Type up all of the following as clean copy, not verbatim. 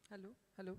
Hello, hello.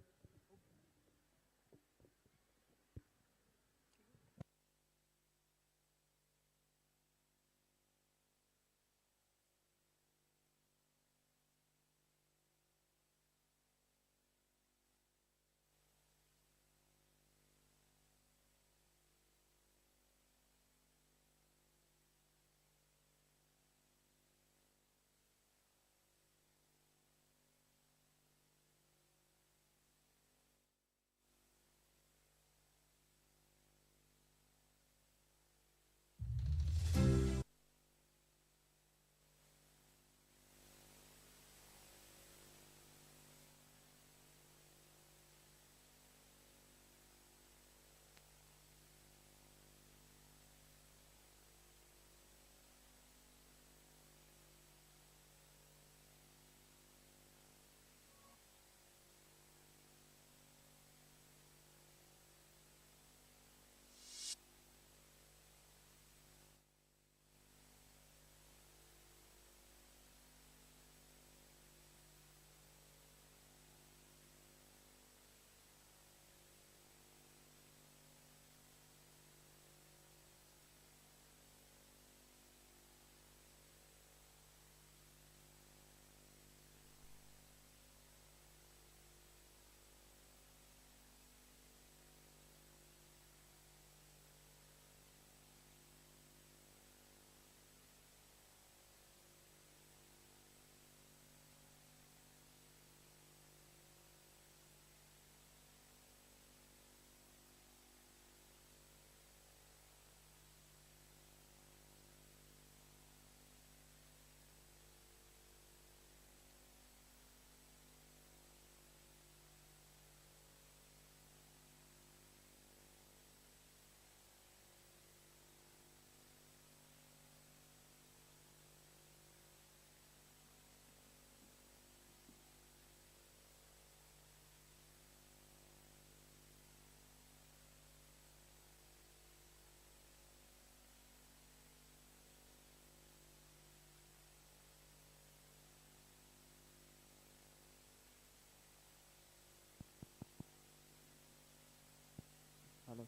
Hello.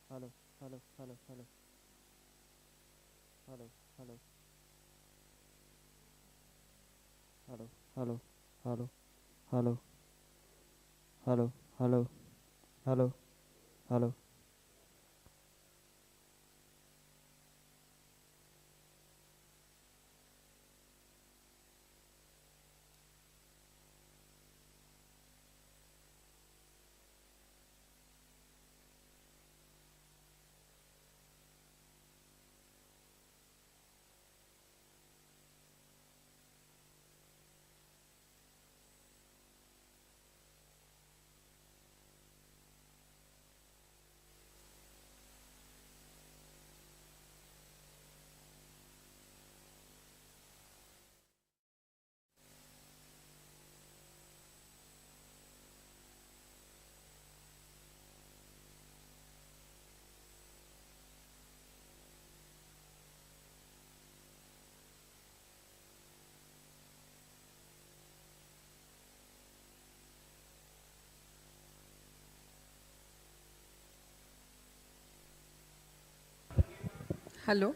Hello. Hello. Hello. Hello. Hello. Hello. Hello. Hello. Hello. Hello. Hello. Hello. Hello. Hello. Hello.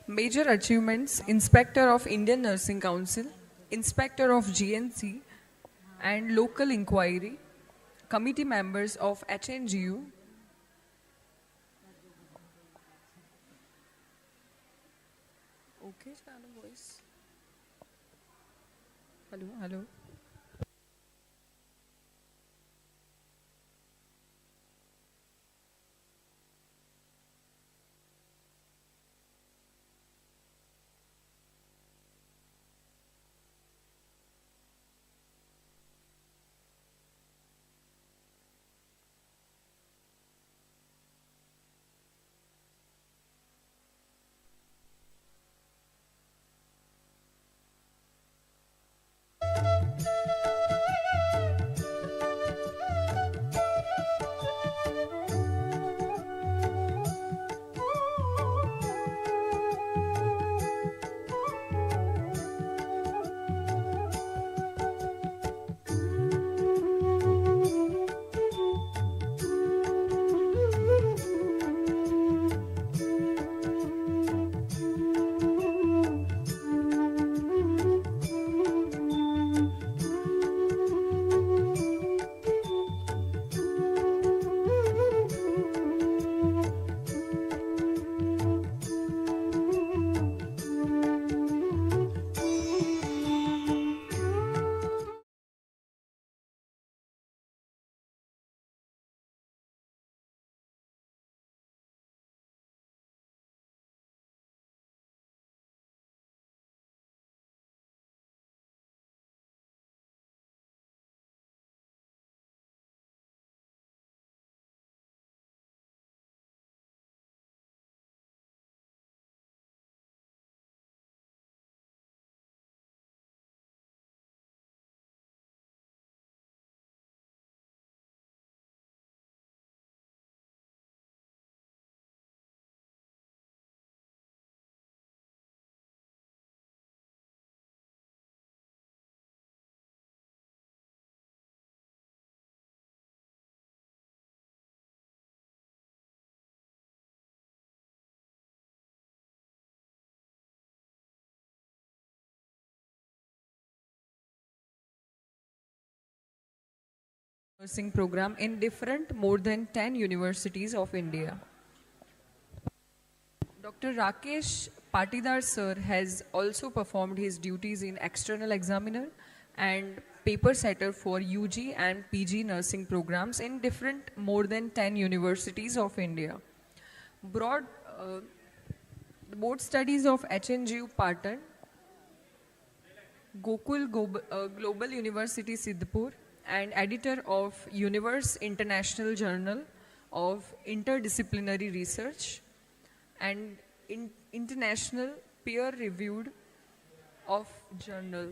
Major achievements: Inspector of Indian Nursing Council, Inspector of GNC, and Local Inquiry, Committee members of HNGU. Okay, channel voice. Hello, hello. nursing program in different more than 10 universities of India. Dr. Rakesh Patidar sir has also performed his duties in external examiner and paper setter for UG and PG nursing programs in different more than 10 universities of India. Broad the board studies of HNGU Patan, Global University Siddhpur, and editor of Universe International Journal of Interdisciplinary Research and international peer reviewed of journal.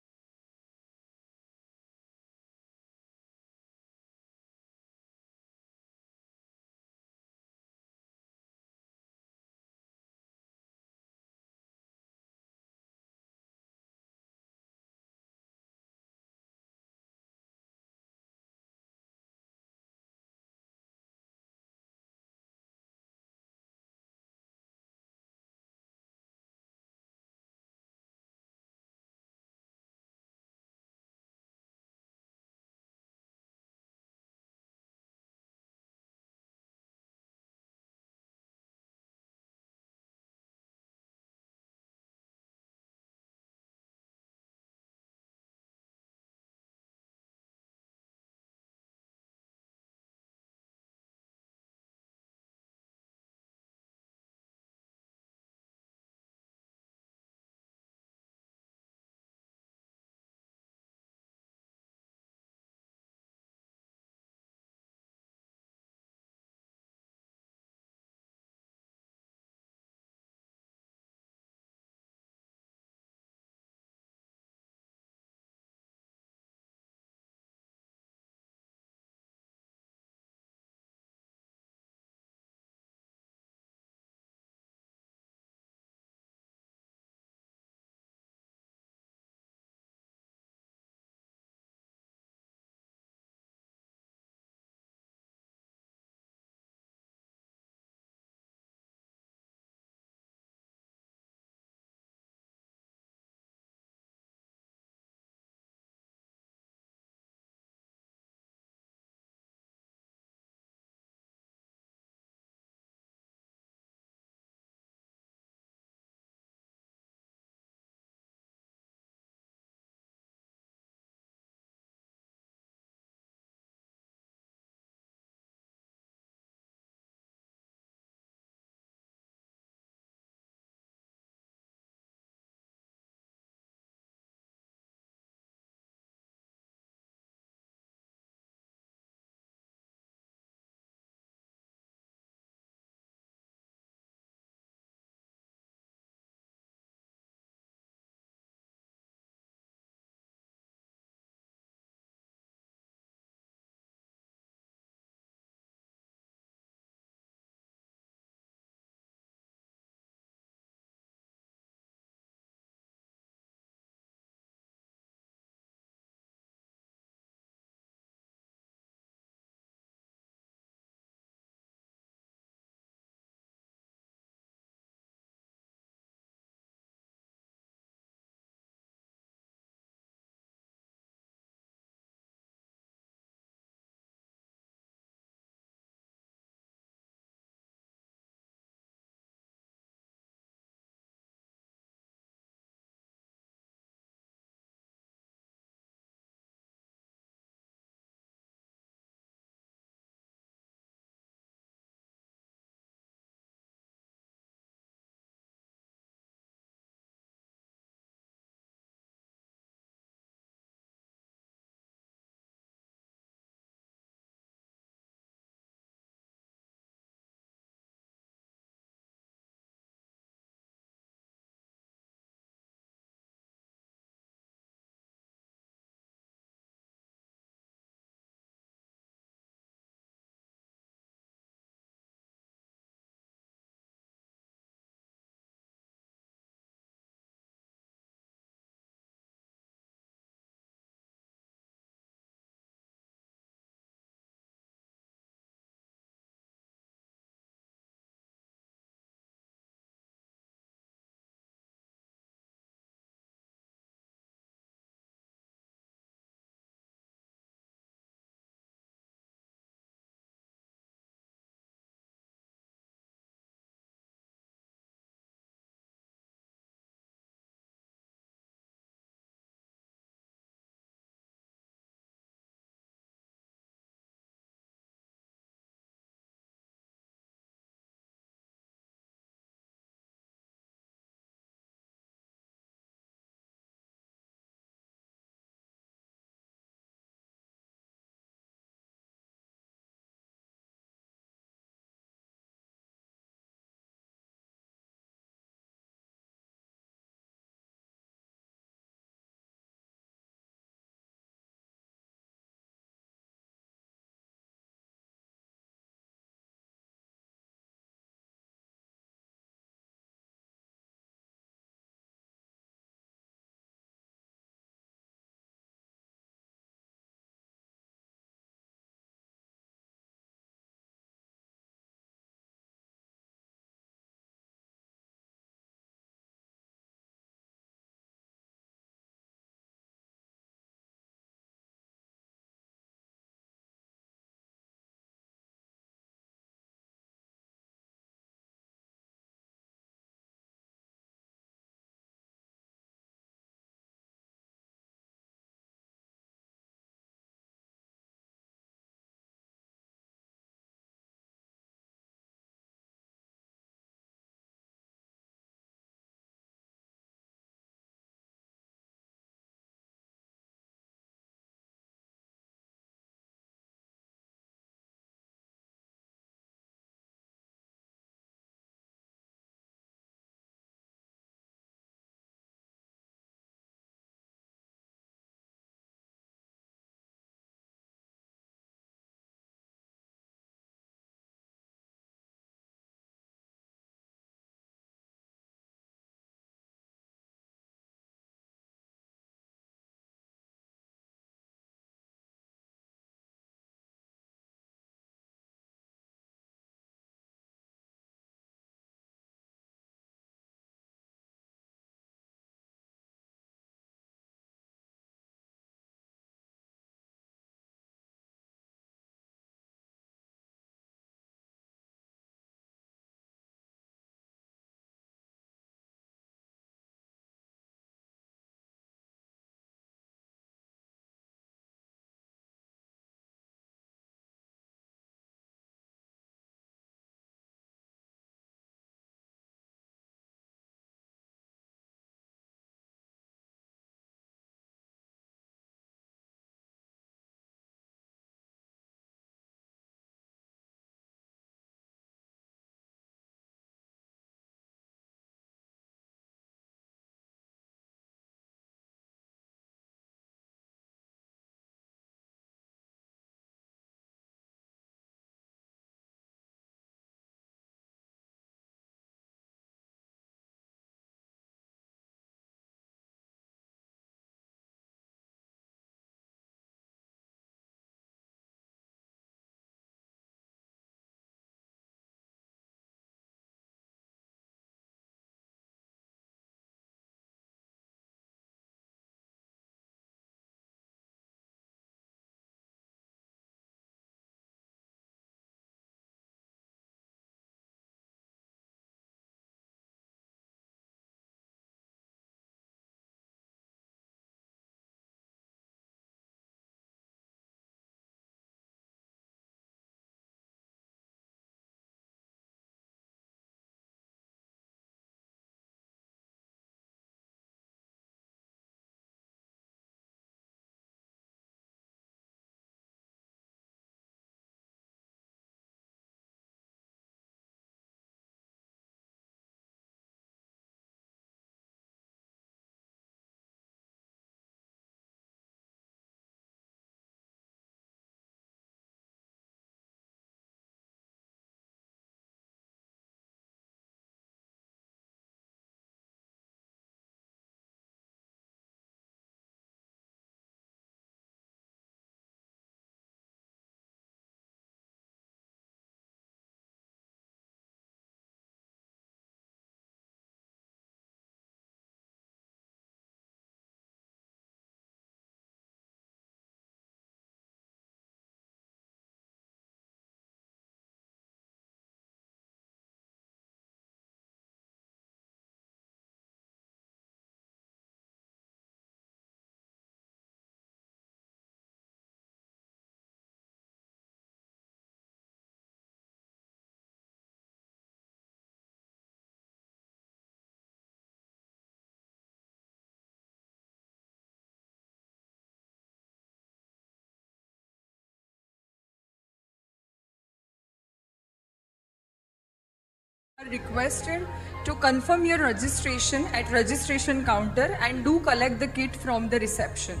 Are requested to confirm your registration at registration counter and do collect the kit from the reception.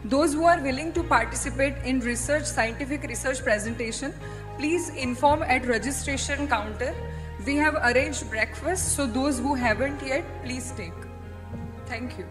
Those who are willing to participate in scientific research presentation, please inform at registration counter. We have arranged breakfast, so those who haven't yet, please take. Thank you.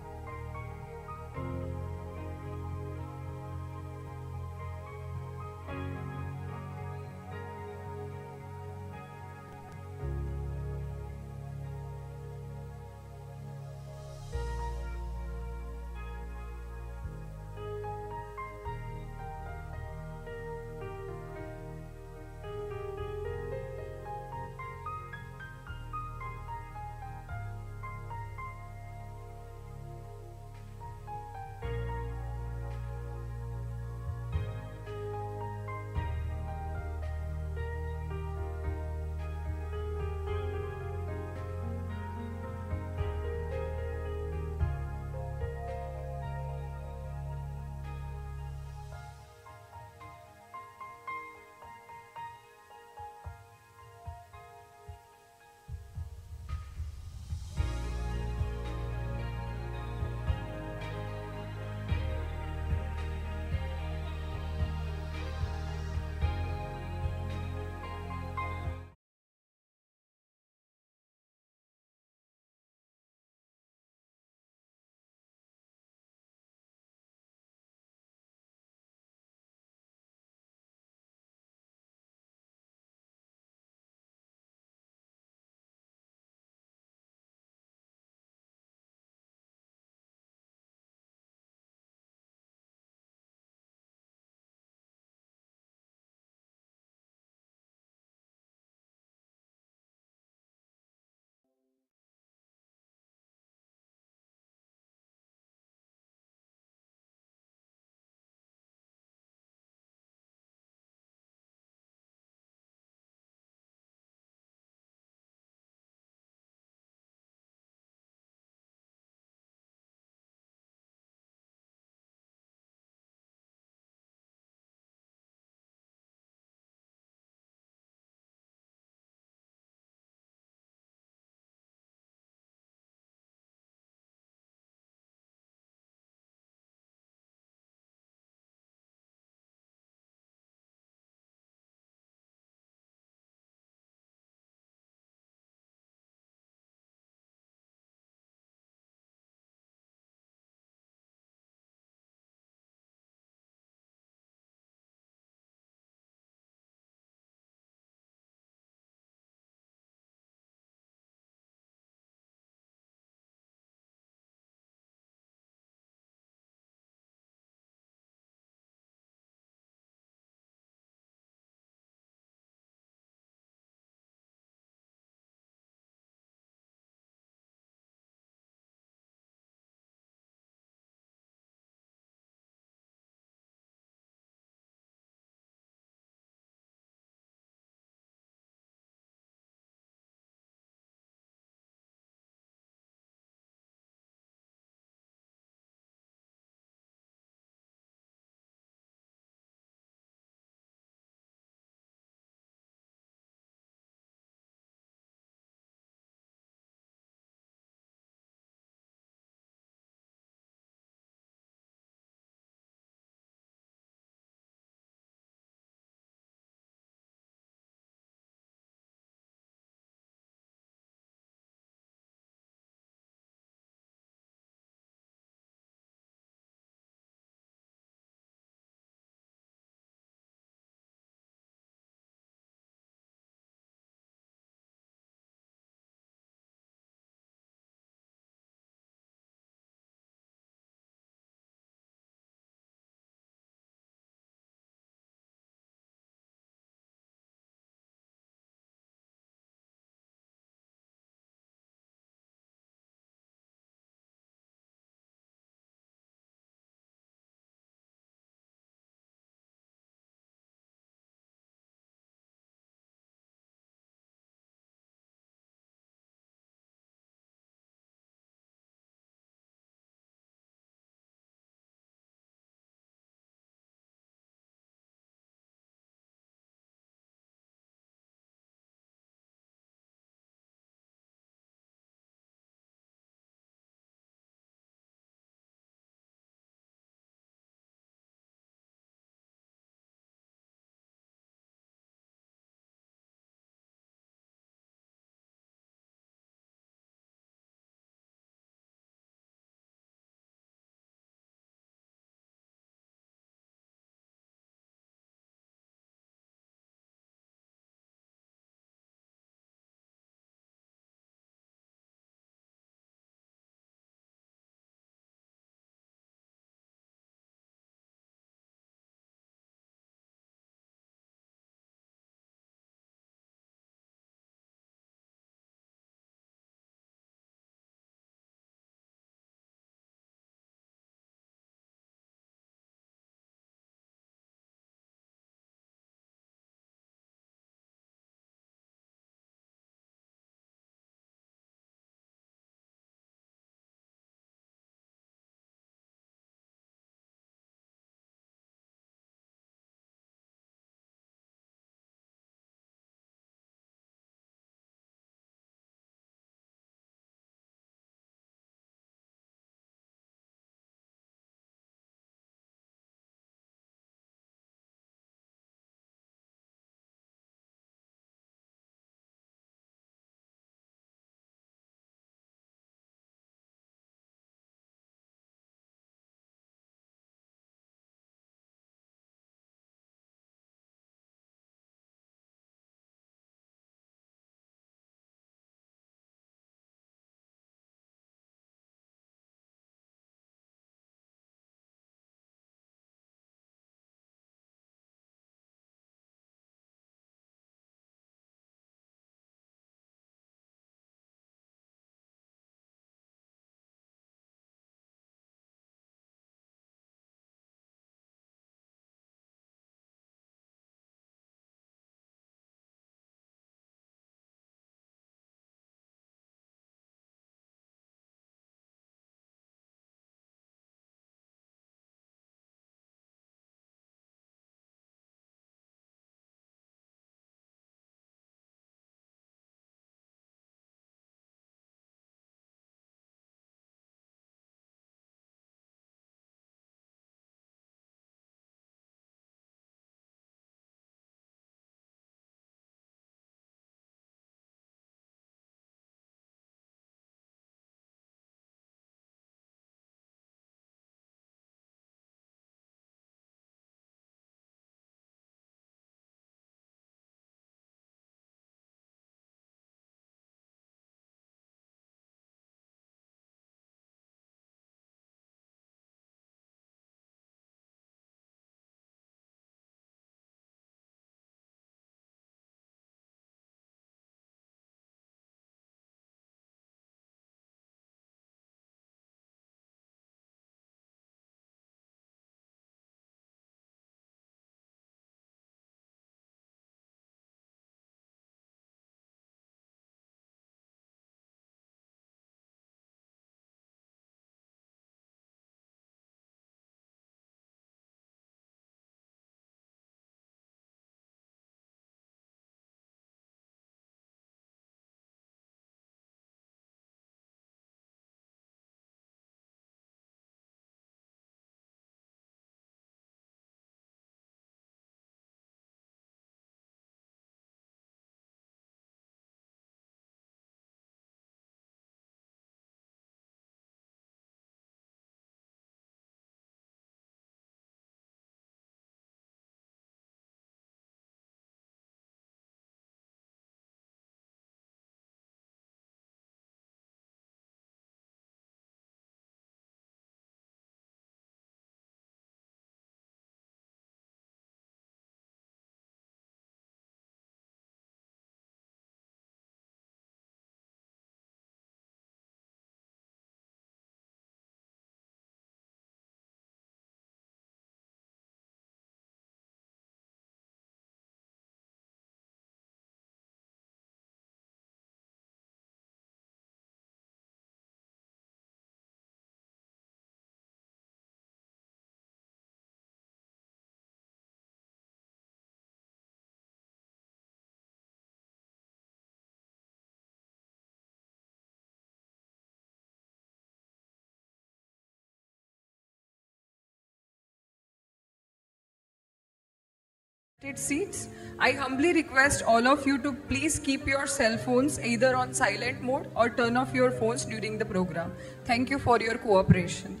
Seats. I humbly request all of you to please keep your cell phones either on silent mode or turn off your phones during the program. Thank you for your cooperation.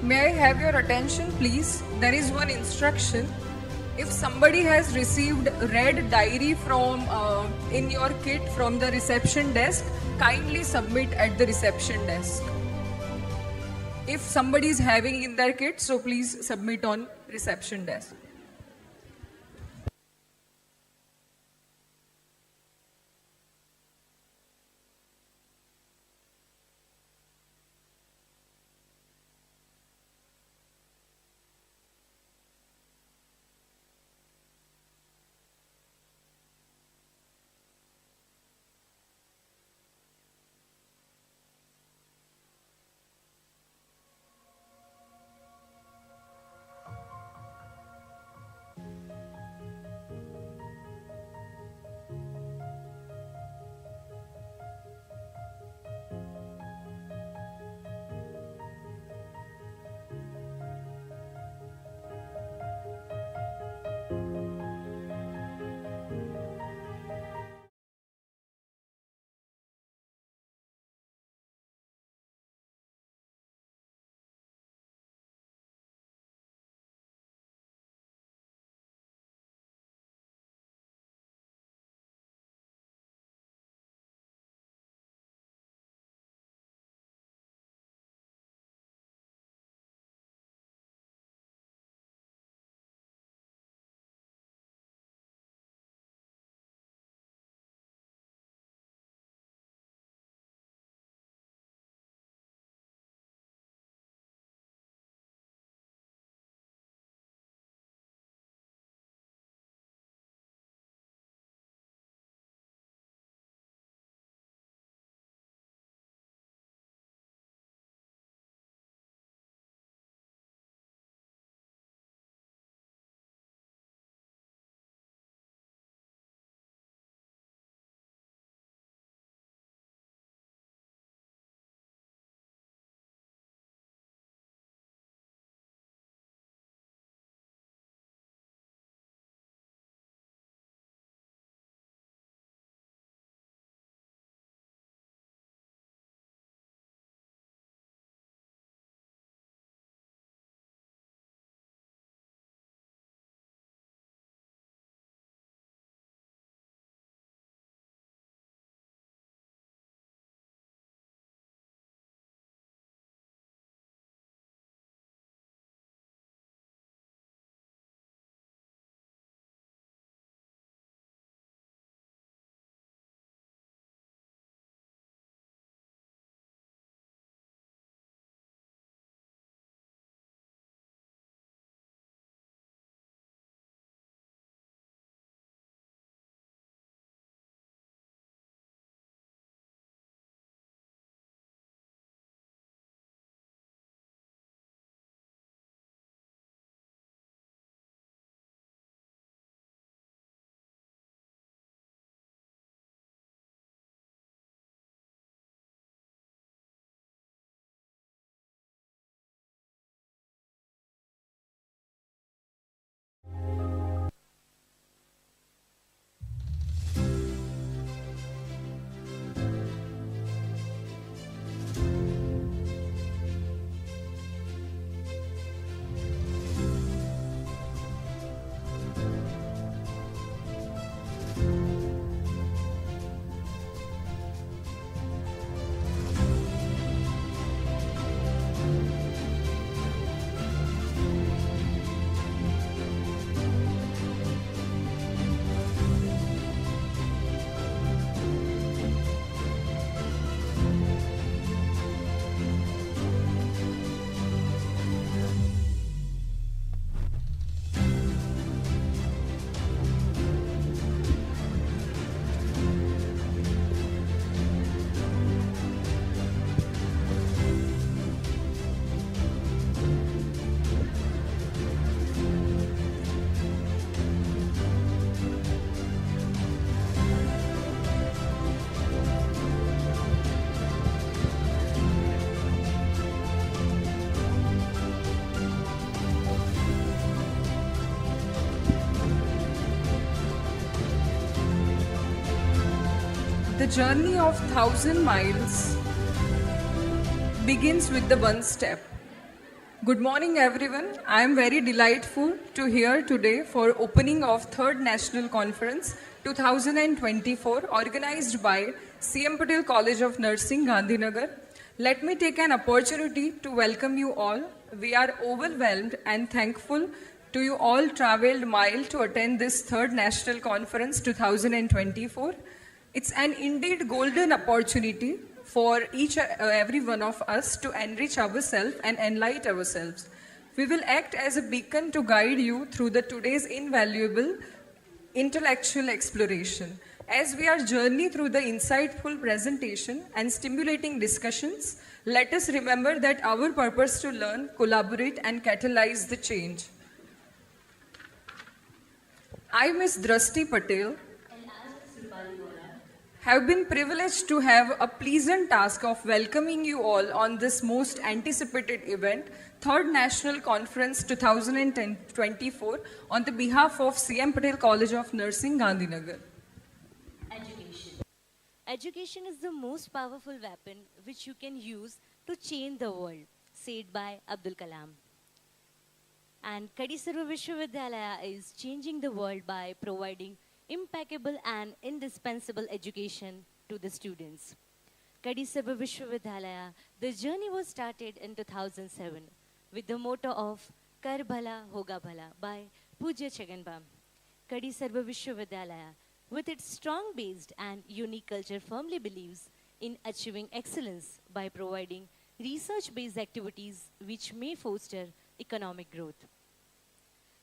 May I have your attention, please? There is one instruction. If somebody has received red diary from in your kit from the reception desk, kindly submit at the reception desk. If somebody is having in their kit, so please submit on reception desk. The journey of 1,000 miles begins with the one step. Good morning everyone. I am very delightful to here today for opening of 3rd National Conference 2024 organized by CM Patel College of Nursing, Gandhinagar. Let me take an opportunity to welcome you all. We are overwhelmed and thankful to you all traveled mile to attend this 3rd National Conference 2024. It's an indeed golden opportunity for every one of us to enrich ourselves and enlighten ourselves. We will act as a beacon to guide you through the today's invaluable intellectual exploration. As we are journey through the insightful presentation and stimulating discussions, let us remember that our purpose to learn, collaborate and catalyze the change. I, Ms. Drashti Patel, have been privileged to have a pleasant task of welcoming you all on this most anticipated event, 3rd National Conference 2024, on the behalf of CM Patel College of Nursing, Gandhinagar. Education. Education is the most powerful weapon which you can use to change the world, said by Abdul Kalam. And KSV Vishwavidyalaya is changing the world by providing impeccable and indispensable education to the students. KSV Vishwavidyalaya, the journey was started in 2007 with the motto of Kar Bhala Hoga Bhala by Pujya Chaganba. KSV Vishwavidyalaya, with its strong-based and unique culture, firmly believes in achieving excellence by providing research-based activities which may foster economic growth.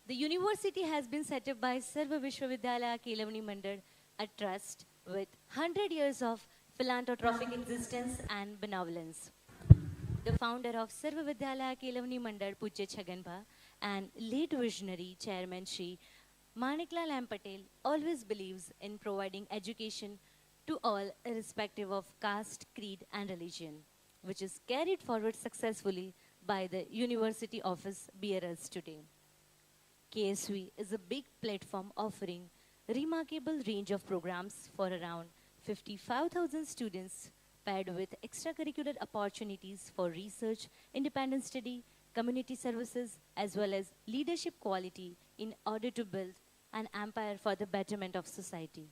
The university has been set up by Sarva Vishwavidyalaya Kelavani Mandal, a trust with 100 years of philanthropic existence and benevolence. The founder of Sarva Vidyalaya Kelavani Mandal, Pujya Chaganba, and late visionary chairman Shri Maniklal M. Patel always believes in providing education to all irrespective of caste, creed and religion, which is carried forward successfully by the university office bearers today. KSV is a big platform offering remarkable range of programs for around 55,000 students paired with extracurricular opportunities for research, independent study, community services, as well as leadership quality in order to build an empire for the betterment of society.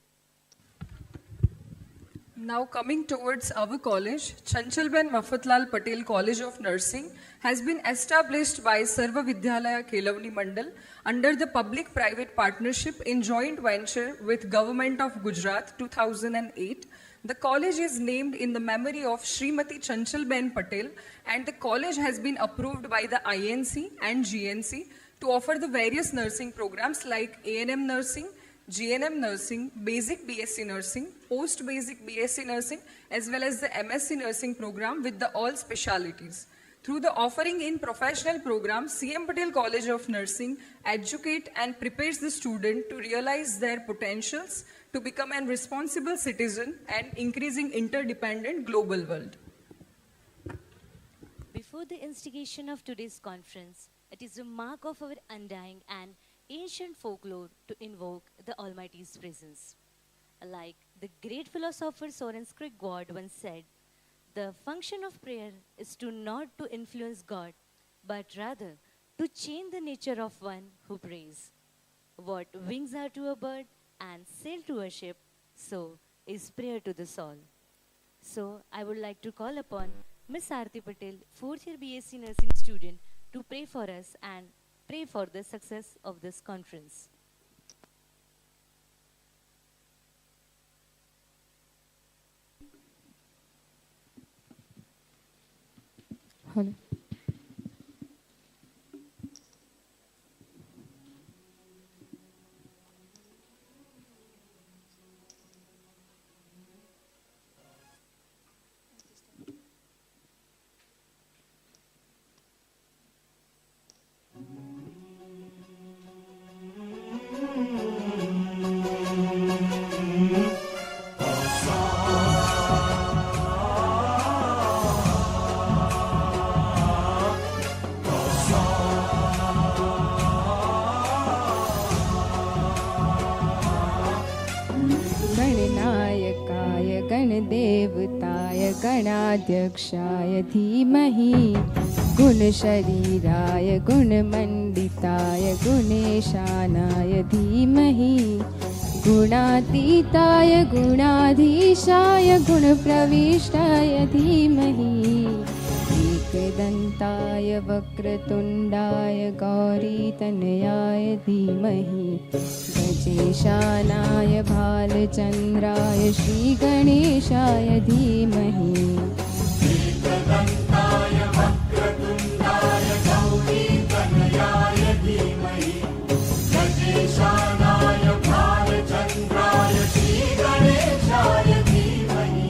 Now coming towards our college, Chanchalben Mafatlal Patel College of Nursing has been established by Sarva Vidyalaya Kelavani Mandal under the public-private partnership in joint venture with Government of Gujarat 2008. The college is named in the memory of Srimati Chanchalben Patel, and the college has been approved by the INC and GNC to offer the various nursing programs like A&M Nursing, GNM Nursing, Basic BSc Nursing, Post Basic BSc Nursing, as well as the MSc Nursing program with the all specialities. Through the offering in professional programs, CM Patel College of Nursing educate and prepares the student to realize their potentials to become a responsible citizen and increasing interdependent global world. Before the instigation of today's conference, it is a mark of our undying and ancient folklore to invoke the Almighty's presence. Like the great philosopher Soren Kierkegaard once said, the function of prayer is to not to influence God, but rather to change the nature of one who prays. What wings are to a bird and sail to a ship, so is prayer to the soul. So I would like to call upon Ms. Aarti Patel, 4th year BSc Nursing student, to pray for us and pray for the success of this conference. Hello. गणदेवताय गणाध्यक्षाय धीमहि गुणशरीराय गुणमण्डिताय गुणेशानाय धीमहि गुणातीताय गुणाधीशाय गुणप्रविष्टाय धीमहि एकदन्ताय वक्रतुण्डाय गौरीतनयाय धीमहि गजेशानाय भालचन्द्राय श्रीगणेशाय धीमहि एकदन्ताय वक्रतुण्डाय गौरीतनयाय धीमहि गजेशानाय भालचन्द्राय श्रीगणेशाय धीमहि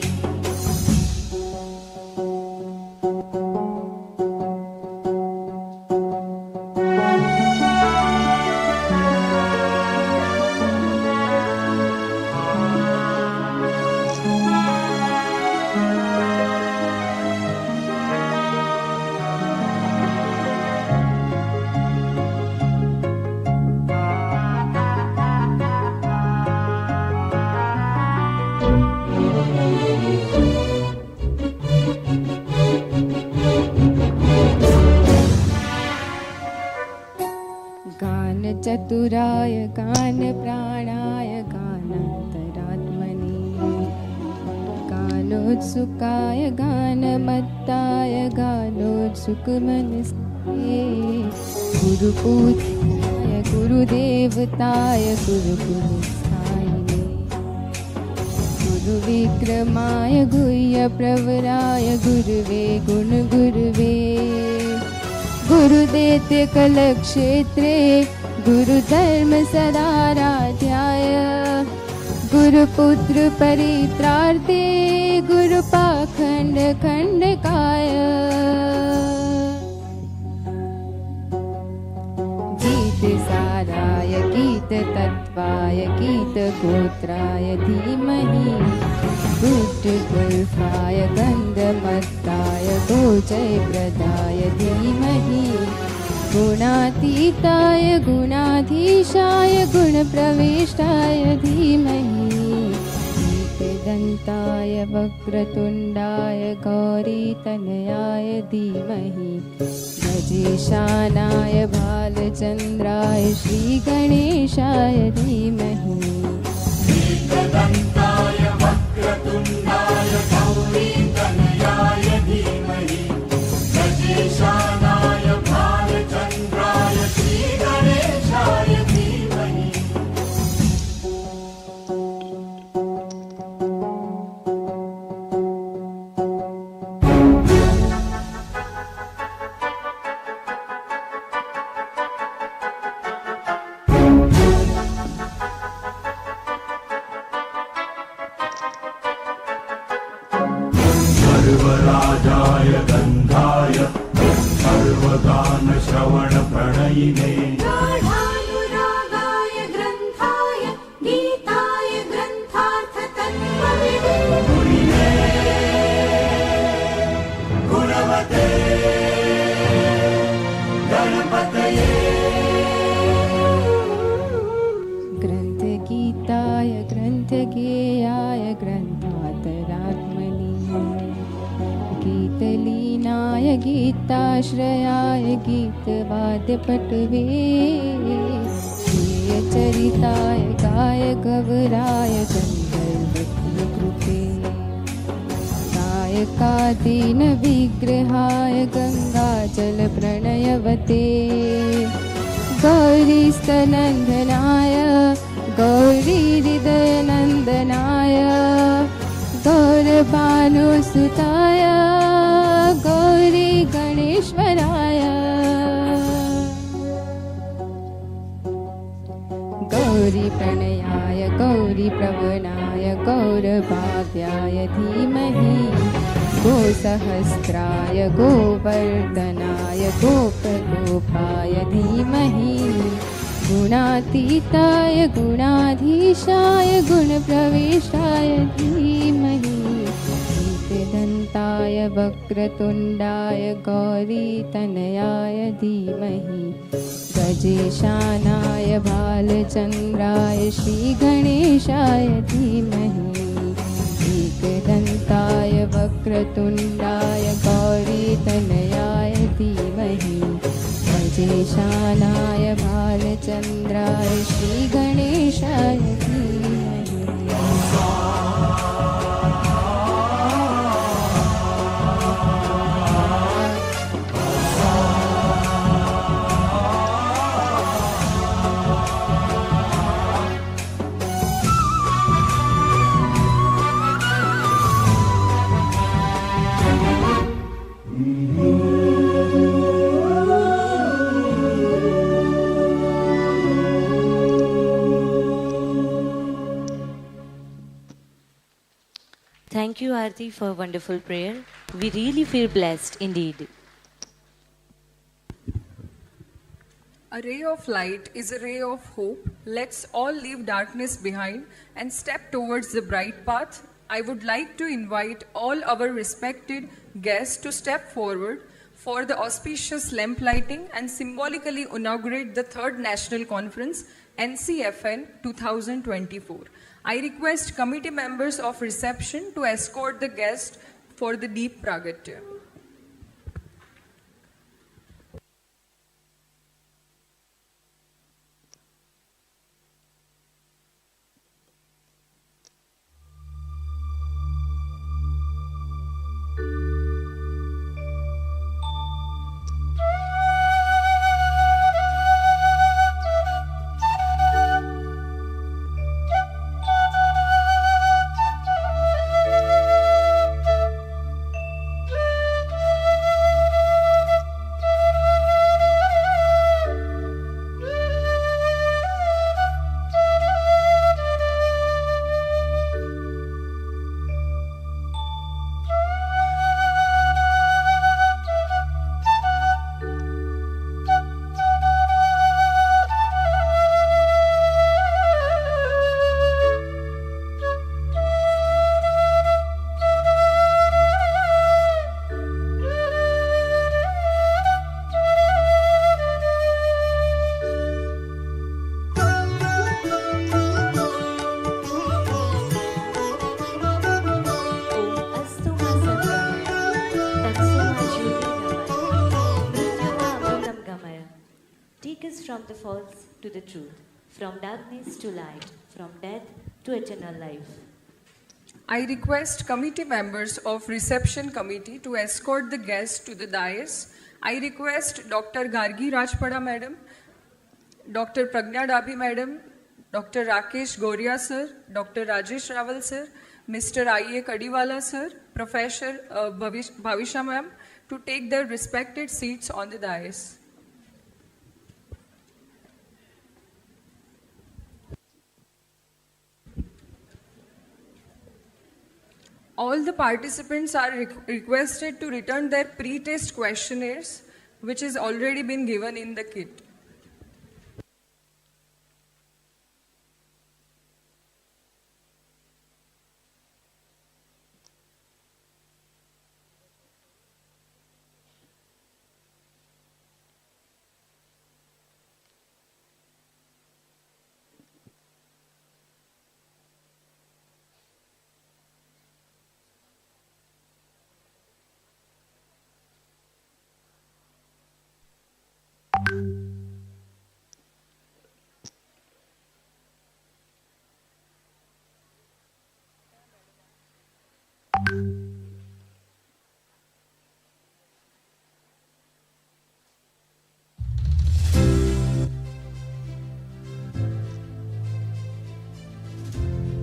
गानचतुराय गानप्राणाय गानान्तरात्मने गानोत्सुकाय गानमत्ताय गानोत्सुकमनसे गुरुपूज्याय गुरुदेवताय गुरुकुलस्थायिने गुरुविक्रमाय गुह्यप्रवराय गुरुवे गुणगुरुवे गुरुदैत्यकलक्षेत्रे गुरुधर्मसदाराध्याय गुरुपुत्रपरित्रार्थे गुरुपाखण्डखण्डकाय गीतसाराय गीततत्त्वाय गीतगोत्राय धीमहि गुड्डगुल्फाय गन्धमत्ताय गोजयप्रदाय धीमहि गुणातीताय गुणाधीशाय गुणप्रविष्टाय धीमहि एकदन्ताय वक्रतुण्डाय गौरीतनयाय धीमहि गजेशानाय भालचन्द्राय श्रीगणेशाय धीमहि एकदन्ताय वक्रतुण्डाय गौरीतनयाय धीमहि गजेशानाय भालचन्द्राय श्रीगणेशाय धीमहि सर्वराजाय गन्धाय सर्वगानश्रवणप्रणयिने गाढानुरागाय ग्रन्थाय गीताय ग्रन्थार्थतत्त्वविदे गुरिणे गुणवते गणपतये ग्रन्थगीताय ग्रन्थगेयाय ग्रन्थातरात्मनि गीतलीनाय गीताश्रयाय गीतवाद्यपटवे प्रियचरिताय गायकवराय गन्धर्वकृते गायकादीनविग्रहाय गङ्गाजलप्रणयवते गौरीस्तनन्दनाय गौरीहृदयनन्दनाय गौरभानुसुताय गौरी गणेश्वराय गौरीप्रणयाय गौरीप्रवणाय गौरभाव्याय धीमहि गोसहस्राय गोवर्धनाय गोपगोपाय धीमहि गुणातीताय गुणाधीशाय गुणप्रविष्टाय धीमहि एकदन्ताय वक्रतुण्डाय गौरीतनयाय धीमहि गजेशानाय भालचन्द्राय श्रीगणेशाय धीमहि एकदन्ताय वक्रतुण्डाय गौरीतनयाय धीमहि अजेशानाय भालचन्द्राय श्रीगणेशाय धीमहि। Thank you, Aarti, for a wonderful prayer. We really feel blessed indeed. A ray of light is a ray of hope. Let's all leave darkness behind and step towards the bright path. I would like to invite all our respected guests to step forward for the auspicious lamp lighting and symbolically inaugurate the third national conference, NCFN 2024. I request committee members of reception to escort the guests for the deep pragatya. From the false to the truth, from darkness to light, from death to eternal life. I request committee members of reception committee to escort the guests to the dais. I request Dr. Gargi Rajpada madam, Dr. Pragna Dabhi madam, Dr. Rakesh Goria sir, Dr. Rajesh Raval sir, Mr. I.A. Kadiwala sir, Professor Bhavisha ma'am to take their respected seats on the dais. All the participants are requested to return their pre-test questionnaires, which has already been given in the kit.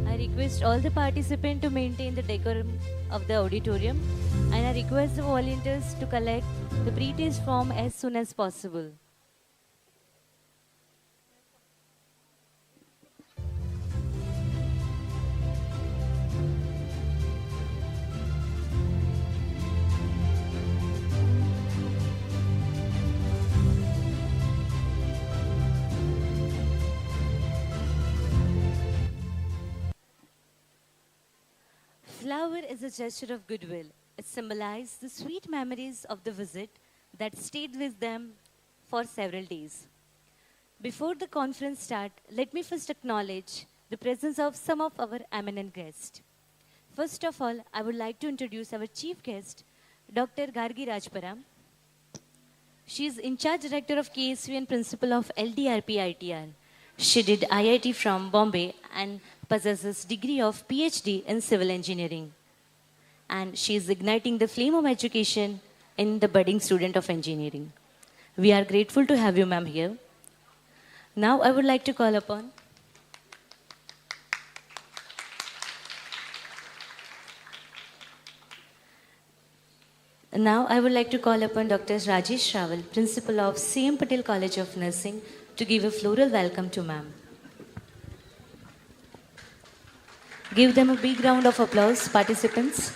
I request all the participants to maintain the decorum of the auditorium, and I request the volunteers to collect the pre-test form as soon as possible. Flower is a gesture of goodwill. It symbolizes the sweet memories of the visit that stayed with them for several days. Before the conference starts, let me first acknowledge the presence of some of our eminent guests. First of all, I would like to introduce our chief guest, Dr. Gargi Rajparam. She is in charge director of KSV and principal of LDRP ITR. She did IIT from Bombay and possesses degree of PhD in civil engineering. And she is igniting the flame of education in the budding student of engineering. We are grateful to have you, ma'am, here. Now I would like to call upon Dr. Rajesh Raval, Principal of CM Patel College of Nursing, to give a floral welcome to ma'am. Give them a big round of applause, participants.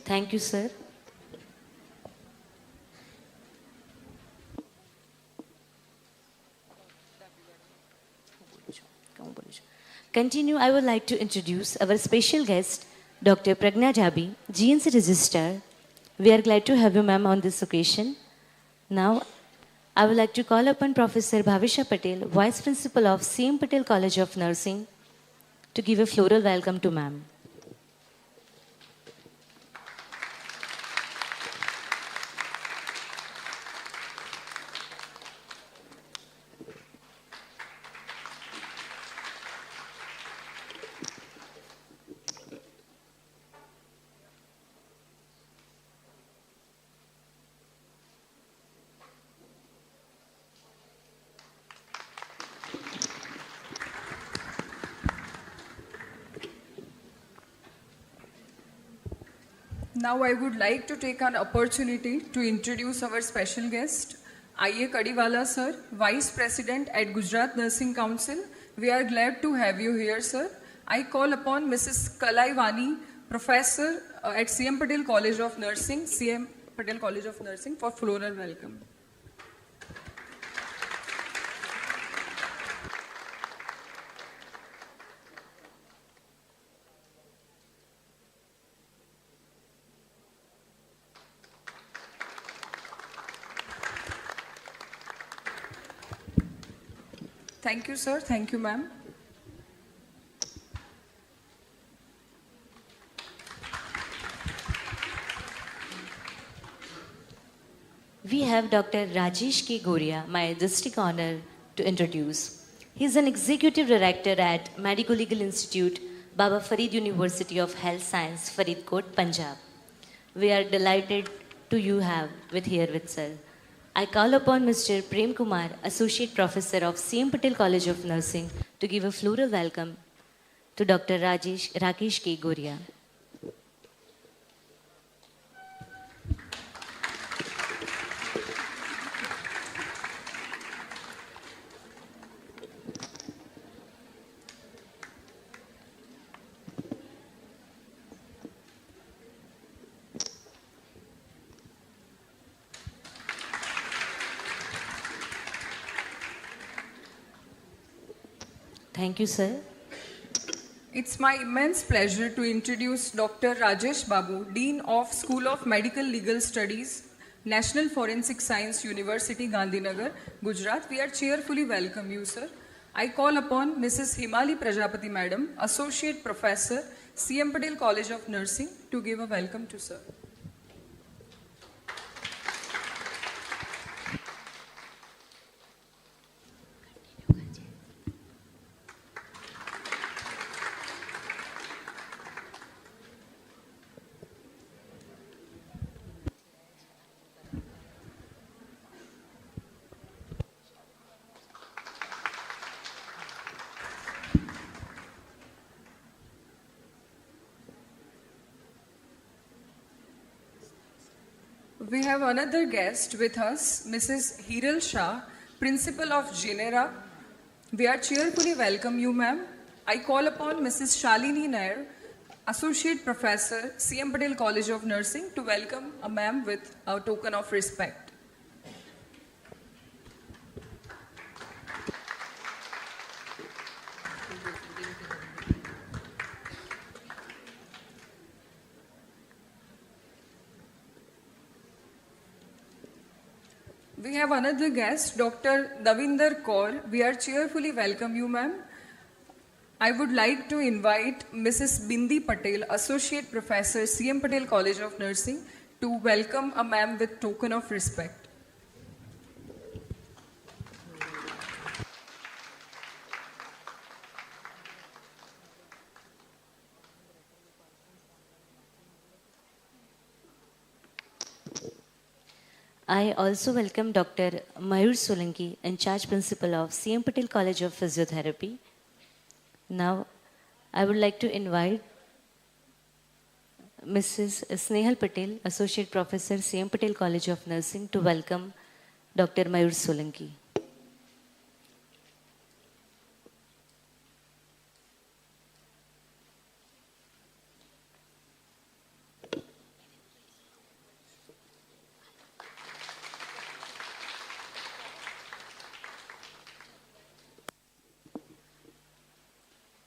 Thank you, sir. Continue, I would like to introduce our special guest, Dr. Pragna Jabi, GNC Registrar. We are glad to have you, ma'am, on this occasion. Now, I would like to call upon Professor Bhavisha Patel, Vice Principal of CM Patel College of Nursing, to give a floral welcome to ma'am. Now I would like to take an opportunity to introduce our special guest, I.A. Kadiwala sir, Vice President at Gujarat Nursing Council. We are glad to have you here, sir. I call upon Mrs. Kalaivani, Professor at CM Patel College of Nursing, for floral welcome. Thank you, sir. Thank you, ma'am. We have Dr. Rajesh K. Goria, my district honor to introduce. He is an executive director at Medical Legal Institute, Baba Farid University of Health Science, Faridkot, Punjab. We are delighted to you have here with sir. I call upon Mr. Prem Kumar, Associate Professor of CM Patel College of Nursing, to give a floral welcome to Dr. Rakesh K. Goria. Thank you, sir. It's my immense pleasure to introduce Dr. Rajesh Babu, Dean of School of Medical Legal Studies, National Forensic Science University, Gandhinagar, Gujarat. We are cheerfully welcome you, sir. I call upon Mrs. Himali Prajapati, Madam, Associate Professor, CM Patel College of Nursing, to give a welcome to sir. We have another guest with us, Mrs. Hiral Shah, Principal of Genera. We are cheerfully welcome you, ma'am. I call upon Mrs. Shalini Nair, Associate Professor, CM Patel College of Nursing, to welcome a ma'am with a token of respect. We have another guest, Dr. Davinder Kaur. We are cheerfully welcome you, ma'am. I would like to invite Mrs. Bindi Patel, Associate Professor, CM Patel College of Nursing, to welcome a ma'am with token of respect. I also welcome Dr. Mayur Solanki, in charge principal of CM Patel College of Physiotherapy. Now, I would like to invite Mrs. Snehal Patel, Associate Professor, CM Patel College of Nursing, to welcome Dr. Mayur Solanki.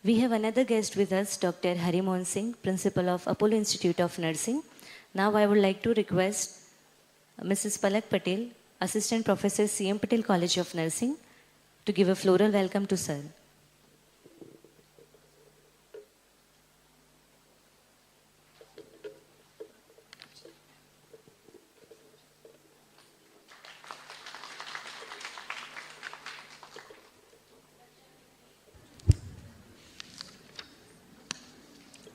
We have another guest with us, Dr. Harimohan Singh, Principal of Apollo Institute of Nursing. Now I would like to request Mrs. Palak Patel, Assistant Professor, CM Patel College of Nursing, to give a floral welcome to Sir.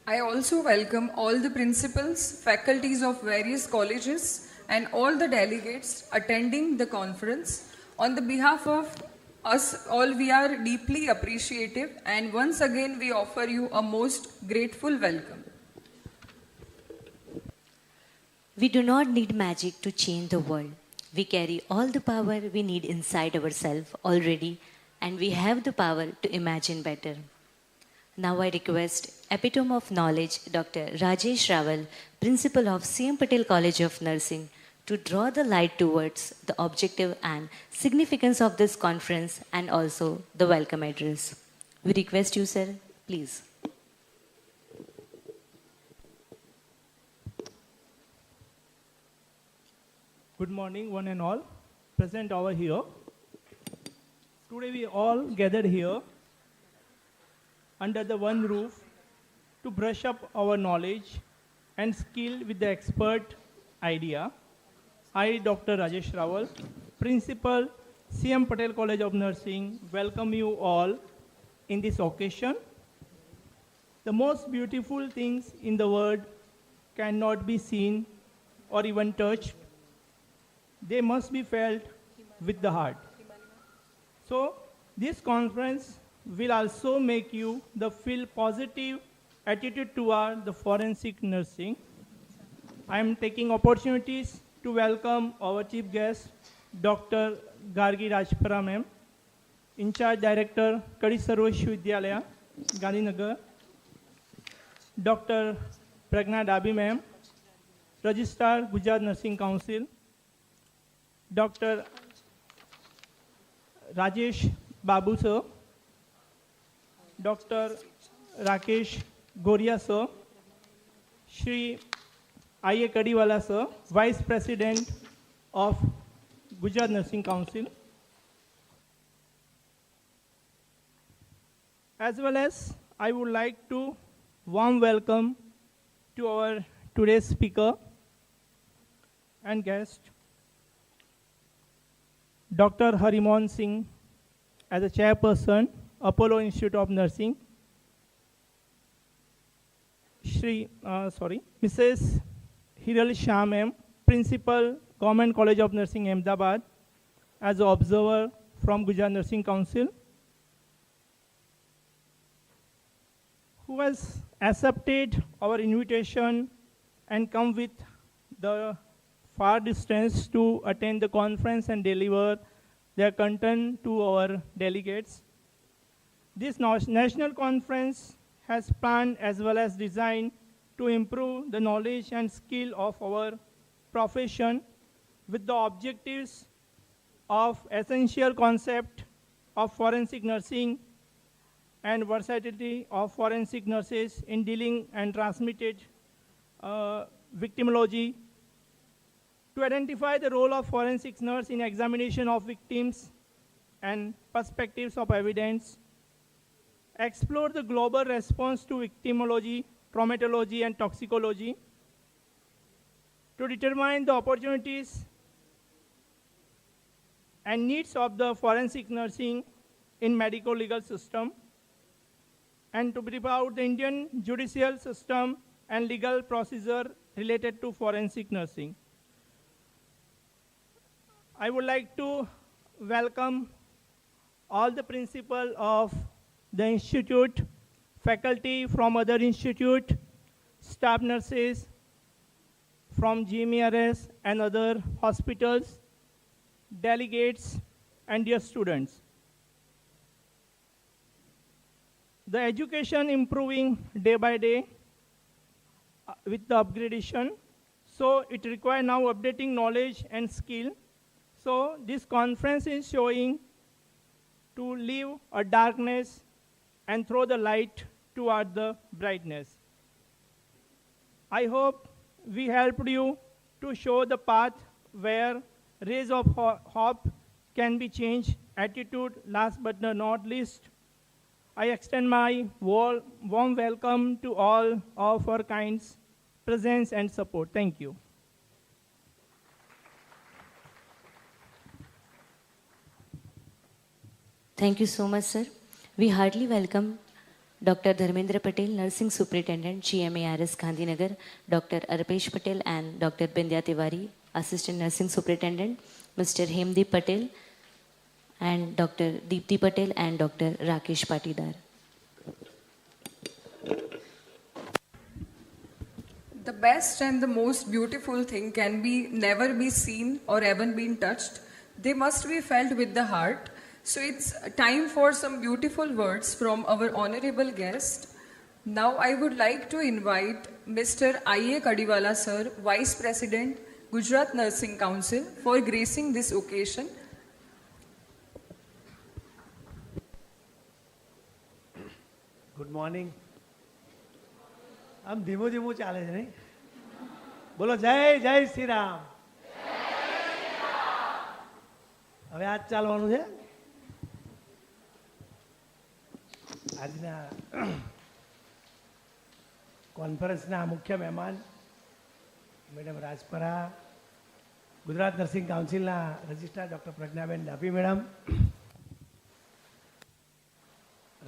I also welcome all the principals, faculties of various colleges, and all the delegates attending the conference. On the behalf of us all, we are deeply appreciative, and once again, we offer you a most grateful welcome. We do not need magic to change the world. We carry all the power we need inside ourselves already, and we have the power to imagine better. Now I request Epitome of Knowledge, Dr. Rajesh Rawal, Principal of CM Patel College of Nursing, to draw the light towards the objective and significance of this conference and also the welcome address. We request you, sir, please. Good morning, one and all, present over here. Today we all gathered here under the one roof to brush up our knowledge and skill with the expert idea. I, Dr. Rajesh Rawal, Principal, CM Patel College of Nursing, welcome you all in this occasion. The most beautiful things in the world cannot be seen or even touched. They must be felt with the heart. So this conference will also make you the feel positive attitude toward the forensic nursing. I am taking opportunities to welcome our chief guest, Dr. Gargi Rajpara ma'am, in charge director, Kadi Sarva Vishwavidyalaya, Gandhinagar, Dr. Pragna Dabi ma'am, Registrar, Gujarat Nursing Council, Dr. Rajesh Babu sir, Dr. Rakesh Goria sir, Shri I.A. Kadiwala sir, Vice President of Gujarat Nursing Council, as well as I would like to warm welcome to our today's speaker and guest, Dr. Harimohan Singh, as a chairperson, Apollo Institute of Nursing, Mrs. Hiral Shah ma'am, Principal, Government College of Nursing, Ahmedabad, as an observer from Gujarat Nursing Council, who has accepted our invitation and come with the far distance to attend the conference and deliver their content to our delegates. This national conference has planned as well as designed to improve the knowledge and skill of our profession with the objectives of essential concept of forensic nursing and versatility of forensic nurses in dealing and transmitted victimology, to identify the role of forensic nurse in examination of victims and perspectives of evidence, explore the global response to victimology, traumatology, and toxicology, to determine the opportunities and needs of the forensic nursing in medical legal system, and to brief out the Indian judicial system and legal procedure related to forensic nursing. I would like to welcome all the principal of the institute, faculty from other institute, staff nurses from GMERS and other hospitals, delegates, and dear students. The education improving day by day with the upgradation, so it requires now updating knowledge and skill. So this conference is showing to leave a darkness and throw the light toward the brightness. I hope we helped you to show the path where rays of hope can be changed attitude. Last but not least, I extend my warm welcome to all of our kinds presence and support. Thank you. Thank you so much, sir. We heartily welcome Dr. Dharmendra Patel, Nursing Superintendent, GMARS Gandhinagar, Dr. Arpesh Patel and Dr. Bindya Tiwari, Assistant Nursing Superintendent, Mr. Hemdeep Patel and Dr. Deepti Patel and Dr. Rakesh Patidar. The best and the most beautiful thing can be never be seen or even been touched. They must be felt with the heart. So it's time for some beautiful words from our honorable guest. Now I would like to invite Mr. I.A. Kadiwala sir, Vice President, Gujarat Nursing Council, for gracing this occasion. Good morning. આમ ધીમું ધીમું ચાલે છે નહીં? બોલો જય જય શ્રી રામ. હવે આજ ચાલવાનું છે. આજના કોન્ફરન્સના મુખ્ય મહેમાન મેડમ રાજપરા, ગુજરાત નર્સિંગ કાઉન્સિલના registrar doctor Pragnaben Dabhi madam,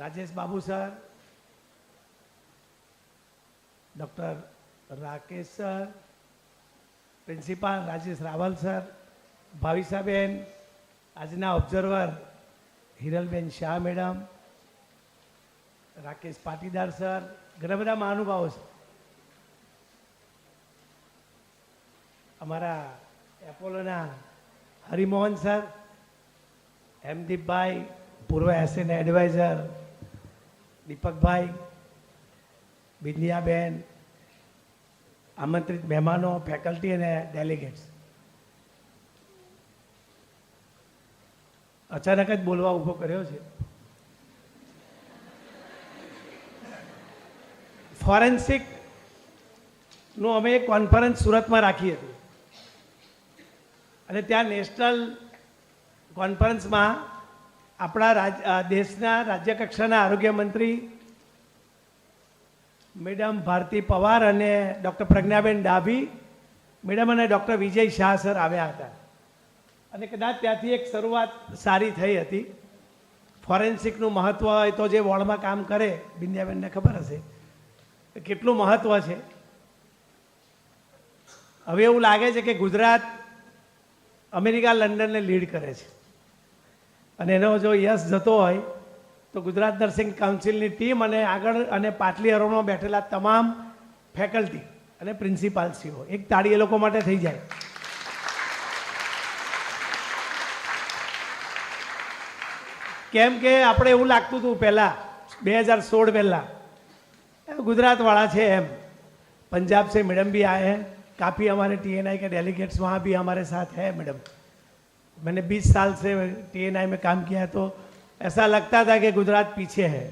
Rajesh Babu sir, doctor Rakesh sir, principal Rajesh Raval sir, Bhavisaben, આજના observer Hiralben Shah madam, Rakesh Patidar sir, ઘણા બધા મહાનુભાવો છે. અમારા એપોલોના હરિમોહન સર, હેમદીપભાઈ, પૂર્વ એસએન એડવાઇઝર દીપકભાઈ, બિંદિયાબેન, આમંત્રિત મહેમાનો, ફેકલ્ટી અને ડેલિગેટ્સ. અચાનક જ બોલવા ઊભો કર્યો છે. ફોરેન્સિકનું અમે એક કોન્ફરન્સ સુરતમાં રાખી હતી અને ત્યાં નેશનલ કોન્ફરન્સમાં આપણા દેશના રાજ્ય કક્ષાના આરોગ્ય મંત્રી મેડમ ભારતી પવાર અને ડૉક્ટર પ્રજ્ઞાબેન ડાભી મેડમ અને ડૉક્ટર વિજય શાહ સર આવ્યા હતા અને કદાચ ત્યાંથી એક શરૂઆત સારી થઈ હતી. ફોરેન્સિકનું મહત્ત્વ હોય તો જે વોર્ડમાં કામ કરે, બિંદિયાબેનને ખબર હશે કેટલું મહત્ત્વ છે. હવે એવું લાગે છે કે ગુજરાત અમેરિકા, લંડનને લીડ કરે છે અને એનો જો યશ જતો હોય તો ગુજરાત નર્સિંગ કાઉન્સિલની ટીમ અને આગળ અને પાટલી હરોળમાં બેઠેલા તમામ ફેકલ્ટી અને પ્રિન્સિપાલશ્રીઓ, એક તાળી એ લોકો માટે થઈ જાય. કેમ કે આપણે એવું લાગતું હતું પહેલાં 2016 પહેલાં गुजरात છે એમ. पंजाब से मैडम भी आए हैं, काफ़ी हमारे टीएनआई के डेलीगेट्स वहाँ भी हमारे साथ है मैडम. मैंने 20 साल से टीएनआई में काम किया है तो ऐसा लगता था कि गुजरात पीछे है.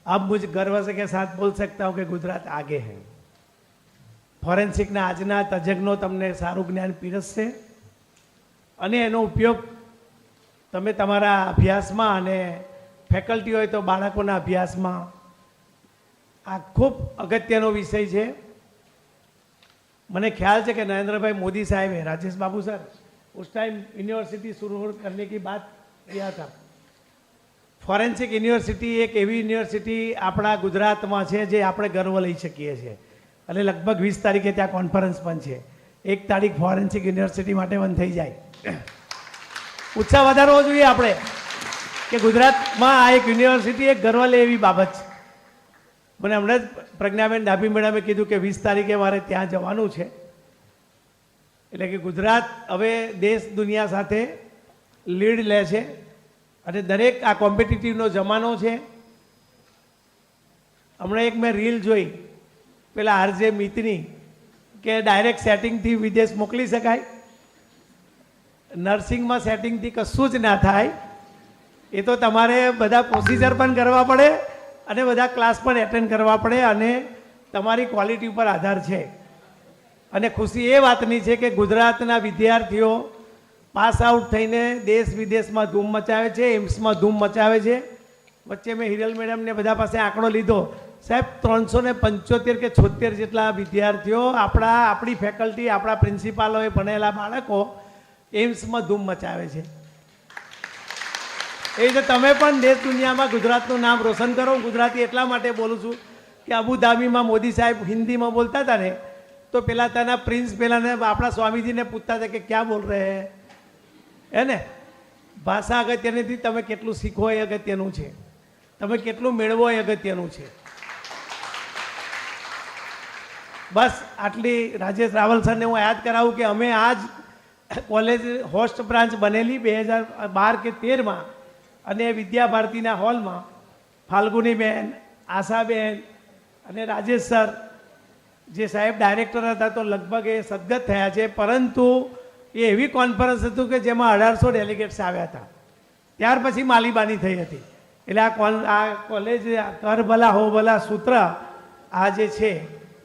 अब मुझे गर्व से के साथ बोल सकता हूँ कि गुजरात आगे है. ફોરેન્સિકના આજના તજજ્ઞો તમને સારું જ્ઞાન પીરસશે અને એનો ઉપયોગ તમે તમારા અભ્યાસમાં અને ફેકલ્ટી હોય તો બાળકોના અભ્યાસમાં આ ખૂબ અગત્યનો વિષય છે. મને ખ્યાલ છે કે नरेंद्र भाई मोदी साहब है, राजेश बाबू सर उस टाइम यूनिवर्सिटी शुरू करने की बात किया था. ફોરેન્સિક યુનિવર્સિટી એક એવી યુનિવર્સિટી આપણા ગુજરાતમાં છે જે આપણે ગર્વ લઈ શકીએ છીએ અને લગભગ 20 તારીખે ત્યાં કોન્ફરન્સ પણ છે. 1 તારીખ ફોરેન્સિક યુનિવર્સિટી માટે બંધ થઈ જાય. ઉત્સાહ વધારવો જોઈએ આપણે કે ગુજરાતમાં આ એક યુનિવર્સિટી એક ગર્વ લે એવી બાબત છે. મને હમણાં જ પ્રજ્ઞાબેન ડાભી મેડમે કીધું કે 20 તારીખે મારે ત્યાં જવાનું છે. એટલે કે ગુજરાત હવે દેશ દુનિયા સાથે લીડ લે છે અને દરેક આ કોમ્પિટિટિવનો જમાનો છે. હમણાં એક મેં રીલ જોઈ પેલા આરજે મિતની કે ડાયરેક્ટ સેટિંગથી વિદેશ મોકલી શકાય. નર્સિંગમાં સેટિંગથી કશું જ ના થાય. એ તો તમારે બધા પ્રોસિજર પણ કરવા પડે અને બધા ક્લાસ પણ એટેન્ડ કરવા પડે અને તમારી ક્વોલિટી ઉપર આધાર છે. અને ખુશી એ વાતની છે કે ગુજરાતના વિદ્યાર્થીઓ પાસ આઉટ થઈને દેશ વિદેશમાં ધૂમ મચાવે છે, એમ્સમાં ધૂમ મચાવે છે. વચ્ચે મેં હિરલ મેડમને બધા પાસે આંકડો લીધો, સાહેબ 375 કે 76 જેટલા વિદ્યાર્થીઓ આપણી ફેકલ્ટી આપણા પ્રિન્સિપાલોએ ભણેલા બાળકો એમ્સમાં ધૂમ મચાવે છે. એ રીતે તમે પણ દેશ દુનિયામાં ગુજરાતનું નામ રોશન કરો. ગુજરાતી એટલા માટે બોલું છું કે અબુધાબીમાં મોદી સાહેબ હિન્દીમાં બોલતા હતા ને તો પેલા તેના પ્રિન્સ પેલાને આપણા સ્વામીજીને પૂછતા હતા કે ક્યાં બોલ રહે હે ને. ભાષા અગત્યની નથી, તમે કેટલું શીખો એ અગત્યનું છે, તમે કેટલું મેળવો એ અગત્યનું છે. બસ આટલી રાજેશ રાવલ સરને હું યાદ કરાવું કે અમે આ જ કોલેજ હોસ્ટ બ્રાન્ચ બનેલી 2012 કે 13માં અને વિદ્યા ભારતીના હોલમાં ફાલ્ગુનીબેન, આશાબેન અને રાજેશ સર જે સાહેબ ડાયરેક્ટર હતા તો લગભગ એ સદગત થયા છે. પરંતુ એ એવી કોન્ફરન્સ હતું કે જેમાં 1800 ડેલિગેટ્સ આવ્યા હતા. ત્યાર પછી માલીબાની થઈ હતી. એટલે આ કોલેજ કર ભલા હો ભલા સૂત્ર આ જે છે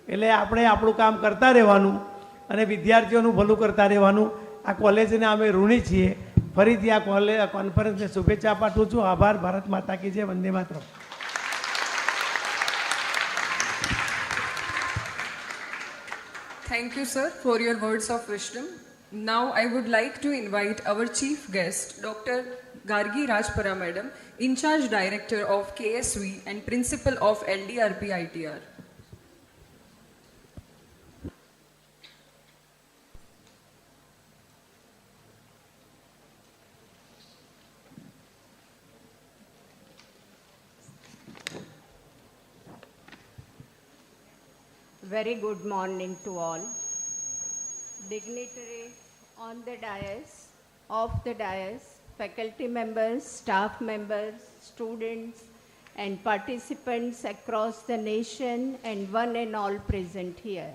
એટલે આપણે આપણું કામ કરતા રહેવાનું અને વિદ્યાર્થીઓનું ભલું કરતા રહેવાનું. આ કોલેજને અમે ઋણી છીએ. ફરીથી આ કોન્ફરન્સને શુભેચ્છા પાઠવું છું. આભાર. ભારત માતા કી જય. Vande Mataram. Thank you, sir, for your words of wisdom. Now, I would like to invite our chief guest, Dr. Gargi Rajpara Madam, in charge director of KSV and principal of LDRP ITR. Very good morning to all. Dignitaries on the dais, off the dais, faculty members, staff members, students and participants across the nation and one and all present here.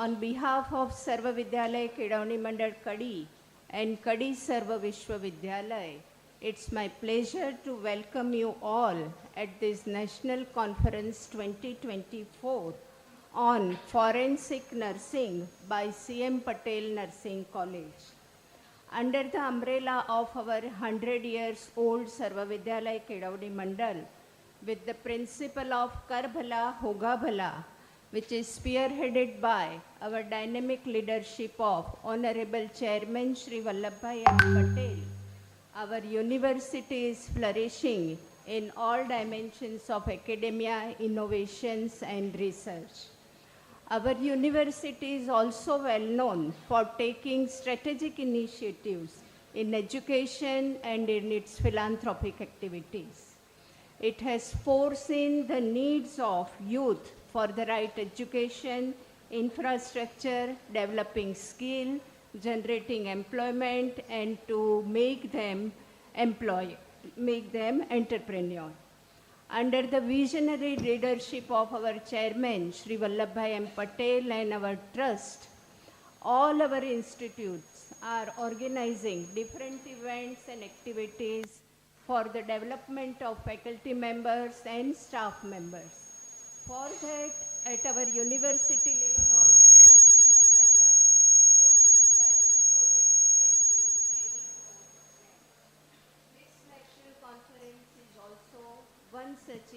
On behalf of Sarva Vidyalaya Kedavani Mandal Kadi and Kadi Sarva Vishwa Vidyalaya, it's my pleasure to welcome you all at this National Conference 2024 on Forensic Nursing by CM Patel Nursing College. Under the umbrella of our 100 years old Sarva Vidyalaya Kedavani Mandal, with the principle of Kar Bhala Hoga Bhala, which is spearheaded by our dynamic leadership of Honorable Chairman Shri Vallabhbhai Patel, our university is flourishing in all dimensions of academia, innovations and research. Our university is also well known for taking strategic initiatives in education and in its philanthropic activities. It has foreseen the needs of youth for the right education, infrastructure, developing skill, generating employment and to make them entrepreneur. Under the visionary leadership of our chairman, Shri Vallabhbhai Patel and our trust, all our institutes are organizing different events and activities for the development of faculty members and staff members. For that, at our university level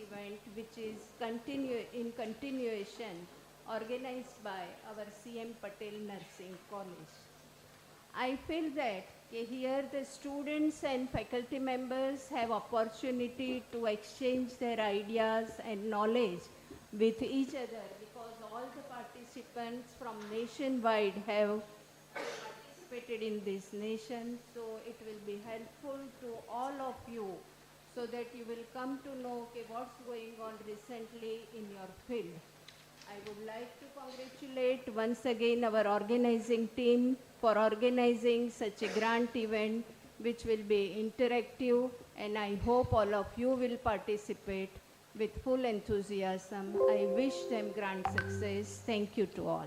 event which is in continuation organized by our CM Patel Nursing College. I feel that here the students and faculty members have opportunity to exchange their ideas and knowledge with each other because all the participants from nationwide have participated in this nation. So it will be helpful to all of you so that you will come to know what's going on recently in your field. I would like to congratulate once again our organizing team for organizing such a grand event which will be interactive, and I hope all of you will participate with full enthusiasm. I wish them grand success. Thank you to all.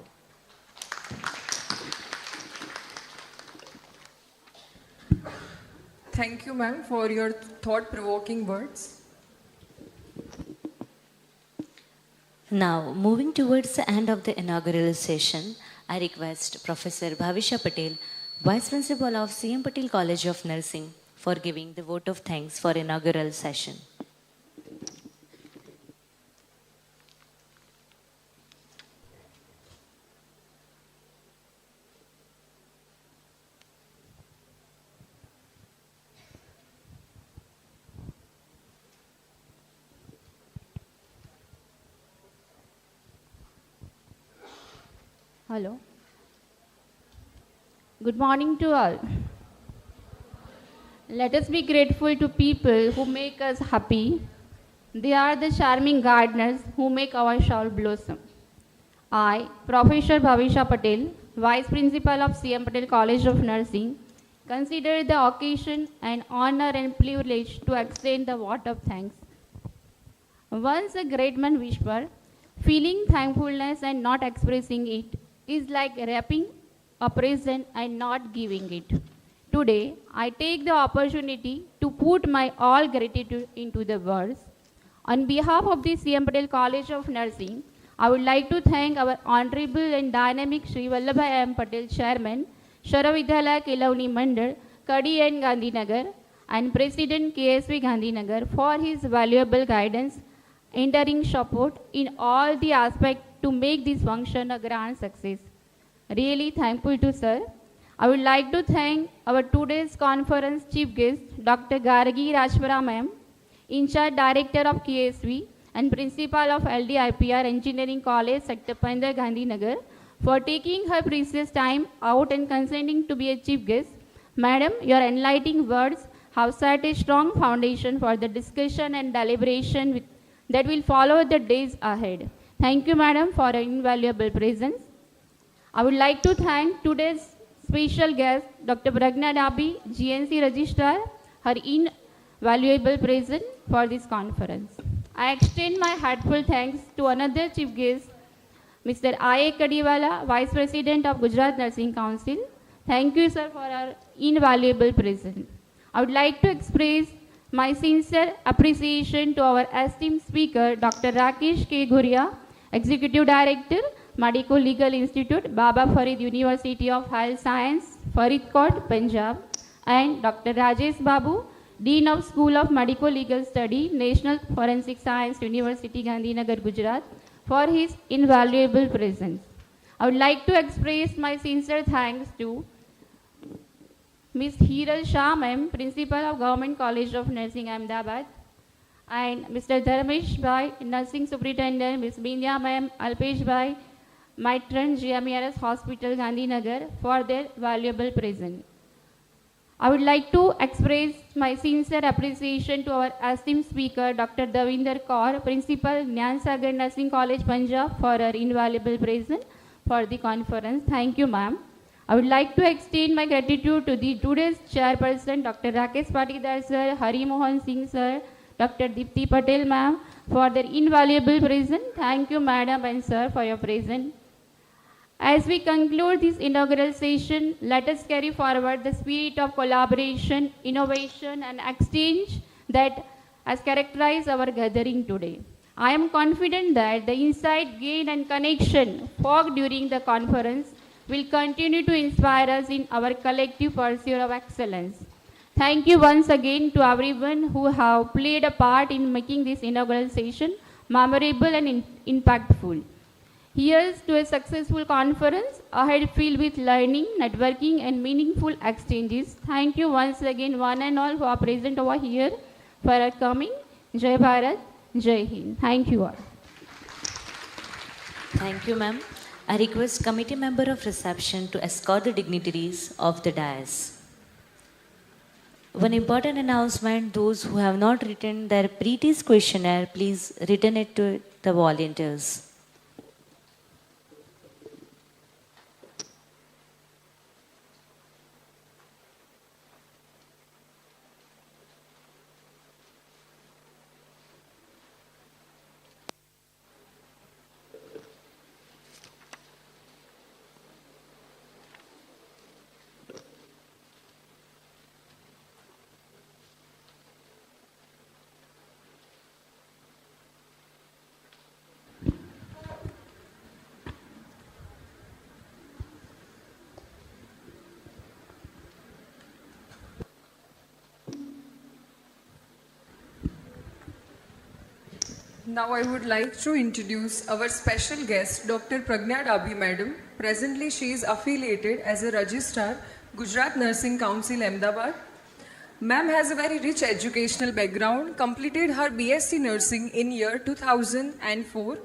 Thank you, ma'am, for your thought-provoking words. Now, moving towards the end of the inaugural session, I request Professor Bhavisha Patel, Vice Principal of CM Patel College of Nursing, for giving the vote of thanks for inaugural session. Hello. Good morning to all. Let us be grateful to people who make us happy. They are the charming gardeners who make our soul blossom. I, Professor Bhavisha Patel, Vice Principal of CM Patel College of Nursing, consider the occasion an honor and privilege to extend the vote of thanks. Once a great man whispered, feeling thankfulness and not expressing it is like wrapping a present and not giving it. Today, I take the opportunity to put my all gratitude into the words. On behalf of the CM Patel College of Nursing, I would like to thank our Honorable and Dynamic Sri Vallabhbhai M. Patel Chairman, Sharavidyalaya Kelavani Mandal, Kadi and Gandhinagar, and President KSV Gandhinagar for his valuable guidance, enduring support in all the aspects to make this function a grand success. Really thankful to sir. I would like to thank our today's conference chief guest, Dr. Gargi Rajpara ma'am, in charge director of KSV and principal of LDIPR Engineering College, Sector Pandar, Gandhinagar, for taking her precious time out and consenting to be a chief guest. Madam, your enlightening words have set a strong foundation for the discussion and deliberation that will follow the days ahead. Thank you, madam, for your invaluable presence. I would like to thank today's special guest, Dr. Pragna Dabi, GNC Registrar, her invaluable presence for this conference. I extend my heartfelt thanks to another chief guest, Mr. I.A. Kadiwala, Vice President of Gujarat Nursing Council. Thank you, sir, for our invaluable presence. I would like to express my sincere appreciation to our esteemed speaker, Dr. Rakesh K. Ghuria, Executive Director, Medico Legal Institute, Baba Farid University of Health Science, Faridkot, Punjab, and Dr. Rajesh Babu, Dean of School of Medico Legal Study, National Forensic Science University, Gandhinagar, Gujarat, for his invaluable presence. I would like to express my sincere thanks to Ms. Hiral Shah, ma'am, Principal of Government College of Nursing, Ahmedabad, and Mr. Dharmesh Bhai, Nursing Superintendent, Ms. Bindya, ma'am, Alpesh Bhai, Matron, GMERS Hospital, Gandhinagar, for their valuable presence. I would like to express my sincere appreciation to our esteemed speaker, Dr. Davinder Kaur, Principal, Gyan Sagar Nursing College, Punjab, for her invaluable presence for the conference. Thank you, ma'am. I would like to extend my gratitude to the today's chairperson, Dr. Rakesh Patidar sir, Hari Mohan Singh sir, Dr. Dipti Patel ma'am, for their invaluable presence. Thank you, madam and sir, for your presence. As we conclude this inaugural session, let us carry forward the spirit of collaboration, innovation, and exchange that has characterized our gathering today. I am confident that the insight gained and connection forged during the conference will continue to inspire us in our collective pursuit of excellence. Thank you once again to everyone who have played a part in making this inaugural session memorable and impactful. Here's to a successful conference ahead filled with learning, networking, and meaningful exchanges. Thank you once again, one and all who are present over here for our coming. Jai Bharat, Jai Hind. Thank you all. Thank you, ma'am. I request committee member of reception to escort the dignitaries of the dais. One important announcement, those who have not written their pre-test questionnaire, please return it to the volunteers. Now I would like to introduce our special guest, Dr. Pragna Dabhi Madam. Presently, she is affiliated as a registrar, Gujarat Nursing Council, Ahmedabad. Ma'am has a very rich educational background, completed her BSc Nursing in year 2004,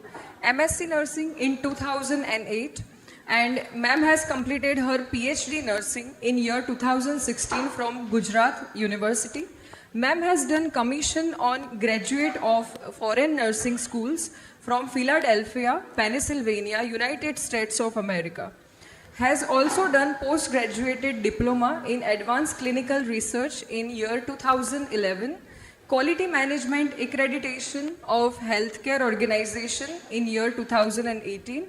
MSc Nursing in 2008, and ma'am has completed her PhD Nursing in year 2016 from Gujarat University. Ma'am has done commission on graduate of foreign nursing schools from Philadelphia, Pennsylvania, United States of America. Has also done postgraduate diploma in advanced clinical research in year 2011, quality management accreditation of healthcare organization in year 2018,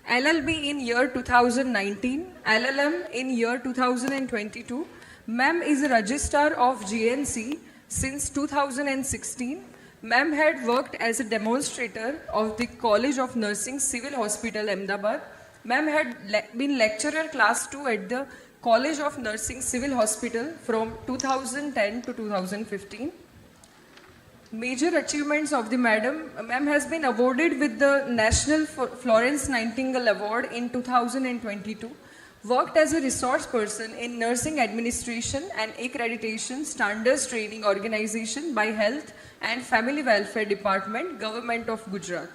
LLB in year 2019, LLM in year 2022. Ma'am is a registrar of GNC since 2016. Ma'am had worked as a demonstrator of the College of Nursing Civil Hospital, Ahmedabad. Ma'am had been lecturer class 2 at the College of Nursing Civil Hospital from 2010 to 2015. Major achievements of the madam. Ma'am has been awarded with the National Florence Nightingale Award in 2022. Worked as a resource person in Nursing Administration and Accreditation Standards Training Organization by Health and Family Welfare Department, Government of Gujarat.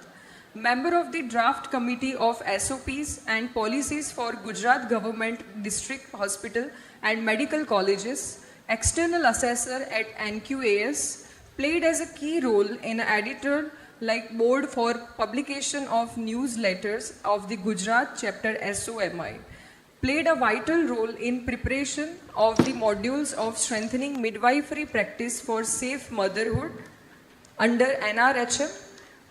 Member of the Draft Committee of SOPs and Policies for Gujarat Government District Hospital and Medical Colleges. External Assessor at NQAS. Played as a key role in editor like board for publication of newsletters of the Gujarat chapter SOMI. Played a vital role in preparation of the modules of strengthening midwifery practice for safe motherhood under NRHM.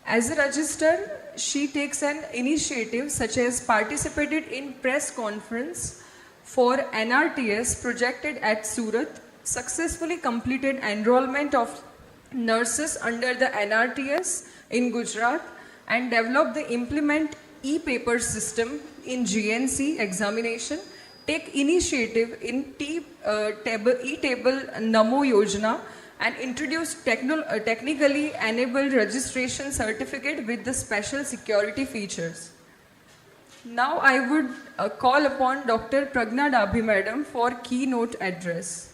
As a registrar, she takes an initiative such as participated in press conference for NRTS projected at Surat, successfully completed enrollment of nurses under the NRTS in Gujarat and developed the implement e-paper system in GNC examination, take initiative in e-table Namo Yojana and introduce technically enabled registration certificate with the special security features. Now I would call upon Dr. Pragna Dabhi Madam for keynote address.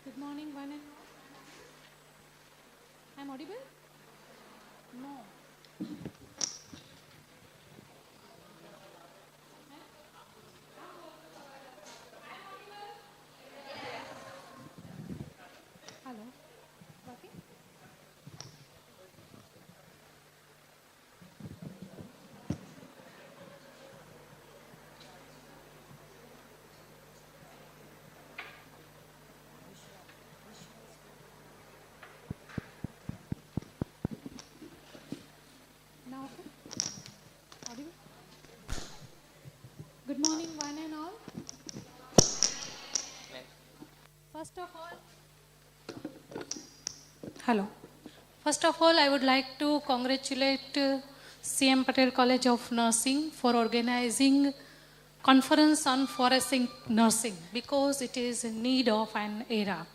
Good morning, one and all. I'm audible? No. Hello. Working? Hello. First of all, I would like to congratulate CM Patel College of Nursing for organizing conference on forensic nursing because it is in need of an era.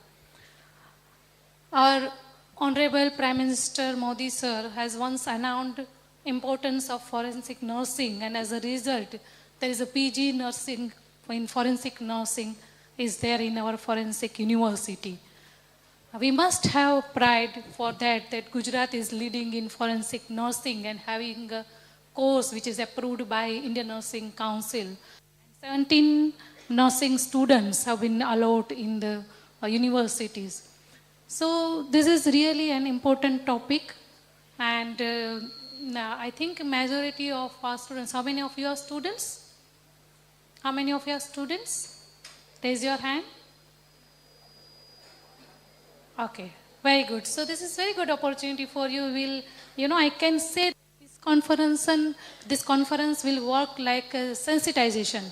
Our Honorable Prime Minister Modi sir has once announced importance of forensic nursing, and as a result, there is a PG nursing in forensic nursing is there in our forensic university. We must have pride for that Gujarat is leading in forensic nursing and having a course which is approved by Indian Nursing Council. 17 nursing students have been allowed in the universities. So this is really an important topic, and I think majority of our students, how many of you are students? How many of you are students? Raise your hand. Okay, very good. So this is very good opportunity for you. I can say this conference will work like a sensitization,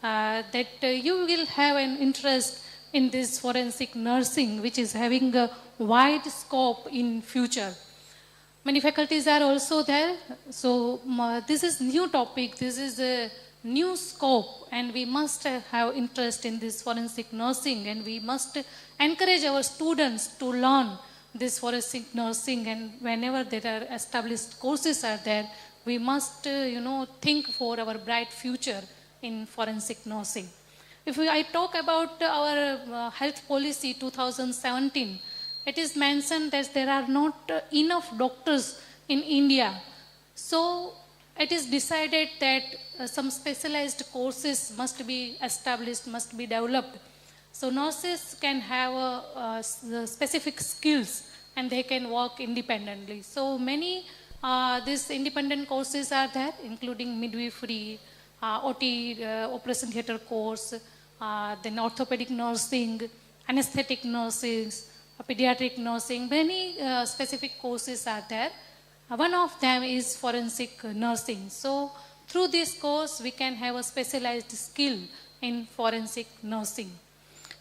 that you will have an interest in this forensic nursing, which is having a wide scope in future. Many faculties are also there. So this is new topic. This is a new scope, and we must have interest in this forensic nursing, and we must encourage our students to learn this forensic nursing. And whenever there are established courses are there, we must think for our bright future in forensic nursing. If I talk about our health policy 2017, it is mentioned that there are not enough doctors in India. So it is decided that some specialized courses must be established, must be developed. So nurses can have specific skills and they can work independently. So many these independent courses are there, including midwifery, OT, operation theatre course, then orthopedic nursing, anesthetic nursing, pediatric nursing. Many specific courses are there. One of them is forensic nursing. So through this course, we can have a specialized skill in forensic nursing.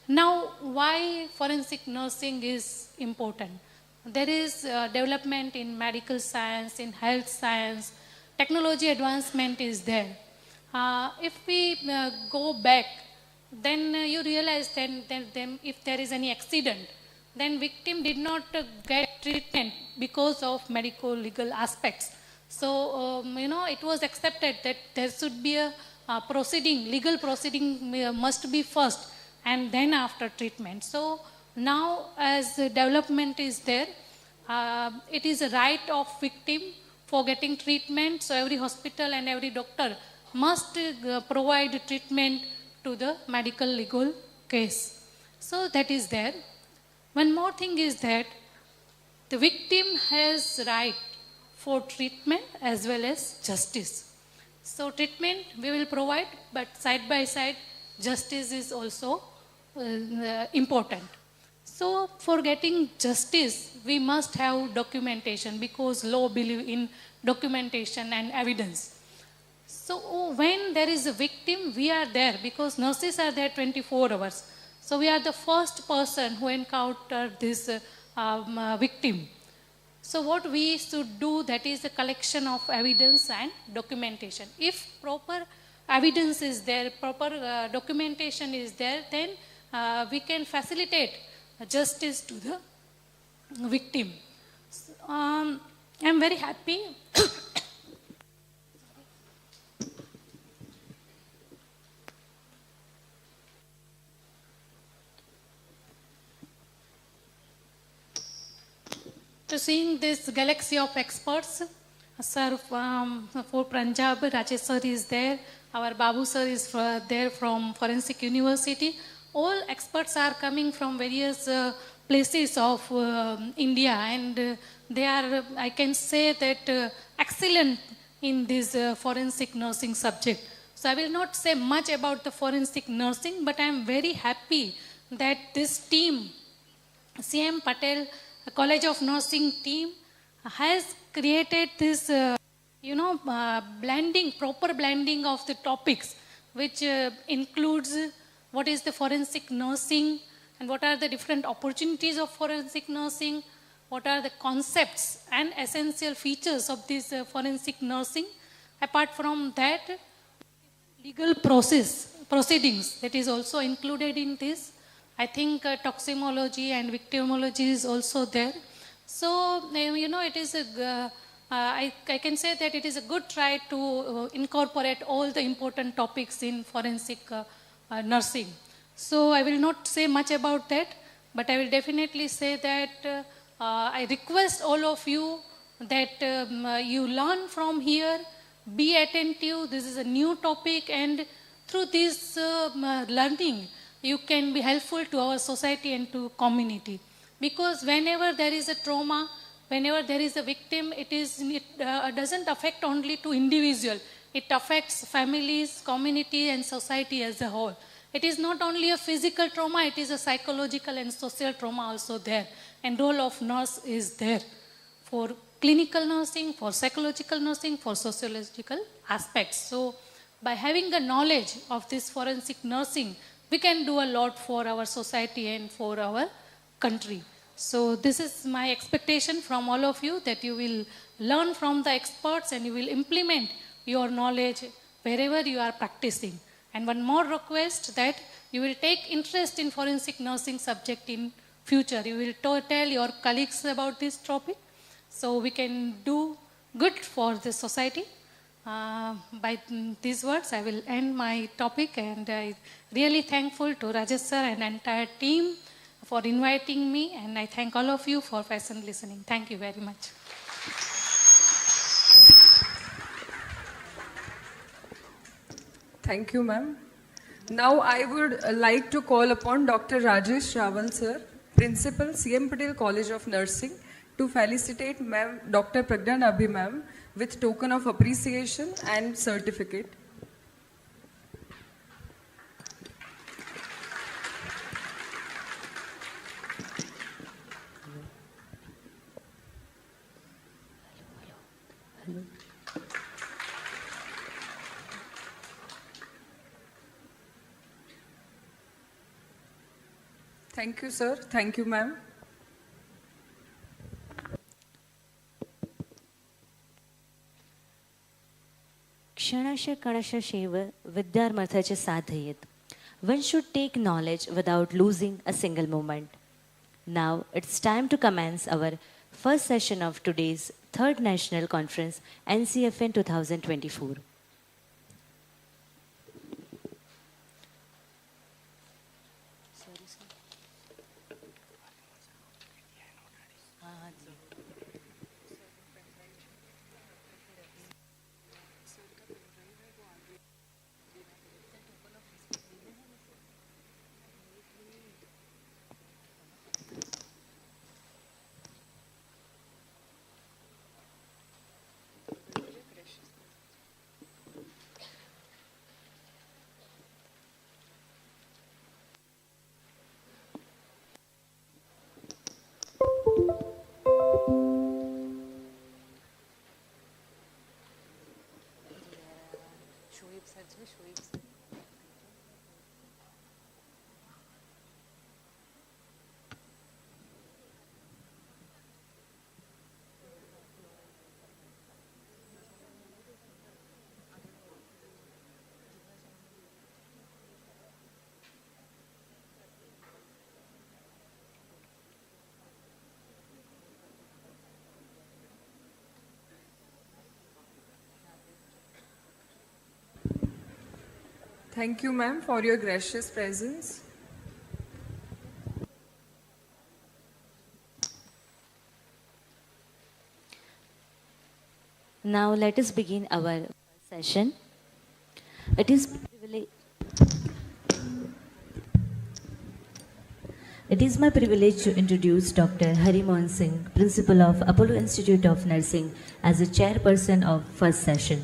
Now, why forensic nursing is important? There is development in medical science, in health science, technology advancement is there. If we go back, then you realize then if there is any accident, then victim did not get treatment because of medical legal aspects. So, it was accepted that there should be a legal proceeding must be first and then after treatment. So now as development is there, it is a right of victim for getting treatment. So every hospital and every doctor must provide treatment to the medical legal case. So that is there. One more thing is that the victim has right for treatment as well as justice. So treatment we will provide, but side by side justice is also important. So for getting justice, we must have documentation because law believes in documentation and evidence. So when there is a victim, we are there because nurses are there 24 hours. So we are the first person who encountered this victim. So what we should do, that is the collection of evidence and documentation. If proper evidence is there, proper documentation is there, then we can facilitate justice to the victim. I'm very happy to seeing this galaxy of experts. Sir, for Punjab, Rajesh sir is there. Our Babu sir is there from Forensic University. All experts are coming from various places of India, and they are, I can say that, excellent in this forensic nursing subject. So I will not say much about the forensic nursing, but I am very happy that this team, CM Patel College of Nursing team, has created this, proper blending of the topics, which includes what is the forensic nursing and what are the different opportunities of forensic nursing, what are the concepts and essential features of this forensic nursing. Apart from that, legal proceedings that is also included in this. I think toxicology and victimology is also there. So, it is I can say that it is a good try to incorporate all the important topics in forensic nursing. So I will not say much about that, but I will definitely say that I request all of you that you learn from here, be attentive. This is a new topic, and through this learning, you can be helpful to our society and to community. Because whenever there is a trauma, whenever there is a victim, it doesn't affect only to individual. It affects families, community, and society as a whole. It is not only a physical trauma, it is a psychological and social trauma also there. And role of nurse is there for clinical nursing, for psychological nursing, for sociological aspects. So by having the knowledge of this forensic nursing, we can do a lot for our society and for our country. So this is my expectation from all of you, that you will learn from the experts and you will implement your knowledge wherever you are practicing. And one more request, that you will take interest in forensic nursing subject in future. You will tell your colleagues about this topic, so we can do good for the society. By these words, I will end my topic, and I really thankful to Rajesh sir and entire team for inviting me, and I thank all of you for patient listening. Thank you very much. Thank you, ma'am. Now I would like to call upon Dr. Rajesh Raval sir, Principal, CM Patel College of Nursing, to felicitate ma'am, Dr. Pragya Nabhi ma'am, with token of appreciation and certificate. Thank you, sir. Thank you, ma'am. क्षणश कणश shave विद्यार्थाचे साधयेत. One should take knowledge without losing a single moment. Now it's time to commence our first session of today's third national conference, NCFN 2024. Thank you, ma'am, for your gracious presence. Now let us begin our session. It is my privilege to introduce Dr. Harimohan Singh, Principal of Apollo Institute of Nursing, as the chairperson of first session.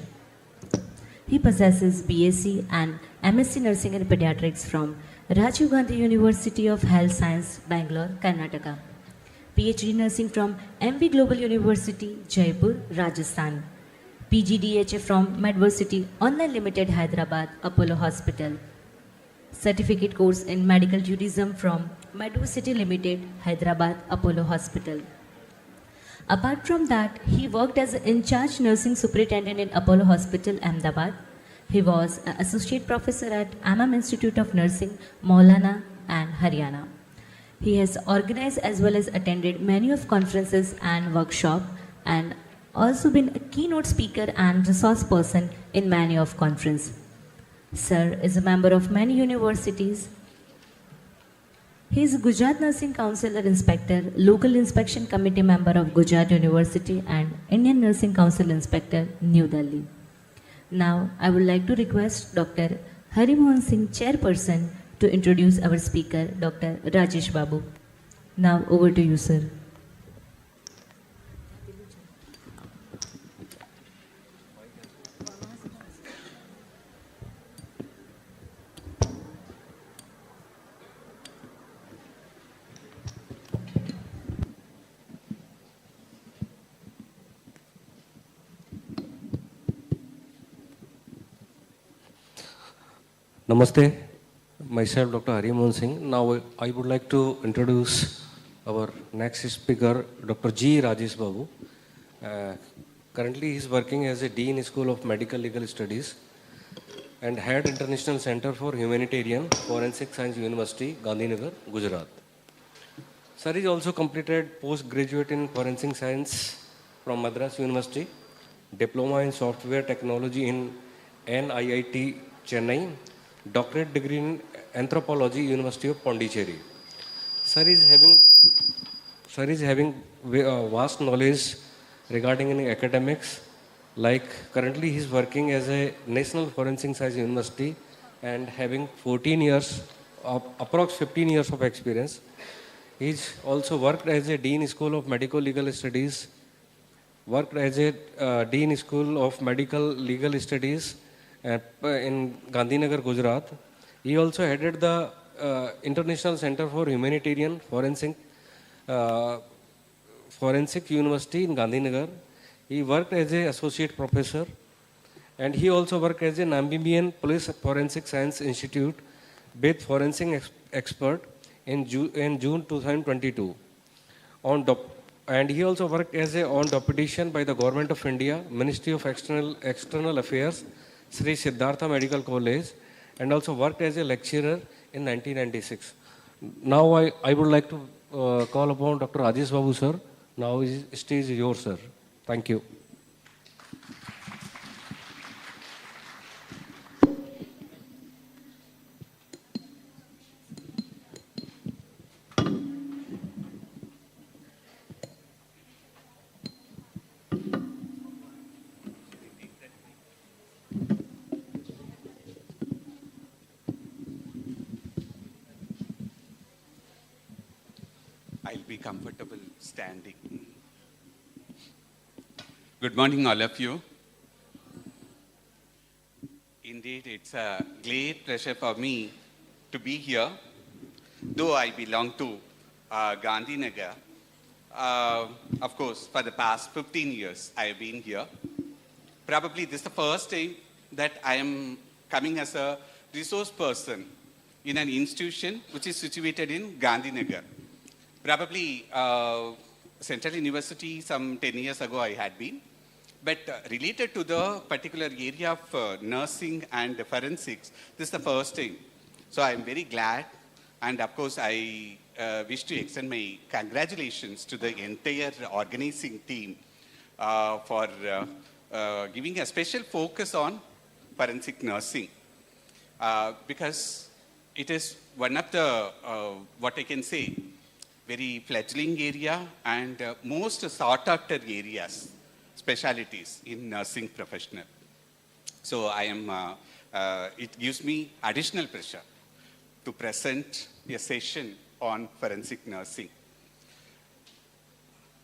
He possesses BSc and MSc Nursing and Pediatrics from Rajiv Gandhi University of Health Science, Bangalore, Karnataka. PhD Nursing from MB Global University, Jaipur, Rajasthan. PGDHA from Medversity Online Limited, Hyderabad, Apollo Hospital. Certificate course in Medical Tourism from Medversity Limited, Hyderabad, Apollo Hospital. Apart from that, he worked as an in-charge nursing superintendent in Apollo Hospital, Ahmedabad. He was an associate professor at Amam Institute of Nursing, Maulana and Haryana. He has organized as well as attended many of conferences and workshops and also been a keynote speaker and resource person in many of conferences. Sir is a member of many universities. He is Gujarat Nursing Council Inspector, Local Inspection Committee member of Gujarat University and Indian Nursing Council Inspector, New Delhi. Now, I would like to request Dr. Hari Mohan Singh, Chairperson, to introduce our speaker, Dr. Rajesh Babu. Now, over to you, sir. Namaste, myself Dr. Hari Mohan Singh. Now I would like to introduce our next speaker, Dr. G. Rajesh Babu. Currently he is working as a Dean School of Medical Legal Studies and Head International Center for Humanitarian Forensic Science University, Gandhinagar, Gujarat. Sir is also completed postgraduate in Forensic Science from Madras University, Diploma in Software Technology in NIIT, Chennai, doctorate degree in anthropology, University of Pondicherry. Sir is having vast knowledge regarding in academics. Like currently he is working as a National Forensic Science University and having 14 years, approx 15 years of experience. He's also worked as a Dean School of Medical Legal Studies, worked as a Dean School of Medical Legal Studies in Gandhinagar, Gujarat. He also headed the International Center for Humanitarian Forensic University in Gandhinagar. He worked as an associate professor and he also worked as an Namibian Police Forensic Science Institute with forensic expert in June 2022. And he also worked as on deputation by the Government of India, Ministry of External Affairs, Sri Siddhartha Medical College, and also worked as a lecturer in 1996. Now I would like to call upon Dr. Rajesh Babu sir. Now stage is yours, sir. Thank you. I'll be comfortable standing. Good morning, all of you. Indeed, it's a great pleasure for me to be here. Though I belong to Gandhinagar, of course, for the past 15 years, I have been here. Probably this is the first time that I am coming as a resource person in an institution which is situated in Gandhinagar. Probably Central University some 10 years ago I had been, but related to the particular area of nursing and forensics, this is the first time. So I am very glad, and of course I wish to extend my congratulations to the entire organizing team for giving a special focus on forensic nursing, because it is one of the, what I can say, very fledgling area and most sought after areas, specialities in nursing professional. So I am, it gives me additional pressure to present a session on forensic nursing.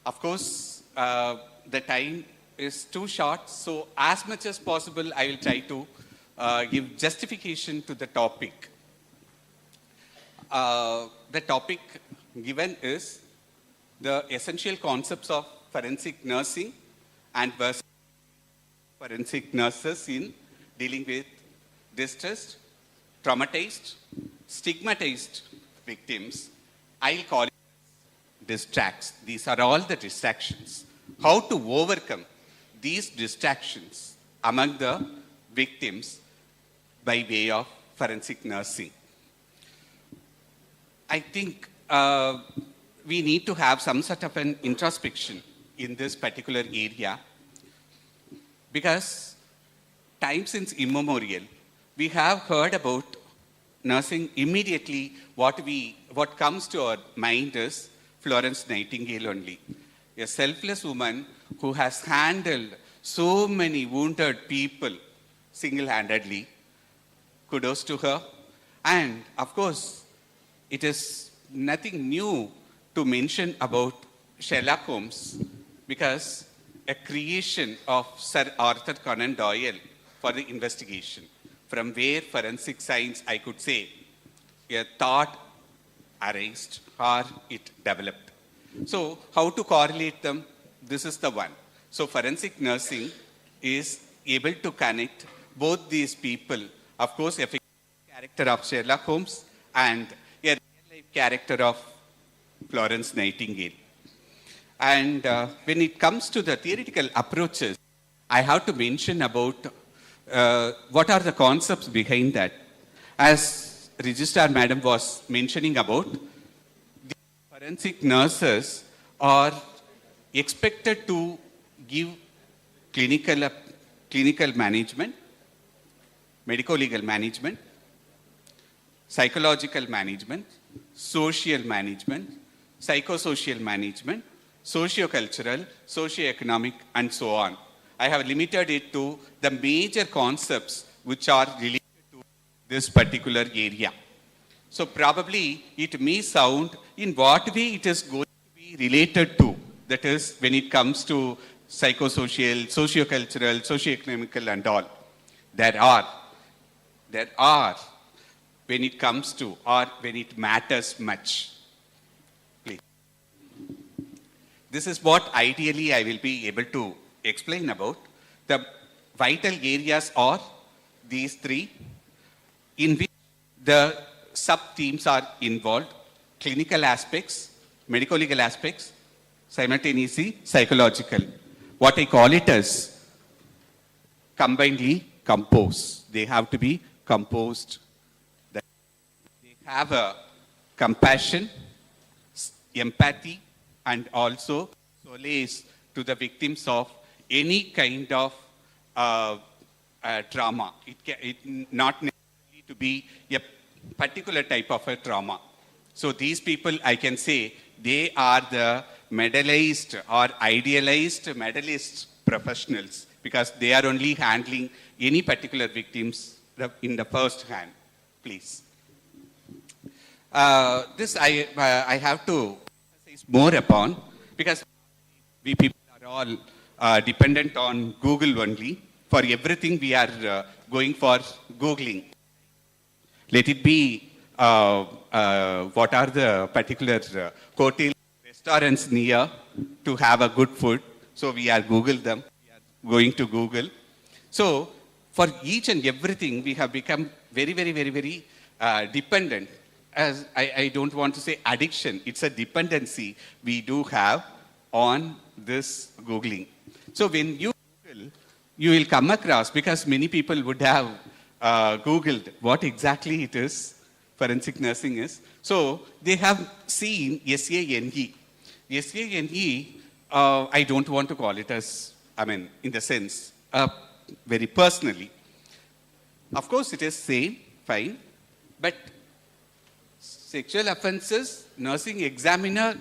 Of course, the time is too short, so as much as possible, I will try to give justification to the topic. The topic given is the essential concepts of forensic nursing and versus forensic nurses in dealing with distressed, traumatized, stigmatized victims. I'll call it distracts. These are all the distractions how to overcome these distractions among the victims by way of forensic nursing. I think we need to have some sort of an introspection in this particular area, because time since immemorial, we have heard about nursing. Immediately what comes to our mind is Florence Nightingale only. A selfless woman who has handled so many wounded people single-handedly. Kudos to her. And of course, it is nothing new to mention about Sherlock Holmes, because a creation of Sir Arthur Conan Doyle for the investigation, from where forensic science, I could say, a thought arose or it developed. So how to correlate them? This is the one. So forensic nursing is able to connect both these people, of course, a fictional character of Sherlock Holmes and a real-life character of Florence Nightingale. And when it comes to the theoretical approaches, I have to mention about what are the concepts behind that. As Registrar Madam was mentioning about, the forensic nurses are expected to give clinical management, medico-legal management, psychological management, social management, psychosocial management, socio-cultural, socio-economic, and so on. I have limited it to the major concepts which are related to this particular area. So probably it may sound in what way it is going to be related to. That is, when it comes to psychosocial, socio-cultural, socio-economical and all. There are, when it comes to, or when it matters much. Please. This is what ideally I will be able to explain about. The vital areas are these three, in which the sub-themes are involved: clinical aspects, medico-legal aspects, simultaneously psychological. What I call it as combinedly composed. They have to be composed. They have a compassion, empathy, and also solace to the victims of any kind of trauma. It not necessarily to be a particular type of a trauma. So these people, I can say, they are the medalized or idealized medalist professionals, because they are only handling any particular victims in the first hand. Please. This I have to say more upon, because we people are all dependent on Google only. For everything we are going for Googling. Let it be what are the particular hotel restaurants near to have a good food. So we are Google them. We are going to Google. So for each and everything, we have become very, very, very, very dependent. As I don't want to say addiction, it's a dependency we do have on this Googling. So when you Google, you will come across, because many people would have Googled what exactly it is, forensic nursing is. So they have seen SANE. SANE, I don't want to call it as, in the sense, very personally. Of course, it is same, fine, but sexual offenses, nursing examiner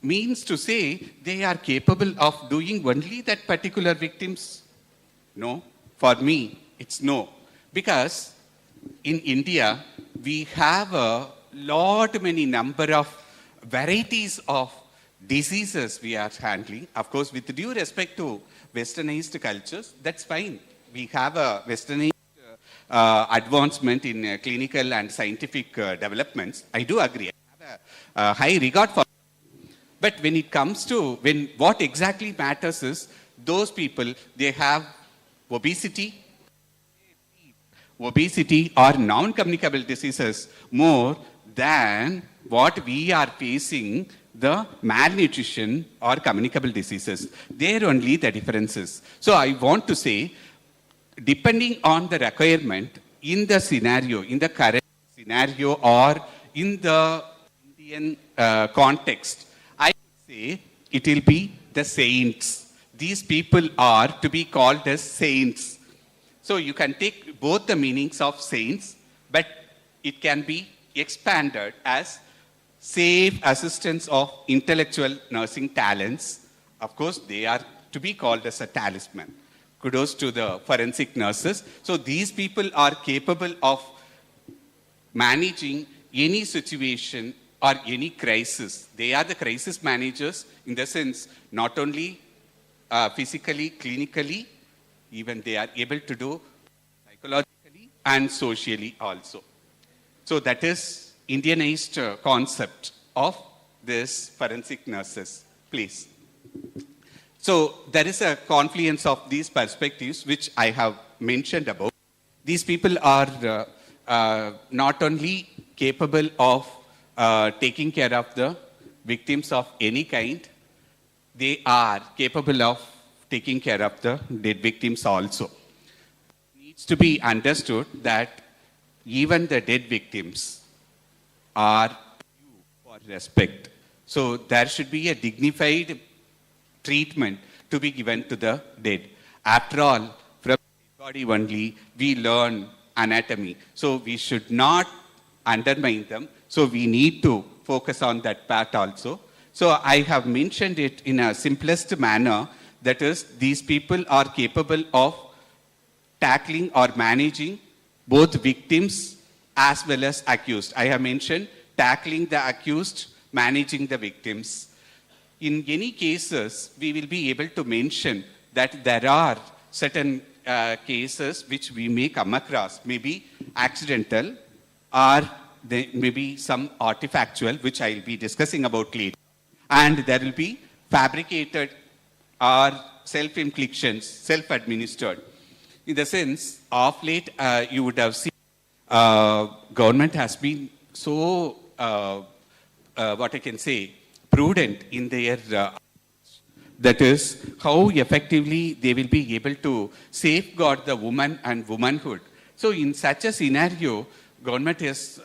means to say they are capable of doing only that particular victims? No. For me, it's no. Because in India, we have a many number of varieties of diseases we are handling. Of course, with due respect to westernized cultures, that's fine. We have a westernized advancement in clinical and scientific developments. I do agree. I have a high regard for. But when it comes to, what exactly matters is, those people, they have obesity or non-communicable diseases more than what we are facing the malnutrition or communicable diseases. There only the differences. So I want to say, depending on the requirement in the scenario, in the current scenario or in the Indian context, I would say it will be the saints. These people are to be called as saints. So you can take both the meanings of saints, but it can be expanded as safe assistance of intellectual nursing talents. Of course, they are to be called as a talisman. Kudos to the forensic nurses. So these people are capable of managing any situation or any crisis. They are the crisis managers in the sense not only physically, clinically, even they are able to do psychologically and socially also. So that is Indianized concept of this forensic nurses. Please. So there is a confluence of these perspectives which I have mentioned about. These people are not only capable of taking care of the victims of any kind, they are capable of taking care of the dead victims also. It needs to be understood that even the dead victims are due for respect. So there should be a dignified treatment to be given to the dead. After all, from the body only, we learn anatomy. So we should not undermine them. So we need to focus on that part also. So I have mentioned it in a simplest manner, that is, these people are capable of tackling or managing both victims as well as accused. I have mentioned tackling the accused, managing the victims. In any cases, we will be able to mention that there are certain cases which we may come across, maybe accidental or there may be some artifactual, which I will be discussing about later. And there will be fabricated or self-inflictions, self-administered. In the sense, of late, you would have seen government has been so, what I can say, prudent in their, that is, how effectively they will be able to safeguard the woman and womanhood. So in such a scenario, government is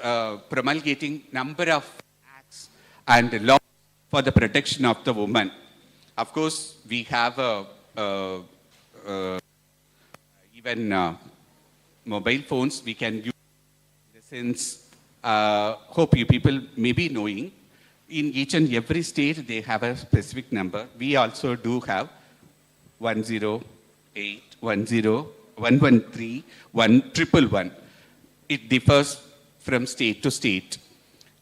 promulgating number of acts and laws for the protection of the woman. Of course, we have even mobile phones we can use. In the sense, hope you people may be knowing, in each and every state they have a specific number. We also do have 108, 10, 113, 111. It differs from state to state.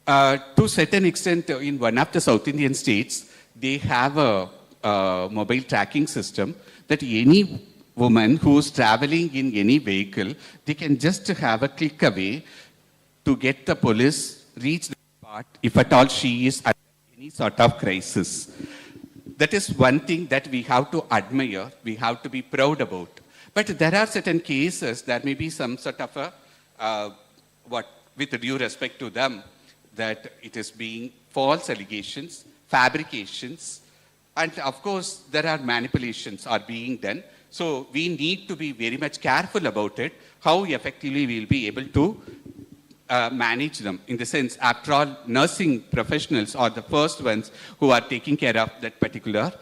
To a certain extent, in one of the South Indian states, they have a mobile tracking system that any woman who is traveling in any vehicle, they can just have a click away to get the police, reach the spot, if at all she is at any sort of crisis. That is one thing that we have to admire, we have to be proud about. But there are certain cases, there may be some sort of a, with due respect to them, that it is being false allegations, fabrications, and of course there are manipulations are being done. So we need to be very much careful about it, how effectively we will be able to manage them. In the sense, after all, nursing professionals are the first ones who are taking care of that particular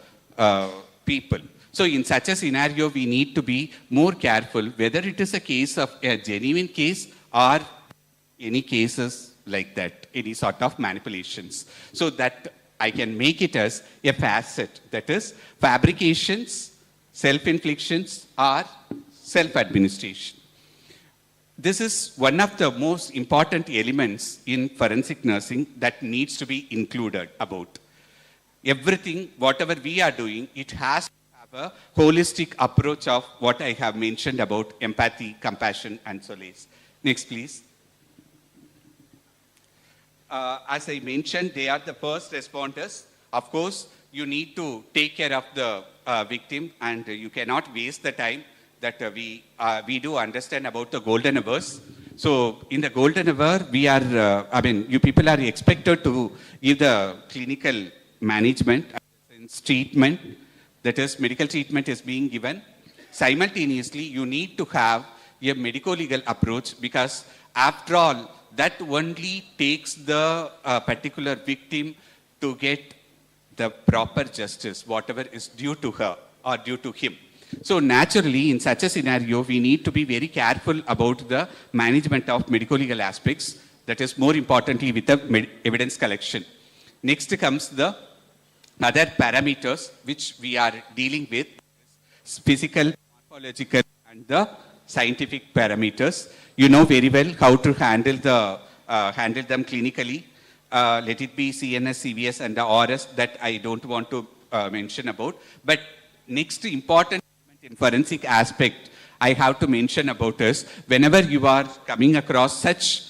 people. So in such a scenario, we need to be more careful whether it is a case of a genuine case or any cases like that, any sort of manipulations. So that I can make it as a facet, that is fabrications, self-inflictions or self-administration. This is one of the most important elements in forensic nursing that needs to be included about. Everything, whatever we are doing, it has to have a holistic approach of what I have mentioned about empathy, compassion and solace. Next, please. As I mentioned, they are the first responders. Of course, you need to take care of the victim and you cannot waste the time that we do understand about the golden hours. So in the golden hour, we are, you people are expected to give the clinical management, treatment, that is medical treatment is being given. Simultaneously, you need to have a medico-legal approach because after all, that only takes the particular victim to get the proper justice, whatever is due to her or due to him. So naturally, in such a scenario, we need to be very careful about the management of medico-legal aspects, that is more importantly with the evidence collection. Next comes the other parameters which we are dealing with, physical, morphological, and the scientific parameters. You know very well how to handle them clinically. Let it be CNS, CVS, and the RS that I don't want to mention about. But next important in forensic aspect I have to mention about is whenever you are coming across such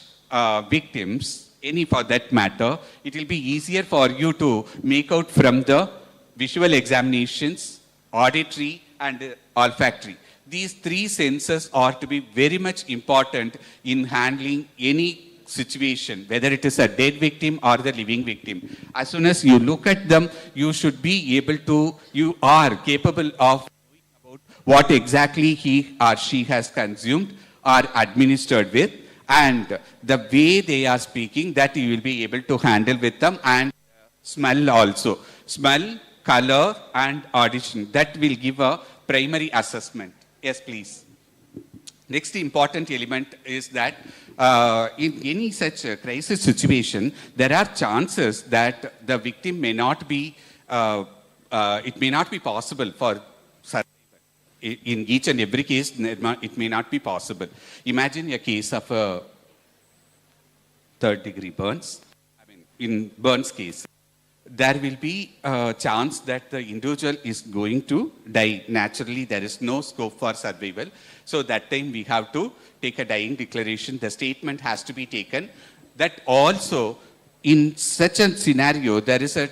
victims, any for that matter, it will be easier for you to make out from the visual examinations, auditory, and olfactory. These three senses are to be very much important in handling any situation, whether it is a dead victim or the living victim. As soon as you look at them, you should be able to, you are capable of knowing about what exactly he or she has consumed or administered with, and the way they are speaking, that you will be able to handle with them, and smell also. Smell, color, and audition. That will give a primary assessment. Yes, please. Next important element is that in any such crisis situation, there are chances that the victim may not be, it may not be possible for survival. In each and every case, it may not be possible. Imagine a case of a third-degree burns. In burns case, there will be a chance that the individual is going to die. Naturally, there is no scope for survival. So that time we have to take a dying declaration. The statement has to be taken. That also, in such a scenario, there is a,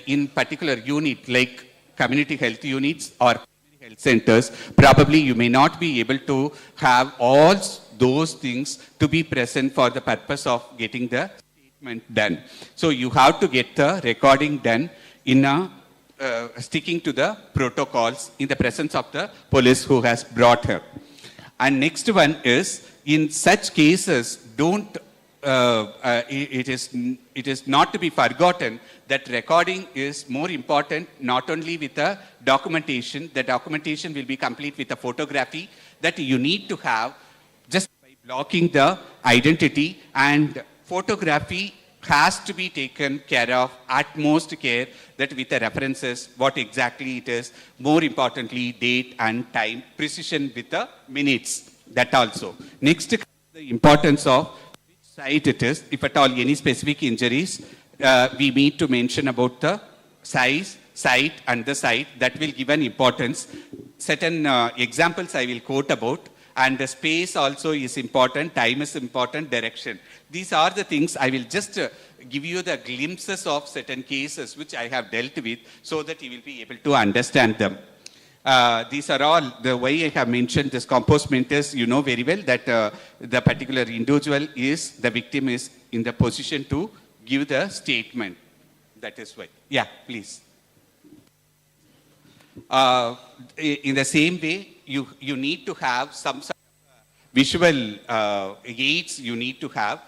in particular unit like community health units or health centers, probably you may not be able to have all those things to be present for the purpose of getting the done. So you have to get the recording done in a sticking to the protocols in the presence of the police who has brought her. And next one is, in such cases, don't it is not to be forgotten that recording is more important not only with the documentation. The documentation will be complete with the photography that you need to have just by blocking the identity, and photography has to be taken care of, utmost care, that with the references, what exactly it is, more importantly, date and time, precision with the minutes, that also. Next, the importance of which site it is, if at all any specific injuries, we need to mention about the size, site and the site, that will give an importance. Certain examples I will quote about. And the space also is important, time is important, direction. These are the things I will just give you the glimpses of certain cases which I have dealt with so that you will be able to understand them. These are all, the way I have mentioned this compost mentors, you know very well that the particular individual is, the victim is in the position to give the statement. That is why. Yeah, please. In the same way, you need to have some sort of visual aids you need to have.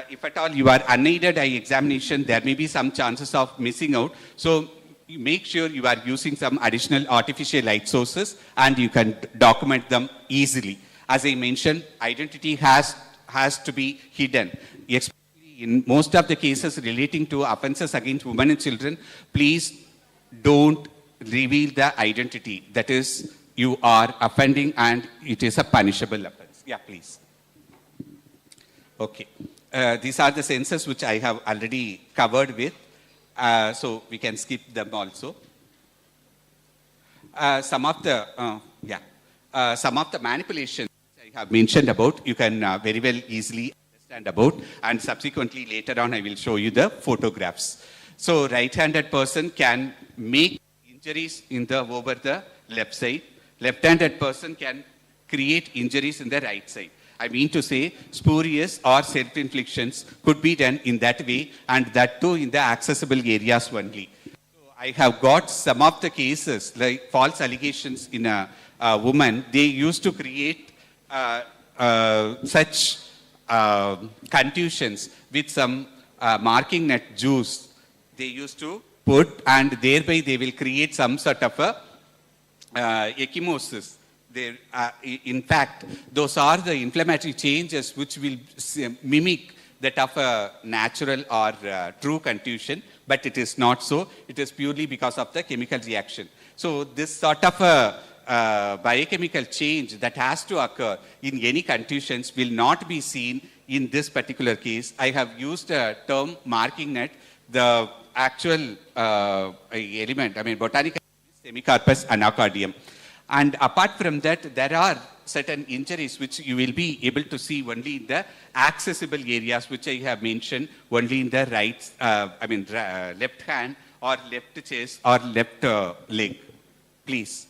If at all you are unaided eye examination, there may be some chances of missing out. So you make sure you are using some additional artificial light sources and you can document them easily. As I mentioned, identity has to be hidden. Especially in most of the cases relating to offenses against women and children, please don't reveal the identity. That is, you are offending and it is a punishable offense. Yeah, please. Okay. These are the senses which I have already covered with. So we can skip them also. Some of the manipulations I have mentioned about, you can very well easily understand about, and subsequently later on I will show you the photographs. So right-handed person can make injuries over the left side. Left-handed person can create injuries in the right side. I mean to say, spurious or self-inflictions could be done in that way, and that too in the accessible areas only. So I have got some of the cases, like false allegations in a woman. They used to create such contusions with some marking net juice they used to put, and thereby they will create some sort of a ecchymosis. In fact, those are the inflammatory changes which will mimic that of a natural or true contusion, but it is not so. It is purely because of the chemical reaction. So this sort of a biochemical change that has to occur in any contusions will not be seen in this particular case. I have used a term marking net. The actual element, I mean, botanical semicarpus anacardium. And apart from that, there are certain injuries which you will be able to see only in the accessible areas, which I have mentioned, only in the left hand or left chest or left leg. Please.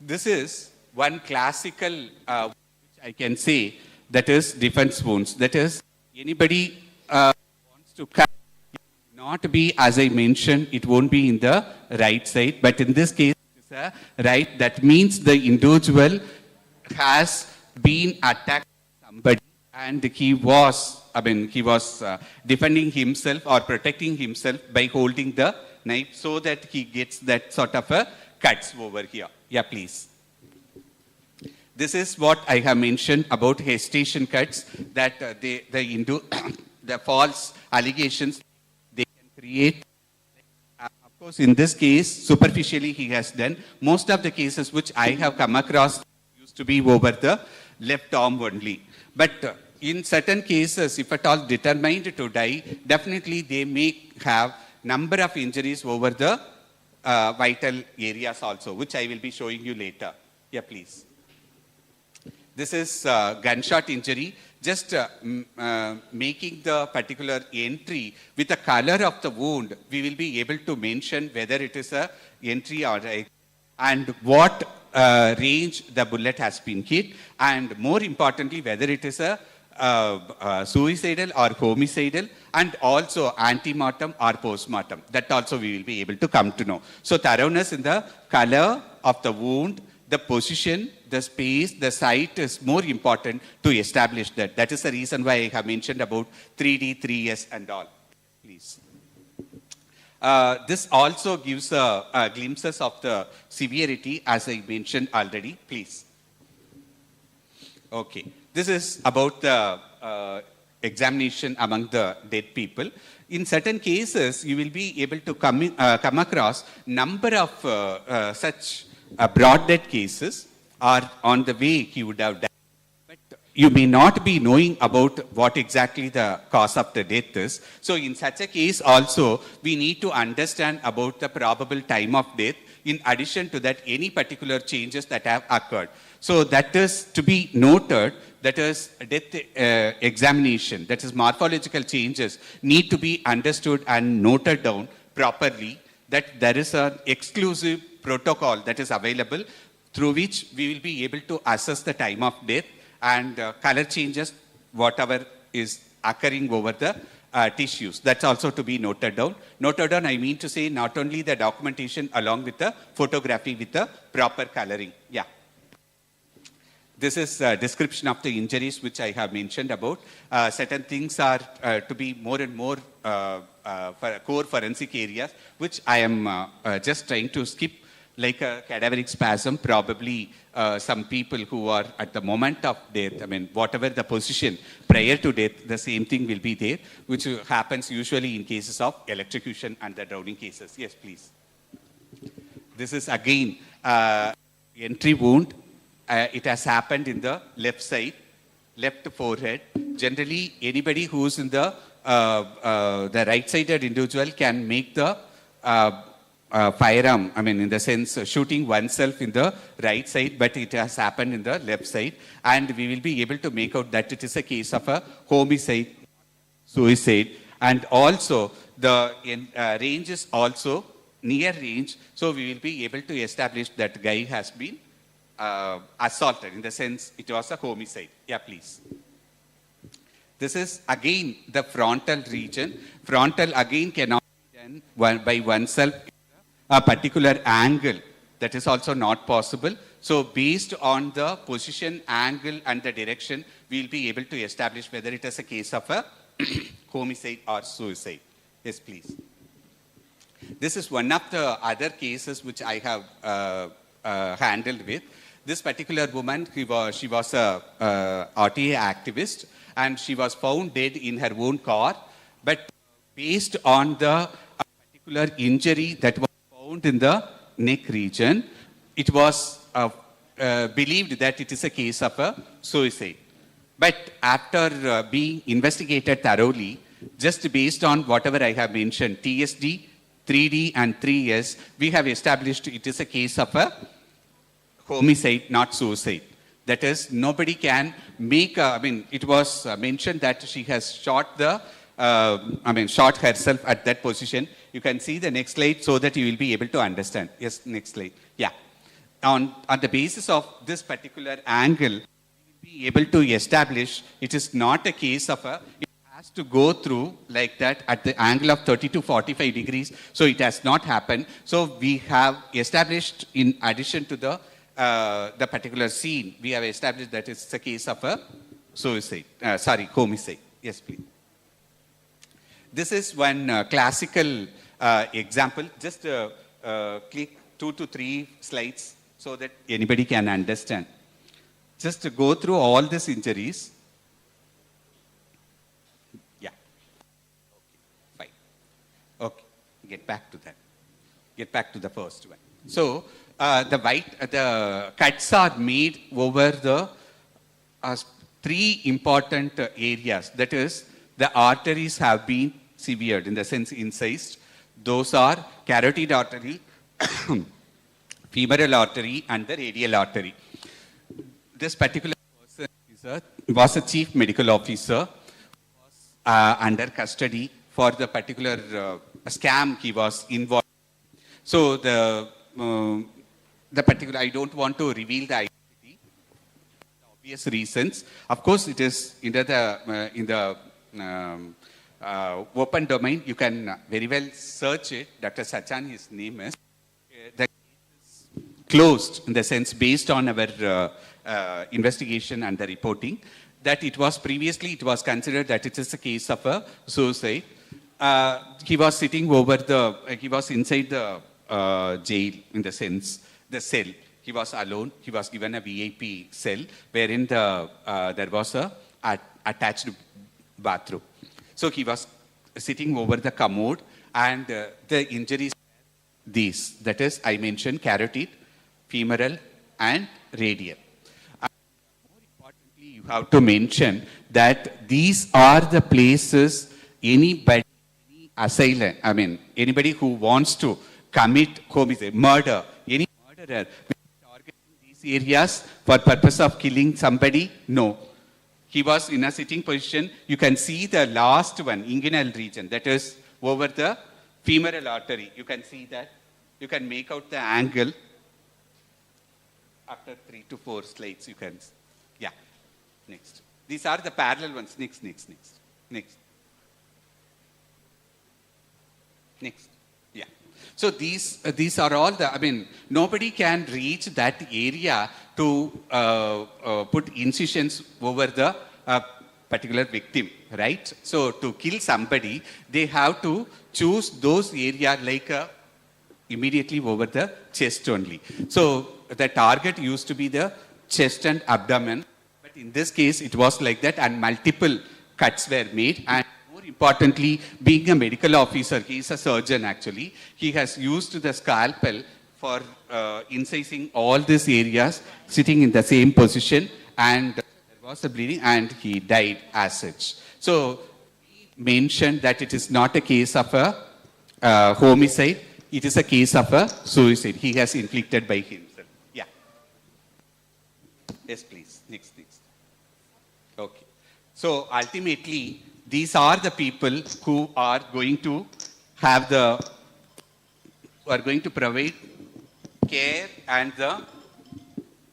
This is one classical, which I can say, that is defense wounds. That is, anybody wants to cut, not be, as I mentioned, it won't be in the right side, but in this case, it's a right. That means the individual has been attacked by somebody, and he was defending himself or protecting himself by holding the knife, so that he gets that sort of a cuts over here. Yeah, please. This is what I have mentioned about hesitation cuts, that the false allegations they can create. Of course, in this case, superficially he has done. Most of the cases which I have come across used to be over the left arm only. But in certain cases, if at all determined to die, definitely they may have number of injuries over the vital areas also, which I will be showing you later. Yeah, please. This is gunshot injury. Just making the particular entry with the color of the wound, we will be able to mention whether it is a entry or a, and what range the bullet has been hit, and more importantly, whether it is a suicidal or homicidal, and also antemortem or postmortem. That also we will be able to come to know. So thoroughness in the color of the wound, the position, the space, the site is more important to establish that. That is the reason why I have mentioned about 3D, 3S and all. Please. This also gives glimpses of the severity, as I mentioned already. Please. Okay. This is about the examination among the dead people. In certain cases, you will be able to come across number of such broad dead cases are on the way he would have died. But you may not be knowing about what exactly the cause of the death is. So in such a case also, we need to understand about the probable time of death. In addition to that, any particular changes that have occurred. So that is to be noted, that is death examination, that is morphological changes need to be understood and noted down properly, that there is an exclusive protocol that is available through which we will be able to assess the time of death and color changes, whatever is occurring over the tissues. That's also to be noted down. Noted down, I mean to say, not only the documentation along with the photography with the proper coloring. Yeah. This is a description of the injuries which I have mentioned about. Certain things are to be more and more core forensic areas, which I am just trying to skip, like a cadaveric spasm. Probably some people who are at the moment of death, I mean, whatever the position prior to death, the same thing will be there, which happens usually in cases of electrocution and the drowning cases. Yes, please. This is again entry wound. It has happened in the left side, left forehead. Generally, anybody who's in the right-sided individual can make the firearm, I mean, in the sense shooting oneself in the right side, but it has happened in the left side. And we will be able to make out that it is a case of a homicide, suicide. And also, the range is also near range. So we will be able to establish that guy has been assaulted, in the sense it was a homicide. Yeah, please. This is again the frontal region. Frontal again cannot be done by oneself a particular angle. That is also not possible. So based on the position, angle and the direction, we will be able to establish whether it is a case of a homicide or suicide. Yes, please. This is one of the other cases which I have handled with. This particular woman, she was a RTA activist, and she was found dead in her own car. But based on the particular injury that was found in the neck region, it was believed that it is a case of a suicide. But after being investigated thoroughly, just based on whatever I have mentioned, TSD, 3D and 3S, we have established it is a case of a homicide, not suicide. That is, nobody can make, it was mentioned that she has shot shot herself at that position. You can see the next slide so that you will be able to understand. Yes, next slide. Yeah. On the basis of this particular angle, we will be able to establish it is not a case of a, it has to go through like that at the angle of 30 to 45 degrees. So it has not happened. So we have established, in addition to the particular scene, we have established that it's a case of a suicide, homicide. Yes, please. This is one classical example. Just click 2 to 3 slides so that anybody can understand. Just to go through all these injuries. Yeah. Okay, fine. Okay, get back to that. Get back to the first one. So, the cuts are made over the 3 important areas. That is, the arteries have been severed, in the sense incised. Those are carotid artery, femoral artery and the radial artery. This particular person was a chief medical officer, was under custody for the particular scam he was involved. So the particular, I don't want to reveal the identity, for obvious reasons. Of course, it is in the open domain. You can very well search it. Dr. Sachan, his name is. The case is closed, in the sense, based on our investigation and the reporting, that it was previously, it was considered that it is a case of a suicide. He was sitting over he was inside the jail, in the sense, the cell. He was alone. He was given a VIP cell wherein there was a attached bathroom. So he was sitting over the commode, and the injuries were these. That is, I mentioned carotid, femoral and radial. And more importantly, you have to mention that these are the places anybody, anybody who wants to commit homicide, murder, any murderer will target these areas for purpose of killing somebody? No. He was in a sitting position. You can see the last one, inguinal region, that is over the femoral artery. You can see that. You can make out the angle. After 3 to 4 slides, you can. Yeah. Next. These are the parallel ones. Next. Yeah. So these are all the, nobody can reach that area to put incisions over the particular victim, right? So to kill somebody, they have to choose those areas like immediately over the chest only. So the target used to be the chest and abdomen, but in this case it was like that, and multiple cuts were made. And more importantly, being a medical officer, he is a surgeon actually, he has used the scalpel for incising all these areas, sitting in the same position, and there was a bleeding, and he died as such. So we mentioned that it is not a case of a homicide, it is a case of a suicide. He has inflicted by himself. Yeah. Yes, please. Next. Okay. So ultimately, these are the people who are going to have who are going to provide care and the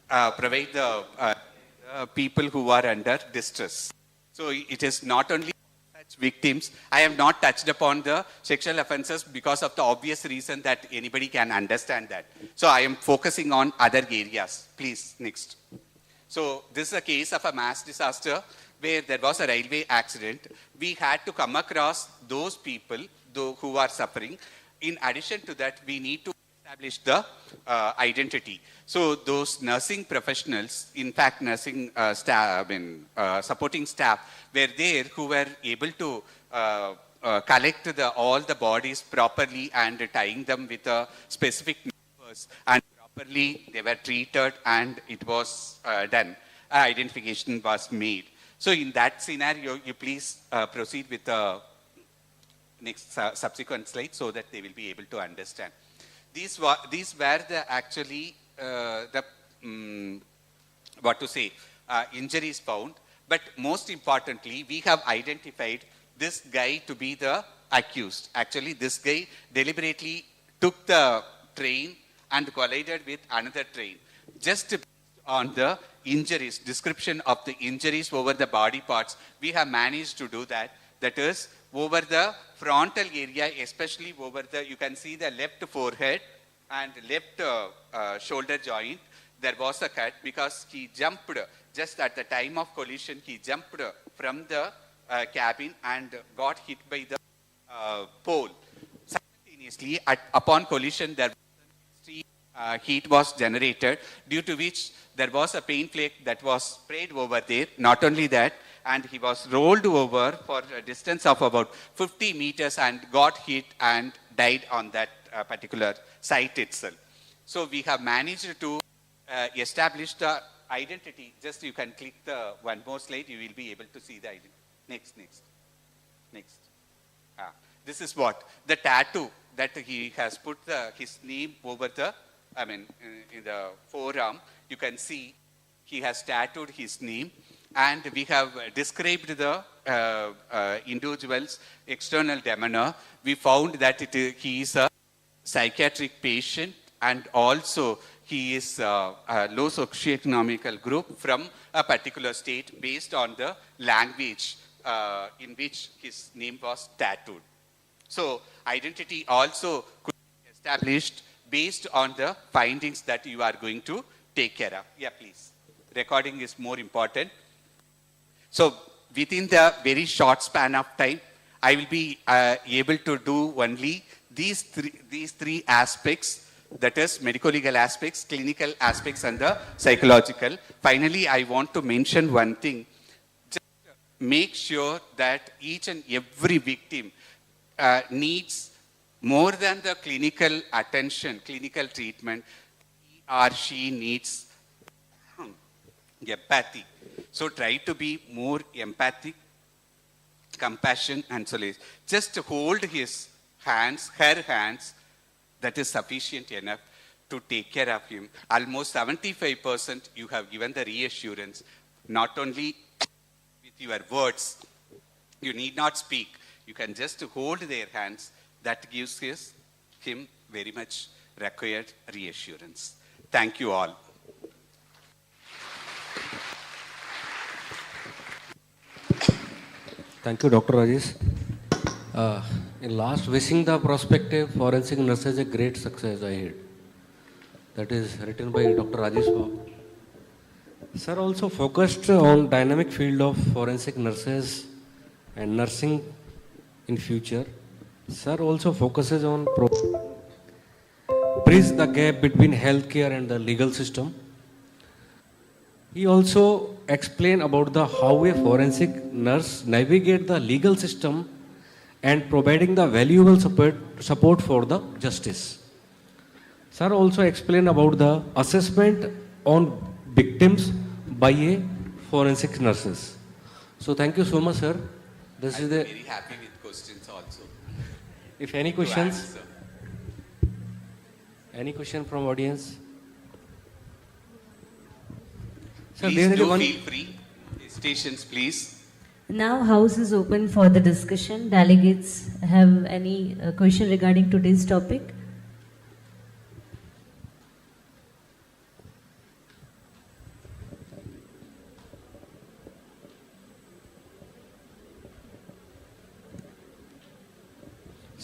provide the people who are under distress. So it is not only such victims. I have not touched upon the sexual offences because of the obvious reason that anybody can understand that. So I am focusing on other areas. Please, next. So this is a case of a mass disaster where there was a railway accident. We had to come across those people who are suffering. In addition to that, we need to establish the identity. So those nursing professionals, in fact, nursing staff, supporting staff, were there who were able to collect all the bodies properly and tying them with a specific numbers, and properly they were treated and it was done. Identification was made. So in that scenario, you please proceed with the next subsequent slide so that they will be able to understand. These were actually injuries found. But most importantly, we have identified this guy to be the accused. Actually, this guy deliberately took the train and collided with another train. Just on the injuries, description of the injuries over the body parts, we have managed to do that. That is, over the frontal area, especially over the, you can see the left forehead and left shoulder joint, there was a cut because he jumped, just at the time of collision, he jumped from the cabin and got hit by the pole. Simultaneously, upon collision, there was extreme heat was generated, due to which there was a paint flake that was sprayed over there. Not only that, and he was rolled over for a distance of about 50 meters and got hit and died on that particular site itself. So we have managed to establish the identity. Just you can click the one more slide, you will be able to see the identity. Next. This is what? The tattoo that he has put his name over the, in the forearm. You can see he has tattooed his name. And we have described the individual's external demeanor. We found that he is a psychiatric patient, and also he is a low socioeconomical group from a particular state based on the language in which his name was tattooed. So identity also could be established based on the findings that you are going to take care of. Yeah, please. Recording is more important. So within the very short span of time, I will be able to do only these three aspects, that is medico-legal aspects, clinical aspects, and the psychological. Finally, I want to mention one thing. Just make sure that each and every victim needs more than the clinical attention, clinical treatment. He or she needs empathy. So try to be more empathic, compassion, and solace. Just hold his hands, her hands, that is sufficient enough to take care of him. Almost 75% you have given the reassurance, not only with your words. You need not speak. You can just hold their hands. That gives him very much required reassurance. Thank you all. Thank you, Dr. Rajesh. In last, wishing the prospective forensic nurses a great success ahead. That is written by Dr. Rajesh Babu. Sir also focused on dynamic field of forensic nurses and nursing in future. Sir also focuses on bridge the gap between healthcare and the legal system. He also explained about how a forensic nurse navigate the legal system and providing the valuable support for the justice. Sir also explained about the assessment on victims by a forensic nurses. So thank you so much, sir. This is very happy with questions also. If any questions, any question from audience? Sir, please do feel free. Stations, please. Now house is open for the discussion. Delegates have any question regarding today's topic?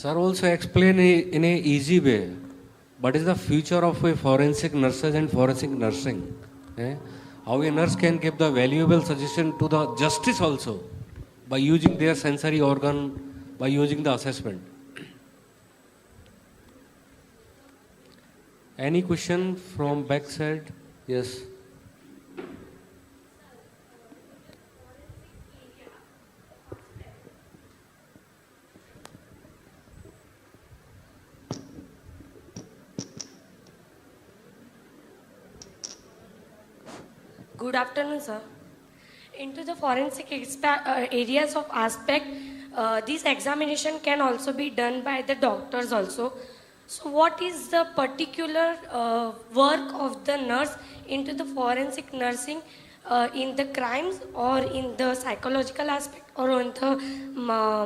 Sir also explain in a easy way. What is the future of a forensic nurses and forensic nursing? Eh? How a nurse can give the valuable suggestion to the justice also by using their sensory organ, by using the assessment. Any question from backside? Yes. Good afternoon, sir. Into the forensic areas of aspect, this examination can also be done by the doctors also. So what is the particular work of the nurse into the forensic nursing in the crimes or in the psychological aspect or in the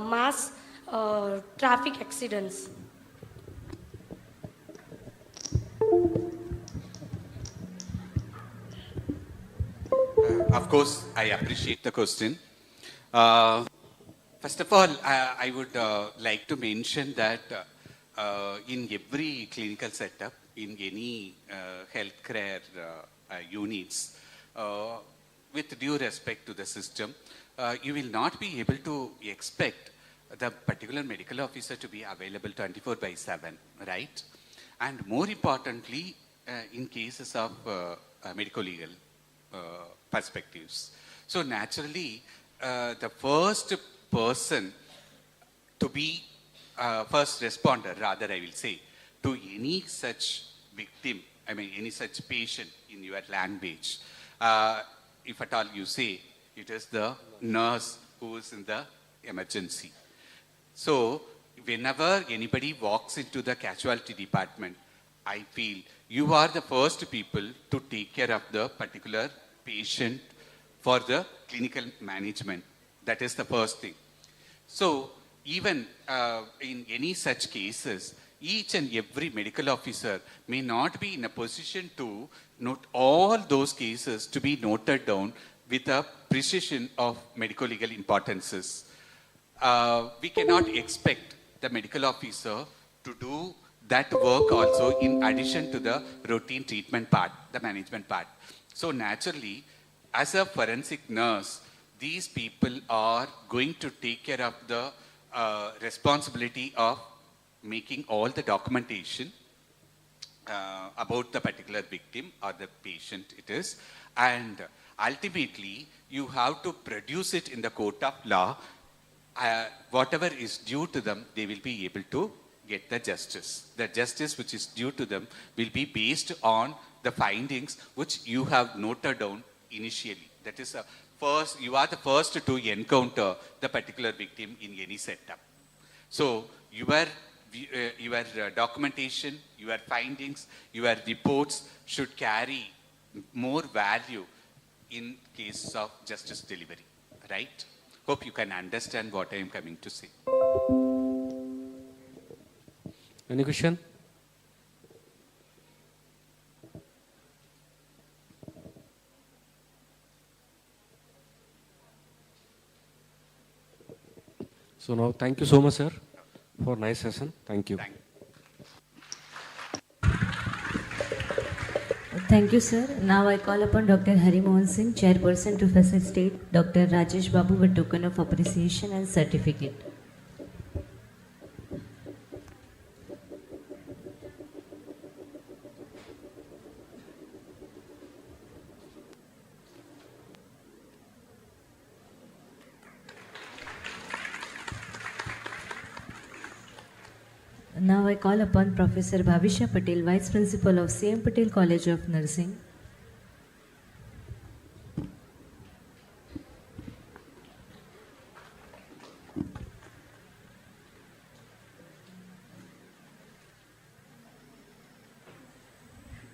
mass traffic accidents? Of course, I appreciate the question. First of all, I would like to mention that in every clinical setup, in any healthcare units, with due respect to the system, you will not be able to expect the particular medical officer to be available 24/7, right? And more importantly, in cases of medico-legal perspectives. So naturally, the first person to be first responder, rather I will say, to any such victim, I mean any such patient in your language, if at all you say, it is the nurse who is in the emergency. So whenever anybody walks into the casualty department, I feel you are the first people to take care of the particular patient for the clinical management. That is the first thing. So even in any such cases, each and every medical officer may not be in a position to note all those cases to be noted down with a precision of medico-legal importances. We cannot expect the medical officer to do that work also in addition to the routine treatment part, the management part. So naturally, as a forensic nurse, these people are going to take care of the responsibility of making all the documentation about the particular victim or the patient it is. And ultimately, you have to produce it in the court of law. Whatever is due to them, they will be able to get the justice. The justice which is due to them will be based on the findings which you have noted down initially. That is, first, you are the first to encounter the particular victim in any setup. So your documentation, your findings, your reports should carry more value in case of justice delivery, right? Hope you can understand what I am coming to say. Any question? So now, thank you so much, sir, for nice session. Thank you. Thank you, sir. Now I call upon Dr. Hari Mohan Singh, Chairperson, to facilitate Dr. Rajesh Babu with token of appreciation and certificate. Now I call upon Professor Bhavisha Patel, Vice Principal of CM Patel College of Nursing.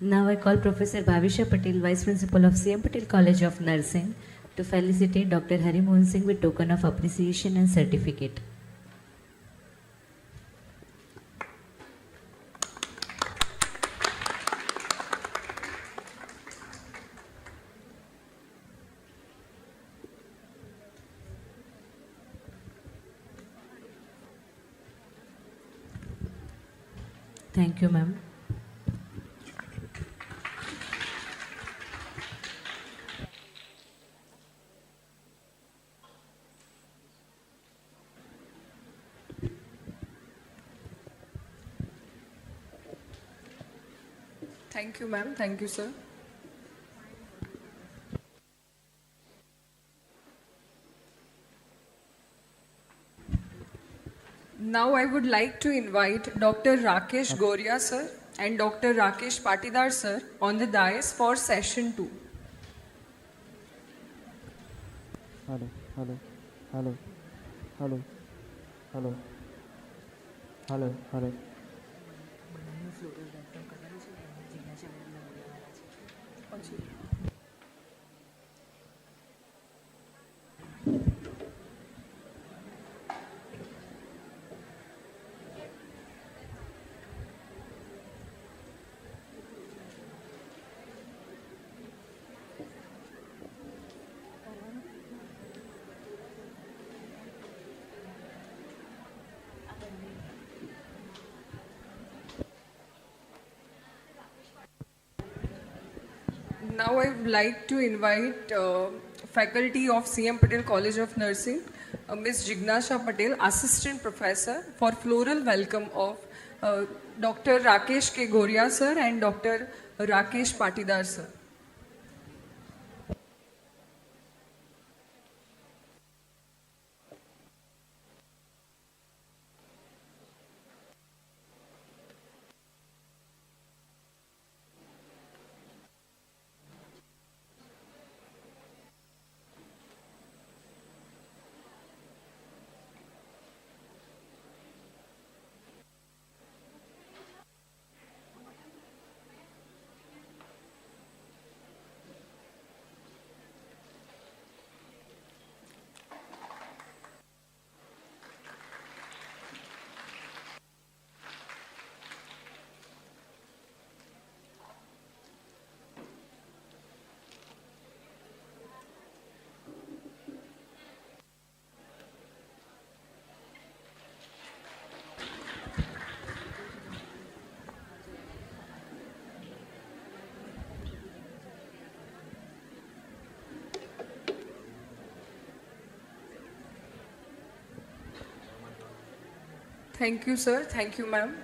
Now I call Professor Bhavisha Patel, Vice Principal of CM Patel College of Nursing, to felicitate Dr. Hari Mohan Singh with token of appreciation and certificate. Thank you, ma'am. Thank you, ma'am. Thank you, sir. Now I would like to invite Dr. Rakesh Goria, sir, and Dr. Rakesh Patidar, sir, on the dais for session 2. Hello, hello, hello, hello, hello, hello, hello. Now I would like to invite faculty of CM Patel College of Nursing, Ms. Jignasha Patel, Assistant Professor, for floral welcome of Dr. Rakesh K. Goria, sir, and Dr. Rakesh Patidar, sir. Thank you, sir. Thank you, ma'am.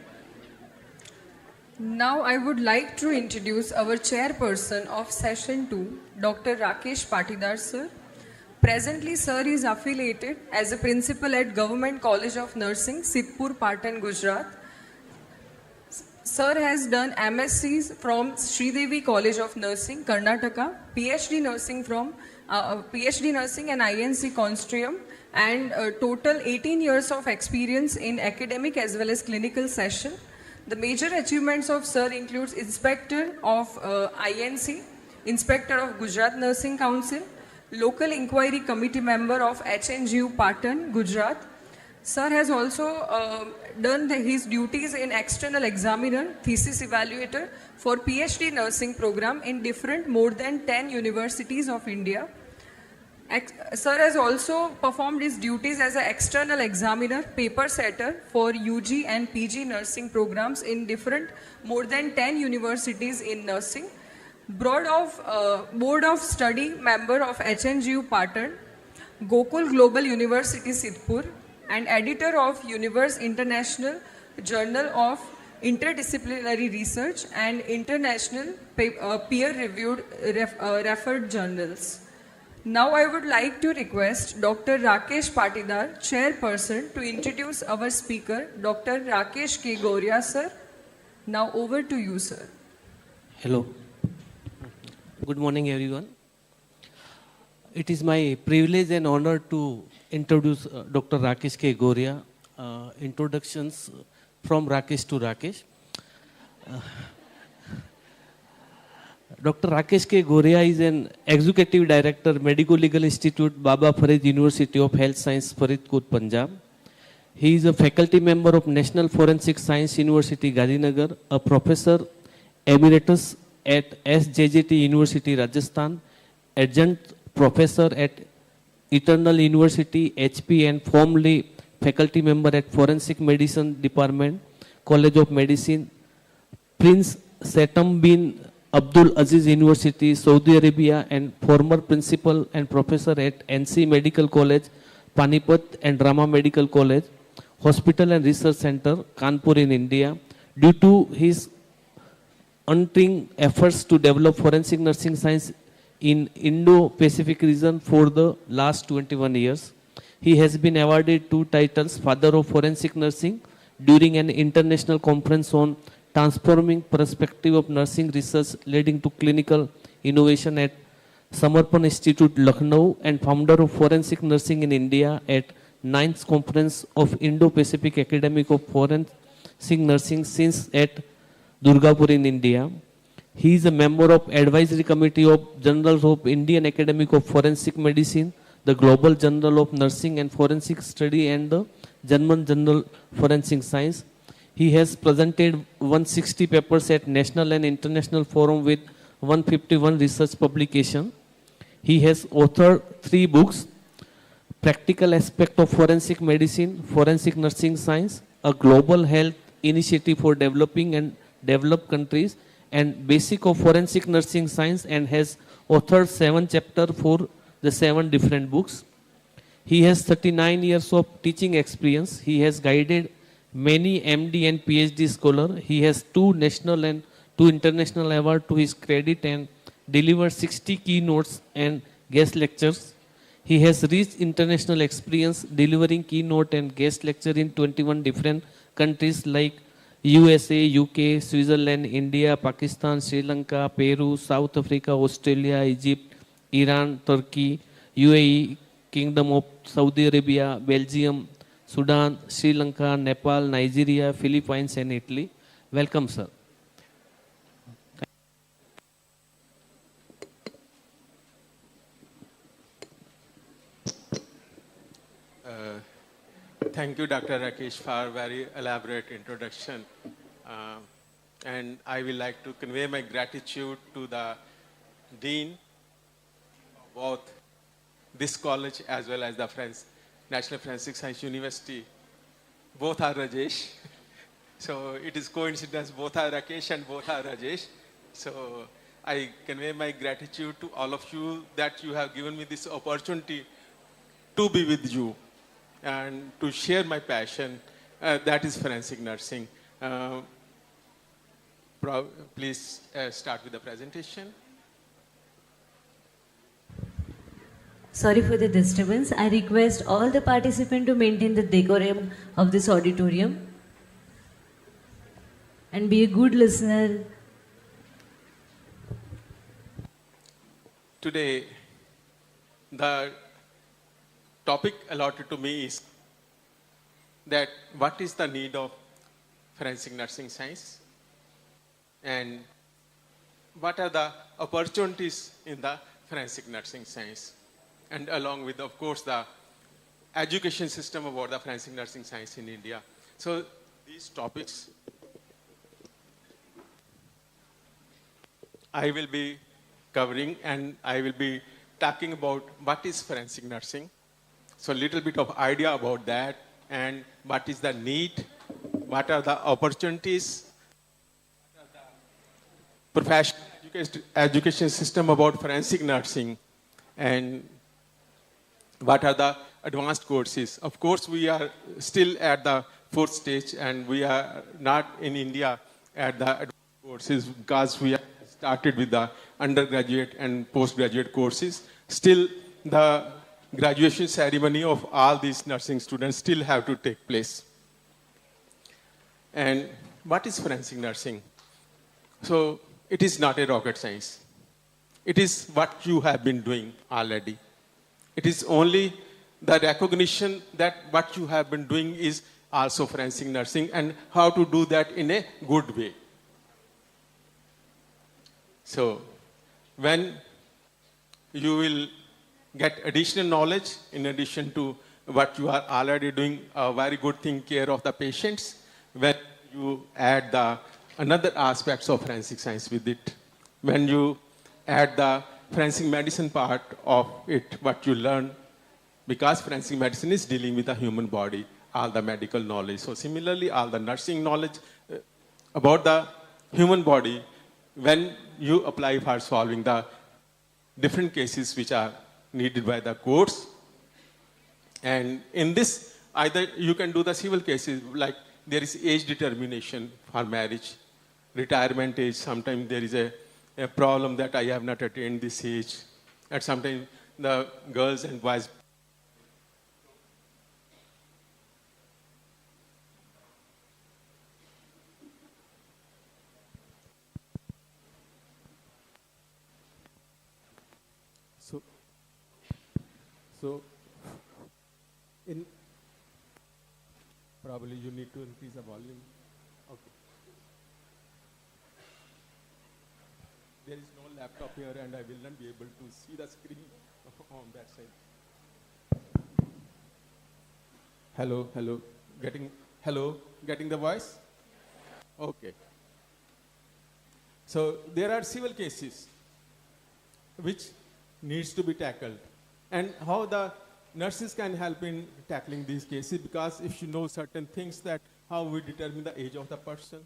Now I would like to introduce our chairperson of session 2, Dr. Rakesh Patidar, sir. Presently, sir is affiliated as a principal at Government College of Nursing, Sidhpur, Patan, Gujarat. Sir has done MScs from Sridevi College of Nursing, Karnataka, PhD Nursing from PhD Nursing and INC Consortium, and total 18 years of experience in academic as well as clinical session. The major achievements of sir includes Inspector of INC, Inspector of Gujarat Nursing Council, Local Inquiry Committee member of HNGU Patan, Gujarat. Sir has also done his duties in external examiner, thesis evaluator for PhD nursing program in different more than 10 universities of India. Sir has also performed his duties as an external examiner, paper setter for UG and PG nursing programs in different more than 10 universities in nursing. Board of Study member of HNGU Patan, Gokul Global University Sidhpur, and editor of Universe International Journal of Interdisciplinary Research and International peer-reviewed referred journals. Now I would like to request Dr. Rakesh Patidar, chairperson, to introduce our speaker, Dr. Rakesh K. Goria, sir. Now over to you, sir. Hello. Good morning, everyone. It is my privilege and honor to introduce Dr. Rakesh K. Goria. Introductions from Rakesh to Rakesh. Dr. Rakesh K. Goria is an Executive Director, Medical Legal Institute, Baba Farid University of Health Science, Faridkot, Punjab. He is a faculty member of National Forensic Science University, Gandhinagar, a professor emeritus at SJJT University, Rajasthan, adjunct professor at Eternal University, HP, and formerly faculty member at Forensic Medicine Department, College of Medicine, Prince Satam bin Abdul Aziz University, Saudi Arabia, and former principal and professor at NC Medical College, Panipat, and Rama Medical College, Hospital and Research Center, Kanpur in India. Due to his untiring efforts to develop forensic nursing science in Indo-Pacific region for the last 21 years, he has been awarded 2 titles, Father of Forensic Nursing, during an international conference on transforming perspective of nursing research leading to clinical innovation at Samarpan Institute, Lucknow, and founder of Forensic Nursing in India at 9th Conference of Indo-Pacific Academic of Forensic Nursing since at Durgapur in India. He is a member of Advisory Committee of Journals of Indian Academy of Forensic Medicine, the Global Journal of Nursing and Forensic Study, and the German Journal Forensic Science. He has presented 160 papers at national and international forum with 151 research publications. He has authored 3 books: Practical Aspect of Forensic Medicine, Forensic Nursing Science, a Global Health Initiative for Developing and Developed Countries, and Basic of Forensic Nursing Science, and has authored 7 chapters for the 7 different books. He has 39 years of teaching experience. He has guided many MD and PhD scholars. He has 2 national and 2 international awards to his credit and delivered 60 keynotes and guest lectures. He has rich international experience delivering keynote and guest lecture in 21 different countries like USA, UK, Switzerland, India, Pakistan, Sri Lanka, Peru, South Africa, Australia, Egypt, Iran, Turkey, UAE, Kingdom of Saudi Arabia, Belgium, Sudan, Sri Lanka, Nepal, Nigeria, Philippines, and Italy. Welcome, sir. Thank you, Dr. Rakesh, for a very elaborate introduction. And I would like to convey my gratitude to the Dean of both this college as well as the National Forensic Science University. Both are Rajesh. So it is coincidence, both are Rakesh and both are Rajesh. So I convey my gratitude to all of you that you have given me this opportunity to be with you and to share my passion, that is forensic nursing. Please start with the presentation. Sorry for the disturbance. I request all the participants to maintain the decorum of this auditorium and be a good listener. Today, the topic allotted to me is that what is the need of forensic nursing science and what are the opportunities in the forensic nursing science, and along with, of course, the education system about the forensic nursing science in India. So these topics I will be covering, and I will be talking about what is forensic nursing. So a little bit of idea about that, and what is the need, what are the opportunities, what are the professional education system about forensic nursing, and what are the advanced courses. Of course, we are still at the 4th stage, and we are not in India at the advanced courses because we have started with the undergraduate and postgraduate courses. Still, the graduation ceremony of all these nursing students still have to take place. And what is forensic nursing? So it is not a rocket science. It is what you have been doing already. It is only the recognition that what you have been doing is also forensic nursing, and how to do that in a good way. So when you will get additional knowledge in addition to what you are already doing a very good thing care of the patients, when you add the another aspects of forensic science with it, when you add the forensic medicine part of it, what you learn, because forensic medicine is dealing with the human body, all the medical knowledge. So similarly, all the nursing knowledge about the human body when you apply for solving the different cases which are needed by the courts. And in this, either you can do the civil cases, like there is age determination for marriage, retirement age, sometimes there is a problem that I have not attained this age, and sometimes the girls and boys. So, in probably you need to increase the volume. Okay. There is no laptop here, and I will not be able to see the screen on that side. Hello, getting the voice? Okay. So there are civil cases which needs to be tackled. And how the nurses can help in tackling these cases, because if you know certain things, that how we determine the age of the person,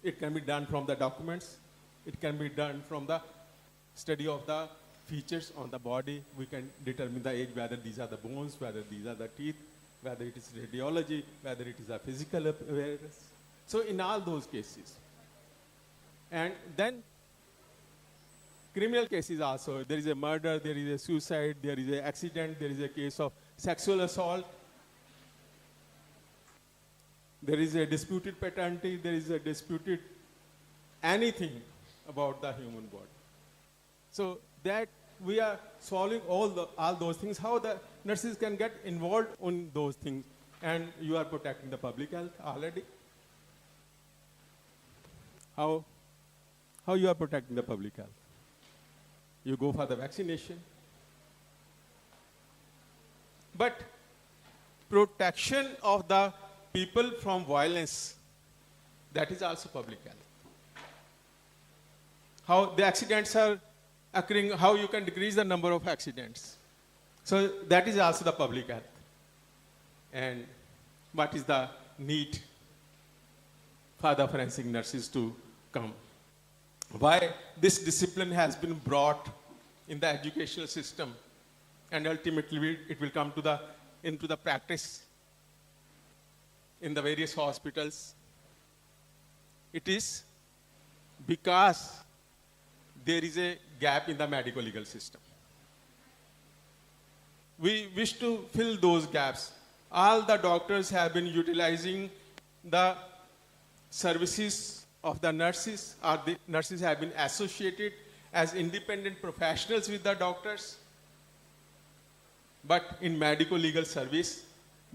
it can be done from the documents, it can be done from the study of the features on the body. We can determine the age, whether these are the bones, whether these are the teeth, whether it is radiology, whether it is a physical appearance. So in all those cases. And then criminal cases also. There is a murder, there is a suicide, there is an accident, there is a case of sexual assault. There is a disputed paternity, there is a disputed anything about the human body. So that we are solving all those things, how the nurses can get involved in those things. And you are protecting the public health already. How you are protecting the public health? You go for the vaccination. But protection of the people from violence, that is also public health. How the accidents are occurring, how you can decrease the number of accidents. So that is also the public health. And what is the need for the forensic nurses to come? Why this discipline has been brought in the educational system, and ultimately it will come to into the practice in the various hospitals. It is because there is a gap in the medical legal system. We wish to fill those gaps. All the doctors have been utilizing the services of the nurses, or the nurses have been associated as independent professionals with the doctors. But in medical legal service,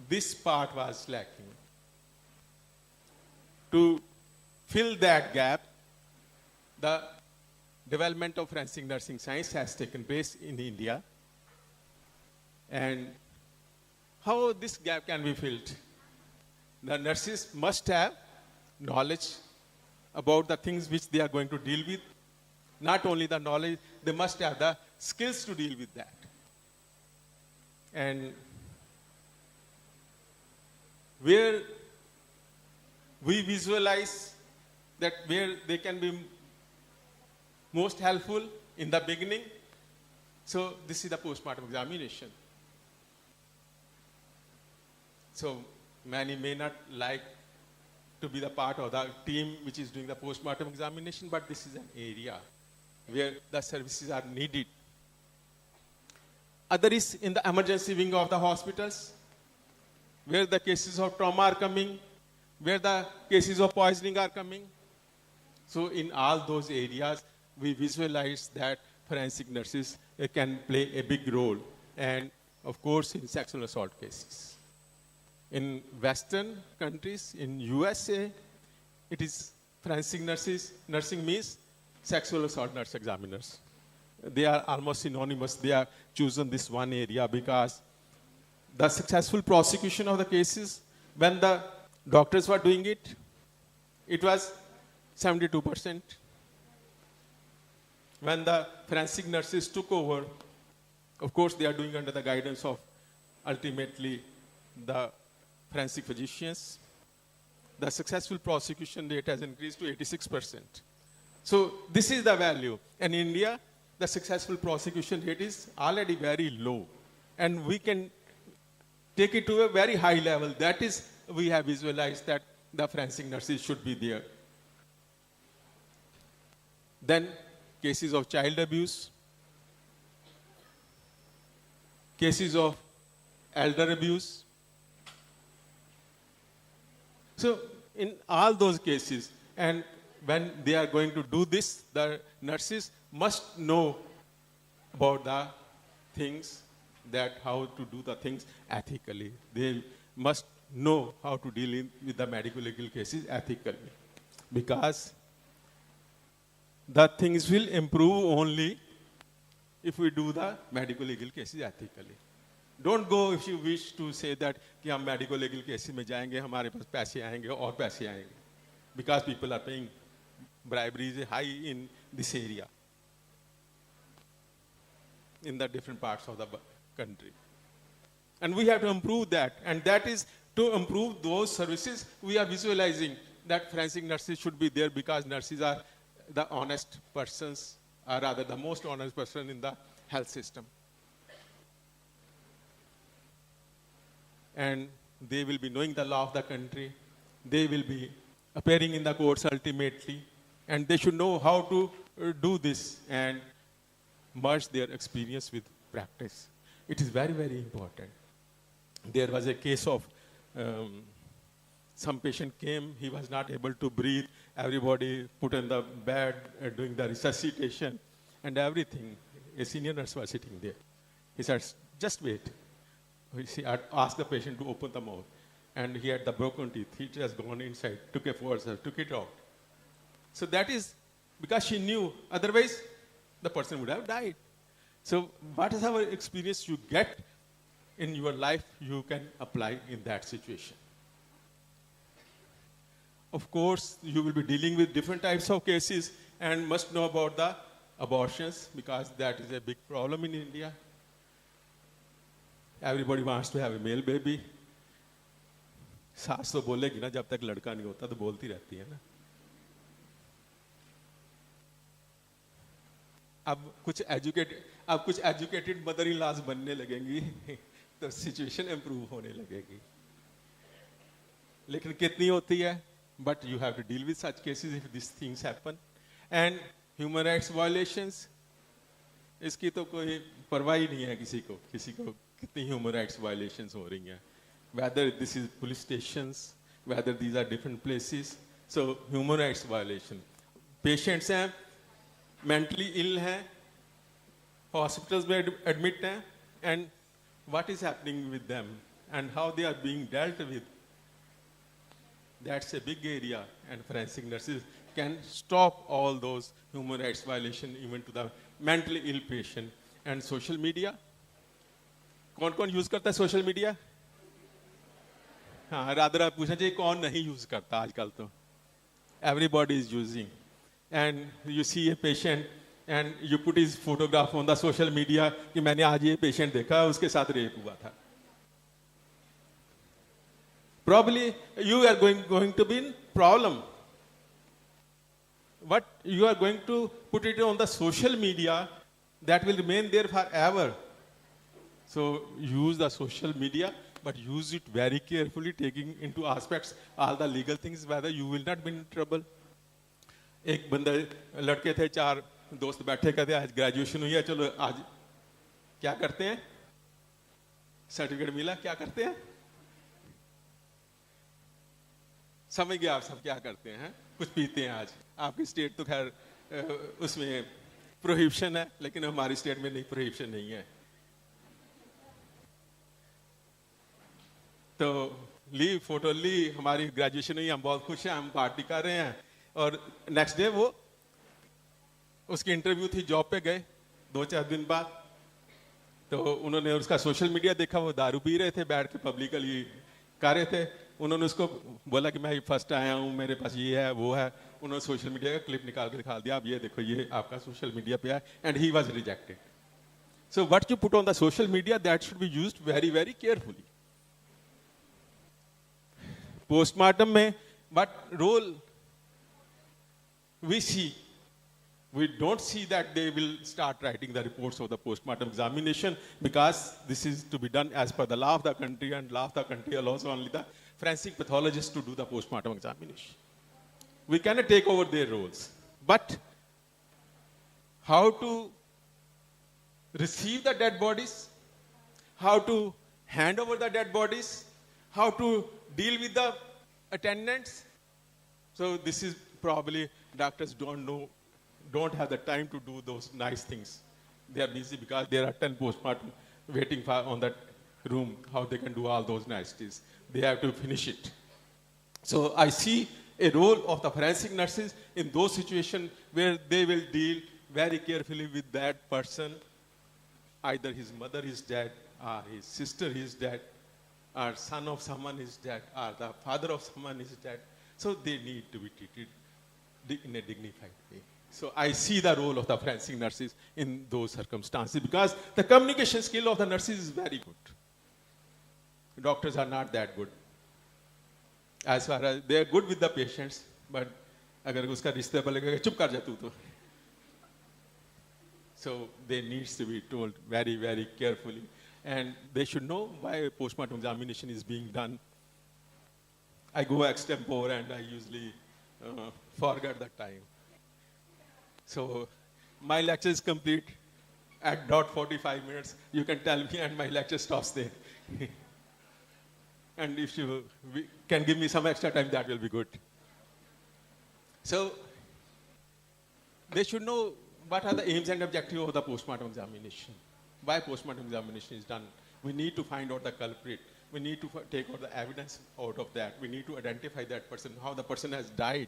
this part was lacking. To fill that gap, the development of forensic nursing science has taken place in India. And how this gap can be filled? The nurses must have knowledge about the things which they are going to deal with. Not only the knowledge, they must have the skills to deal with that. And where we visualize that where they can be most helpful in the beginning, so this is the postmortem examination. So many may not like to be the part of the team which is doing the postmortem examination, but this is an area where the services are needed. Other is in the emergency wing of the hospitals, where the cases of trauma are coming, where the cases of poisoning are coming. So in all those areas, we visualize that forensic nurses can play a big role. And of course, in sexual assault cases. In Western countries, in USA, it is forensic nurses. Nursing means sexual assault nurse examiners. They are almost synonymous. They have chosen this one area because the successful prosecution of the cases, when the doctors were doing it, it was 72%. When the forensic nurses took over, of course, they are doing under the guidance of ultimately the forensic physicians. the successful prosecution rate has increased to 86%. So this is the value. In India, the successful prosecution rate is already very low. And we can take it to a very high level. That is, we have visualized that the forensic nurses should be there. Then cases of child abuse, cases of elder abuse. So in all those cases, and when they are going to do this, the nurses must know about the things, that how to do the things ethically. They must know how to deal with the medical legal cases ethically. Because the things will improve only if we do the medical legal cases ethically. Don't go if you wish to say that कि हम medical legal cases में जाएंगे, हमारे पास पैसे आएंगे और पैसे आएंगे. Because people are paying, bribery is high in this area, in the different parts of the country. And we have to improve that. And that is to improve those services. We are visualizing that forensic nurses should be there because nurses are the honest persons, or rather the most honest person in the health system. And they will be knowing the law of the country. They will be appearing in the courts ultimately. And they should know how to do this and merge their experience with practice. It is very, very important. There was a case of some patient came, he was not able to breathe. Everybody put in the bed, doing the resuscitation and everything. A senior nurse was sitting there. He said, just wait. He asked the patient to open the mouth. And he had the broken teeth. He just gone inside, took a force, took it out. So that is because she knew. Otherwise, the person would have died. So what is our experience you get in your life, you can apply in that situation. Of course, you will be dealing with different types of cases and must know about the abortions because that is a big problem in India. Everybody wants to have a male baby. सास तो बोलेगी ना जब तक लड़का नहीं होता तो बोलती रहती है ना. अब कुछ एजुकेटेड मदर इन लॉज बनने लगेंगी तो सिचुएशन इंप्रूव होने लगेगी. लेकिन कितनी होती है? But you have to deal with such cases if these things happen. And human rights violations, इसकी तो कोई परवाह ही नहीं है किसी को कितनी human rights violations हो रही हैं. Whether this is police stations, whether these are different places. So human rights violation. Patients हैं, mentally ill हैं, hospitals में admit हैं, and what is happening with them and how they are being dealt with. That's a big area, and forensic nurses can stop all those human rights violations even to the mentally ill patient. And social media, कौन use करता है social media? हाँ, rather आप पूछना चाहिए कौन नहीं use करता आजकल तो. Everybody is using, and you see a patient and you put his photograph on the social media कि मैंने आज ये patient देखा उसके साथ rape हुआ था. Probably you are going to be in problem. But you are going to put it on the social media that will remain there forever. So use the social media, but use it very carefully, taking into aspects all the legal things, whether you will not be in trouble. एक बंदा लड़के थे 4 दोस्त बैठे कहते आज graduation हुई है चलो आज क्या करते हैं सर्टिफिकेट मिला क्या करते हैं समझ गए आप सब क्या करते हैं कुछ पीते हैं. आज आपकी स्टेट तो खैर उसमें प्रोहिबिशन है लेकिन हमारी स्टेट में नहीं प्रोहिबिशन नहीं है. तो ली फोटो ली हमारी ग्रेजुएशन हुई हम बहुत खुश हैं हम पार्टी कर रहे हैं और नेक्स्ट डे वो उसकी इंटरव्यू थी जॉब पे गए 2-4 दिन बाद तो उन्होंने उसका सोशल मीडिया देखा वो दारू पी रहे थे बैठ के पब्लिकली कर रहे थे. उन्होंने उसको बोला कि मैं फर्स्ट आया हूँ मेरे पास ये है वो है. उन्होंने सोशल मीडिया का क्लिप निकाल के दिखा दिया आप ये देखो ये आपका सोशल मीडिया पे है and he was rejected. So what you put on the social media that should be used very very carefully. Postmortem में what role we see. We don't see that they will start writing the reports of the postmortem examination, because this is to be done as per the law of the country, and law of the country allows only the forensic pathologist to do the postmortem examination. We cannot take over their roles. But how to receive the dead bodies, how to hand over the dead bodies, how to deal with the attendants. So this is probably doctors don't have the time to do those nice things. They are busy because there are 10 postmortem waiting for on that room. How they can do all those niceties? They have to finish it. So I see a role of the forensic nurses in those situations where they will deal very carefully with that person. Either his mother is dead, or his sister is dead, or son of someone is dead, or the father of someone is dead. So they need to be treated in a dignified way. So I see the role of the forensic nurses in those circumstances, because the communication skill of the nurses is very good. Doctors are not that good. As far as they are good with the patients, but agar uska rishta bolega chup kar ja tu to. So they needs to be told very, very carefully, and they should know why postmortem examination is being done. I go extempore and I usually forget the time. So my lecture is complete at dot 45 minutes. You can tell me and my lecture stops there. And if you can give me some extra time, that will be good. So they should know what are the aims and objectives of the postmortem examination. Why postmortem examination is done. We need to find out the culprit. We need to take out the evidence out of that. We need to identify that person, how the person has died.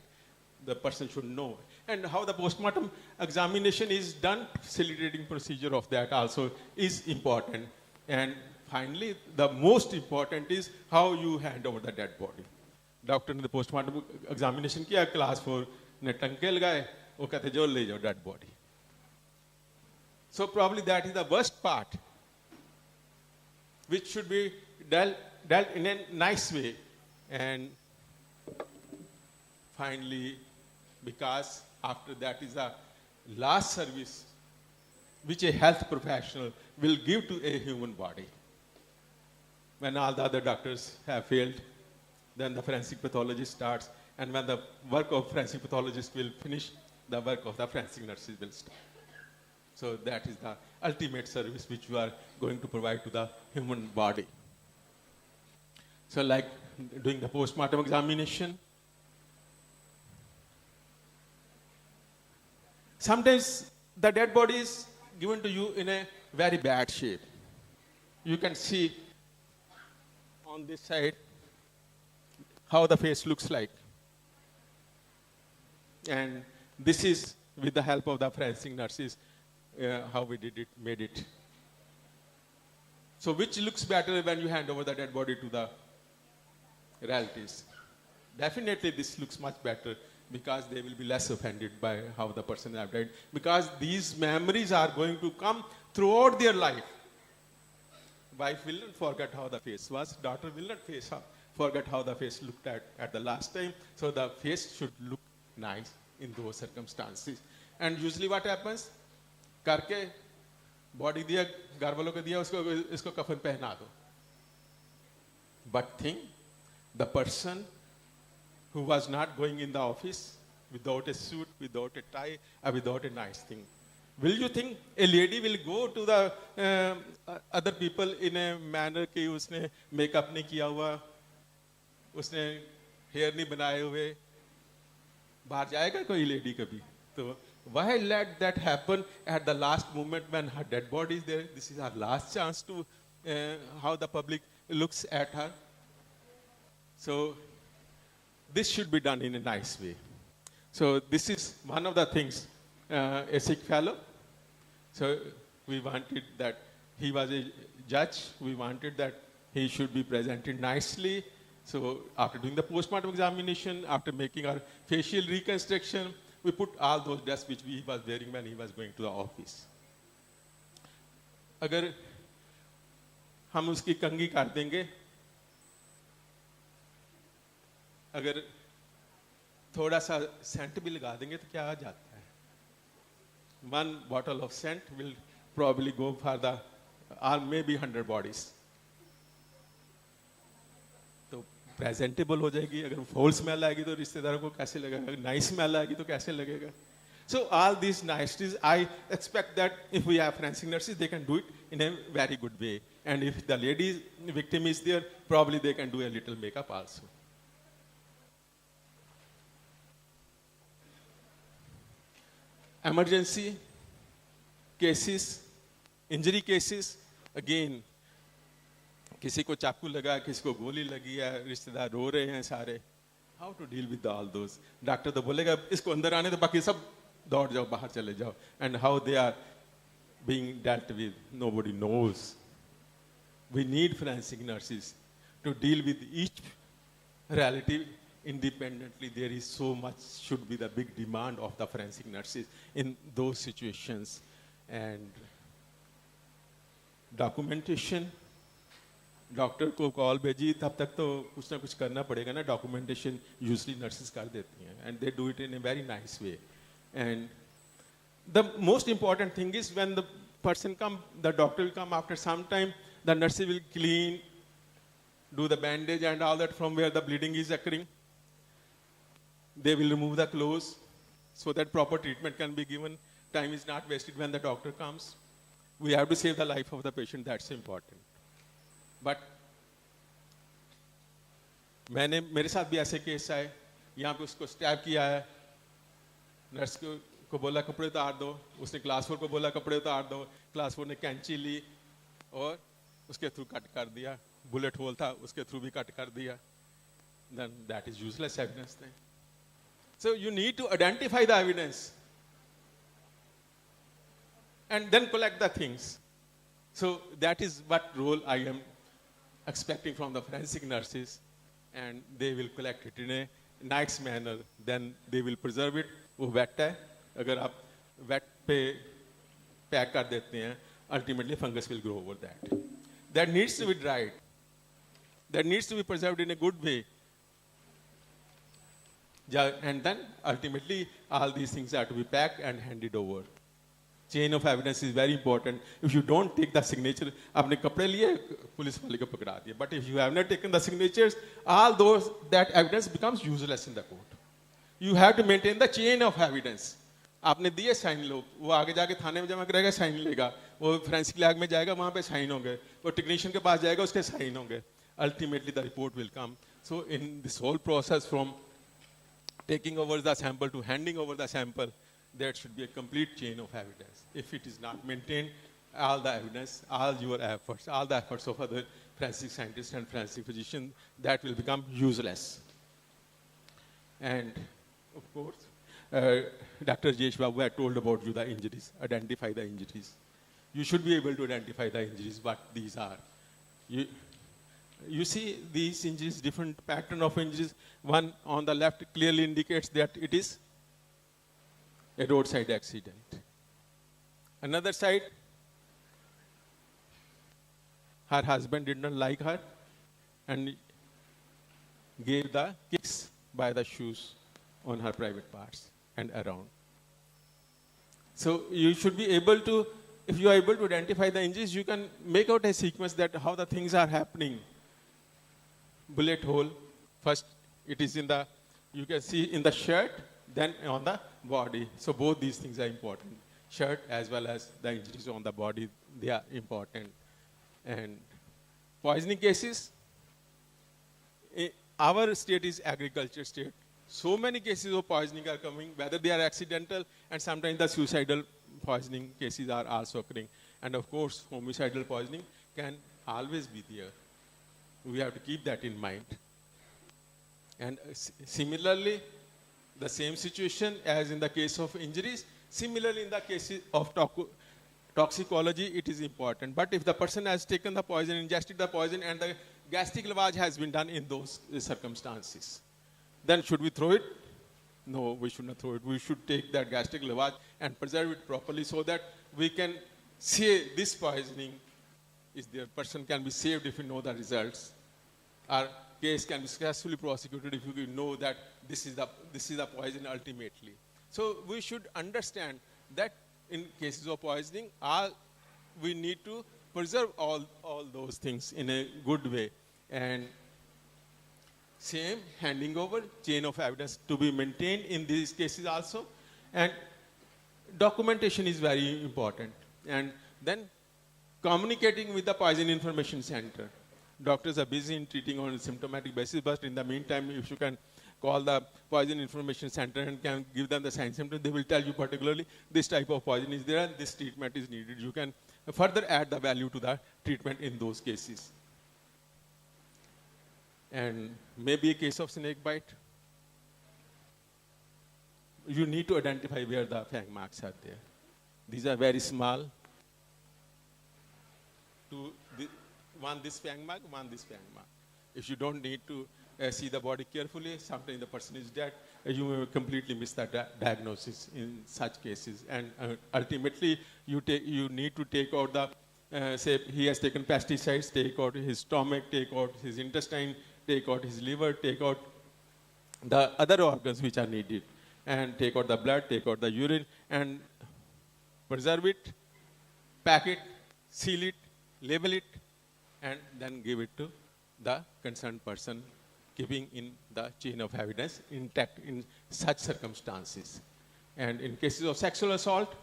The person should know. And how the postmortem examination is done, facilitating procedure of that also is important. And finally, the most important is how you hand over the dead body. Doctor ने postmortem examination किया, class 4 ने टंके लगाए, वो कहते जो ले जाओ dead body. So probably that is the worst part, which should be dealt in a nice way. And finally, because after that is the last service which a health professional will give to a human body. When all the other doctors have failed, then the forensic pathologist starts, and when the work of forensic pathologist will finish, the work of the forensic nurses will start. So that is the ultimate service which you are going to provide to the human body. So like doing the postmortem examination, sometimes the dead body is given to you in a very bad shape. You can see on this side how the face looks like. And this is with the help of the forensic nurses, how we made it. So which looks better when you hand over the dead body to the relatives? Definitely this looks much better, because they will be less offended by how the person has died, because these memories are going to come throughout their life. Wife will not forget how the face was. Daughter will not forget how the face looked at the last time. So the face should look nice in those circumstances. And usually what happens? करके body दिया, घर वालों को दिया, इसको कफन पहना दो. But think, the person who was not going in the office without a suit, without a tie, or without a nice thing. Will you think a lady will go to the other people in a manner कि उसने makeup नहीं किया हुआ, उसने hair नहीं बनाए हुए, बाहर जाएगा कोई lady कभी? तो why let that happen at the last moment when her dead body is there? This is her last chance to how the public looks at her. So this should be done in a nice way. So this is one of the things, a sick fellow. So we wanted that he was a judge. We wanted that he should be presented nicely. So after doing the postmortem examination, after making our facial reconstruction, we put all those dresses which he was wearing when he was going to the office. अगर हम उसकी कंघी काट देंगे, अगर थोड़ा सा Saint भी लगा देंगे तो क्या आ जाता है. 1 bottle of scent will probably go for the or maybe 100 bodies. तो प्रेजेंटेबल हो जाएगी. अगर फॉल स्मेल आएगी तो रिश्तेदारों को कैसे लगेगा, अगर नाइस स्मेल आएगी तो कैसे लगेगा. So all these niceties, I expect that if we have forensic nurses, they can do it in a very good way. And if the lady victim is there, probably they can do a little makeup also. Emergency cases, injury cases, again, किसी को चाकू लगा, किसी को गोली लगी है, रिश्तेदार रो रहे हैं सारे. How to deal with all those? Doctor तो बोलेगा इसको अंदर आने तो बाकी सब दौड़ जाओ, बाहर चले जाओ. And how they are being dealt with, nobody knows. We need forensic nurses to deal with each relative independently. There is so much, should be the big demand of the forensic nurses in those situations. And documentation, doctor को call भेजी तब तक तो कुछ ना कुछ करना पड़ेगा ना. डॉक्यूमेंटेशन यूजली नर्सेज कर देती हैं and they do it in a very nice way. And the most important thing is when the person come, the doctor will come after some time, the nurse will clean, do the bandage and all that from where the bleeding is occurring. They will remove the clothes so that proper treatment can be given. Time is not wasted when the doctor comes. We have to save the life of the patient, that's important. But मेरे साथ भी ऐसे case आए, यहाँ पे उसको stab किया है, नर्स को बोला कपड़े उतार दो, उसने क्लास 4 को बोला कपड़े उतार दो, क्लास 4 ने कैंची ली और उसके थ्रू कट कर दिया. बुलेट होल था, उसके थ्रू भी कट कर दिया. Then that is useless evidence then. So you need to identify the evidence and then collect the things. So that is what role I am expecting from the forensic nurses, and they will collect it in a nice manner. Then they will preserve it. वो wet है, अगर आप wet पे pack कर देते हैं, ultimately fungus will grow over that. That needs to be dried. That needs to be preserved in a good way. And then ultimately all these things have to be packed and handed over. Chain of evidence is very important. If you don't take the signature, आपने कपड़े लिए, police वाले को पकड़ा दिया. But if you have not taken the signatures, all those, that evidence becomes useless in the court. You have to maintain the chain of evidence. आपने दिए sign लो, वो आगे जाके थाने में जमा करेगा, साइन लेगा, वो फोरेंसिक लैब में जाएगा, वहाँ पे साइन होंगे, वो टेक्नीशियन के पास जाएगा, उसके साइन होंगे. Ultimately the report will come. So in this whole process from taking over the sample to handing over the sample, there should be a complete chain of evidence. If it is not maintained, all the evidence, all your efforts, all the efforts of other forensic scientists and forensic physicians, that will become useless. And of course, Dr. Jesh Babu had told about you the injuries, identify the injuries. You should be able to identify the injuries, what these are. You see these injuries, different pattern of injuries. One on the left clearly indicates that it is a roadside accident. Another side, her husband did not like her and gave the kicks by the shoes on her private parts and around. So you should be able to, if you are able to identify the injuries, you can make out a sequence that how the things are happening. Bullet hole, first it is in the, you can see in the shirt, then on the body. So both these things are important. Shirt as well as the injuries on the body, they are important. And poisoning cases, our state is agriculture state. So many cases of poisoning are coming, whether they are accidental, and sometimes the suicidal poisoning cases are also occurring. And of course, homicidal poisoning can always be there. We have to keep that in mind. And similarly, the same situation as in the case of injuries, similarly in the case of toxicology, it is important. But if the person has taken the poison, ingested the poison, and the gastric lavage has been done in those circumstances, then should we throw it? No, we should not throw it. We should take that gastric lavage and preserve it properly so that we can say this poisoning is there. Person can be saved if we know the results. Or case can be successfully prosecuted if you know that this is the poison ultimately. So we should understand that in cases of poisoning, we need to preserve all those things in a good way. And same handing over chain of evidence to be maintained in these cases also. And documentation is very important. And then communicating with the Poison Information Center. Doctors are busy in treating on a symptomatic basis, but in the meantime, if you can call the Poison Information Center and can give them the signs and symptoms, they will tell you particularly this type of poison is there and this treatment is needed. You can further add the value to the treatment in those cases. And maybe a case of snake bite. You need to identify where the fang marks are there. These are very small. One this fang mark, one this fang mark. If you don't need to see the body carefully, sometimes the person is dead, you may completely miss the diagnosis in such cases. And ultimately, you need to take out the, say he has taken pesticides, take out his stomach, take out his intestine, take out his liver, take out the other organs which are needed, and take out the blood, take out the urine, and preserve it, pack it, seal it, label it, and then give it to the concerned person, keeping in the chain of evidence intact in such circumstances. And in cases of sexual assault,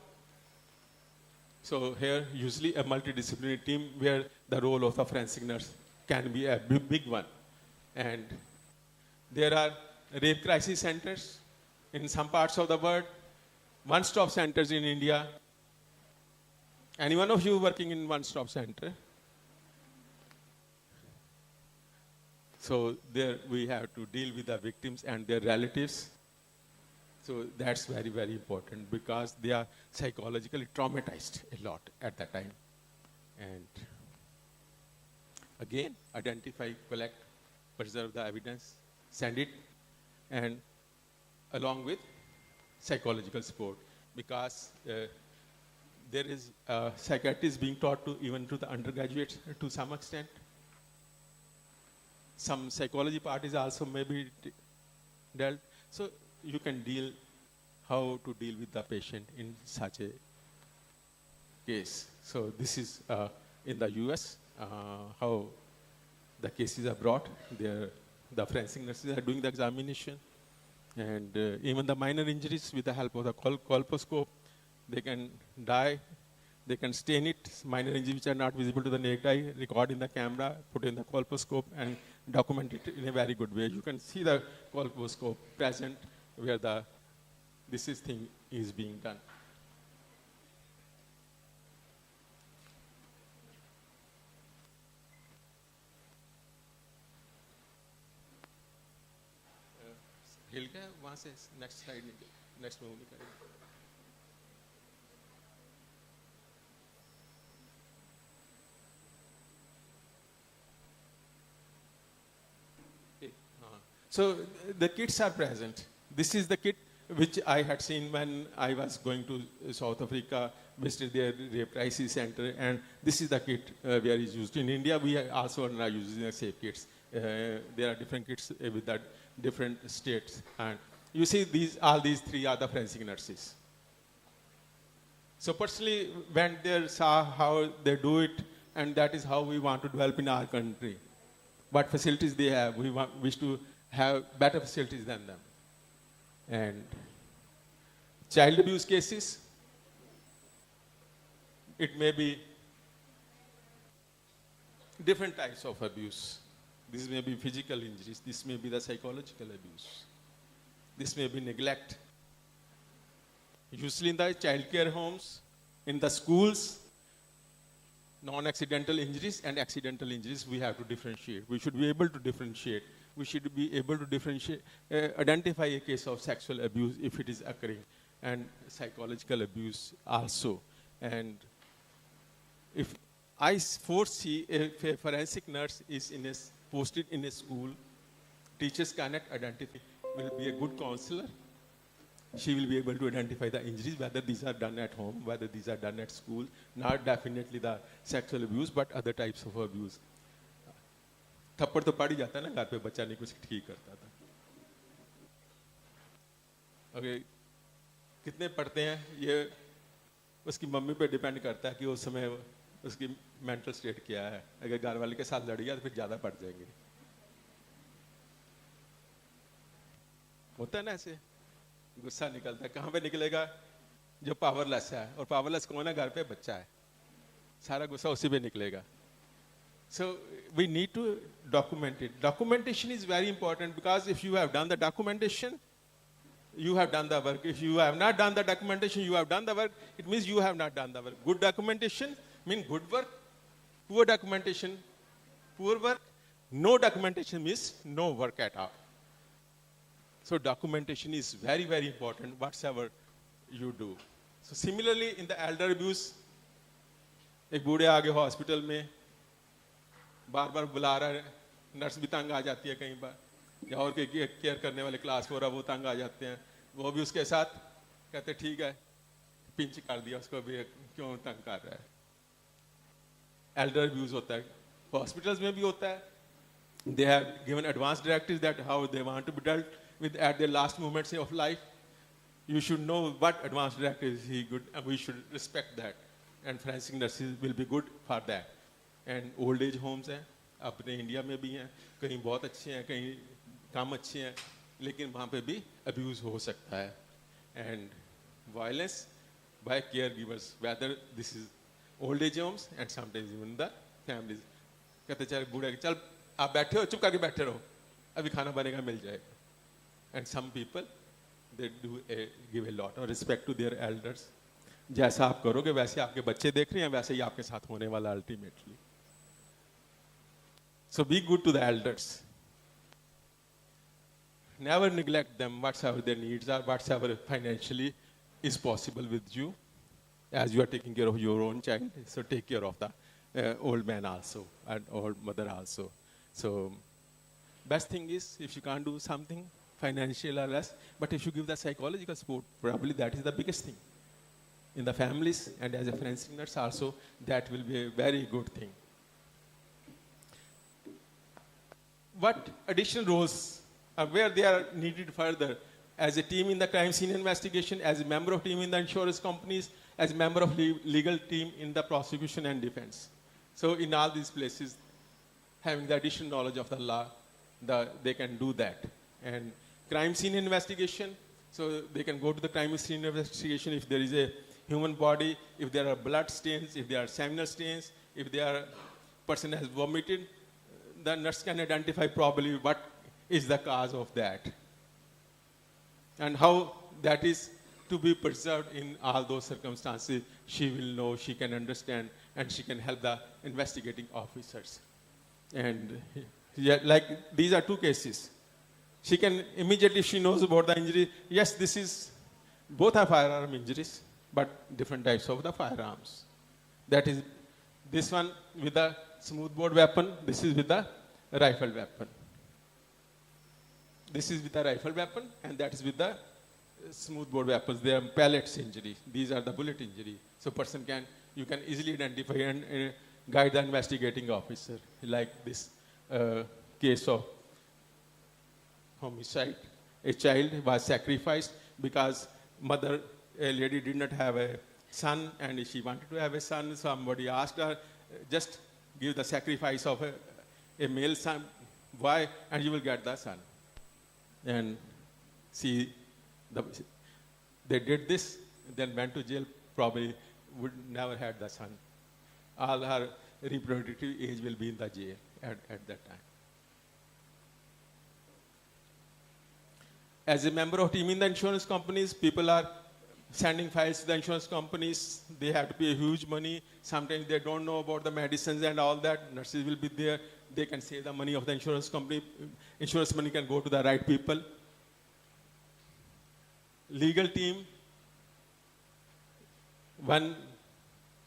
so here usually a multidisciplinary team where the role of the forensic nurse can be a big one. And there are rape crisis centers in some parts of the world, one-stop centers in India. Any one of you working in one-stop center? So there we have to deal with the victims and their relatives. So that's very, very important because they are psychologically traumatized a lot at that time. And again, identify, collect, preserve the evidence, send it, and along with psychological support, because there is psychiatry is being taught to even to the undergraduates to some extent. Some psychology part is also maybe dealt. So you can deal how to deal with the patient in such a case. So this is in the US, how the cases are brought. The forensic nurses are doing the examination. And even the minor injuries with the help of the colposcope, they can dye, they can stain it, minor injuries which are not visible to the naked eye, record in the camera, put in the colposcope, and document it in a very good way. You can see the colposcope present where this thing is being done. Hilka, वहाँ से next slide next move करें. So the kits are present. This is the kit which I had seen when I was going to South Africa, visited their rape crisis center, and this is the kit where it's used. In India, we also are now using the safe kits. There are different kits with that different states. And you see all these three are the forensic nurses. So personally, went there, saw how they do it, and that is how we want to develop in our country. What facilities they have, we wish to have better facilities than them. And child abuse cases, it may be different types of abuse. This may be physical injuries, this may be the psychological abuse, this may be neglect. Usually in the child care homes, in the schools, non-accidental injuries and accidental injuries we have to differentiate. We should be able to differentiate. We should be able to differentiate, identify a case of sexual abuse if it is occurring, and psychological abuse also. And if I foresee if a forensic nurse is posted in a school, teachers cannot identify, will be a good counselor. She will be able to identify the injuries, whether these are done at home, whether these are done at school, not definitely the sexual abuse, but other types of abuse. थप्पड़ तो पड़ ही जाता है ना घर पे, बच्चा नहीं कुछ ठीक करता था। अगर कितने पढ़ते हैं ये उसकी मम्मी पे डिपेंड करता है कि उस समय उसकी मेंटल स्टेट क्या है। अगर घर वाले के साथ लड़ गया तो फिर ज़्यादा पढ़ जाएंगे। होता है ना ऐसे, गुस्सा निकलता है। कहाँ पे निकलेगा? जो पावरलेस है, और पावरलेस कौन है? घर पे बच्चा है, सारा गुस्सा उसी पे निकलेगा। So we need to document it. Documentation is very important because if you have done the documentation, you have done the work. If you have not done the documentation, you have done the work. It means you have not done the work. Good documentation means good work. Poor documentation, poor work. No documentation means no work at all. So documentation is very, very important, whatsoever you do. So similarly, in the elder abuse, एक बूढ़े आ गए hospital में, बार बार बुला रहा है, nurse भी तंग आ जाती है कई बार, या और केयर करने वाले क्लास 4 वो तंग आ जाते हैं, वो भी उसके साथ कहते ठीक है, पिंच कर दिया उसको भी, क्यों तंग कर रहा है। एल्डर अब्यूज होता है, हॉस्पिटल्स में भी होता है। They have given advance directives that how they want to be dealt with at their last moments of life. You should know what advanced directives is good, and we should respect that. And forensic nurses will be good for that. And old age homes हैं, अपने India में भी हैं, कहीं बहुत अच्छे हैं, कहीं कम अच्छे हैं, लेकिन वहाँ पे भी abuse हो सकता है. And violence by caregivers, whether this is old age homes and sometimes even the families. कहते चल बूढ़े चल आप बैठे हो, चुप करके बैठे रहो, अभी खाना बनेगा मिल जाएगा. And some people, they do give a lot of respect to their elders. जैसा आप करोगे वैसे आपके बच्चे देख रहे हैं, वैसे ही आपके साथ होने वाला ultimately. So be good to the elders. Never neglect them, whatsoever their needs are, whatsoever financially is possible with you. As you are taking care of your own child, so take care of the old man also and old mother also. So best thing is if you can't do something financial or less, but if you give the psychological support, probably that is the biggest thing. In the families and as a forensic nurse also, that will be a very good thing. What additional roles are where they are needed further? As a team in the crime scene investigation, as a member of team in the insurance companies, as a member of legal team in the prosecution and defense. So in all these places, having the additional knowledge of the law, they can do that. And crime scene investigation, so they can go to the crime scene investigation if there is a human body, if there are blood stains, if there are seminal stains, if the person has vomited, the nurse can identify probably what is the cause of that. And how that is to be preserved in all those circumstances, she will know, she can understand, and she can help the investigating officers. And yeah, like these are two cases. She can immediately, if she knows about the injury, yes, this is, both are firearm injuries, but different types of the firearms. That is, this one with the smoothbore weapon, this is with the rifle weapon. This is with the rifle weapon, and that is with the smoothbore weapons. They are pellets injury. These are the bullet injury. So you can easily identify and guide the investigating officer. Like this case of homicide. A child was sacrificed because a lady did not have a son and she wanted to have a son. Somebody asked her, just give the sacrifice of a male son, boy, and you will get the son. And they did this, then went to jail, probably would never had the son. All her reproductive age will be in the jail at that time. As a member of team in the insurance companies, people are sending files to the insurance companies. They have to pay huge money. Sometimes they don't know about the medicines and all that. Nurses will be there. They can save the money of the insurance company. Insurance money can go to the right people. Legal team, when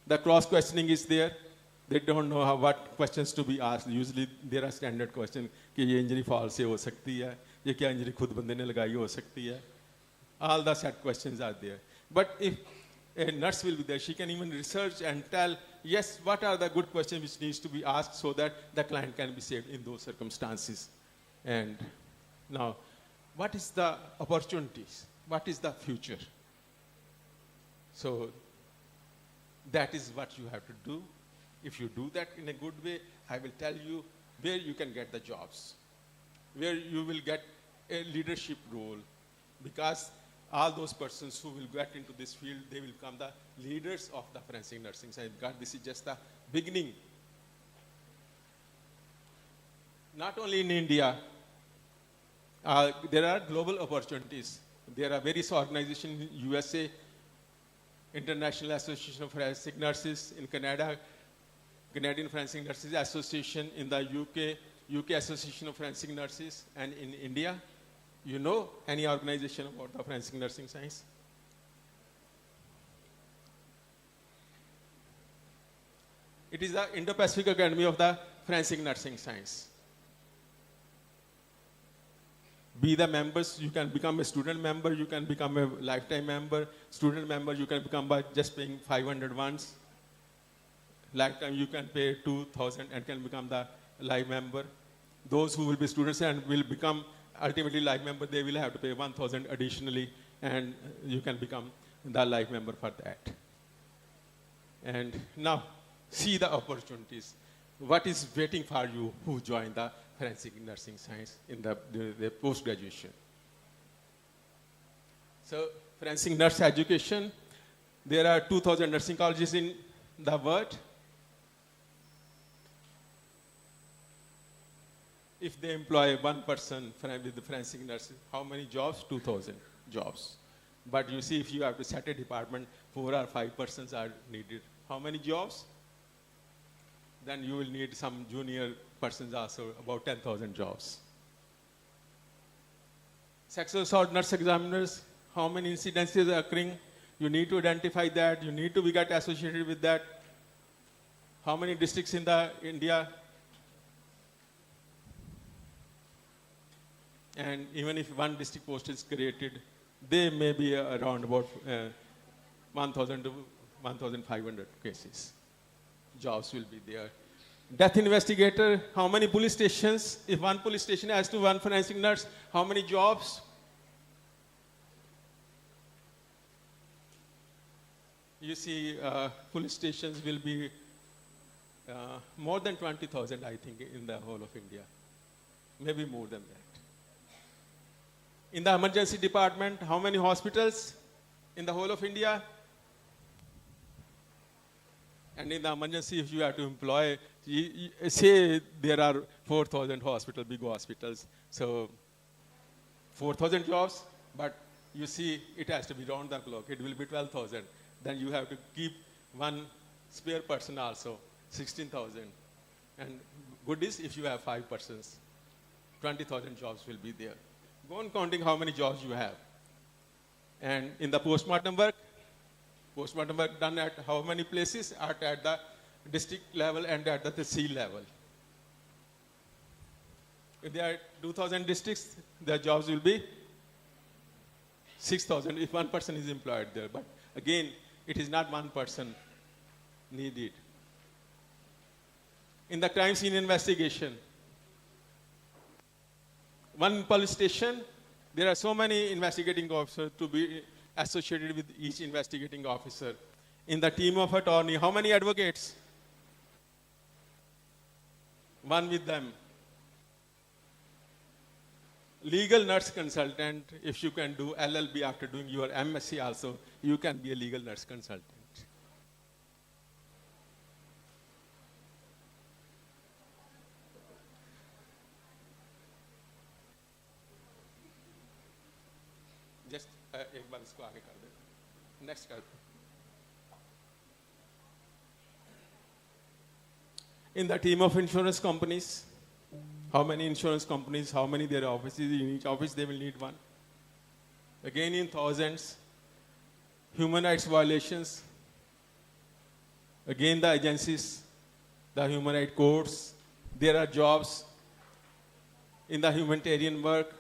the cross-questioning is there, they don't know what questions to be asked. Usually there are standard questions कि ये injury fall से हो सकती है, ये क्या injury खुद बंदे ने लगाई हो सकती है. All the set questions are there. But if a nurse will be there. She can even research and tell, yes, what are the good questions which needs to be asked so that the client can be saved in those circumstances. And now, what is the opportunities? What is the future? So that is what you have to do. If you do that in a good way, I will tell you where you can get the jobs, where you will get a leadership role, because all those persons who will get into this field, they will become the leaders of the forensic nursing science, because this is just the beginning. Not only in India, there are global opportunities. There are various organizations in USA, International Association of Forensic Nurses in Canada, Canadian Forensic Nurses Association in the UK, UK Association of Forensic Nurses, and in India. You know any organization about the forensic nursing science? It is the Indo-Pacific Academy of the Forensic Nursing Science. Be the members, you can become a student member, you can become a lifetime member. Student member, you can become by just paying 500 once. Lifetime, you can pay 2,000 and can become the life member. Those who will be students and will become ultimately life member, they will have to pay 1,000 additionally, and you can become the life member for that. And now, see the opportunities. What is waiting for you who join the forensic nursing science in the post-graduation? So, forensic nurse education, there are 2,000 nursing colleges in the world. If they employ one person with the forensic nurses, how many jobs? 2,000 jobs. But you see, if you have to set a department, 4 or 5 persons are needed. How many jobs? Then you will need some junior persons also, about 10,000 jobs. Sexual assault nurse examiners, how many incidences are occurring? You need to identify that. You need to be get associated with that. How many districts in India? And even if one district post is created, they may be around about 1,000 to 1,500 cases. Jobs will be there. Death investigator, how many police stations? If one police station has to one forensic nurse, how many jobs? You see, police stations will be more than 20,000, I think, in the whole of India. Maybe more than that. In the emergency department, how many hospitals in the whole of India? And in the emergency, if you have to employ, say there are 4,000 hospitals, big hospitals, so 4,000 jobs, but you see it has to be round the clock, it will be 12,000. Then you have to keep one spare person also, 16,000. And good is if you have 5 persons, 20,000 jobs will be there. Go on counting how many jobs you have. And in the postmortem work done at how many places? At the district level and at the sea level. If there are 2,000 districts, the jobs will be 6,000 if one person is employed there. But again, it is not one person needed. In the crime scene investigation, one police station, there are so many investigating officers to be associated with each investigating officer. In the team of attorney, how many advocates? One with them. Legal nurse consultant, if you can do LLB after doing your MSc also, you can be a legal nurse consultant. Just एक बार इसको आगे कर दे. Next कर. In the team of insurance companies, how many insurance companies, how many their offices, in each office they will need one. Again in thousands. Human rights violations. Again the agencies, the human rights courts, there are jobs. In the humanitarian work,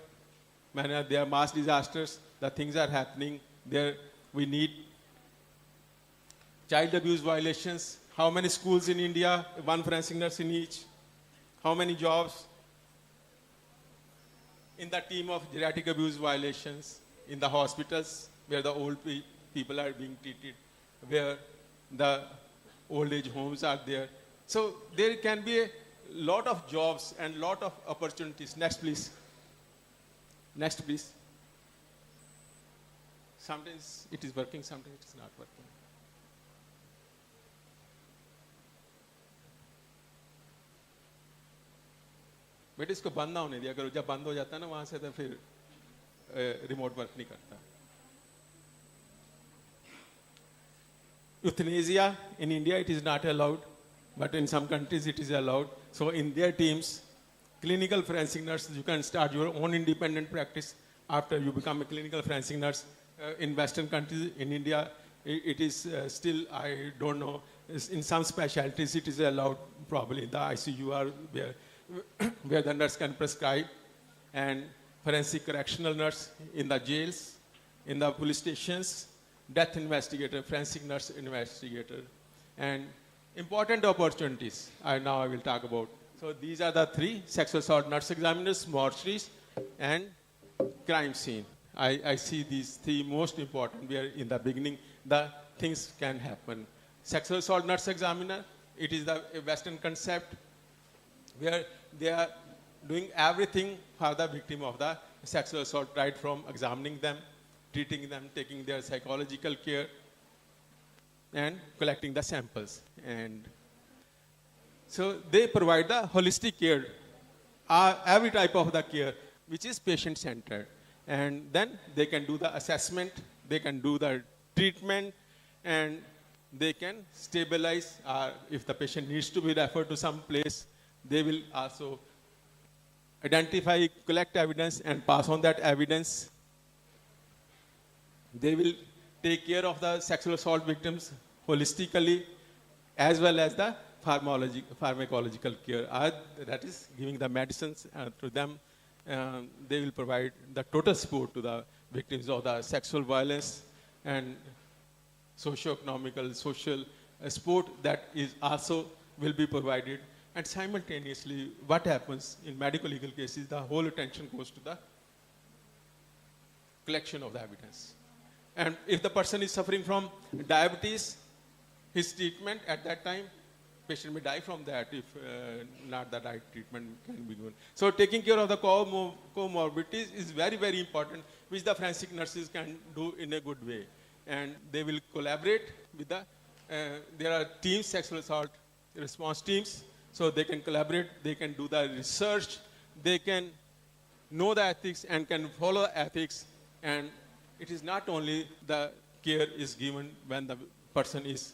when there are mass disasters, the things are happening, there we need child abuse violations. How many schools in India? One forensic nurse in each. How many jobs? In the team of geriatric abuse violations, in the hospitals where the old people are being treated, where the old age homes are there. So there can be a lot of jobs and lot of opportunities. Next, please. Next, please. Sometimes it is working, sometimes it is not working. बेटे इसको बंद ना होने दिया करो, जब बंद हो जाता है ना वहां से तो फिर रिमोट वर्क नहीं करता. Euthanasia in India it is not allowed, but in some countries it is allowed. So in their teams, clinical forensic nurse, you can start your own independent practice after you become a clinical forensic nurse. In Western countries, in India, it is still, I don't know, in some specialties it is allowed, probably in the ICU or where the nurse can prescribe, and forensic correctional nurse in the jails, in the police stations, death investigator, forensic nurse investigator, and important opportunities now I will talk about. So these are the three: sexual assault nurse examiners, mortuaries, and crime scene. I see these three most important where in the beginning the things can happen. Sexual assault nurse examiner, it is the Western concept where they are doing everything for the victim of the sexual assault, right from examining them, treating them, taking their psychological care, and collecting the samples. And so they provide the holistic care, every type of the care, which is patient-centered. And then they can do the assessment, they can do the treatment, and they can stabilize, if the patient needs to be referred to some place, they will also identify, collect evidence, and pass on that evidence. They will take care of the sexual assault victims holistically, as well as the pharmacological care. That is giving the medicines to them. They will provide the total support to the victims of the sexual violence and socio-economical, social support that is also will be provided. And simultaneously, what happens in medical legal cases, the whole attention goes to the collection of the evidence. And if the person is suffering from diabetes, his treatment at that time, patient may die from that if not the right treatment can be given. So taking care of the comorbidities is very, very important, which the forensic nurses can do in a good way. And they will collaborate with the, there are teams, sexual assault response teams, so they can collaborate, they can do the research, they can know the ethics and can follow the ethics. And it is not only the care is given when the person is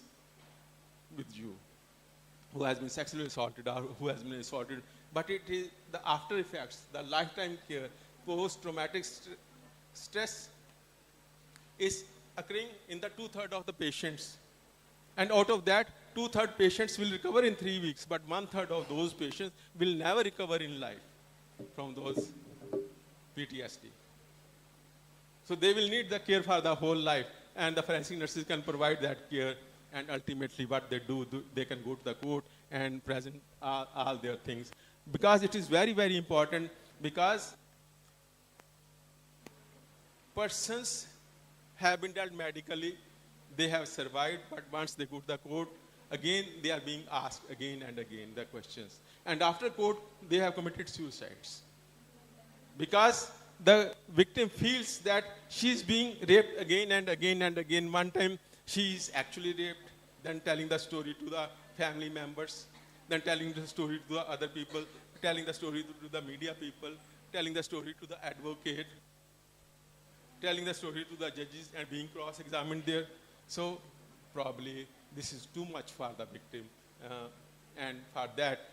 with you, who has been sexually assaulted or who has been assaulted, but it is the after effects, the lifetime care, post-traumatic stress is occurring in the 2/3 of the patients. And out of that, 2/3 patients will recover in 3 weeks, but 1/3 of those patients will never recover in life from those PTSD. So they will need the care for the whole life, and the forensic nurses can provide that care. And ultimately what they do, they can go to the court and present all their things. Because it is very, very important, because persons have been dealt medically, they have survived, but once they go to the court, again they are being asked again and again the questions. And after court, they have committed suicides. Because the victim feels that she is being raped again and again and again. One time, she is actually raped, then telling the story to the family members, then telling the story to the other people, telling the story to the media people, telling the story to the advocate, telling the story to the judges and being cross-examined there. So probably this is too much for the victim. And for that,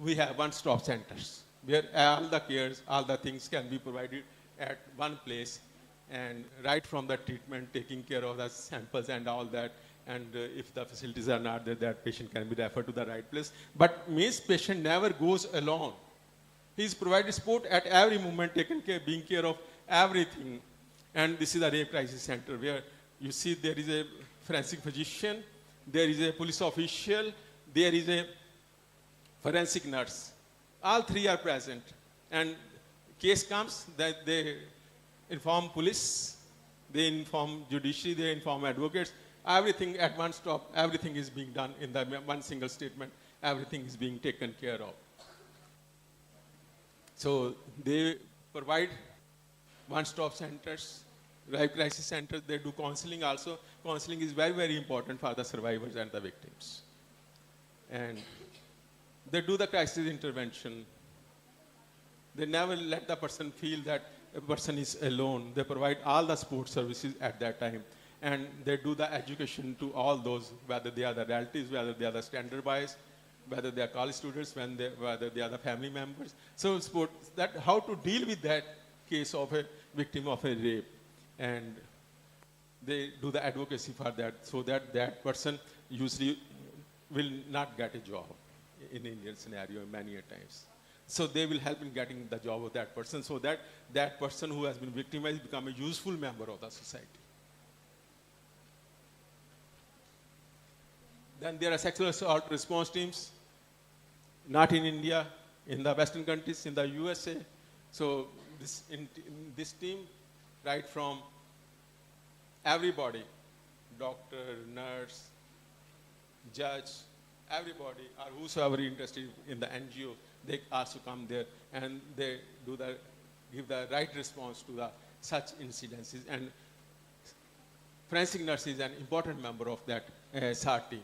we have one-stop centers where all the cares, all the things can be provided at one place. And right from the treatment, taking care of the samples and all that, and if the facilities are not there, that patient can be referred to the right place. But means patient never goes alone. He is provided support at every moment, taken care, being care of everything. And this is a rape crisis center where You see there is a forensic physician, there is a police official, there is a forensic nurse. All three are present. And case comes that they inform police, they inform judiciary, they inform advocates. Everything at one stop, everything is being done in the one single statement. Everything is being taken care of. So they provide one-stop centers, life crisis centers. They do counseling also. Counseling is very, very important for the survivors and the victims. And they do the crisis intervention. They never let the person feel that a person is alone. They provide all the support services at that time. And they do the education to all those, whether they are the relatives, whether they are the standard boys, whether they are college students, whether they are the family members. So support that how to deal with that case of a victim of a rape. And they do the advocacy for that, so that that person usually will not get a job in Indian scenario many a times. So they will help in getting the job of that person, so that that person who has been victimized become a useful member of the society. Then there are sexual assault response teams, not in India, in the Western countries, in the USA. So in this team, right from everybody, doctor, nurse, judge, everybody, or whosoever interested in the NGO, they also come there and they give the right response to the such incidences. And forensic nurse is an important member of that SAR team.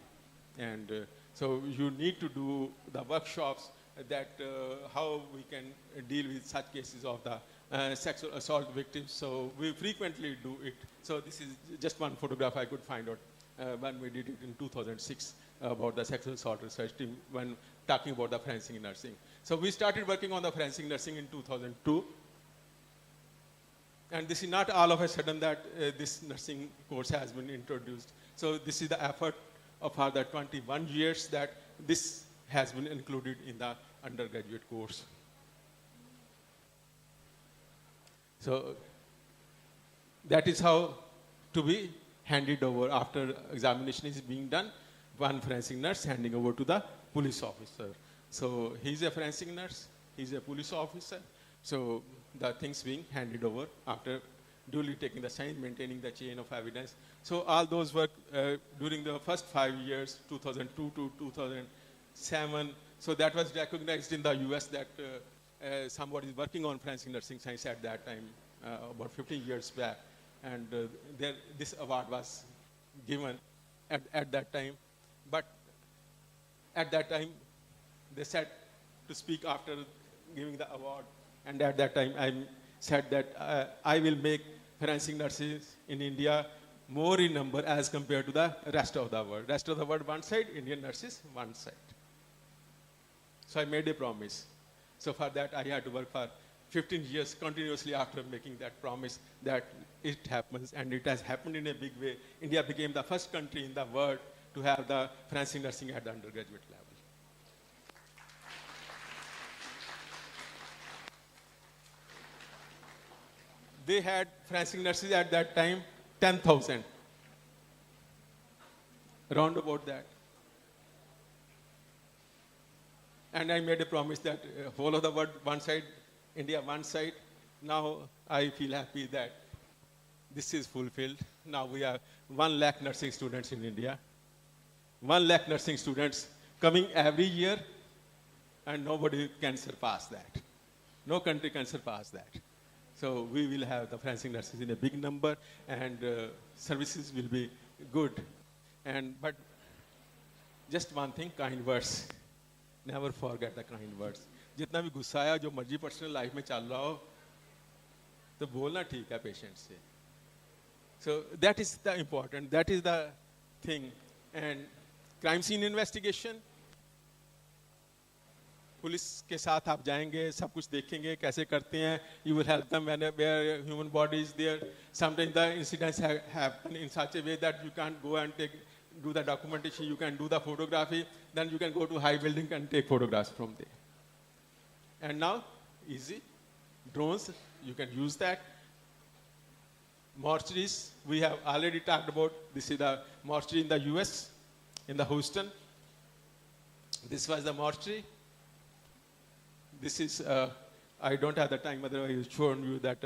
And so you need to do the workshops that how we can deal with such cases of the sexual assault victims. So we frequently do it. So this is just one photograph I could find out when we did it in 2006 about the sexual assault research team when talking about the forensic nursing. So we started working on the forensic nursing in 2002. And this is not all of a sudden that this nursing course has been introduced. So this is the effort of the 21 years that this has been included in the undergraduate course. So that is how to be handed over after examination is being done. One forensic nurse handing over to the police officer. So he's a forensic nurse, he's a police officer. So the things being handed over after duly taking the sign, maintaining the chain of evidence. So all those work during the first 5 years, 2002 to 2007. So that was recognized in the US that somebody is working on forensic nursing science at that time, about 15 years back. And this award was given at that time. But at that time, they said to speak after giving the award. And at that time, I said that I will make forensic nurses in India more in number as compared to the rest of the world. Rest of the world one side, Indian nurses one side. So I made a promise. So for that, I had to work for 15 years continuously after making that promise that it happens. And it has happened in a big way. India became the first country in the world to have the forensic nursing at the undergraduate level. They had forensic nurses at that time, 10,000. Around about that. And I made a promise that whole of the world one side, India one side. Now I feel happy that this is fulfilled. Now we have 1 lakh nursing students in India. 1 lakh nursing students coming every year, and nobody can surpass that. No country can surpass that. So we will have the forensic nurses in a big number, and services will be good. But just one thing, kind words. Never forget the kind words. जितना भी गुस्सा आया जो मर्जी personal life में चल रहा हो तो बोलना ठीक है पेशेंट से. So that is the important, that is the thing. And crime scene investigation, police के साथ आप जाएंगे, सब कुछ देखेंगे कैसे करते हैं. You will help them where human body is there. Sometimes the incidents happen in such a way that you can't go and do the documentation, you can do the photography, then you can go to high building and take photographs from there. And now, easy, drones, you can use that. mortuaries, we have already talked about. This is the mortuary in the US, in the Houston. This was the mortuary. This is, I don't have the time, otherwise I will show you that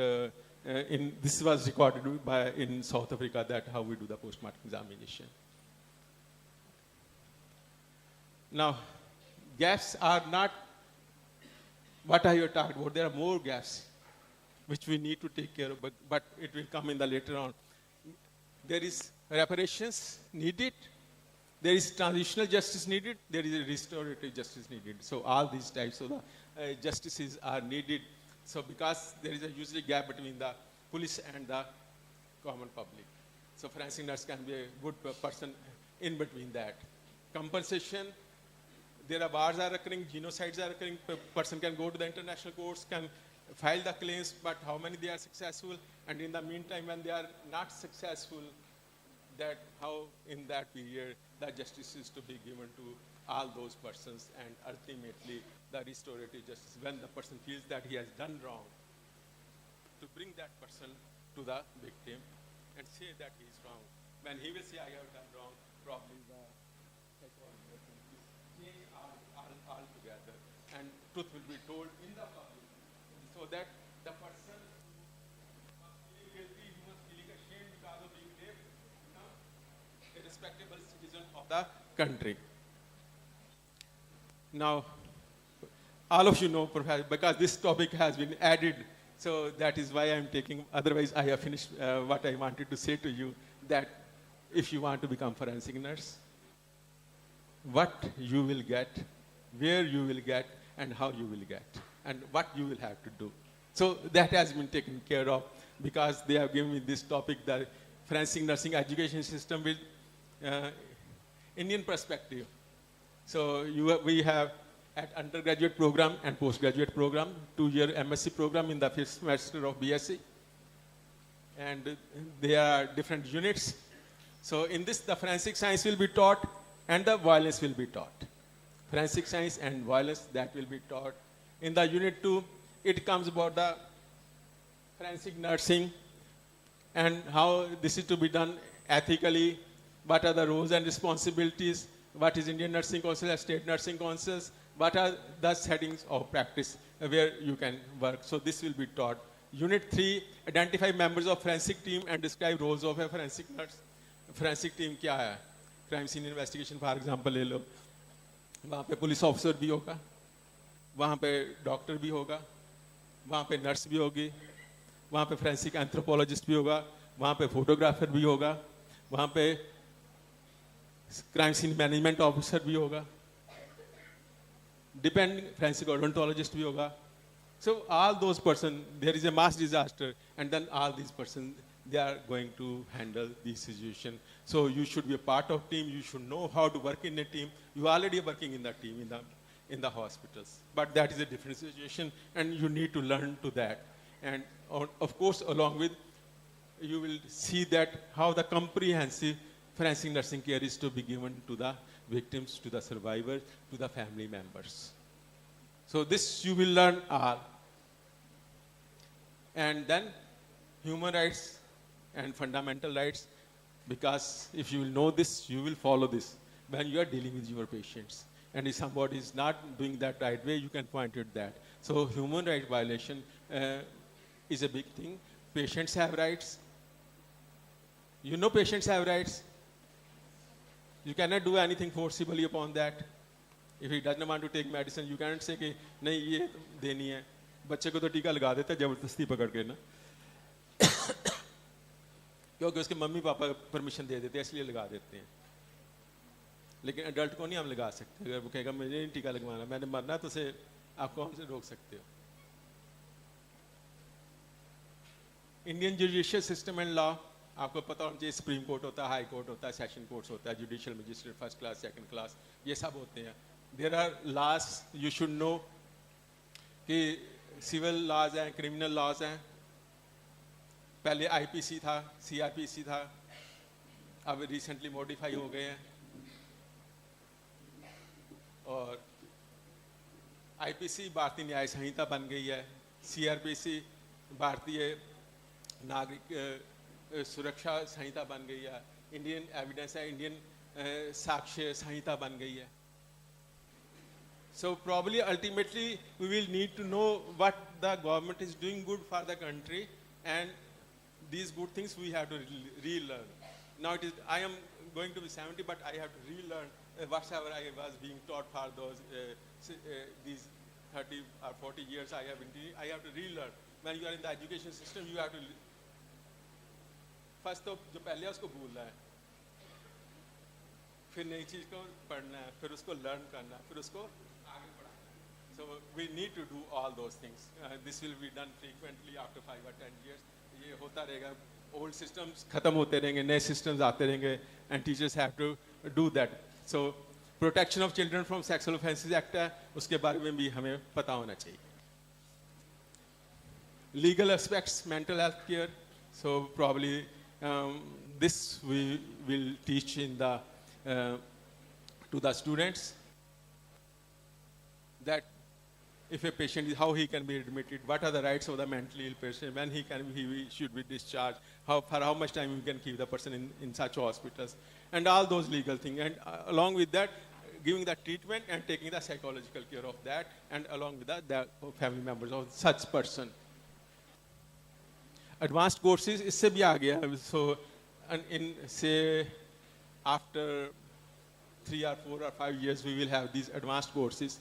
this was recorded in South Africa, that how we do the postmortem examination. Now, gaps are not what I have talked about. There are more gaps which we need to take care of, but it will come in the later on. There is reparations needed. There is transitional justice needed. There is a restorative justice needed. So all these types of justices are needed. So because there is a usually gap between the police and the common public. So forensic nurse can be a good person in between that. Compensation, there are wars are occurring, genocides are occurring, person can go to the international courts, can file the claims, but how many they are successful, and in the meantime when they are not successful, that how in that period the justice is to be given to all those persons, and ultimately the restorative justice, when the person feels that he has done wrong, to bring that person to the victim and say that he is wrong. When he will say, I have done wrong, probably the psychological will change all together, and truth will be told in the public, so that the person who must feel guilty, who must feel ashamed because of being raped, become a respectable citizen of the country. Now, all of you know, because this topic has been added, so that is why I am taking, otherwise I have finished what I wanted to say to you, that if you want to become forensic nurse, what you will get, where you will get, and how you will get, and what you will have to do. So that has been taken care of, because they have given me this topic, the forensic nursing education system with Indian perspective. So we have at undergraduate program and postgraduate program, 2-year MSc program in the 5th semester of BSc. And there are different units. So in this, the forensic science will be taught and the violence will be taught. Forensic science and violence, that will be taught. In the unit 2, it comes about the forensic nursing and how this is to be done ethically, what are the roles and responsibilities, what is Indian Nursing Council, State Nursing Councils, what are the settings of practice where you can work. So this will be taught. Unit 3, identify members of forensic team and describe roles of a forensic nurse. Forensic team क्या है? Crime scene investigation, for example, ले लो. वहाँ पे police officer भी होगा, वहाँ पे doctor भी होगा, वहाँ पे नर्स भी होगी, वहाँ पे फोरेंसिक एंथ्रोपोलॉजिस्ट भी होगा, वहाँ पे फोटोग्राफर भी होगा, वहाँ पे क्राइम सीन मैनेजमेंट ऑफिसर भी होगा, डिपेंडिंग फोरेंसिक ओडोंटोलॉजिस्ट भी होगा. So all those persons, there is a mass disaster, and then all these persons, they are going to handle the situation. So you should be a part of team. You should know how to work in a team. You already are working in the team in the hospitals, but that is a different situation, and you need to learn to that. And of course, along with, you will see that how the comprehensive forensic nursing care is to be given to the victims, to the survivors, to the family members. So this you will learn all. And then human rights and fundamental rights, because if you will know this, you will follow this when you are dealing with your patients. And if somebody is not doing that right way, you can point at that. So human rights violation is a big thing. Patients have rights. You know patients have rights. You cannot do anything forcibly upon that. If he doesn't want to take medicine, you can't say कि नहीं ये देनी है. बच्चे को तो टीका लगा देते हैं जबरदस्ती पकड़ के ना, क्योंकि उसके मम्मी पापा परमिशन दे देते हैं इसलिए लगा देते हैं. लेकिन एडल्ट को नहीं हम लगा सकते. अगर वो कहेगा मुझे नहीं टीका लगवाना, मैंने मरना, तो उसे आप कौन से रोक सकते हो. Indian judicial system and law, आपको पता होना चाहिए, सुप्रीम कोर्ट होता है, हाई कोर्ट होता है, सेशन कोर्ट्स होता है, judicial magistrate first class, second class, ये सब होते हैं. There are laws, you should know कि सिविल लॉज हैं, क्रिमिनल लॉज हैं. पहले आईपीसी था, सीआरपीसी था, अब रिसेंटली मॉडिफाई हो गए हैं. और आईपीसी भारतीय न्याय संहिता बन गई है, सीआरपीसी भारतीय नागरिक सुरक्षा संहिता बन गई है, इंडियन एविडेंस है, इंडियन साक्ष्य संहिता बन गई है. So probably ultimately we will need to know what the government is doing good for the country, and these good things we have to relearn. Now I am going to be 70, but I have to relearn whatever I was being taught for these 30 or 40 years I have to relearn. When you are in the education system, you have to first तो जो पहले है उसको भूलना है, फिर नई चीज को पढ़ना है, फिर उसको लर्न करना है, फिर उसको आगे बढ़ाना है. So we need to do all those things. This will be done frequently after 5 or 10 years. ये होता रहेगा. Old systems खत्म होते रहेंगे, नए systems आते रहेंगे, and teachers have to do that. So Protection of Children from Sexual Offences Act है, उसके बारे में भी हमें पता होना चाहिए. Legal aspects, mental health care. So probably this we will teach in the to the students, that if a patient is, how he can be admitted, what are the rights of the mentally ill patient, when he should be discharged, for how much time we can keep the person in such hospitals, and all those legal things. And along with that, giving the treatment and taking the psychological care of that, and along with that, the family members of such person. Advanced courses, इससे भी आ गया. So, in say after 3 or 4 or 5 years, we will have these advanced courses.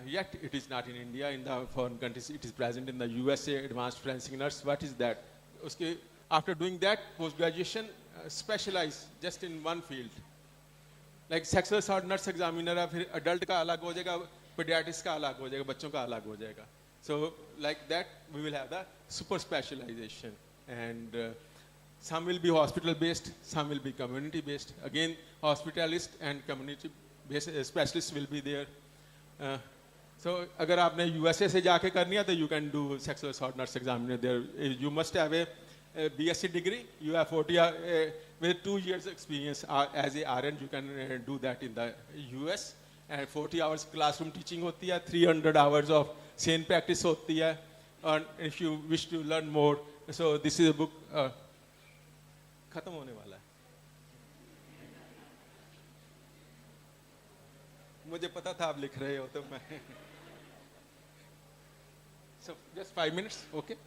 Yet it is not in India. In the foreign countries, it is present in the USA. Advanced forensic nurse. What is that? Uske, after doing that, post graduation, specialize just in one field. Like sexual assault nurse examiner, फिर adult का अलग हो जाएगा, pediatrics का अलग हो जाएगा, बच्चों का अलग हो जाएगा. So like that, we will have the super specialization, and some will be hospital based, some will be community based. Again, hospitalist and community based specialists will be there. So अगर आपने USA से जाके करनी है, तो you can do sexual assault nurse examiner there. You must have a BSc degree. You have 40 with 2 years experience as a RN. You can do that in the US. And 40 hours classroom teaching होती है, 300 hours of sane practice होती है. And if you wish to learn more, so this is a book. खत्म होने वाला है. मुझे पता था आप लिख रहे हो, तो मैं. So just 5 minutes, okay?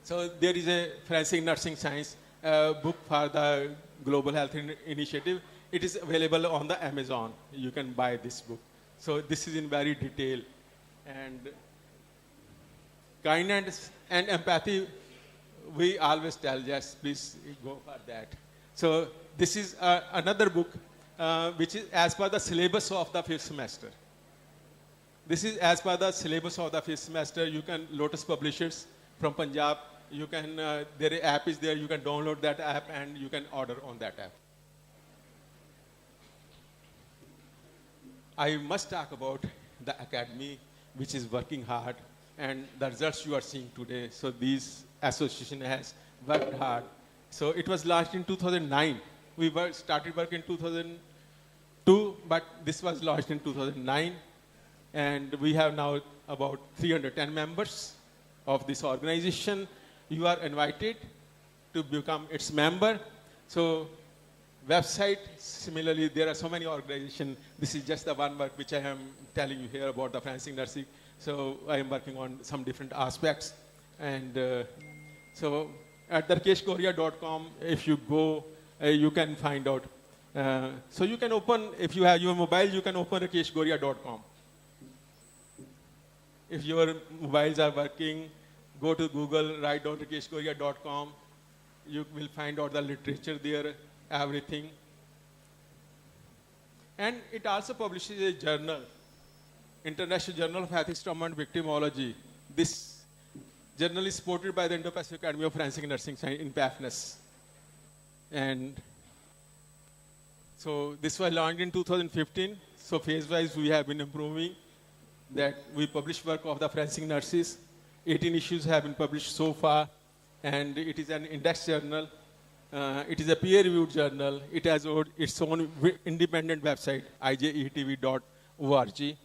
So there is a forensic nursing science book for the Global Health Initiative. It is available on the Amazon. You can buy this book. So this is in very detail. And kindness and empathy, we always tell, yes, please go for that. So this is another book which is as per the syllabus of the 5th semester. This is as per the syllabus of the 5th semester. You can, Lotus Publishers from Punjab, you can, their app is there, you can download that app and you can order on that app. I must talk about the academy, which is working hard, and the results you are seeing today. So this association has worked hard. So it was launched in 2009. We started work in 2002, but this was launched in 2009. And we have now about 310 members of this organization. You are invited to become its member. So website, similarly, there are so many organizations. This is just the one work which I am telling you here about the forensic nursing. So I am working on some different aspects. And so at rakeshgoria.com, if you go, you can find out. So you can open, if you have your mobile, you can open rakeshgoria.com. If your mobiles are working, go to Google, write down rakeshgoria.com. You will find out the literature there, everything. And it also publishes a journal, International Journal of Ethics, Trauma and Victimology. This journal is supported by the Indo-Pacific Academy of Forensic Nursing Science in PAFNUS. And so this was launched in 2015. So phase-wise, we have been improving that. We publish work of the forensic nurses. 18 issues have been published so far. And it is an index journal. It is a peer-reviewed journal. It has its own independent website, ijetv.org.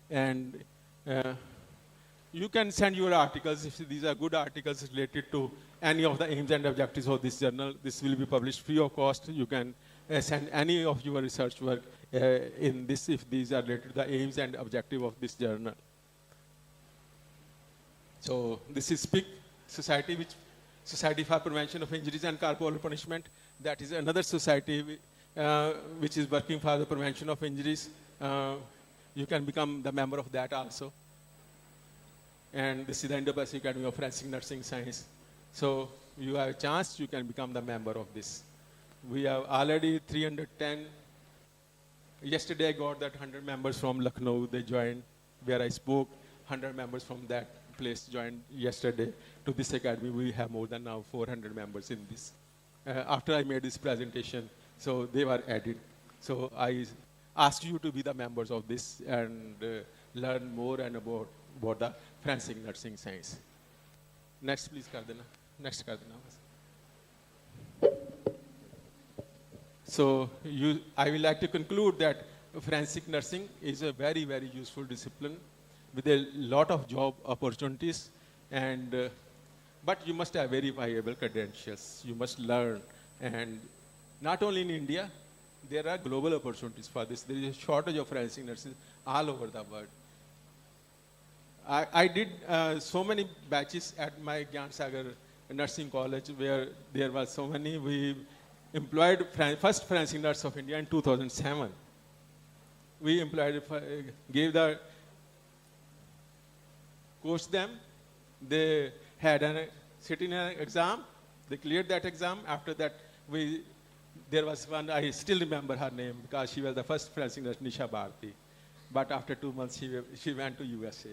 And you can send your articles if these are good articles related to any of the aims and objectives of this journal. This will be published free of cost. You can send any of your research work in this if these are related to the aims and objective of this journal. So this is SPIC, Society for Prevention of Injuries and Corporal Punishment. That is another society which is working for the prevention of injuries. You can become the member of that also. And this is the Indo-Pacific Academy of Forensic Nursing Science. So you have a chance, you can become the member of this. We have already 310. Yesterday I got that 100 members from Lucknow, they joined, where I spoke. 100 members from that place joined yesterday to this academy. We have more than now 400 members in this. After I made this presentation, so they were added. So I ask you to be the members of this and learn more and about the forensic nursing science. Next, please, Cardinal. Next, Cardinal. So I would like to conclude that forensic nursing is a very, very useful discipline with a lot of job opportunities, and but you must have very viable credentials. You must learn, and not only in India, there are global opportunities for this. There is a shortage of forensic nurses all over the world. I did so many batches at my Gyan Sagar Nursing College where there were so many. We employed first forensic nurse of India in 2007. We employed, gave the course them. They had a sitting exam. They cleared that exam. After that, there was one, I still remember her name because she was the first forensic nurse, Nisha Bharti. But after 2 months, she went to USA.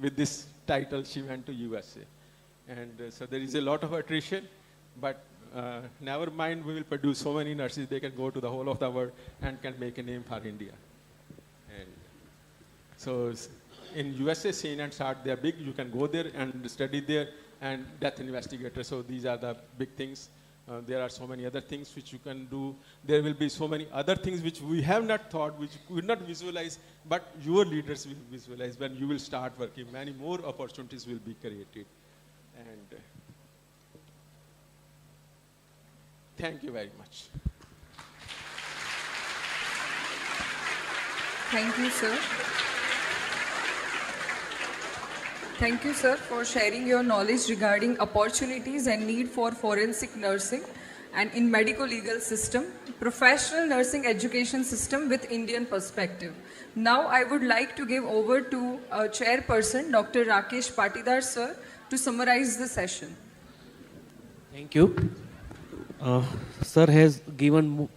With this title, she went to USA. And so there is a lot of attrition, but never mind, we will produce so many nurses, they can go to the whole of the world and can make a name for India. And so in USA, SANE and SART, they are big. You can go there and study there, and death investigator. So these are the big things. There are so many other things which you can do. There will be so many other things which we have not thought, which we could not visualize, but your leaders will visualize when you will start working. Many more opportunities will be created. And thank you very much. Thank you, sir. Thank you, sir, for sharing your knowledge regarding opportunities and need for forensic nursing and in medical legal system, professional nursing education system with Indian perspective. Now I would like to give over to chairperson, Dr. Rakesh Patidar, sir, to summarize the session. Thank you. Sir has given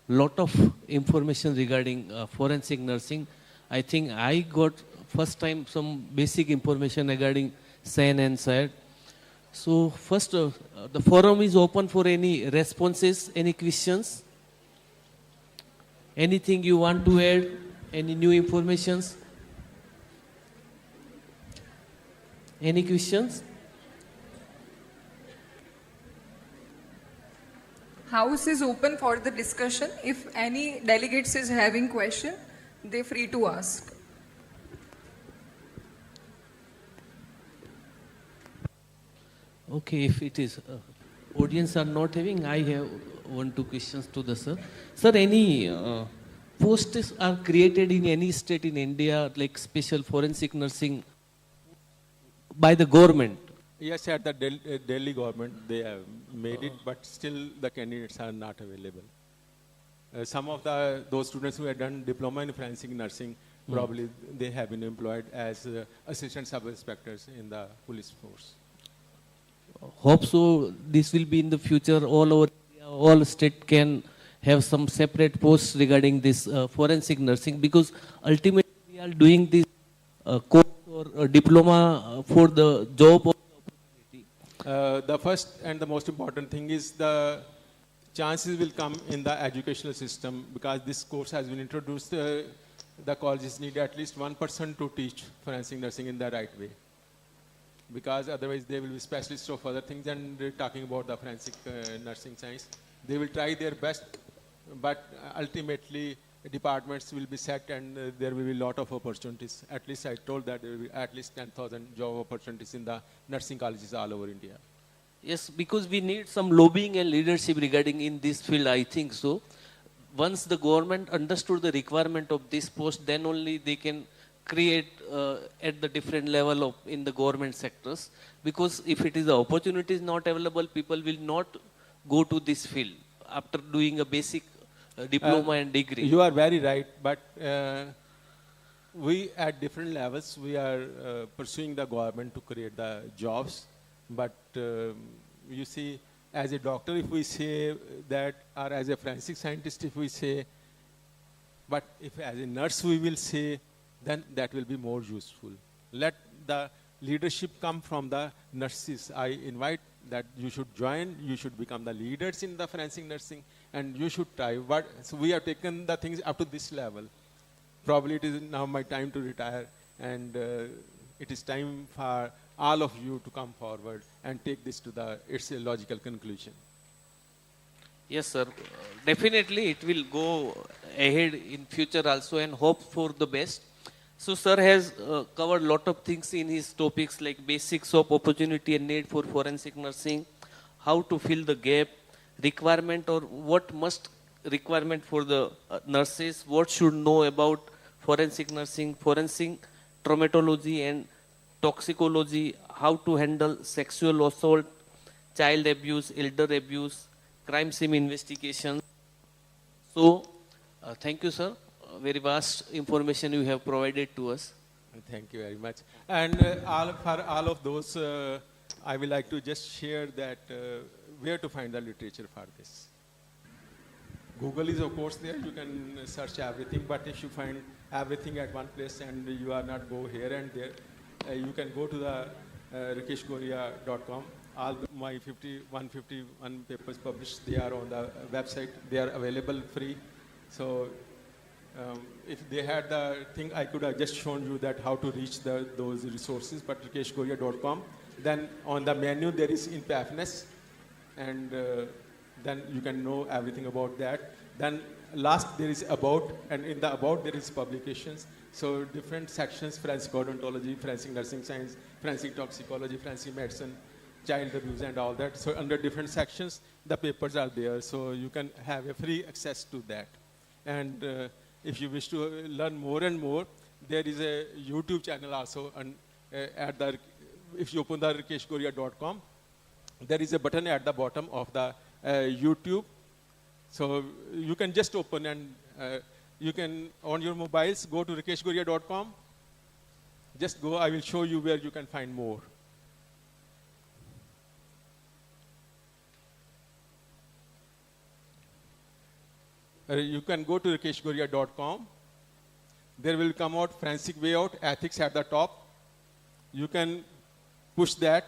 lot of information regarding forensic nursing. I think I got first time some basic information regarding SANE and SART. So first, the forum is open for any responses, any questions, anything you want to add, any new informations, any questions? House is open for the discussion. If any delegates is having question, they're free to ask. Okay, if it is, audience are not having, I have 1-2 questions to the sir. Sir, any posts are created in any state in India, like special forensic nursing by the government? Yes, at the Delhi government, they have made it, but still the candidates are not available. Some of those students who have done diploma in forensic nursing, probably they have been employed as assistant sub-inspectors in the police force. Hope so this will be in the future all over India, all state can have some separate posts regarding this forensic nursing, because ultimately we are doing this course or diploma for the job of the first and the most important thing is the chances will come in the educational system, because this course has been introduced. The colleges need at least one person to teach forensic nursing in the right way, because otherwise they will be specialists of other things and talking about the forensic nursing science. They will try their best, but ultimately departments will be set and there will be a lot of opportunities. At least I told that there will be at least 10,000 job opportunities in the nursing colleges all over India. Yes, because we need some lobbying and leadership regarding in this field, I think so. Once the government understood the requirement of this post, then only they can create at the different level of in the government sectors. Because if it is the opportunity is not available, people will not go to this field after doing a basic diploma and degree. You are very right, but we at different levels, we are pursuing the government to create the jobs. But you see, as a doctor, if we say that, or as a forensic scientist, if we say, but if as a nurse we will say, then that will be more useful. Let the leadership come from the nurses. I invite that you should join, you should become the leaders in the forensic nursing, and you should try. But so we have taken the things up to this level. Probably it is now my time to retire, and it is time for all of you to come forward and take this to its logical conclusion. Yes, sir. Definitely it will go ahead in future also and hope for the best. So sir has covered a lot of things in his topics like basics of opportunity and need for forensic nursing, how to fill the gap, requirement or what must requirement for the nurses, what should know about forensic nursing, forensic traumatology and toxicology, how to handle sexual assault, child abuse, elder abuse, crime scene investigation. So, thank you, sir. Very vast information you have provided to us. Thank you very much. And for all of those, I would like to just share that where to find the literature for this. Google is of course there, you can search everything, but if you find everything at one place and you are not go here and there, you can go to the rakeshgoria.com. All my 151 papers published, they are on the website. They are available free. So if they had the thing, I could have just shown you that how to reach those resources, but rakeshgoria.com. Then on the menu there is in PAFNES, and then you can know everything about that. Then last there is about, and in the about there is publications. So different sections: forensic odontology, forensic nursing science, forensic toxicology, forensic medicine, child abuse and all that. So under different sections, the papers are there. So you can have a free access to that. And if you wish to learn more and more, there is a YouTube channel also. And if you open the rakeshgoria.com, there is a button at the bottom of the YouTube. So you can just open and you can, on your mobiles, go to rakeshgoria.com. Just go, I will show you where you can find more. You can go to rakeshgoria.com. There will come out forensic way out, ethics at the top. You can push that.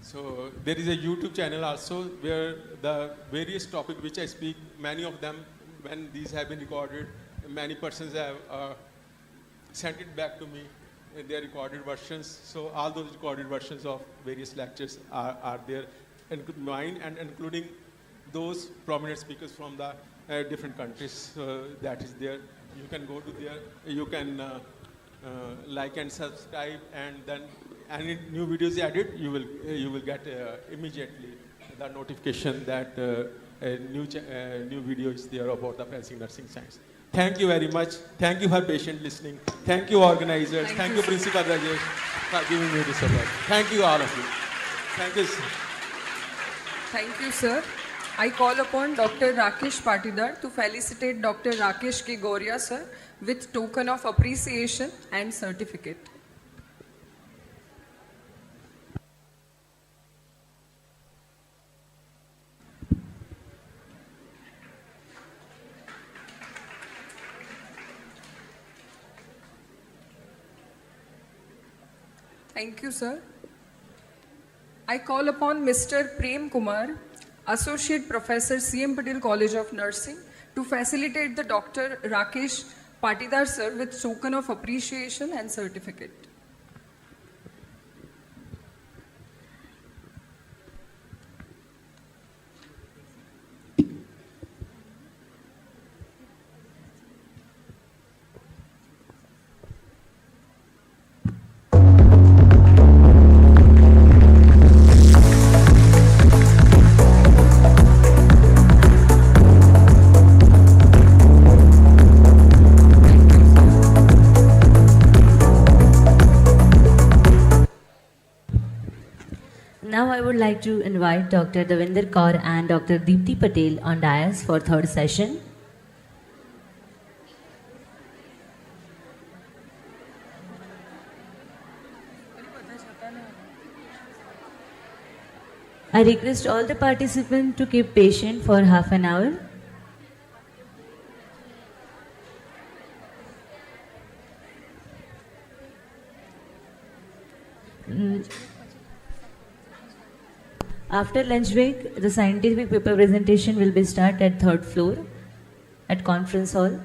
So there is a YouTube channel also where the various topics which I speak, many of them, when these have been recorded, many persons have sent it back to me, their recorded versions. So all those recorded versions of various lectures are there, and mine, and including those prominent speakers from the different countries. That is there. You can go to there. You can like and subscribe, and then any new videos added, you will get immediately the notification that a new video is there about the forensic nursing science. Thank you very much. Thank you for patient listening. Thank you organizers. Thank you Principal Rajesh for giving me this award. Thank you all of you. Thank you. Thank you, sir. I call upon Dr. Rakesh Patidar to felicitate Dr. Rakesh K. Goria, sir, with token of appreciation and certificate. Thank you, sir. I call upon Mr. Prem Kumar, Associate Professor, CM Patel College of Nursing, to facilitate the Dr. Rakesh Patidar sir with token of appreciation and certificate. Now I would like to invite Dr. Davinder Kaur and Dr. Deepti Patel on dais for third session. I request all the participants to keep patient for half an hour. After lunch break, the scientific paper presentation will be start at third floor at conference hall.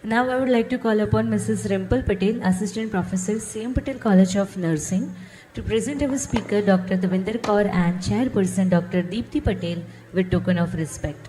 Now I would like to call upon Mrs. Rimpal Patel, Assistant Professor, CM Patel College of Nursing, to present our speaker Dr. Davinder Kaur and Chairperson Dr. Deepti Patel with token of respect.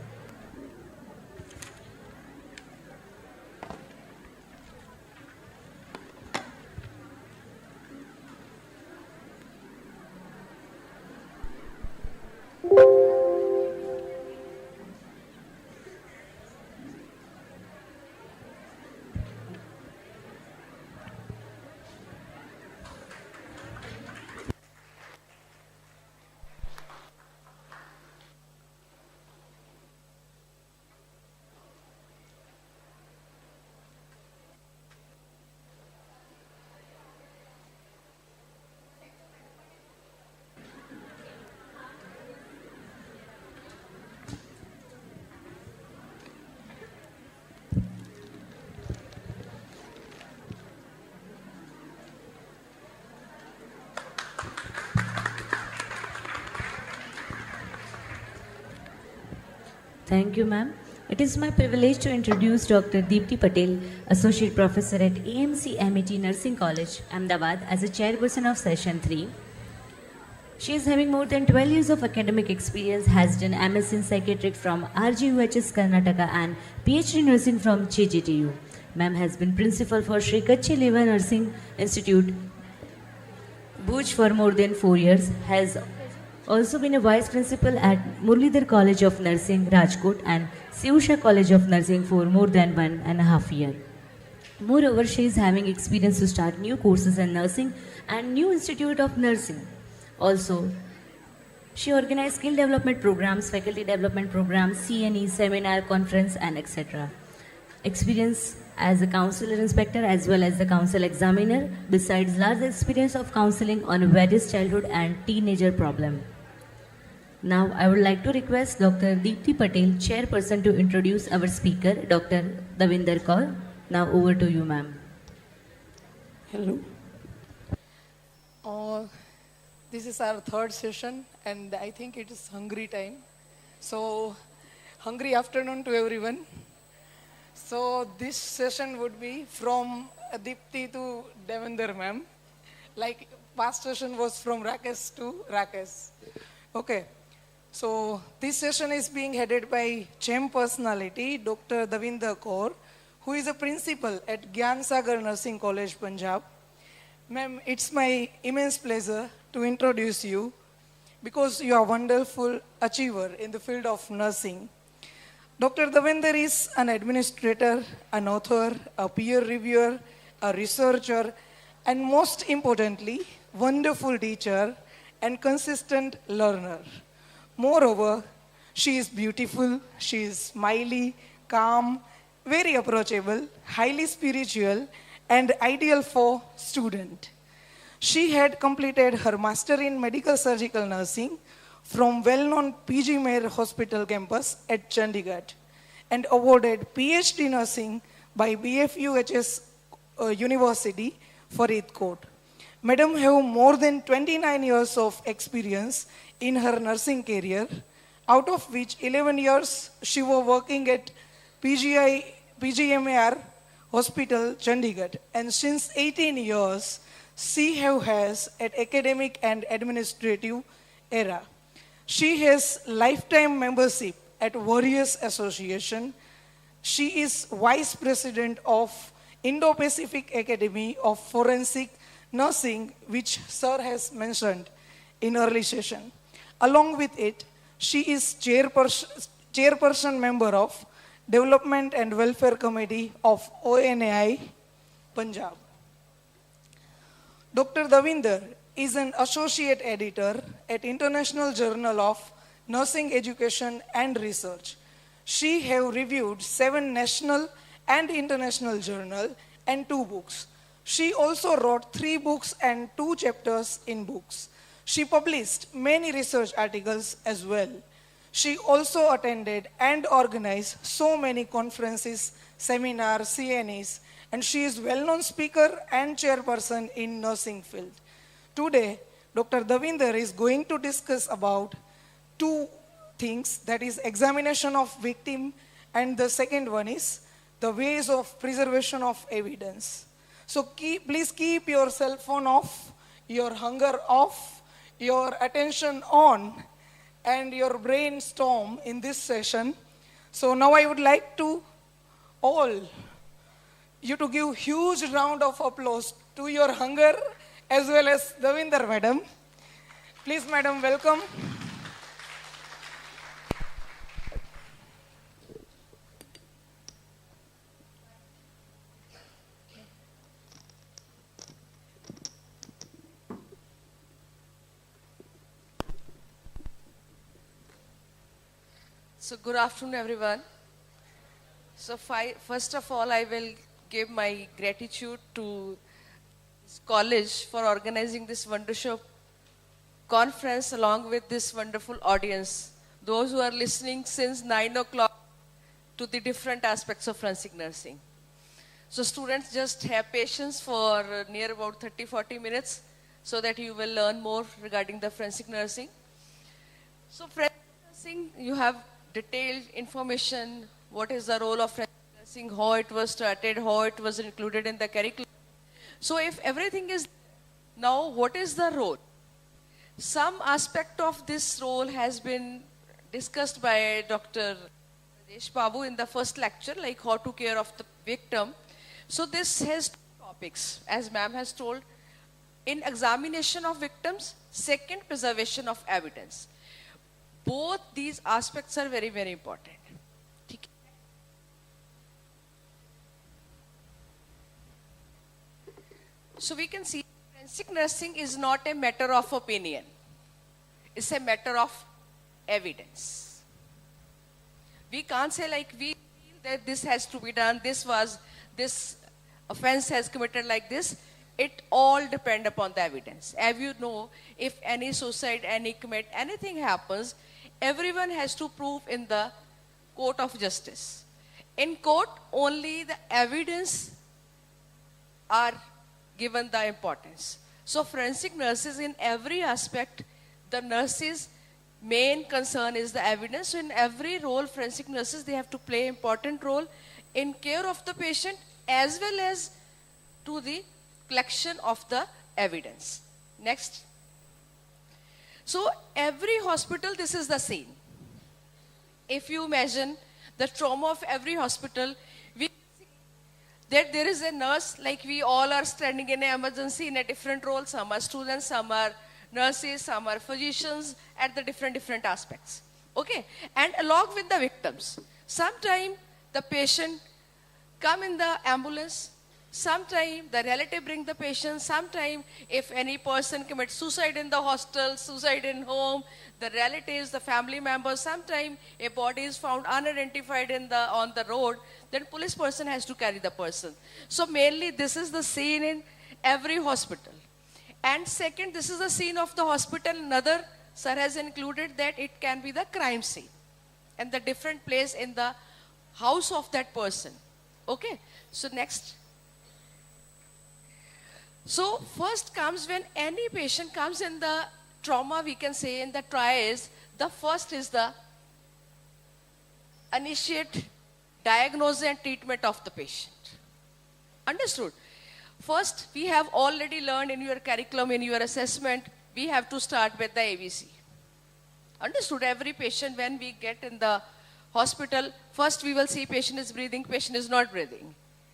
Thank you, ma'am. It is my privilege to introduce Dr. Deepti Patel, Associate Professor at AMC MET Nursing College, Ahmedabad, as a chairperson of Session 3. She is having more than 12 years of academic experience, has done MS in Psychiatric from RGUHS Karnataka and PhD Nursing from CGTU. Ma'am has been principal for Sri Kachchi Leva Nursing Institute, Bhuj for more than 4 years, has also been a vice principal at Murlidhar College of Nursing, Rajkot, and Seusha College of Nursing for more than 1.5 years. Moreover, she is having experience to start new courses in nursing and new institute of nursing. Also, she organized skill development programs, faculty development programs, CNE, seminar, conference, and etc. Experience as a counselor inspector as well as the counsel examiner, besides large experience of counseling on various childhood and teenager problems. Now, I would like to request Dr. Deepti Patel, Chairperson, to introduce our speaker, Dr. Davinder Kaur. Now, over to you, ma'am. Hello. This is our third session, and I think it is hungry time. So, hungry afternoon to everyone. So, this session would be from Deepti to Davinder, ma'am. Like past session was from Rakesh to Rakesh. Okay. So this session is being headed by CHEM personality, Dr. Davinder Kaur, who is a principal at Gyan Sagar Nursing College, Punjab. Ma'am, it's my immense pleasure to introduce you because you are a wonderful achiever in the field of nursing. Dr. Davinder is an administrator, an author, a peer reviewer, a researcher, and most importantly, wonderful teacher and consistent learner. Moreover, she is beautiful, she is smiley, calm, very approachable, highly spiritual, and ideal for student. She had completed her master in medical surgical nursing from well-known PG Mayer Hospital campus at Chandigarh and awarded PhD nursing by BFUHS University, Faridkot. Madam have more than 29 years of experience in her nursing career, out of which 11 years she was working at PGMAR Hospital, Chandigarh, and since 18 years she has at academic and administrative era. She has lifetime membership at various associations. She is Vice President of Indo-Pacific Academy of Forensic Nursing, which Sir has mentioned in early session. Along with it, she is chairperson member of Development and Welfare Committee of ONAI, Punjab. Dr. Davinder is an associate editor at International Journal of Nursing Education and Research. She have reviewed 7 national and international journals and 2 books. She also wrote 3 books and 2 chapters in books. She published many research articles as well. She also attended and organized so many conferences, seminars, CNEs, and she is well-known speaker and chairperson in nursing field. Today, Dr. Davinder is going to discuss about 2 things, that is examination of victim, and the second one is the ways of preservation of evidence. So please keep your cell phone off, your hunger off, your attention on, and your brainstorm in this session. So now I would like to all you to give huge round of applause to your hunger as well as Davinder madam. Please madam, welcome. So good afternoon, everyone. So first of all, I will give my gratitude to this college for organizing this wonderful conference along with this wonderful audience. Those who are listening since 9 o'clock to the different aspects of forensic nursing. So students, just have patience for near about 30-40 minutes so that you will learn more regarding the forensic nursing. So forensic nursing, you have detailed information, what is the role of forensic nursing, how it was started, how it was included in the curriculum. So if everything is, now what is the role? Some aspect of this role has been discussed by Dr. Rajesh Babu in the first lecture, like how to care of the victim. So this has 2 topics, as ma'am has told. In examination of victims, second, preservation of evidence. Both these aspects are very, very important. So we can see forensic nursing is not a matter of opinion. It's a matter of evidence. We can't say like we feel that this has to be done, this offense has committed like this. It all depends upon the evidence. As you know, if any suicide, any commit, anything happens, everyone has to prove in the court of justice. In court, only the evidence are given the importance. So forensic nurses, in every aspect, the nurses' main concern is the evidence. So in every role, forensic nurses, they have to play important role in care of the patient as well as to the collection of the evidence. Next. So every hospital, this is the scene. If you imagine the trauma of every hospital, we see that there is a nurse, like we all are standing in an emergency in a different role. Some are students, some are nurses, some are physicians at the different aspects. Okay, and along with the victims. Sometime the patient come in the ambulance. Sometime the relative bring the patient. Sometime if any person commits suicide in the hostel, suicide in home, the relatives, the family members, sometime a body is found unidentified on the road, then police person has to carry the person. So mainly this is the scene in every hospital. And second, this is the scene of the hospital. Another, sir has included that it can be the crime scene and the different place in the house of that person. Okay, so next. So first comes when any patient comes in the trauma, we can say in the triage, the first is the initiate diagnosis and treatment of the patient. Understood? First, we have already learned in your curriculum, in your assessment, we have to start with the ABC. Understood? Every patient, when we get in the hospital, first we will see patient is breathing, patient is not breathing.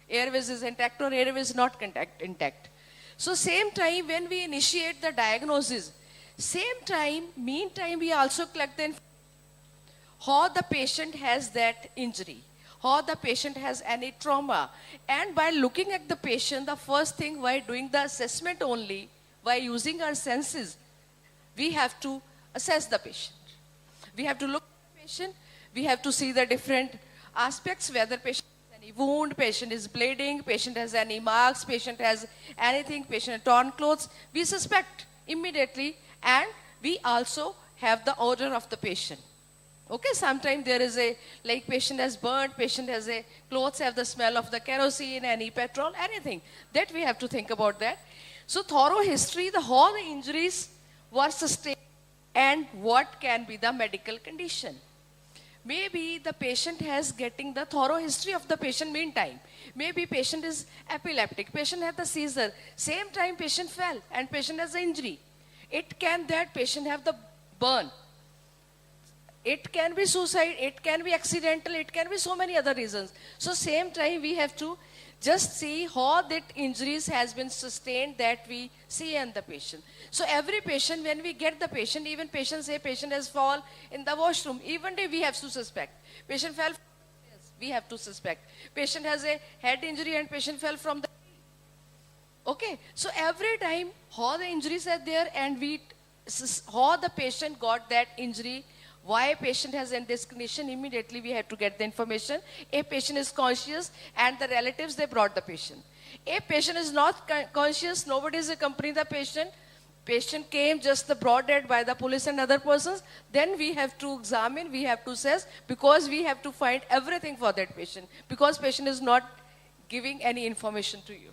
Airways is intact or airways is not intact. So same time when we initiate the diagnosis, same time, meantime we also collect the how the patient has that injury, how the patient has any trauma. And by looking at the patient, the first thing by doing the assessment only, by using our senses, we have to assess the patient. We have to look at the patient, we have to see the different aspects, whether patient has any wound, patient is bleeding, patient has any marks, patient has anything, patient has torn clothes. We suspect immediately, and we also have the odor of the patient. Okay, sometimes there is a, like patient has burnt, patient has a, clothes have the smell of the kerosene, any petrol, anything. That we have to think about that. So thorough history, the how the injuries were sustained and what can be the medical condition. Maybe the patient has getting the thorough history of the patient meantime. Maybe patient is epileptic, patient had the seizure, same time patient fell and patient has an injury. It can that patient have the burn. It can be suicide, it can be accidental, it can be so many other reasons. So same time we have to just see how that injuries has been sustained that we see in the patient. So every patient, when we get the patient, even patients say patient has fall in the washroom, even if we have to suspect. Patient fell from the stairs, we have to suspect. Patient has a head injury and patient fell from the... Okay, so every time how the injuries are there and we, how the patient got that injury, why patient has in this condition, immediately we have to get the information. A patient is conscious and the relatives, they brought the patient. A patient is not conscious, nobody is accompanying the patient. Patient came just the brought dead by the police and other persons. Then we have to examine, we have to assess, because we have to find everything for that patient. Because patient is not giving any information to you.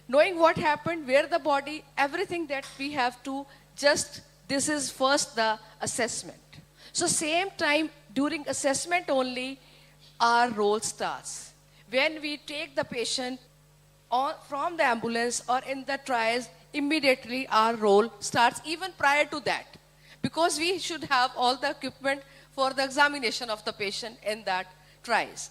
Knowing what happened, where the body, everything that we have to just, this is first the assessment. So same time, during assessment only, our role starts. When we take the patient from the ambulance or in the trials, immediately our role starts even prior to that. Because we should have all the equipment for the examination of the patient in that trials.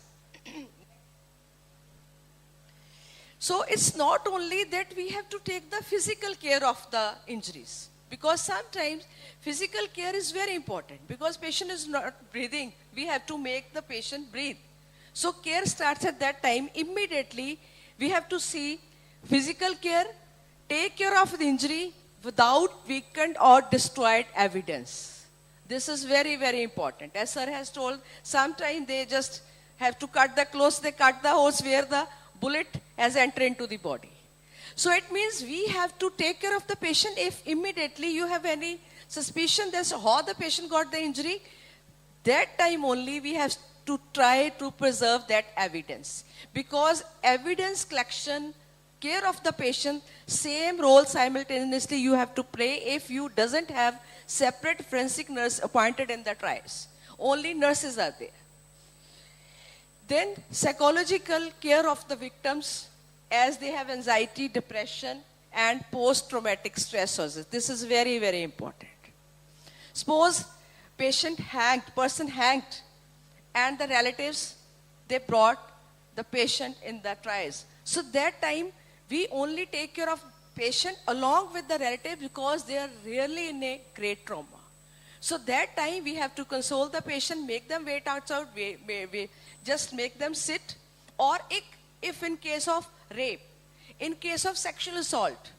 So it's not only that we have to take the physical care of the injuries. Because sometimes physical care is very important. Because patient is not breathing, we have to make the patient breathe. So care starts at that time. Immediately, we have to see physical care, take care of the injury without weakened or destroyed evidence. This is very, very important. As sir has told, sometimes they just have to cut the clothes, they cut the hose where the bullet has entered into the body. So it means we have to take care of the patient if immediately you have any suspicion that's how the patient got the injury. That time only we have to try to preserve that evidence. Because evidence collection, care of the patient, same role simultaneously you have to play if you doesn't have separate forensic nurse appointed in the trials. Only nurses are there. Then psychological care of the victims, as they have anxiety, depression, and post-traumatic stressors. This is very, very important. Suppose person hanged, and the relatives, they brought the patient in the trials. So that time, we only take care of patient along with the relative because they are really in a great trauma. So that time, we have to console the patient, make them wait outside, just make them sit, or if in case of rape, in case of sexual assault,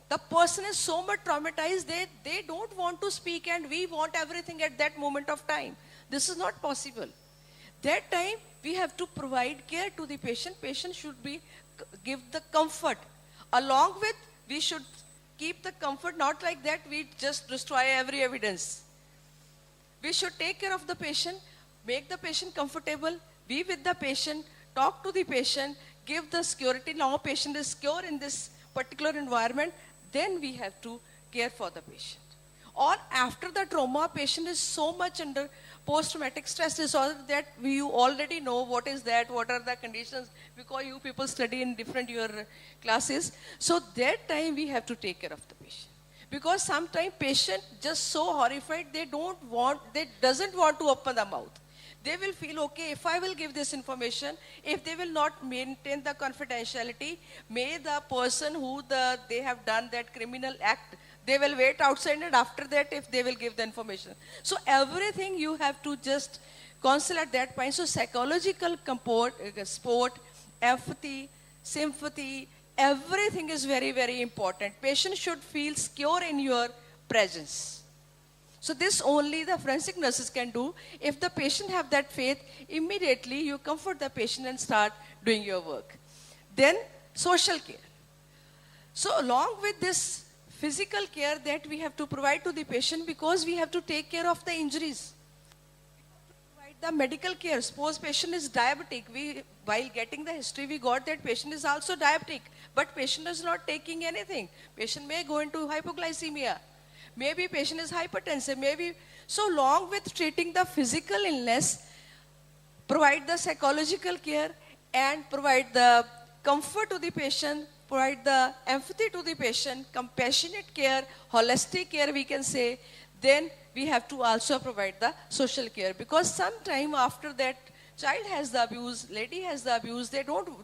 the person is so much traumatized, they don't want to speak and we want everything at that moment of time. This is not possible. That time, we have to provide care to the patient. Patient should give the comfort. Along with, we should keep the comfort, not like that we just destroy every evidence. We should take care of the patient, make the patient comfortable, be with the patient, talk to the patient, give the security. Now patient is secure in this particular environment, then we have to care for the patient. Or after the trauma, patient is so much under post-traumatic stress disorder that you already know what is that, what are the conditions, because you people study in different your classes. So that time we have to take care of the patient. Because sometimes patient just so horrified, they doesn't want to open the mouth. They will feel, okay, if I will give this information, if they will not maintain the confidentiality, may the person who they have done that criminal act, they will wait outside, and after that, if they will give the information. So everything you have to just counsel at that point. So psychological support, empathy, sympathy, everything is very, very important. Patient should feel secure in your presence. So this only the forensic nurses can do. If the patient have that faith, immediately you comfort the patient and start doing your work. Then social care. So along with this physical care that we have to provide to the patient, because we have to take care of the injuries. Provide the medical care. Suppose patient is diabetic. While getting the history, we got that patient is also diabetic, but patient is not taking anything. Patient may go into hypoglycemia. Maybe patient is hypertensive. Maybe. So along with treating the physical illness, provide the psychological care and provide the comfort to the patient, provide the empathy to the patient, compassionate care, holistic care we can say. Then we have to also provide the social care, because sometime after that child has the abuse, lady has the abuse,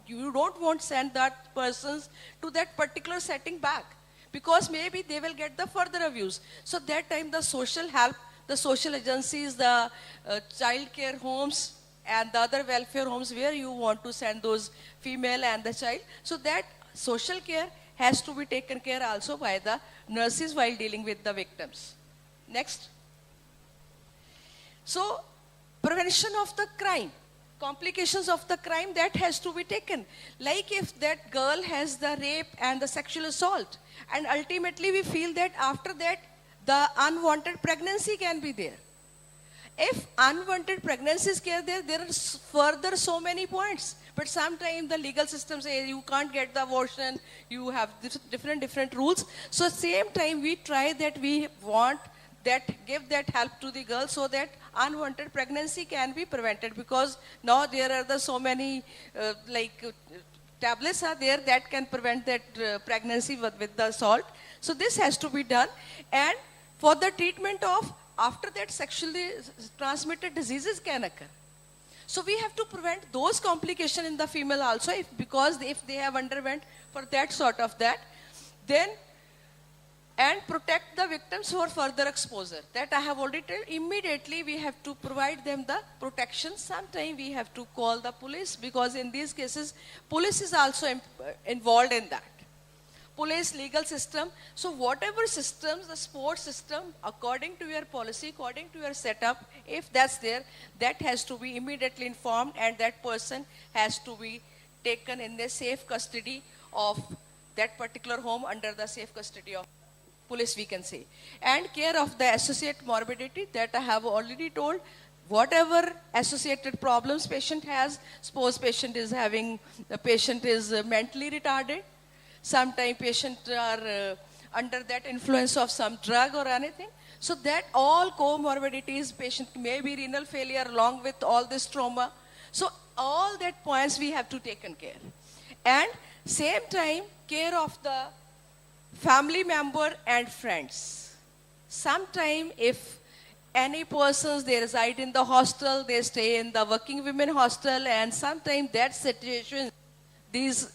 you don't want to send that persons to that particular setting back, because maybe they will get the further abuse. So that time the social help, the social agencies, the child care homes and the other welfare homes where you want to send those female and the child. So that social care has to be taken care also by the nurses while dealing with the victims. Next. So prevention of the crime, complications of the crime, that has to be taken. Like if that girl has the rape and the sexual assault, and ultimately we feel that after that the unwanted pregnancy can be there. If unwanted pregnancies are there are further so many points. But sometimes the legal system says you can't get the abortion, you have different rules. So same time we try that we want that, give that help to the girl so that unwanted pregnancy can be prevented, because now there are so many tablets are there that can prevent that pregnancy with the salt. So this has to be done. And for the treatment of after that sexually transmitted diseases can occur. So we have to prevent those complications in the female also, because if they have underwent for that sort of that, then and protect the victims for further exposure. That I have already told. Immediately we have to provide them the protection. Sometimes we have to call the police, because in these cases police is also involved in that. Police, legal system. So whatever systems, the sports system, according to your policy, according to your setup, if that's there, that has to be immediately informed, and that person has to be taken in the safe custody of that particular home, under the safe custody of police we can say. And care of the associated morbidity, that I have already told. Whatever associated problems patient has, suppose patient is mentally retarded, sometimes patients are under that influence of some drug or anything. So that all comorbidities, patient may be renal failure along with all this trauma. So all that points we have to take care. And same time, care of the family member and friends. Sometime if any persons, they reside in the hostel, they stay in the working women hostel, and sometimes that situation, these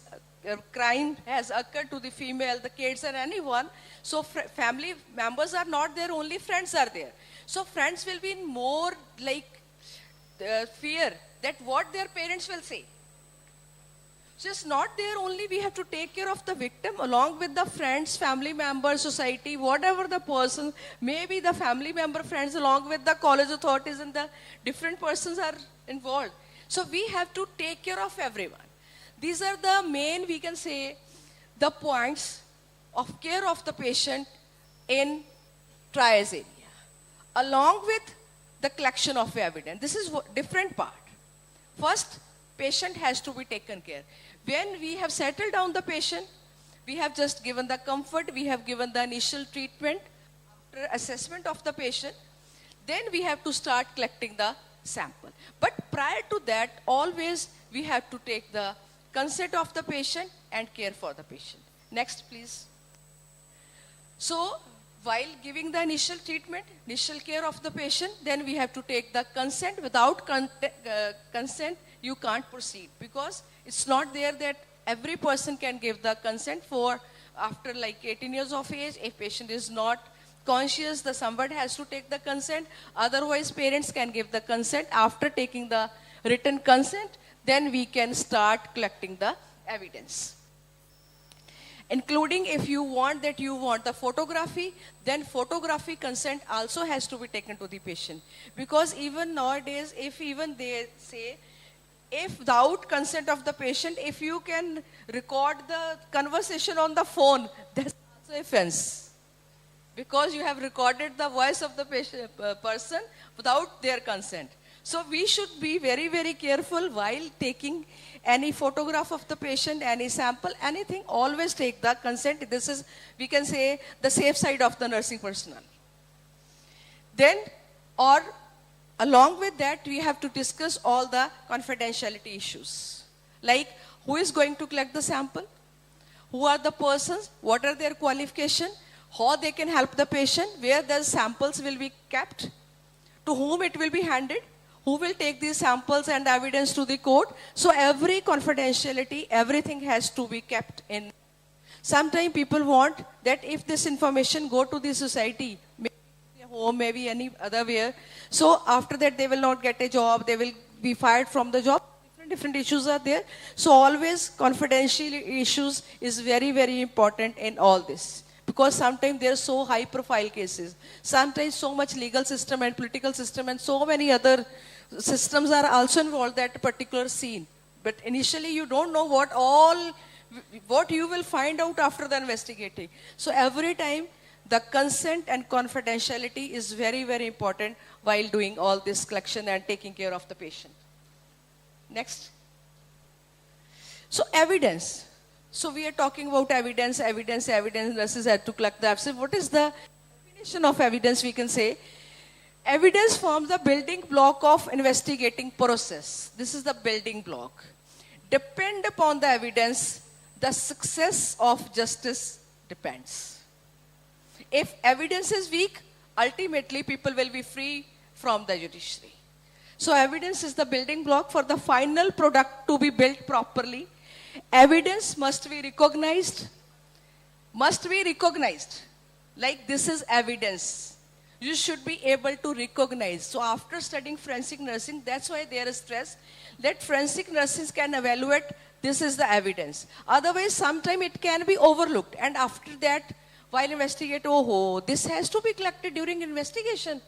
crime has occurred to the female, the kids, or anyone. So family members are not there, only friends are there. So friends will be in more fear that what their parents will say. So it's not there only, we have to take care of the victim along with the friends, family members, society, whatever the person, maybe the family member, friends, along with the college authorities, and the different persons are involved. So we have to take care of everyone. These are the main, we can say, the points of care of the patient in triage area, along with the collection of evidence. This is different part. First, patient has to be taken care. When we have settled down the patient, We have just given the comfort, we have given the initial treatment, after assessment of the patient, then we have to start collecting the sample. But prior to that, always we have to take the consent of the patient and care for the patient. Next, please. So, while giving the initial treatment, initial care of the patient, then we have to take the consent. Without consent, you can't proceed, because it's not there that every person can give the consent for after like 18 years of age. If patient is not conscious, the somebody has to take the consent. Otherwise, parents can give the consent. After taking the written consent, then we can start collecting the evidence. Including if you want the photography, then photography consent also has to be taken to the patient. Because even nowadays, if even they say, if without consent of the patient, if you can record the conversation on the phone, that's also offense. Because you have recorded the voice of the patient, person without their consent. So we should be very, very careful while taking any photograph of the patient, any sample, anything, always take the consent. This is, we can say, the safe side of the nursing personnel. Then, or along with that, we have to discuss all the confidentiality issues. Like, who is going to collect the sample? Who are the persons? What are their qualifications? How they can help the patient? Where the samples will be kept? To whom it will be handed? Who will take these samples and evidence to the court? So every confidentiality, everything has to be kept in. Sometimes people want that if this information go to the society, maybe home, maybe any other where, so after that they will not get a job, they will be fired from the job. Different issues are there. So always confidential issues is very, very important in all this. Because sometimes there are so high profile cases. Sometimes so much legal system and political system and so many other systems are also involved at a particular scene. But initially you don't know what you will find out after the investigating. So every time the consent and confidentiality is very, very important while doing all this collection and taking care of the patient. Next. So evidence. So we are talking about evidence. Nurses had to collect the evidence. What is the definition of evidence, we can say? Evidence forms the building block of investigating process. This is the building block. Depend upon the evidence, the success of justice depends. If evidence is weak, ultimately people will be free from the judiciary. So evidence is the building block for the final product to be built properly. Evidence must be recognized. Like this is evidence. You should be able to recognize. So after studying forensic nursing, that's why there is stress that forensic nurses can evaluate this is the evidence. Otherwise, sometimes it can be overlooked. And after that, while investigating, this has to be collected during investigation.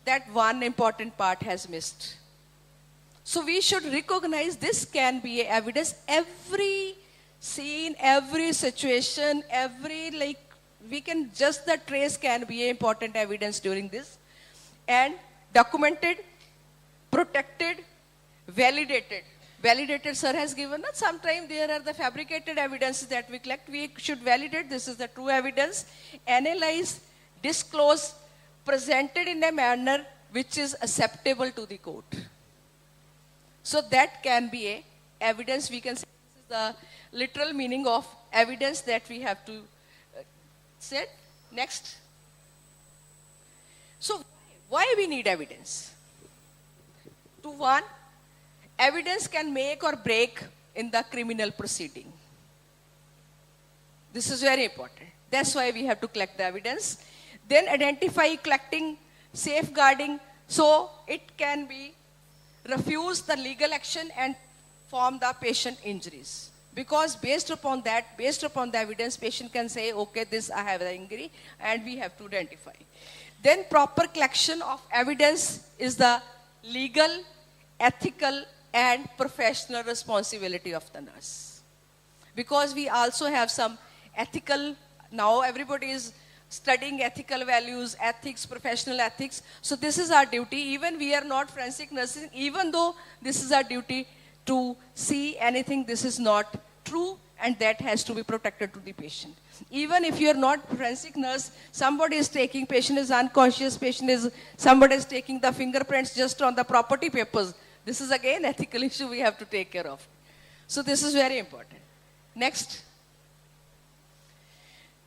That one important part has missed. So we should recognize this can be evidence. Every scene, every situation, we can just the trace can be important evidence during this. And documented, protected, validated. Validated, sir has given us. Sometimes there are the fabricated evidences that we collect. We should validate this is the true evidence. Analyze, disclose, presented in a manner which is acceptable to the court. So that can be a evidence. We can say this is the literal meaning of evidence that we have to say. Next. So why we need evidence? To one, evidence can make or break in the criminal proceeding. This is very important. That's why we have to collect the evidence. Then identify, collecting, safeguarding, so it can be refuse the legal action and form the patient injuries. Because based upon the evidence, patient can say, okay, this I have the injury, and we have to identify. Then proper collection of evidence is the legal, ethical, and professional responsibility of the nurse. Because we also have some ethical, now everybody is studying ethical values, ethics, professional ethics. So this is our duty. Even we are not forensic nurses, even though this is our duty to see anything this is not true and that has to be protected to the patient. Even if you're not forensic nurse, somebody is taking, patient is unconscious, somebody is taking the fingerprints just on the property papers. This is again ethical issue we have to take care of. So this is very important. Next.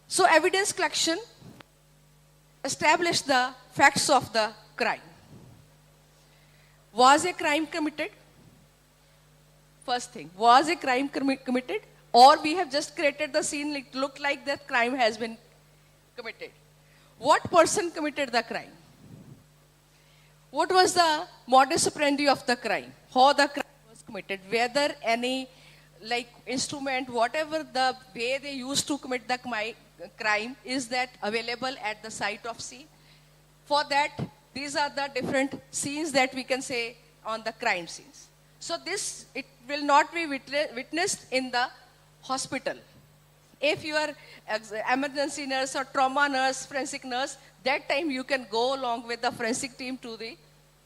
So evidence collection, establish the facts of the crime. Was a crime committed? First thing, was a crime committed? Or we have just created the scene, it looked like that crime has been committed. What person committed the crime? What was the modus operandi of the crime? How the crime was committed? Whether any instrument, whatever the way they used to commit the crime, is that available at the site of scene? For that, these are the different scenes that we can say on the crime scenes. So this, it will not be witnessed in the hospital. If you are emergency nurse or trauma nurse, forensic nurse, that time you can go along with the forensic team to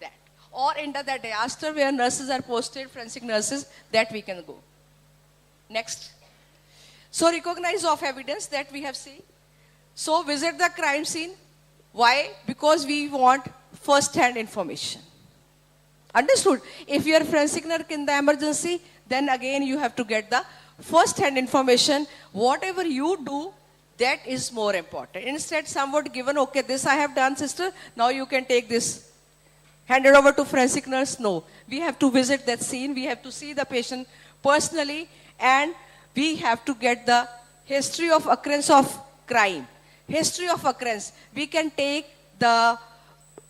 that. Or into the disaster where nurses are posted, forensic nurses, that we can go. Next. So recognize of evidence that we have seen. So visit the crime scene. Why? Because we want first-hand information. Understood? If you are forensic nurse in the emergency, then again you have to get the first-hand information. Whatever you do, that is more important. Instead, somewhat given, okay, this I have done, sister, now you can take this. Hand it over to forensic nurse. No. We have to visit that scene. We have to see the patient personally, and we have to get the history of occurrence of crime. History of occurrence. We can take the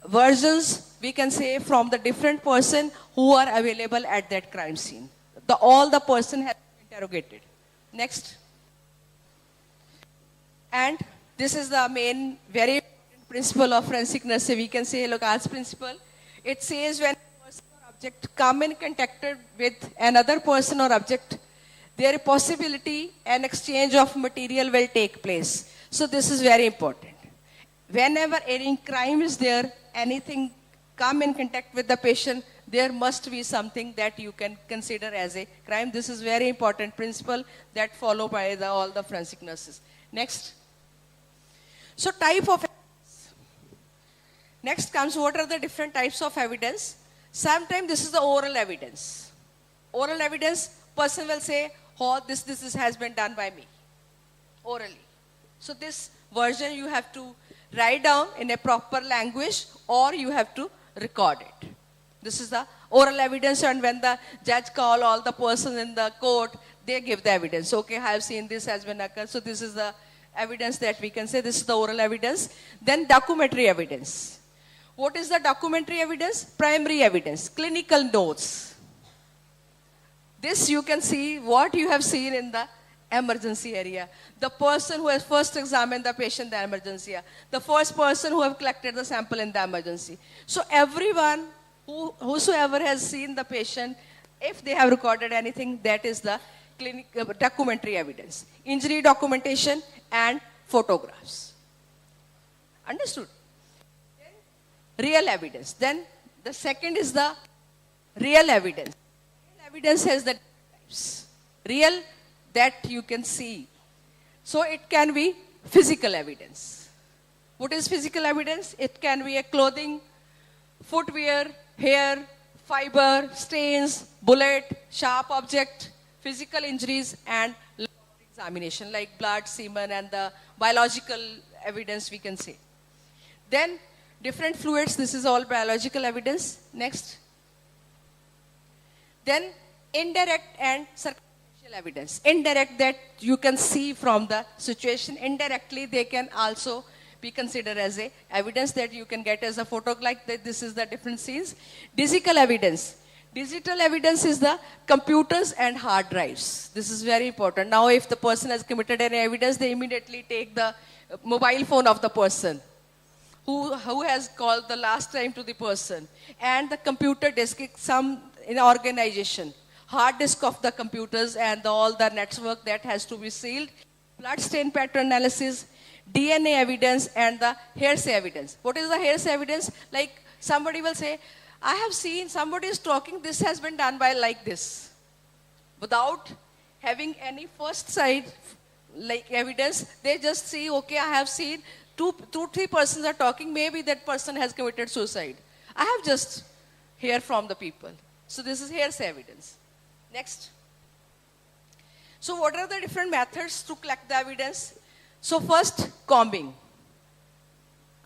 versions, we can say, from the different person who are available at that crime scene. All the person has been interrogated. Next. And this is the main, very important principle of forensic nursing. We can say Locard's principle. It says when a person or object come in contact with another person or object, their possibility and exchange of material will take place. So this is very important. Whenever any crime is there, anything come in contact with the patient, there must be something that you can consider as a crime. This is very important principle that followed by all the forensic nurses. Next. So type of evidence. Next comes, what are the different types of evidence? Sometimes this is the oral evidence. Oral evidence, person will say, oh, this has been done by me, orally. So this version you have to write down in a proper language, or you have to record it. This is the oral evidence, and when the judge call all the persons in the court, they give the evidence. Okay, I have seen this has been occurred. So this is the evidence that we can say. This is the oral evidence. Then documentary evidence. What is the documentary evidence? Primary evidence, clinical notes. This you can see what you have seen in the emergency area. The person who has first examined the patient in the emergency. The first person who have collected the sample in the emergency. So everyone, whosoever has seen the patient, if they have recorded anything, that is the documentary evidence. Injury documentation and photographs. Understood? Then real evidence. Then the second is the real evidence. Real evidence has the types. Real, that you can see. So it can be physical evidence. What is physical evidence? It can be a clothing, footwear, hair, fiber, stains, bullet, sharp object, physical injuries, and examination like blood, semen, and the biological evidence we can say. Then different fluids, this is all biological evidence. Next. Then indirect and circumstantial evidence. Indirect, that you can see from the situation. Indirectly, they can also be considered as a evidence that you can get as a photo, like that. This is the different scenes. Digital evidence. Digital evidence is the computers and hard drives. This is very important. Now, if the person has committed any evidence, they immediately take the mobile phone of the person who has called the last time to the person, and the computer disk, some in organization, hard disk of the computers and all the network that has to be sealed, blood stain pattern analysis, DNA evidence, and the hearsay evidence. What is the hearsay evidence? Like somebody will say, I have seen somebody is talking, this has been done by like this, without having any first side like evidence. They just see, okay, I have seen three persons are talking, maybe that person has committed suicide. I have just heard from the people. So this is hearsay evidence. Next. So what are the different methods to collect the evidence? So first, combing.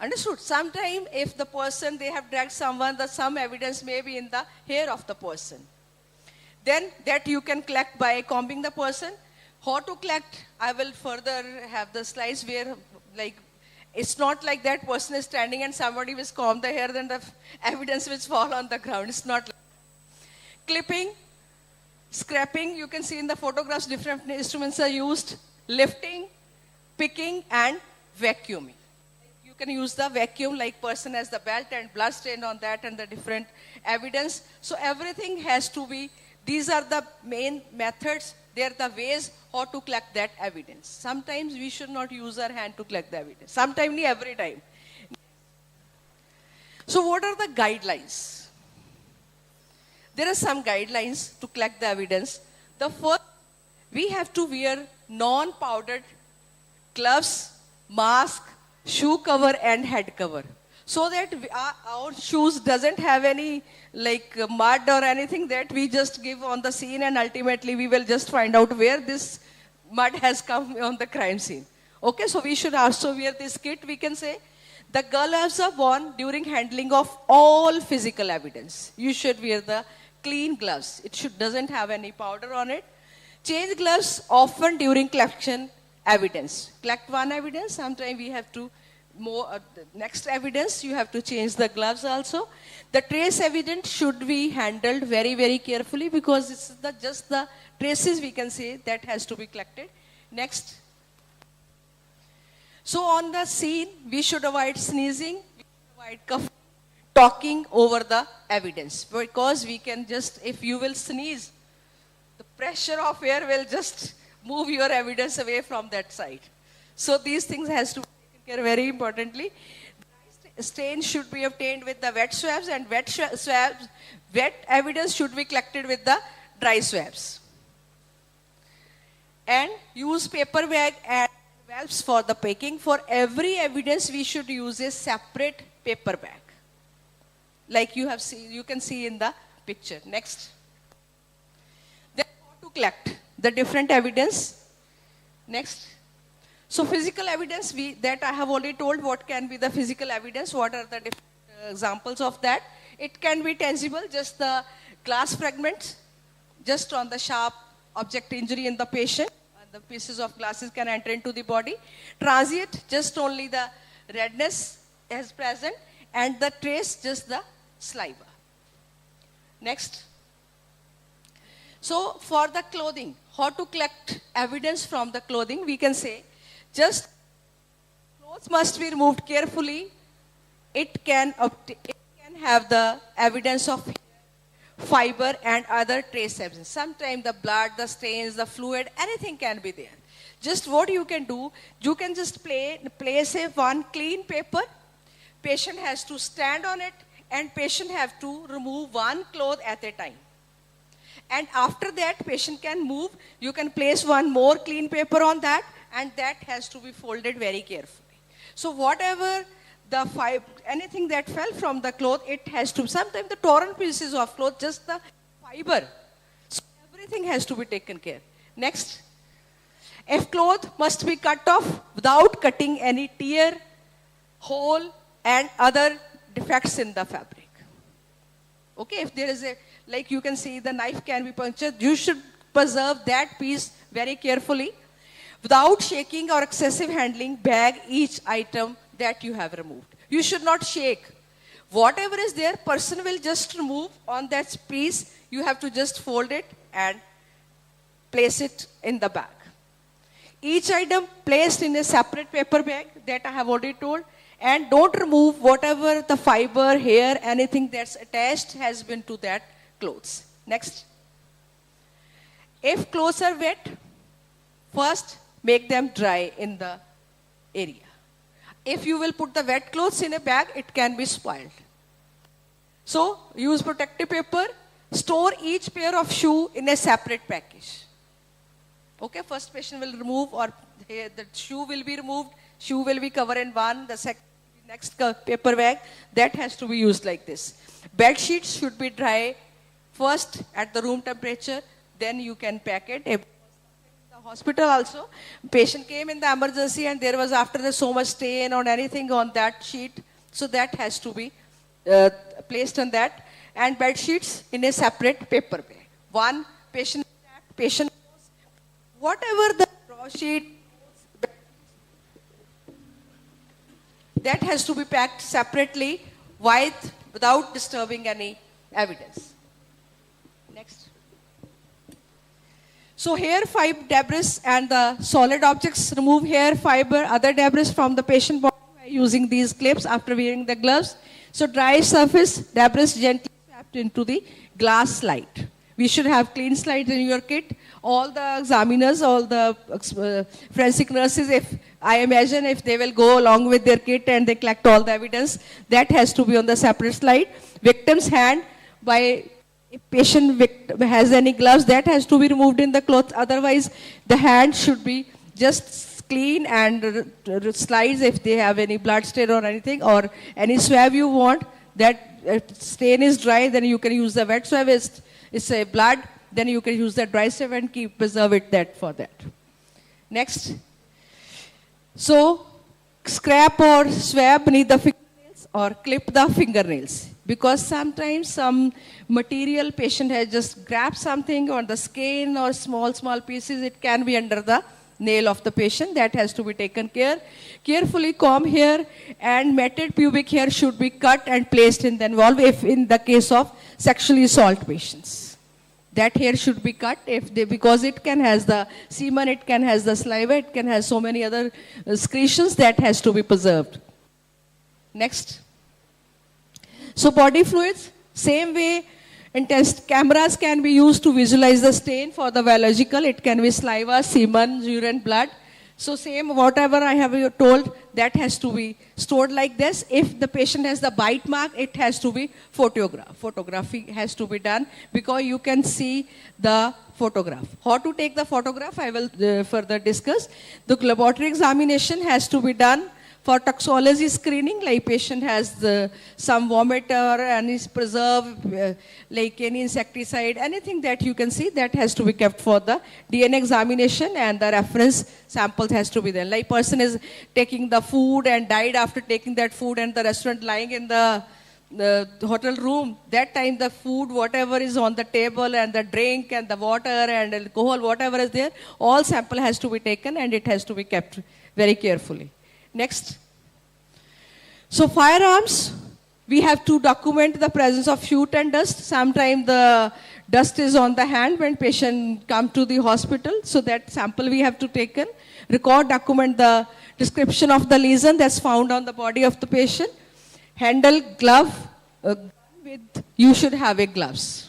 Understood? Sometimes if the person, they have dragged someone, some evidence may be in the hair of the person. Then that you can collect by combing the person. How to collect? I will further have the slides where like, it's not like that person is standing and somebody will comb the hair, then the evidence will fall on the ground. It's not like that. Clipping, scraping, you can see in the photographs different instruments are used. Lifting, picking and vacuuming. You can use the vacuum like person has the belt and blood stain on that and the different evidence. So everything has to be, these are the main methods. They are the ways how to collect that evidence. Sometimes we should not use our hand to collect the evidence. Sometimes, every time. So what are the guidelines? There are some guidelines to collect the evidence. The first, we have to wear non-powdered gloves, mask, shoe cover and head cover. So that our shoes doesn't have any like mud or anything that we just give on the scene and ultimately we will just find out where this mud has come on the crime scene. Okay, so we should also wear this kit, we can say. The gloves are worn during handling of all physical evidence. You should wear the clean gloves. It doesn't have any powder on it. Change gloves often during collection evidence. Collect one evidence, sometimes we have to the next evidence, you have to change the gloves also. The trace evidence should be handled very, very carefully because it's just the traces we can say that has to be collected. Next. So on the scene, we should avoid sneezing, we should avoid coughing, talking over the evidence because we can just, if you will sneeze, the pressure of air will just move your evidence away from that side. So these things has to be taken care very importantly. Stain should be obtained with the wet swabs and wet evidence should be collected with the dry swabs. And use paper bag and valves for the packing. For every evidence we should use a separate paper bag. Like you can see in the picture. Next. Then how to collect the different evidence. Next. So physical evidence, that I have already told what can be the physical evidence, what are the different examples of that. It can be tangible, just the glass fragments, just on the sharp object injury in the patient. The pieces of glasses can enter into the body. Transient, just only the redness is present and the trace, just the saliva. Next. So for the clothing, how to collect evidence from the clothing, we can say, just clothes must be removed carefully. It can have the evidence of fiber and other trace evidence. Sometimes the blood, the stains, the fluid, anything can be there. Just what you can do, you can just place one clean paper. Patient has to stand on it and patient have to remove one cloth at a time. And after that, patient can move. You can place one more clean paper on that and that has to be folded very carefully. So whatever anything that fell from the cloth, it has to, sometimes the torn pieces of cloth, just the fiber. So everything has to be taken care. Next. If cloth must be cut off without cutting any tear, hole and other defects in the fabric. Okay, if there is like you can see the knife can be punctured, you should preserve that piece very carefully. Without shaking or excessive handling, bag each item that you have removed. You should not shake. Whatever is there, person will just remove on that piece. You have to just fold it and place it in the bag. Each item placed in a separate paper bag that I have already told. And don't remove whatever the fiber, hair, anything that's attached has been to that clothes. Next. If clothes are wet, first make them dry in the area. If you will put the wet clothes in a bag, it can be spoiled. So use protective paper. Store each pair of shoe in a separate package. Okay, first patient will remove, or here the shoe will be removed, shoe will be covered in one, the next paper bag, that has to be used like this. Bed sheets should be dry first at the room temperature, then you can pack it. If the hospital also, patient came in the emergency and there was after so much stain or anything on that sheet, so that has to be placed on that, and bed sheets in a separate paper bag. One patient, whatever the raw sheet, that has to be packed separately without disturbing any evidence. Next. So hair, fiber, debris and the solid objects, remove hair, fiber, other debris from the patient body by using these clips after wearing the gloves. So dry surface, debris gently swept into the glass slide. We should have clean slides in your kit. All the examiners, all the forensic nurses, if I imagine if they will go along with their kit and they collect all the evidence, that has to be on the separate slide. Victim's hand, if patient has any gloves, that has to be removed in the cloth. Otherwise, the hand should be just clean, and slides if they have any blood stain or anything, or any swab you want, that stain is dry, then you can use the wet swab. It's a blood, then you can use the dry swab and preserve it that for that. Next. So, scrap or swab beneath the fingernails or clip the fingernails. Because sometimes some material patient has just grabbed something on the skin or small pieces, it can be under the nail of the patient. That has to be taken care. Carefully comb hair and matted pubic hair should be cut and placed in the envelope if in the case of sexually assault patients. That hair should be cut because it can has the semen, it can has the saliva, it can has so many other secretions, that has to be preserved. Next. So body fluids, same way, cameras can be used to visualize the stain for the biological. It can be saliva, semen, urine, blood. So same, whatever I have told, that has to be stored like this. If the patient has the bite mark, it has to be photographed. Photography has to be done because you can see the photograph. How to take the photograph, I will further discuss. The laboratory examination has to be done. For toxicology screening, like patient has some vomit or any preserve, like any insecticide, anything that you can see, that has to be kept for the DNA examination, and the reference samples has to be there. Like person is taking the food and died after taking that food, and the restaurant lying in the hotel room, that time the food, whatever is on the table, and the drink and the water and alcohol, whatever is there, all sample has to be taken and it has to be kept very carefully. Next. So firearms, we have to document the presence of soot and dust. Sometimes the dust is on the hand when patient come to the hospital, so that sample we have to taken. Record, document the description of the lesion that's found on the body of the patient. Handle, glove, you should have a gloves.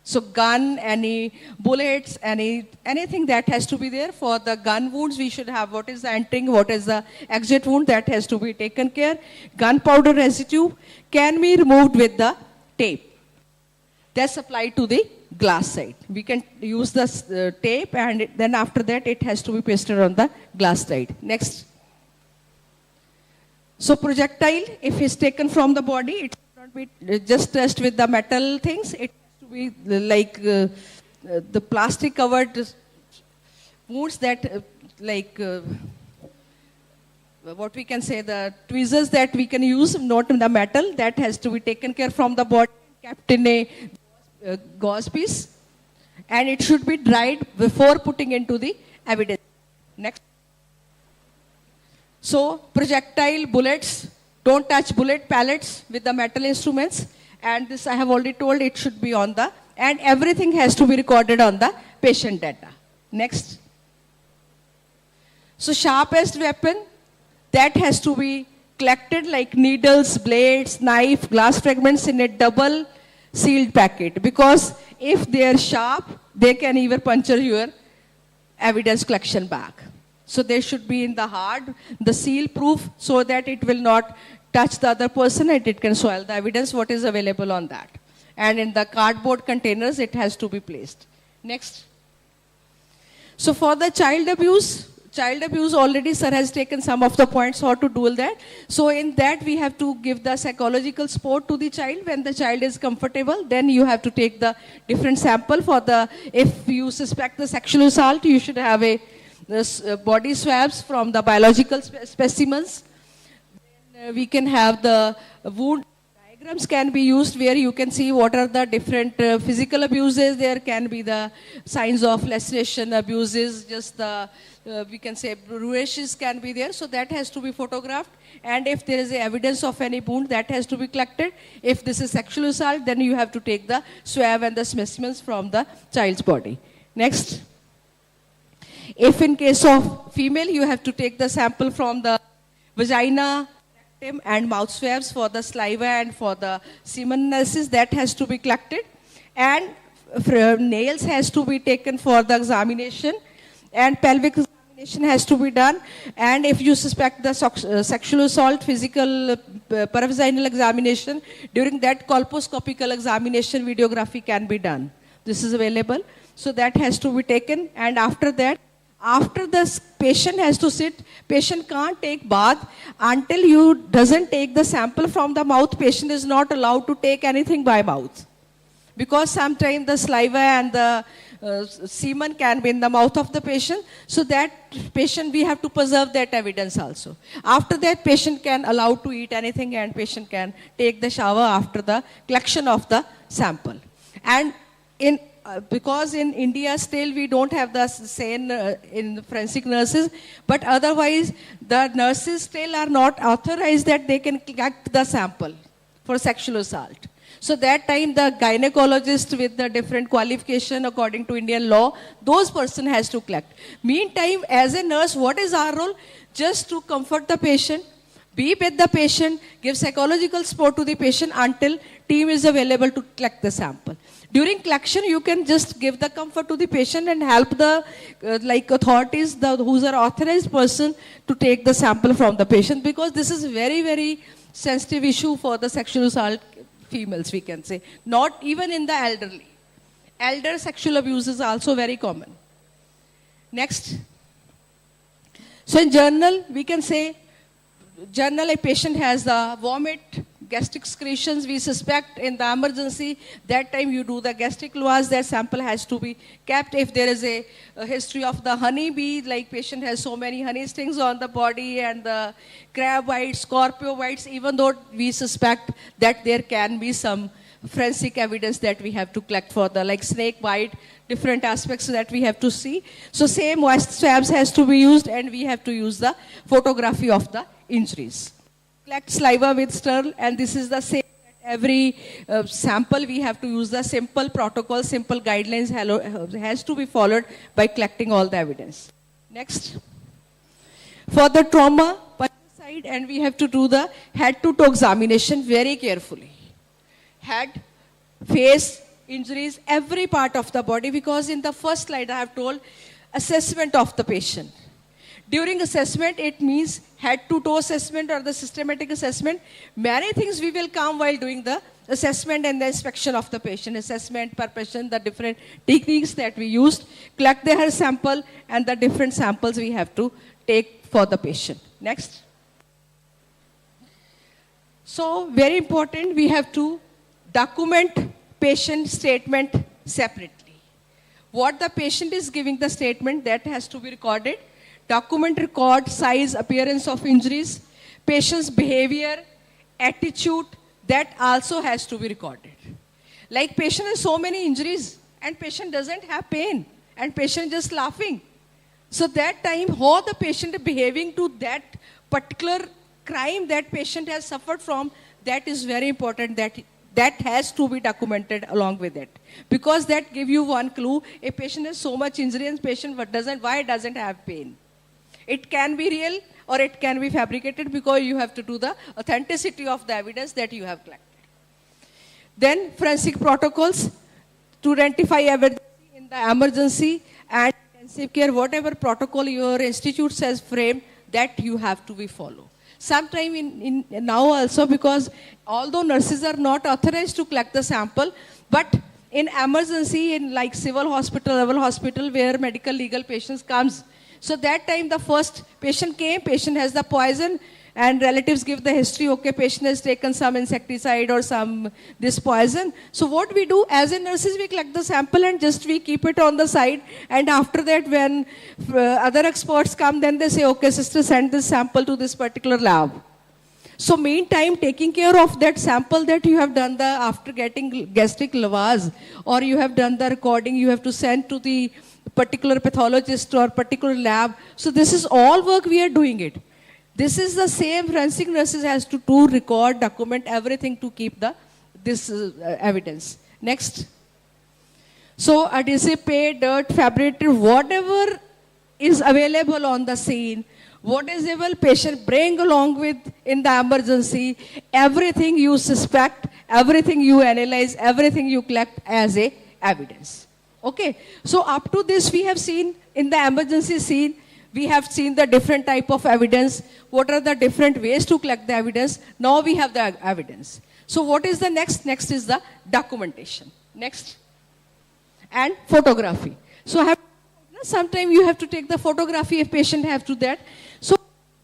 So gun, any bullets, anything that has to be there. For the gun wounds, we should have what is the entering, what is the exit wound, that has to be taken care. Gunpowder residue can be removed with the tape. That's applied to the glass side. We can use the tape, and then after that it has to be pasted on the glass side. Next. So projectile, if it's taken from the body, it should not be just touched with the metal things. It to be like the plastic covered wounds that what we can say, the tweezers that we can use, not in the metal, that has to be taken care from the body, kept in a gauze piece, and it should be dried before putting into the evidence. Next. So projectile bullets, don't touch bullet pellets with the metal instruments. And this I have already told, it should be on the, and everything has to be recorded on the patient data. Next. So sharpest weapon, that has to be collected like needles, blades, knife, glass fragments in a double sealed packet. Because if they are sharp, they can even puncture your evidence collection bag. So they should be in the hard, the seal proof, so that it will not touch the other person and it can soil the evidence what is available on that. And in the cardboard containers, it has to be placed. Next. So for the child abuse already sir has taken some of the points how to do that. So in that we have to give the psychological support to the child. When the child is comfortable, then you have to take the different sample for the, if you suspect the sexual assault, you should have body swabs from the biological specimens. Then, we can have the wound diagrams can be used where you can see what are the different physical abuses. There can be the signs of laceration abuses, just the, we can say bruises can be there. So that has to be photographed. And if there is evidence of any wound, that has to be collected. If this is sexual assault, then you have to take the swab and the specimens from the child's body. Next. If in case of female, you have to take the sample from the vagina, rectum and mouth swabs for the saliva and for the semen analysis, that has to be collected. And nails has to be taken for the examination, and pelvic examination has to be done. And if you suspect the sexual assault, physical paravaginal examination, during that colposcopical examination, videography can be done. This is available. So that has to be taken. And after that, after the patient has to sit, patient can't take bath until you doesn't take the sample from the mouth. Patient is not allowed to take anything by mouth, because sometimes the saliva and the semen can be in the mouth of the patient. So that patient, we have to preserve that evidence also. After that, patient can allow to eat anything, and patient can take the shower after the collection of the sample. And in because in India still we don't have the same in forensic nurses, but otherwise the nurses still are not authorized that they can collect the sample for sexual assault. So that time the gynecologist with the different qualification according to Indian law, those person has to collect. Meantime, as a nurse, what is our role? Just to comfort the patient, be with the patient, give psychological support to the patient until team is available to collect the sample. During collection, you can just give the comfort to the patient and help the authorities, who are authorized person to take the sample from the patient, because this is very, very sensitive issue for the sexual assault females, we can say. Not even in the elderly. Elder sexual abuse is also very common. Next. So in journal, we can say, journal, a patient has the vomit, gastric secretions, we suspect in the emergency, that time you do the gastric lavage, that sample has to be kept. If there is a history of the honey bee, like patient has so many honey stings on the body, and the crab bites, scorpio bites, even though we suspect that there can be some forensic evidence that we have to collect for the, like snake bite, different aspects that we have to see. So same swabs has to be used, and we have to use the photography of the injuries. Collect saliva with sterile, and this is the same. Every sample we have to use the simple protocol, simple guidelines has to be followed by collecting all the evidence. Next. For the trauma side, and we have to do the head to toe examination very carefully. Head, face, injuries, every part of the body, because in the first slide I have told assessment of the patient. During assessment, it means head-to-toe assessment or the systematic assessment. Many things we will come while doing the assessment and the inspection of the patient. Assessment, perception, the different techniques that we used. Collect the hair sample and the different samples we have to take for the patient. Next. So, very important, we have to document patient statement separately. What the patient is giving the statement, that has to be recorded. Document record size, appearance of injuries, patient's behavior, attitude, that also has to be recorded. Like patient has so many injuries and patient doesn't have pain and patient just laughing. So that time how the patient is behaving to that particular crime that patient has suffered from, that is very important, that has to be documented along with it. Because that give you one clue, a patient has so much injury and patient why doesn't have pain. It can be real or it can be fabricated, because you have to do the authenticity of the evidence that you have collected. Then forensic protocols to identify evidence in the emergency and intensive care, whatever protocol your institute says frame, that you have to be followed. Sometime in now also, because although nurses are not authorized to collect the sample, but In emergency, in like civil hospital, level hospital, where medical legal patients comes. So that time the first patient came, patient has the poison, and relatives give the history, okay, patient has taken some insecticide or some this poison. So what we do as a nurses, we collect the sample and just we keep it on the side, and after that when other experts come, then they say, okay sister, send this sample to this particular lab. So meantime, taking care of that sample that you have done the after getting gastric lavage, or you have done the recording, you have to send to the particular pathologist or particular lab. So this is all work we are doing it. This is the same forensic nurses has to do, record, document everything to keep this evidence. Next. So adhesive, paint, dirt, fabricated, whatever is available on the scene, whatever patient bring along with in the emergency, everything you suspect, everything you analyze, everything you collect as a evidence. Okay. So up to this we have seen in the emergency scene, we have seen the different type of evidence. What are the different ways to collect the evidence? Now we have the evidence. So what is the next? Next is the documentation. Next. And photography. So sometimes you have to take the photography if patient have to that. So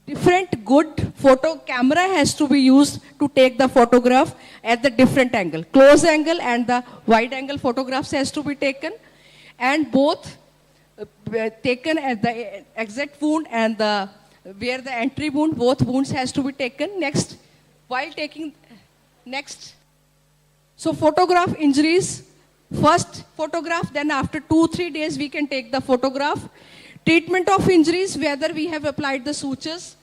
different good photo camera has to be used to take the photograph at the different angle. Close angle and the wide angle photographs has to be taken. And both taken at the exact wound and the where the entry wound, both wounds has to be taken. Next, while taking, next. So photograph injuries, first photograph, then after 2-3 days we can take the photograph. Treatment of injuries, whether we have applied the sutures,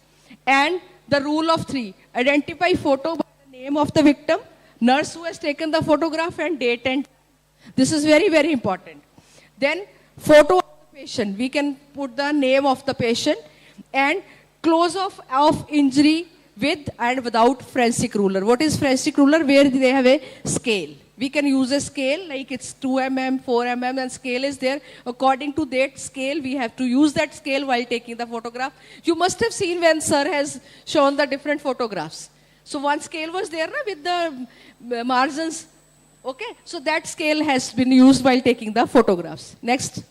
and the rule of 3, identify photo by the name of the victim, nurse who has taken the photograph, and date and time. This is very, very important. Then photo patient, we can put the name of the patient, and close off of injury with and without forensic ruler. What is forensic ruler? Where they have a scale. We can use a scale like it's 2 mm, 4 mm, and scale is there. According to that scale, we have to use that scale while taking the photograph. You must have seen when sir has shown the different photographs. So one scale was there with the margins. Okay, so that scale has been used while taking the photographs. Next.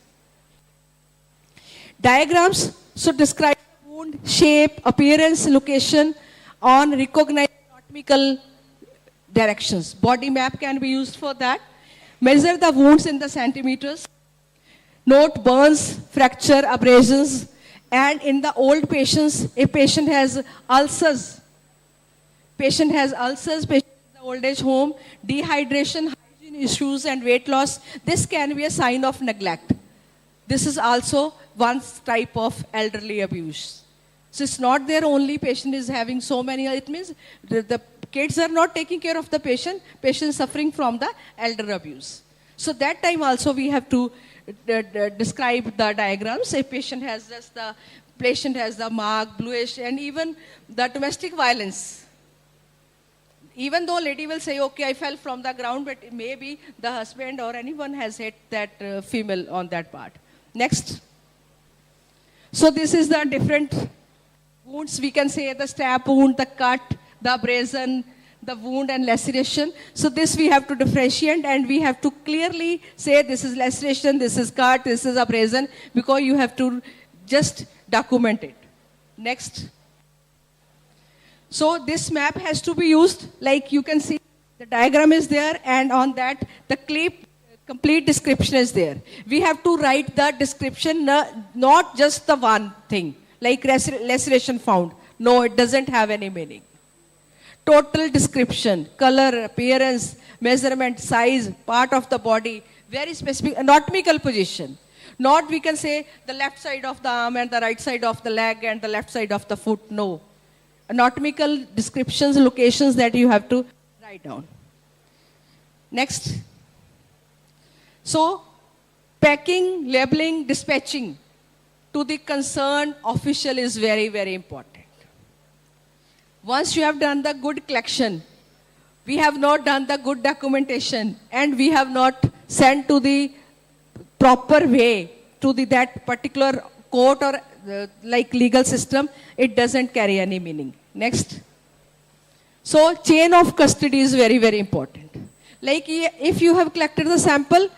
Diagrams, so describe wound, shape, appearance, location on recognized anatomical directions. Body map can be used for that. Measure the wounds in the centimeters. Note burns, fracture, abrasions, and in the old patients, if patient has ulcers, patient in the old age home, dehydration, hygiene issues, and weight loss, this can be a sign of neglect. This is also one type of elderly abuse. So it's not their only patient is having so many, it means the kids are not taking care of the patient suffering from the elder abuse. So that time also we have to describe the diagrams. A patient has just the mark, bluish, and even the domestic violence. Even though lady will say, okay, I fell from the ground, but maybe the husband or anyone has hit that female on that part. Next. So this is the different wounds. We can say the stab wound, the cut, the abrasion, the wound and laceration. So this we have to differentiate, and we have to clearly say this is laceration, this is cut, this is abrasion, because you have to just document it. Next. So this map has to be used, like you can see the diagram is there, and on that the complete description is there. We have to write the description, not just the one thing, like laceration found. No, it doesn't have any meaning. Total description, color, appearance, measurement, size, part of the body, very specific, anatomical position. Not we can say the left side of the arm and the right side of the leg and the left side of the foot. No. Anatomical descriptions, locations that you have to write down. Next. So, packing, labeling, dispatching to the concerned official is very, very important. Once you have done the good collection, we have not done the good documentation, and we have not sent to the proper way to that particular court or like legal system, it doesn't carry any meaning. Next. So chain of custody is very, very important. Like if you have collected the sample,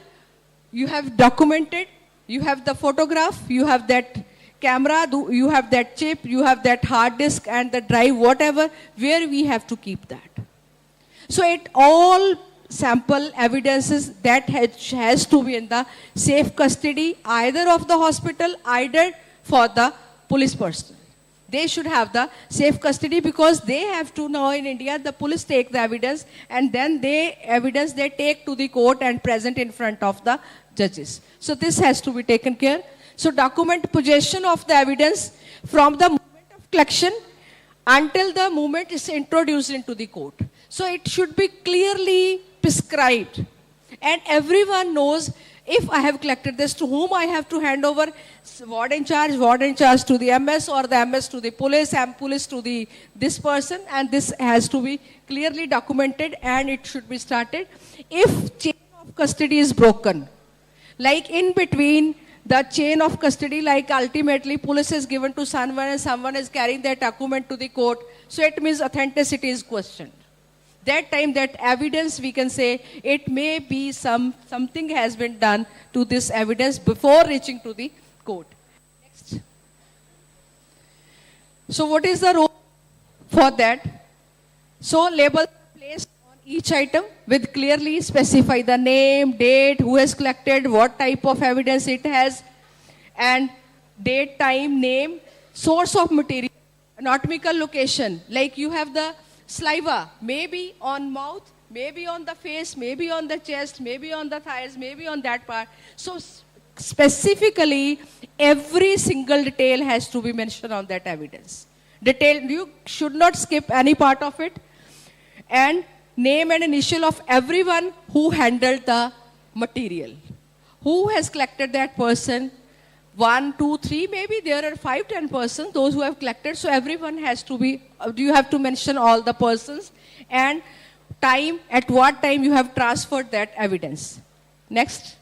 you have documented, you have the photograph, you have that camera, you have that chip, you have that hard disk and the drive, whatever, where we have to keep that. So it all sample evidences that has to be in the safe custody either of the hospital, either for the police personnel. They should have the safe custody because they have to know in India, the police take the evidence and then they take to the court and present in front of the judges. So this has to be taken care. So document possession of the evidence from the moment of collection until the moment is introduced into the court. So it should be clearly prescribed. And everyone knows if I have collected this, to whom I have to hand over, ward in charge to the MS, or the MS to the police, and police to this person, and this has to be clearly documented and it should be started. If chain of custody is broken, like in between the chain of custody, like ultimately police is given to someone and someone is carrying that document to the court, so it means authenticity is questioned. That time, that evidence, we can say, it may be something has been done to this evidence before reaching to the court. Next. So what is the role for that? So labels are placed on each item with clearly specify the name, date, who has collected, what type of evidence it has, and date, time, name, source of material, anatomical location, like you have the saliva, maybe on mouth, maybe on the face, maybe on the chest, maybe on the thighs, maybe on that part. So specifically, every single detail has to be mentioned on that evidence. Detail, you should not skip any part of it. And name and initial of everyone who handled the material. Who has collected that person? 1, 2, 3, maybe there are 5, 10 persons, those who have collected. So everyone has to be, you have to mention all the persons and time, at what time you have transferred that evidence. Next.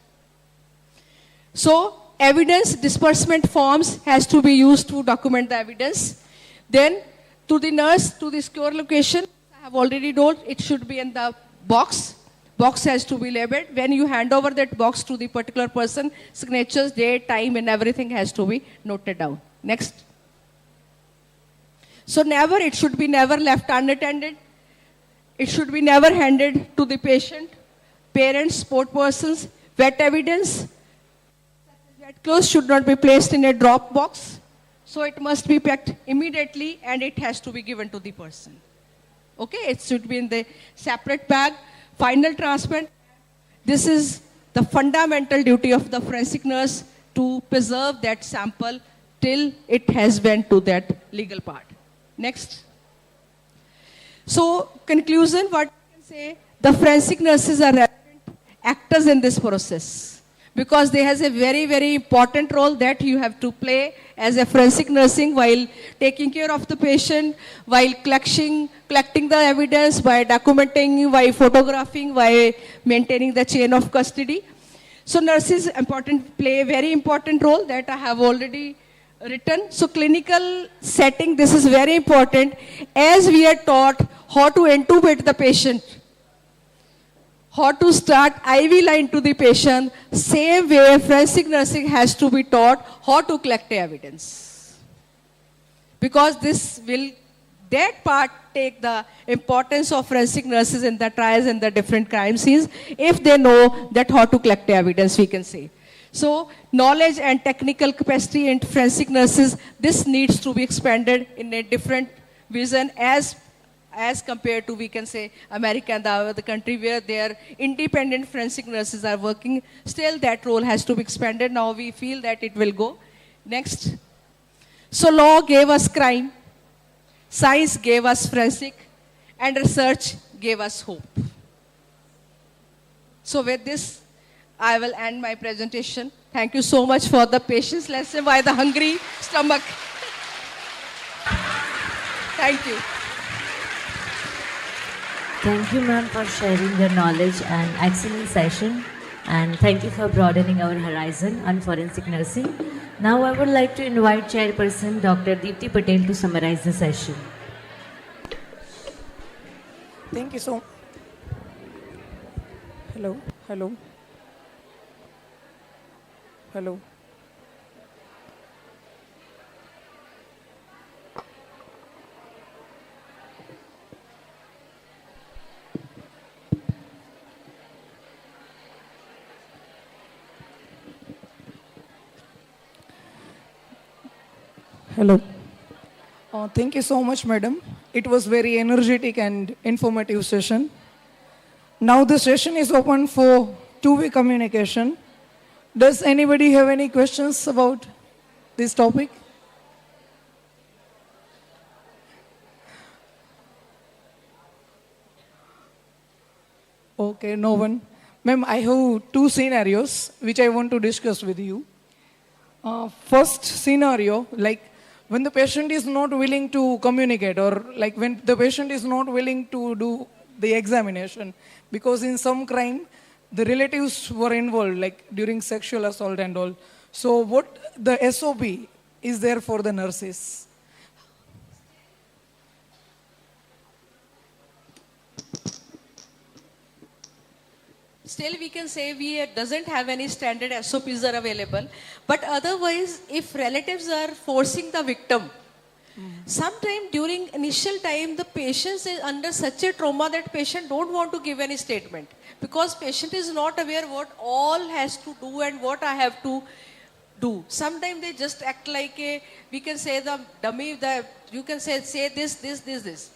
So evidence disbursement forms has to be used to document the evidence. Then to the nurse, to the secure location, I have already told, it should be in the box. Box has to be labeled. When you hand over that box to the particular person, signatures, date, time, and everything has to be noted down. Next. So it should be never left unattended. It should be never handed to the patient, parents, sport persons. Wet evidence, wet clothes should not be placed in a drop box. So it must be packed immediately and it has to be given to the person. Okay, it should be in the separate bag. Final transplant, this is the fundamental duty of the forensic nurse to preserve that sample till it has went to that legal part. Next. So, conclusion, what I can say, the forensic nurses are relevant actors in this process because they has a very, very important role that you have to play as a forensic nursing while taking care of the patient, while collecting the evidence, by documenting, by photographing, by maintaining the chain of custody. So nurses play a very important role that I have already written. So clinical setting, this is very important. As we are taught how to intubate the patient, how to start IV line to the patient, same way forensic nursing has to be taught how to collect evidence. Because that part take the importance of forensic nurses in the trials and the different crime scenes if they know that how to collect evidence, we can say. So knowledge and technical capacity in forensic nurses, this needs to be expanded in a different vision as compared to, we can say, America and the other country where their independent forensic nurses are working. Still, that role has to be expanded. Now we feel that it will go. Next. So law gave us crime, science gave us forensic, and research gave us hope. So with this, I will end my presentation. Thank you so much for the patience lesson by the hungry stomach. Thank you. Thank you, ma'am, for sharing your knowledge and excellent session. And thank you for broadening our horizon on forensic nursing. Now I would like to invite Chairperson Dr. Deepti Patel to summarize the session. Thank you so Hello, hello, hello. Hello. Thank you so much, madam. It was very energetic and informative session. Now the session is open for two-way communication. Does anybody have any questions about this topic? Okay, no one. Ma'am, I have two scenarios which I want to discuss with you. First scenario, like when the patient is not willing to communicate, or like when the patient is not willing to do the examination because in some crime the relatives were involved, like during sexual assault and all. So what the SOP is there for the nurses? Still we can say we doesn't have any standard SOPs are available. But otherwise, if relatives are forcing the victim, sometime during initial time, the patient is under such a trauma that patient don't want to give any statement. Because patient is not aware what all has to do and what I have to do. Sometimes they just act like a, we can say the dummy, you can say this.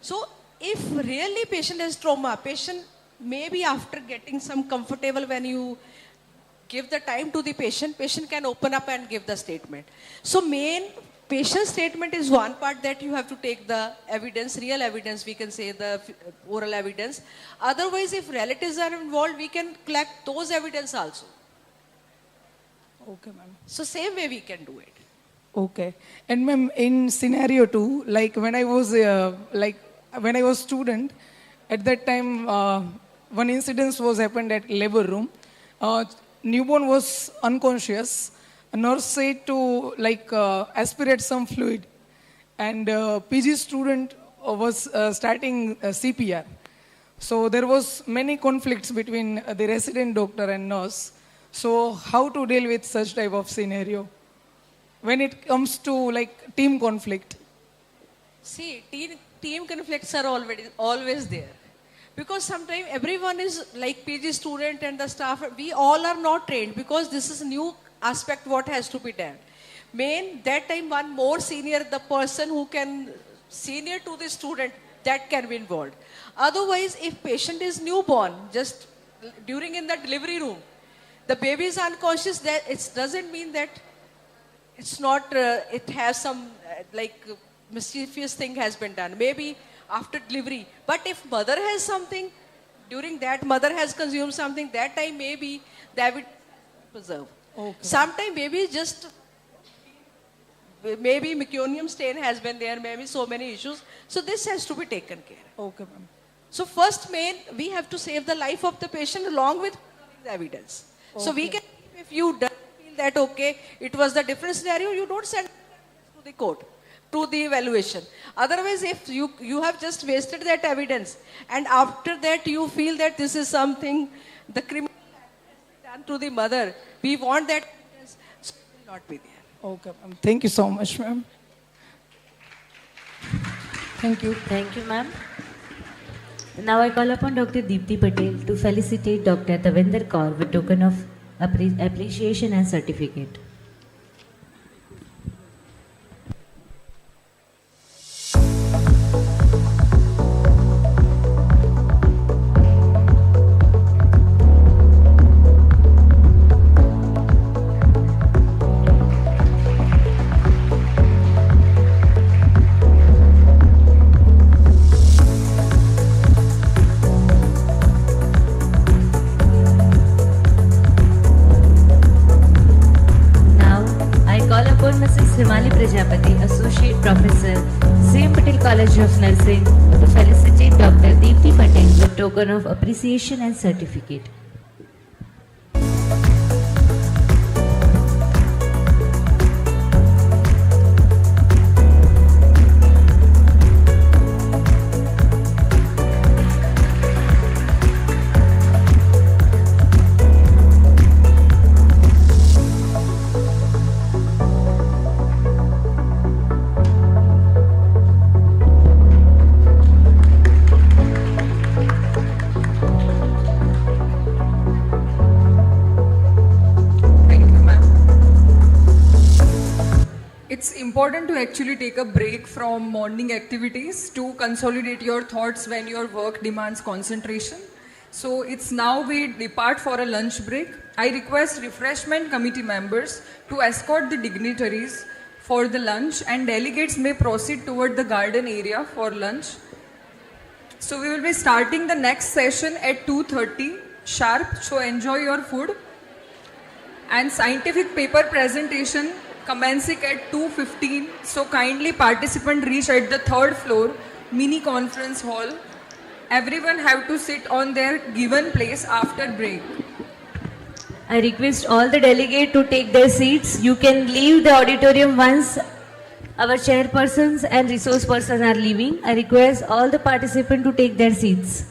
So if really patient has trauma, patient maybe after getting some comfortable, when you give the time to the patient can open up and give the statement. So main patient statement is one part that you have to take the evidence, real evidence, we can say the oral evidence. Otherwise, if relatives are involved, we can collect those evidence also. Okay, ma'am. So same way we can do it. Okay. And ma'am, in scenario 2, like when I was student, at that time, one incident was happened at labor room. Newborn was unconscious. A nurse said to aspirate some fluid, and PG student was starting CPR. So there was many conflicts between the resident doctor and nurse. So how to deal with such type of scenario when it comes to team conflict? See, team conflicts are always there. Because sometimes everyone is like PG student and the staff, we all are not trained because this is new aspect what has to be done. That time one more senior, the person who can senior to the student, that can be involved. Otherwise, if patient is newborn, just during in the delivery room, the baby is unconscious, that it doesn't mean that it's not, it has some mischievous thing has been done. Maybe after delivery. But if mother has something, during that mother has consumed something, that time maybe that would preserve. Okay. Sometimes maybe meconium stain has been there, maybe so many issues. So this has to be taken care. Okay, ma'am. So first we have to save the life of the patient along with the evidence. Okay. So we can, if you don't feel that okay, it was the different scenario, you don't send to the court, to the evaluation. Otherwise, if you have just wasted that evidence and after that you feel that this is something the criminal done to the mother, we want that evidence will not be there. Okay, ma'am. Thank you so much, ma'am. Thank you. Thank you, ma'am. Now I call upon Dr. Deepti Patel to felicitate Dr. Tavinder Kaur with token of appreciation and certificate. Associate Professor, Same Patel College of Nursing, to felicitate Dr. Deepti Patel with token of appreciation and certificate. it's important to actually take a break from morning activities to consolidate your thoughts when your work demands concentration. So it's now we depart for a lunch break. I request refreshment committee members to escort the dignitaries for the lunch, and delegates may proceed toward the garden area for lunch. So we will be starting the next session at 2:30 sharp. So enjoy your food. And scientific paper presentation commencing at 2:15. So kindly participant reach at the third floor mini conference hall. Everyone have to sit on their given place after break. I request all the delegates to take their seats. You can leave the auditorium once our chairpersons and resource persons are leaving. I request all the participants to take their seats.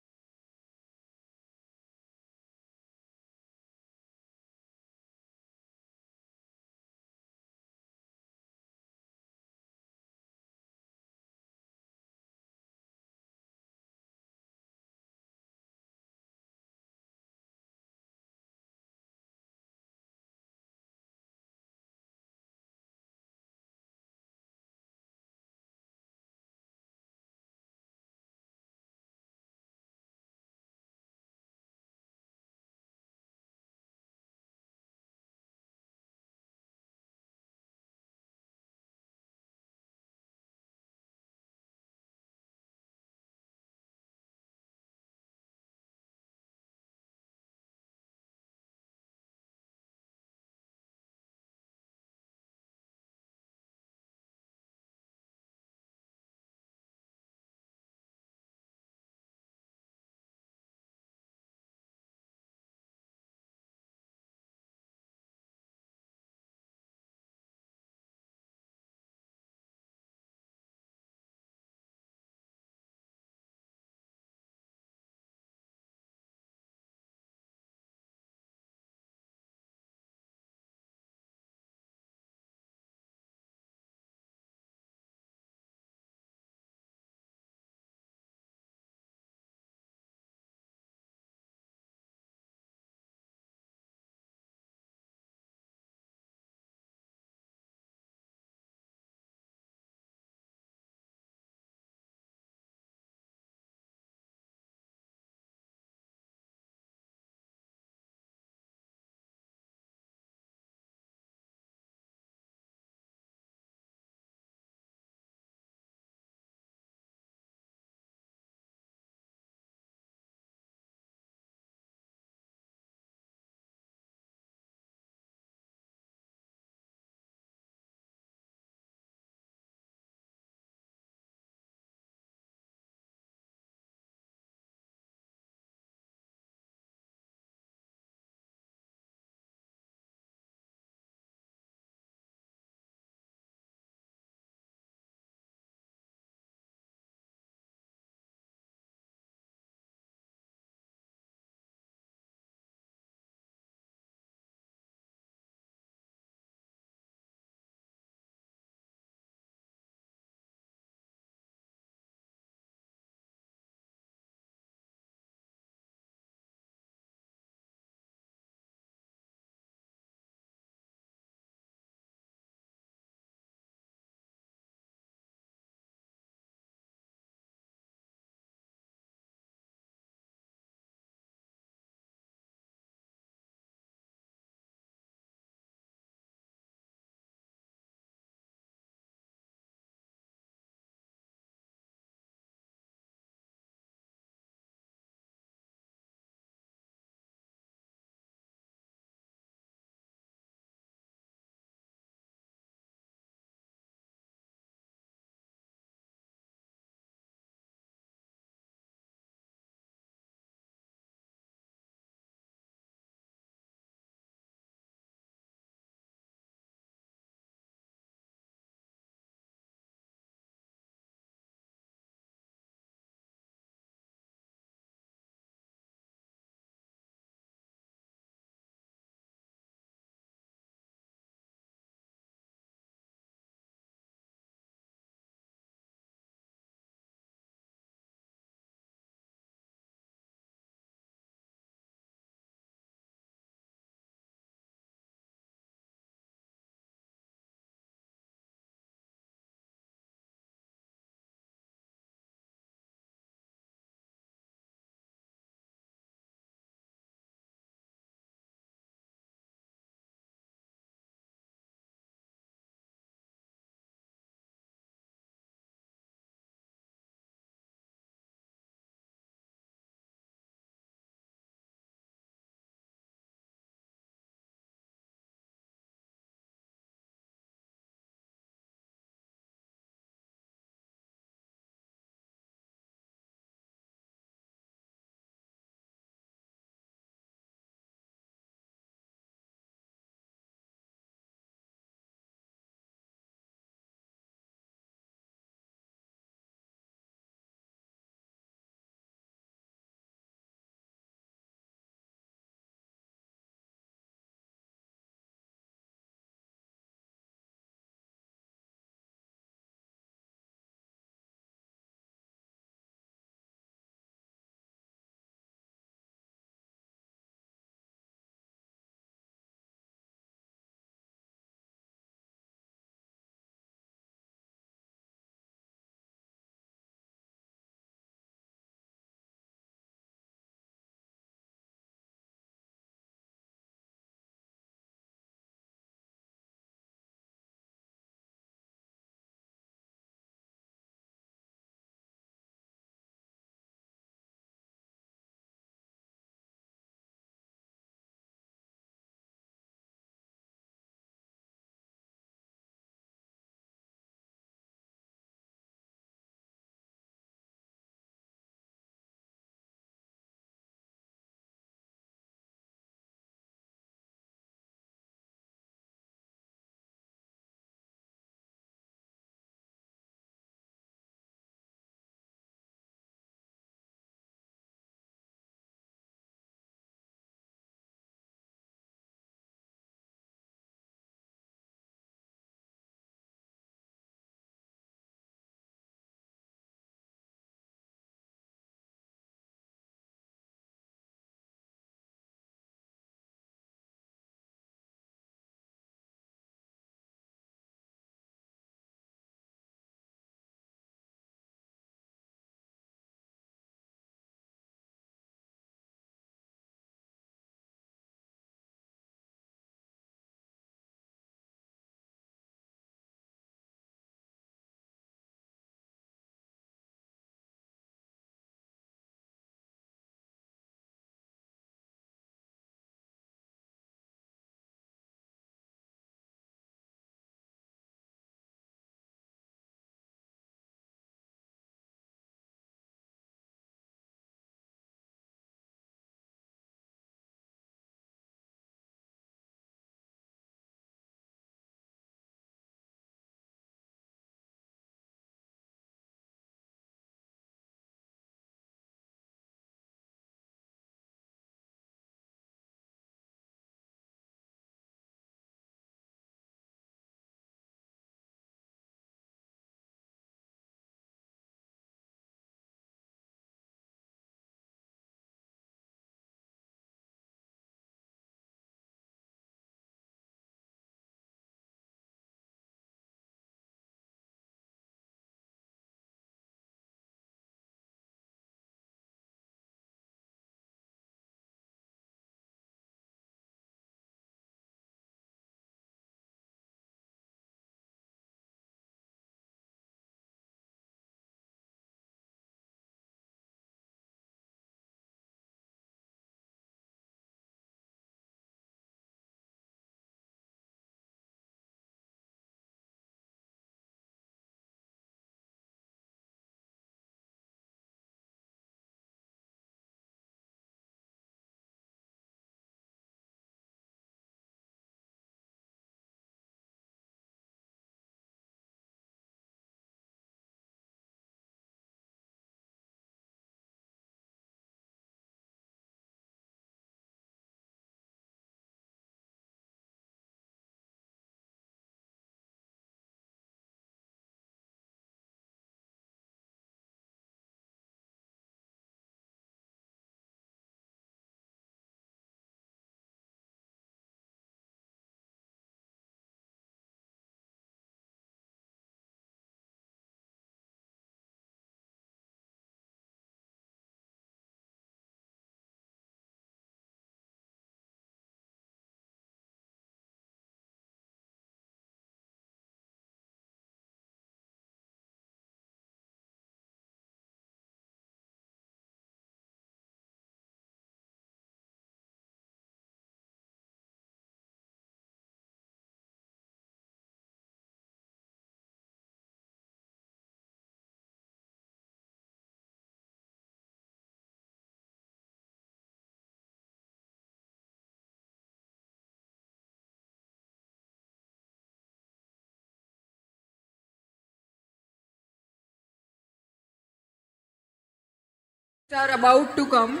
Are about to come.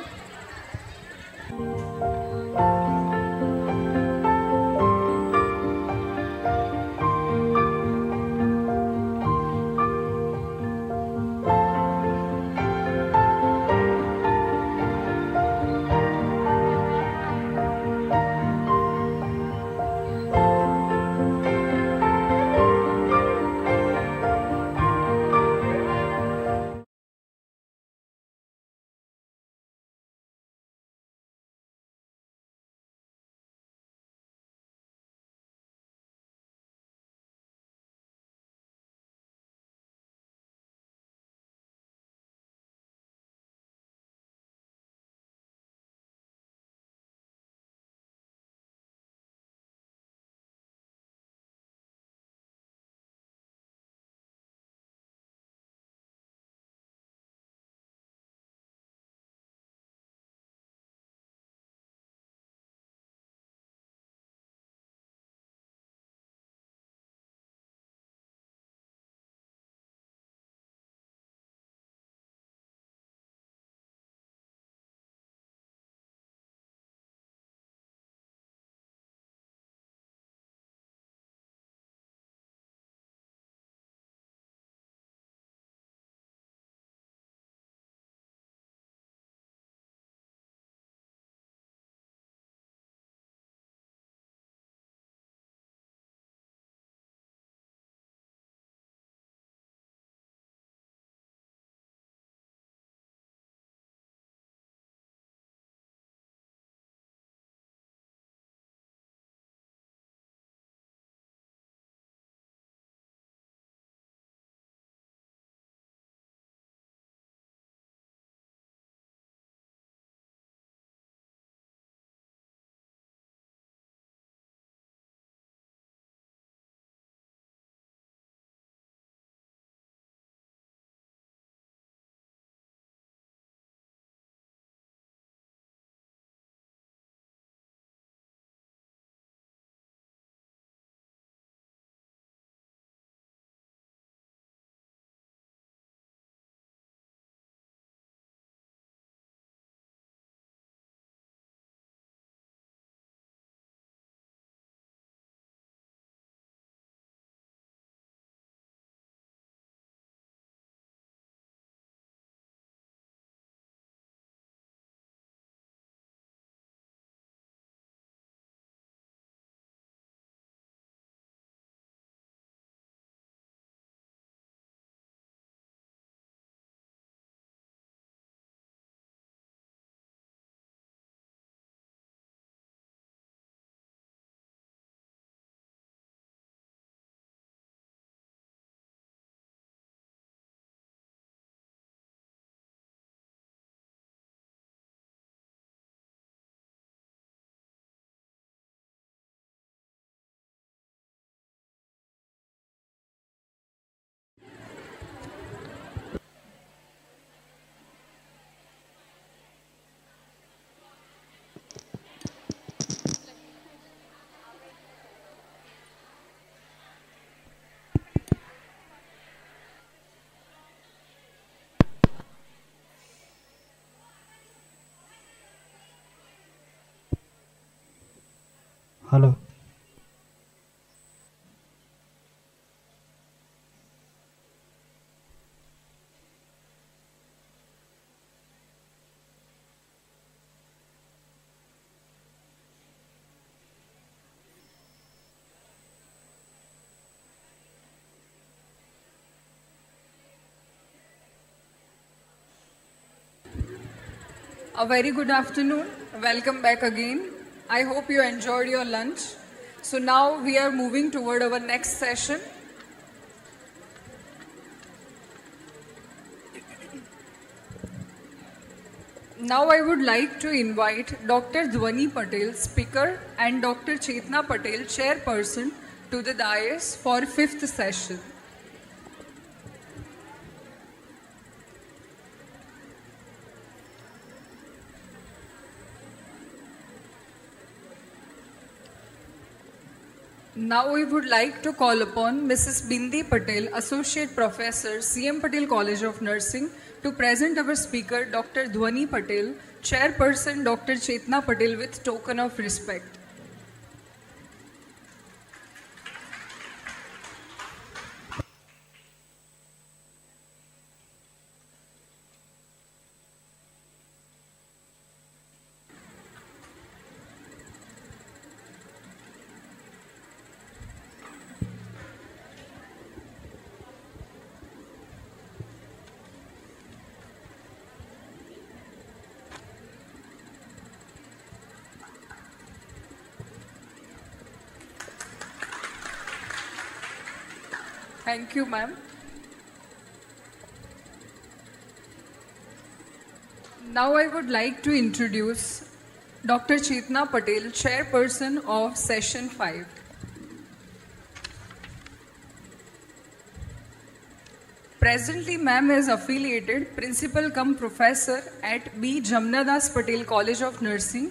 Hello. A very good afternoon. Welcome back again. I hope you enjoyed your lunch. So now we are moving toward our next session. Now I would like to invite Dr. Dhwani Patel, speaker, and Dr. Chetna Patel, chairperson, to the dais for fifth session. Now we would like to call upon Mrs. Bindi Patel, Associate Professor, CM Patel College of Nursing, to present our speaker, Dr. Dhwani Patel, Chairperson, Dr. Chetna Patel, with token of respect. Thank you, ma'am. Now I would like to introduce Dr. Chetna Patel, Chairperson of Session 5. Presently, ma'am is affiliated Principal cum Professor at B. Jamnadas Patel College of Nursing.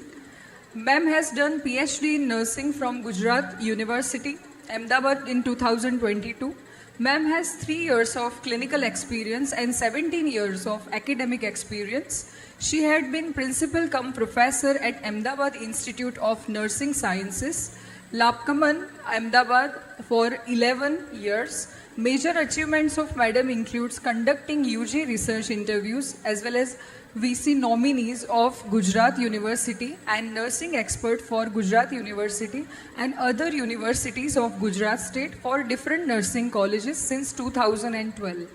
Ma'am has done PhD in Nursing from Gujarat University, Ahmedabad in 2022. Ma'am has 3 years of clinical experience and 17 years of academic experience. She had been Principal cum Professor at Ahmedabad Institute of Nursing Sciences, Lapkaman, Ahmedabad for 11 years. Major achievements of Madam includes conducting UG research interviews as well as VC nominees of Gujarat University and nursing expert for Gujarat University and other universities of Gujarat State for different nursing colleges since 2012.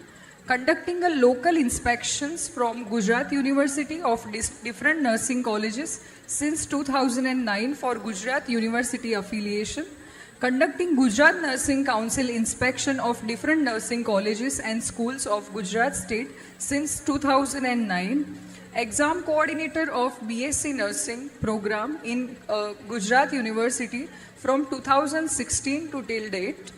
Conducting a local inspections from Gujarat University of different nursing colleges since 2009 for Gujarat University affiliation. Conducting Gujarat Nursing Council inspection of different nursing colleges and schools of Gujarat State since 2009. Exam coordinator of BSc Nursing program in Gujarat University from 2016 to till date.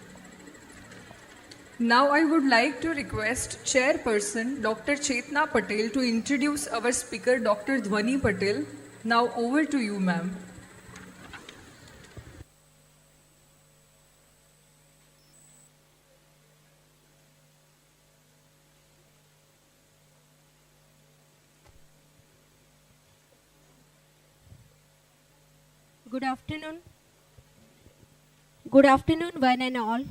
Now I would like to request Chairperson Dr. Chetna Patel to introduce our speaker Dr. Dhwani Patel. Now over to you, ma'am. Good afternoon. Good afternoon, one and all.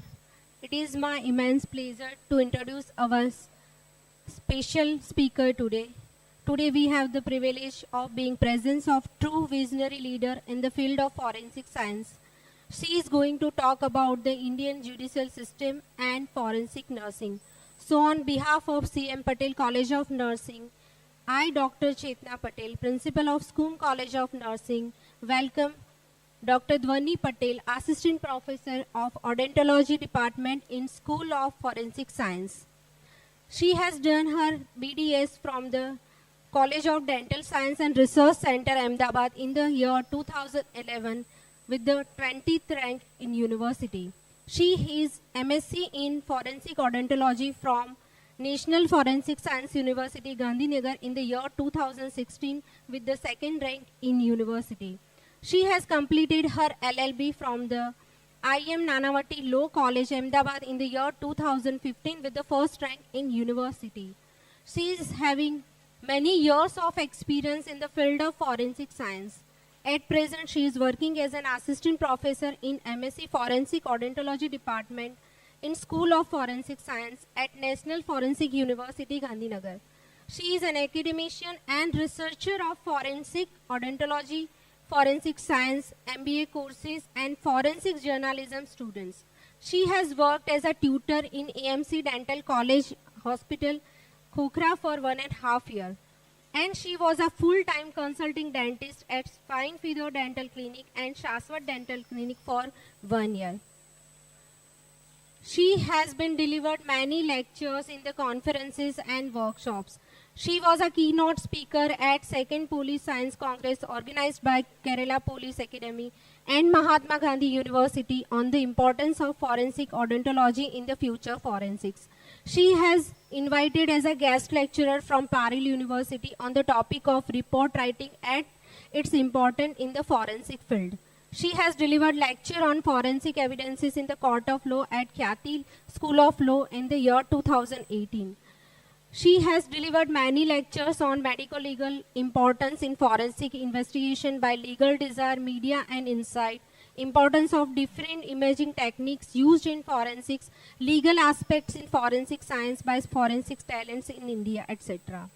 It is my immense pleasure to introduce our special speaker today. Today we have the privilege of being presence of true visionary leader in the field of forensic science. She is going to talk about the Indian judicial system and forensic nursing. So on behalf of CM Patel College of Nursing, I, Dr. Chetna Patel, Principal of SCOOM College of Nursing, welcome Dr. Dhwani Patel, Assistant Professor of Odontology Department in School of Forensic Science. She has done her BDS from the College of Dental Science and Research Center, Ahmedabad in the year 2011 with the 20th rank in university. She is MSc in Forensic Odontology from National Forensic Science University, Gandhinagar in the year 2016 with the 2nd rank in university. She has completed her LLB from the IM Nanavati Law College, Ahmedabad in the year 2015 with the 1st rank in university. She is having many years of experience in the field of forensic science. At present, she is working as an assistant professor in MSc Forensic Odontology Department in School of Forensic Science at National Forensic University, Gandhinagar. She is an academician and researcher of forensic odontology, forensic science, MBA courses, and forensic journalism students. She has worked as a tutor in AMC Dental College Hospital, Khokhara for 1.5 years. And she was a full-time consulting dentist at Fine Feather Dental Clinic and Shaswat Dental Clinic for 1 year. She has been delivered many lectures in the conferences and workshops. She was a keynote speaker at 2nd Police Science Congress organized by Kerala Police Academy and Mahatma Gandhi University on the importance of forensic odontology in the future forensics. She has invited as a guest lecturer from Parel University on the topic of report writing and its importance in the forensic field. She has delivered lecture on forensic evidences in the Court of Law at Khyati School of Law in the year 2018. She has delivered many lectures on medico-legal importance in forensic investigation by legal desire, media and insight, importance of different imaging techniques used in forensics, legal aspects in forensic science by forensic talents in India, etc.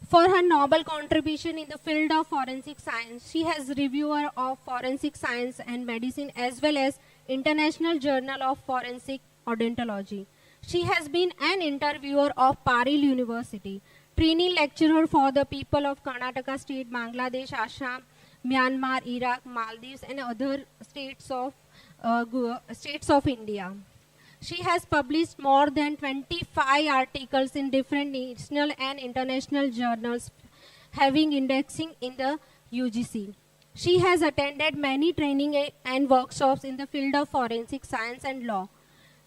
For her noble contribution in the field of forensic science, she has reviewer of forensic science and medicine as well as International Journal of Forensic Odontology. She has been an interviewer of Paril University, training lecturer for the people of Karnataka state, Bangladesh, Assam, Myanmar, Iraq, Maldives and other states of India. She has published more than 25 articles in different national and international journals, having indexing in the UGC. She has attended many training and workshops in the field of forensic science and law.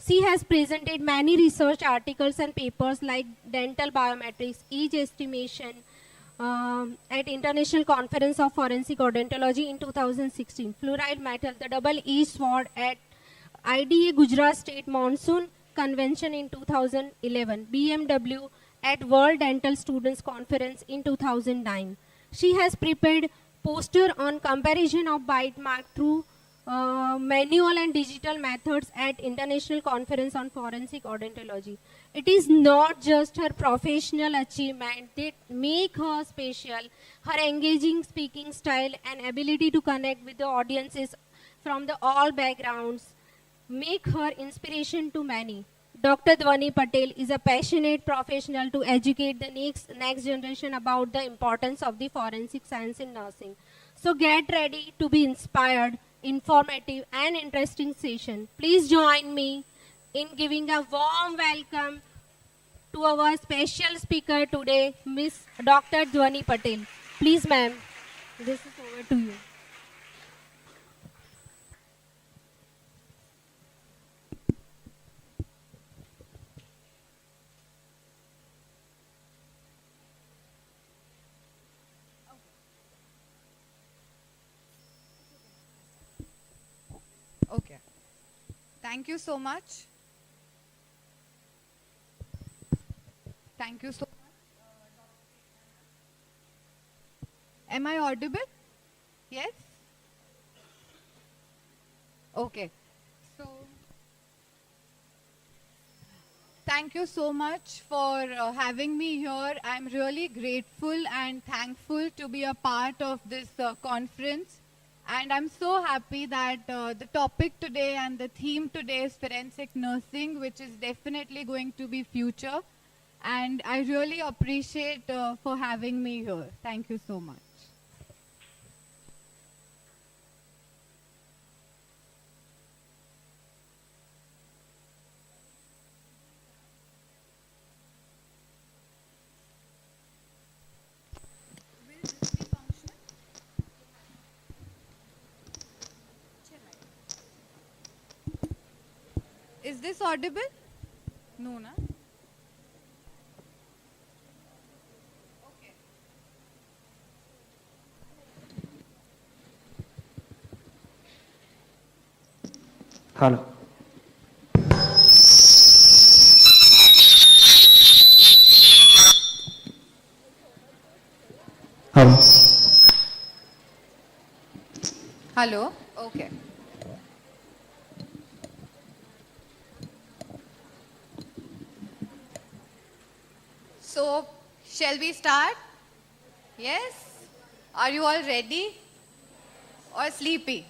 She has presented many research articles and papers like dental biometrics, age estimation at International Conference of Forensic Odontology in 2016, fluoride metal, the double-edged sword at IDA Gujarat State Monsoon Convention in 2011, BMW at World Dental Students Conference in 2009. She has prepared poster on comparison of bite mark through manual and digital methods at International Conference on Forensic Odontology. It is not just her professional achievement that make her special. Her engaging speaking style and ability to connect with the audiences from the all backgrounds make her inspiration to many. Dr. Dhwani Patel is a passionate professional to educate the next generation about the importance of the forensic science in nursing. So get ready to be inspired, informative and interesting session. Please join me in giving a warm welcome to our special speaker today, Miss Dr. Dhwani Patel. Please ma'am, this is over to you. Okay. Thank you so much. Thank you so much. Am I audible? Yes? Okay. So, thank you so much for having me here. I'm really grateful and thankful to be a part of this conference. And I'm so happy that the topic today and the theme today is forensic nursing, which is definitely going to be future. And I really appreciate for having me here. Thank you so much. Is this audible? No, na? Okay. Hello. Hello. Hello. Okay. So, shall we start? Yes? Are you all ready? Or sleepy?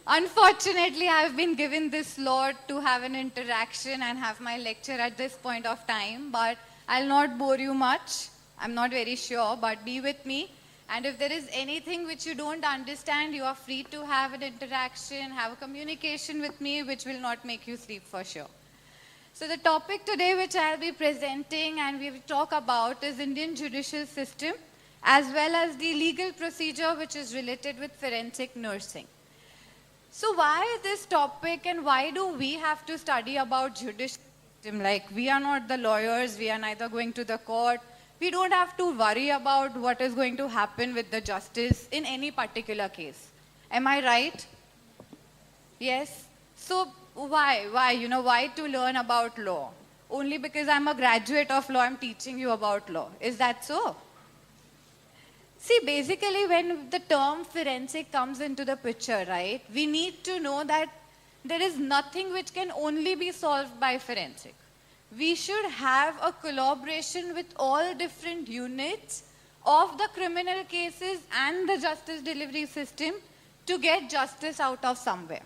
Unfortunately, I have been given this slot to have an interaction and have my lecture at this point of time, but I'll not bore you much. I'm not very sure, but be with me. And if there is anything which you don't understand, you are free to have an interaction, have a communication with me, which will not make you sleep for sure. So the topic today which I'll be presenting and we will talk about is Indian judicial system as well as the legal procedure which is related with forensic nursing. So why this topic and why do we have to study about judicial system? Like we are not the lawyers, we are neither going to the court, we don't have to worry about what is going to happen with the justice in any particular case. Am I right? Yes. So why? Why to learn about law? Only because I'm a graduate of law, I'm teaching you about law. Is that so? See, basically when the term forensic comes into the picture, right, we need to know that there is nothing which can only be solved by forensic. We should have a collaboration with all different units of the criminal cases and the justice delivery system to get justice out of somewhere.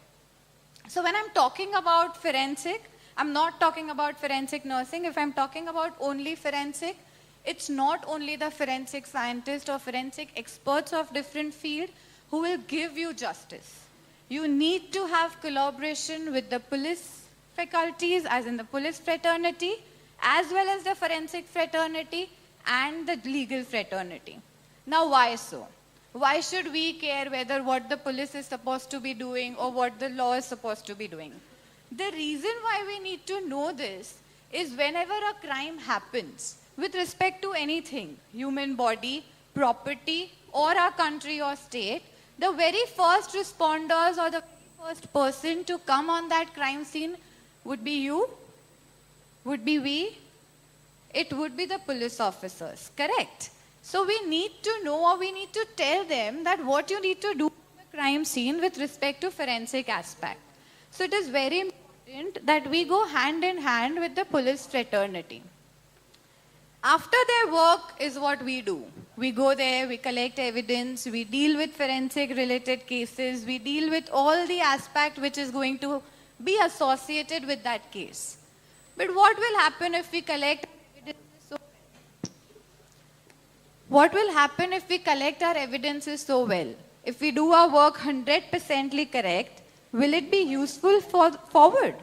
So when I'm talking about forensic, I'm not talking about forensic nursing. If I'm talking about only forensic, it's not only the forensic scientists or forensic experts of different field who will give you justice. You need to have collaboration with the police faculties, as in the police fraternity, as well as the forensic fraternity and the legal fraternity. Now why so? Why should we care whether what the police is supposed to be doing or what the law is supposed to be doing? The reason why we need to know this is whenever a crime happens with respect to anything, human body, property, or our country or state, the very first responders or the first person to come on that crime scene would be you, would be we, it would be the police officers, correct? So we need to know, or we need to tell them that what you need to do in the crime scene with respect to forensic aspect. So it is very important that we go hand in hand with the police fraternity. After their work is what we do. We go there, we collect evidence, we deal with forensic related cases, we deal with all the aspect which is going to be associated with that case. But what will happen if we collect evidences What will happen if we collect our evidences so well? If we do our work 100% correct, will it be useful forward?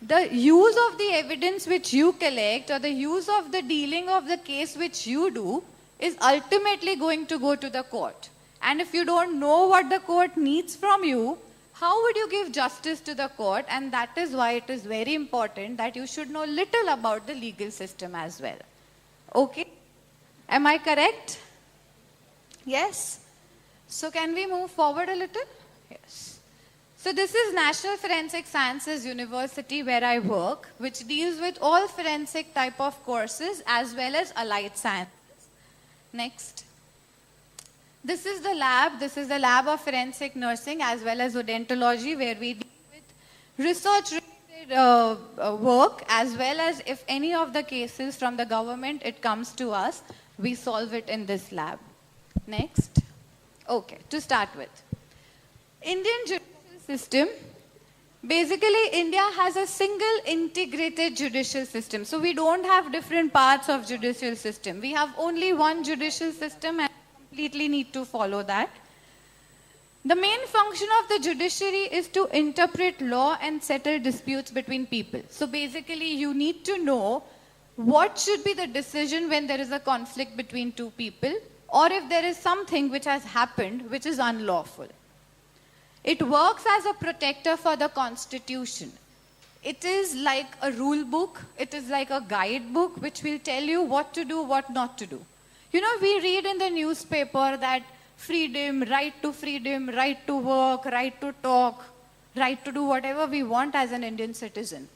The use of the evidence which you collect or the use of the dealing of the case which you do is ultimately going to go to the court. And if you don't know what the court needs from you, how would you give justice to the court? And that is why it is very important that you should know little about the legal system as well. Okay? Am I correct? Yes? So can we move forward a little? Yes. So this is National Forensic Sciences University where I work, which deals with all forensic type of courses as well as allied sciences. Next. This is the lab. This is the lab of forensic nursing as well as odontology, where we deal with research-related work as well as if any of the cases from the government, it comes to us, we solve it in this lab. Next. Okay, to start with. Indian judicial system. Basically, India has a single integrated judicial system. So we don't have different parts of judicial system. We have only one judicial system and completely need to follow that. The main function of the judiciary is to interpret law and settle disputes between people. So basically, you need to know what should be the decision when there is a conflict between two people, or if there is something which has happened which is unlawful. It works as a protector for the constitution. It is like a rule book, it is like a guidebook which will tell you what to do, what not to do. You know, we read in the newspaper that freedom, right to work, right to talk, right to do whatever we want as an Indian citizen.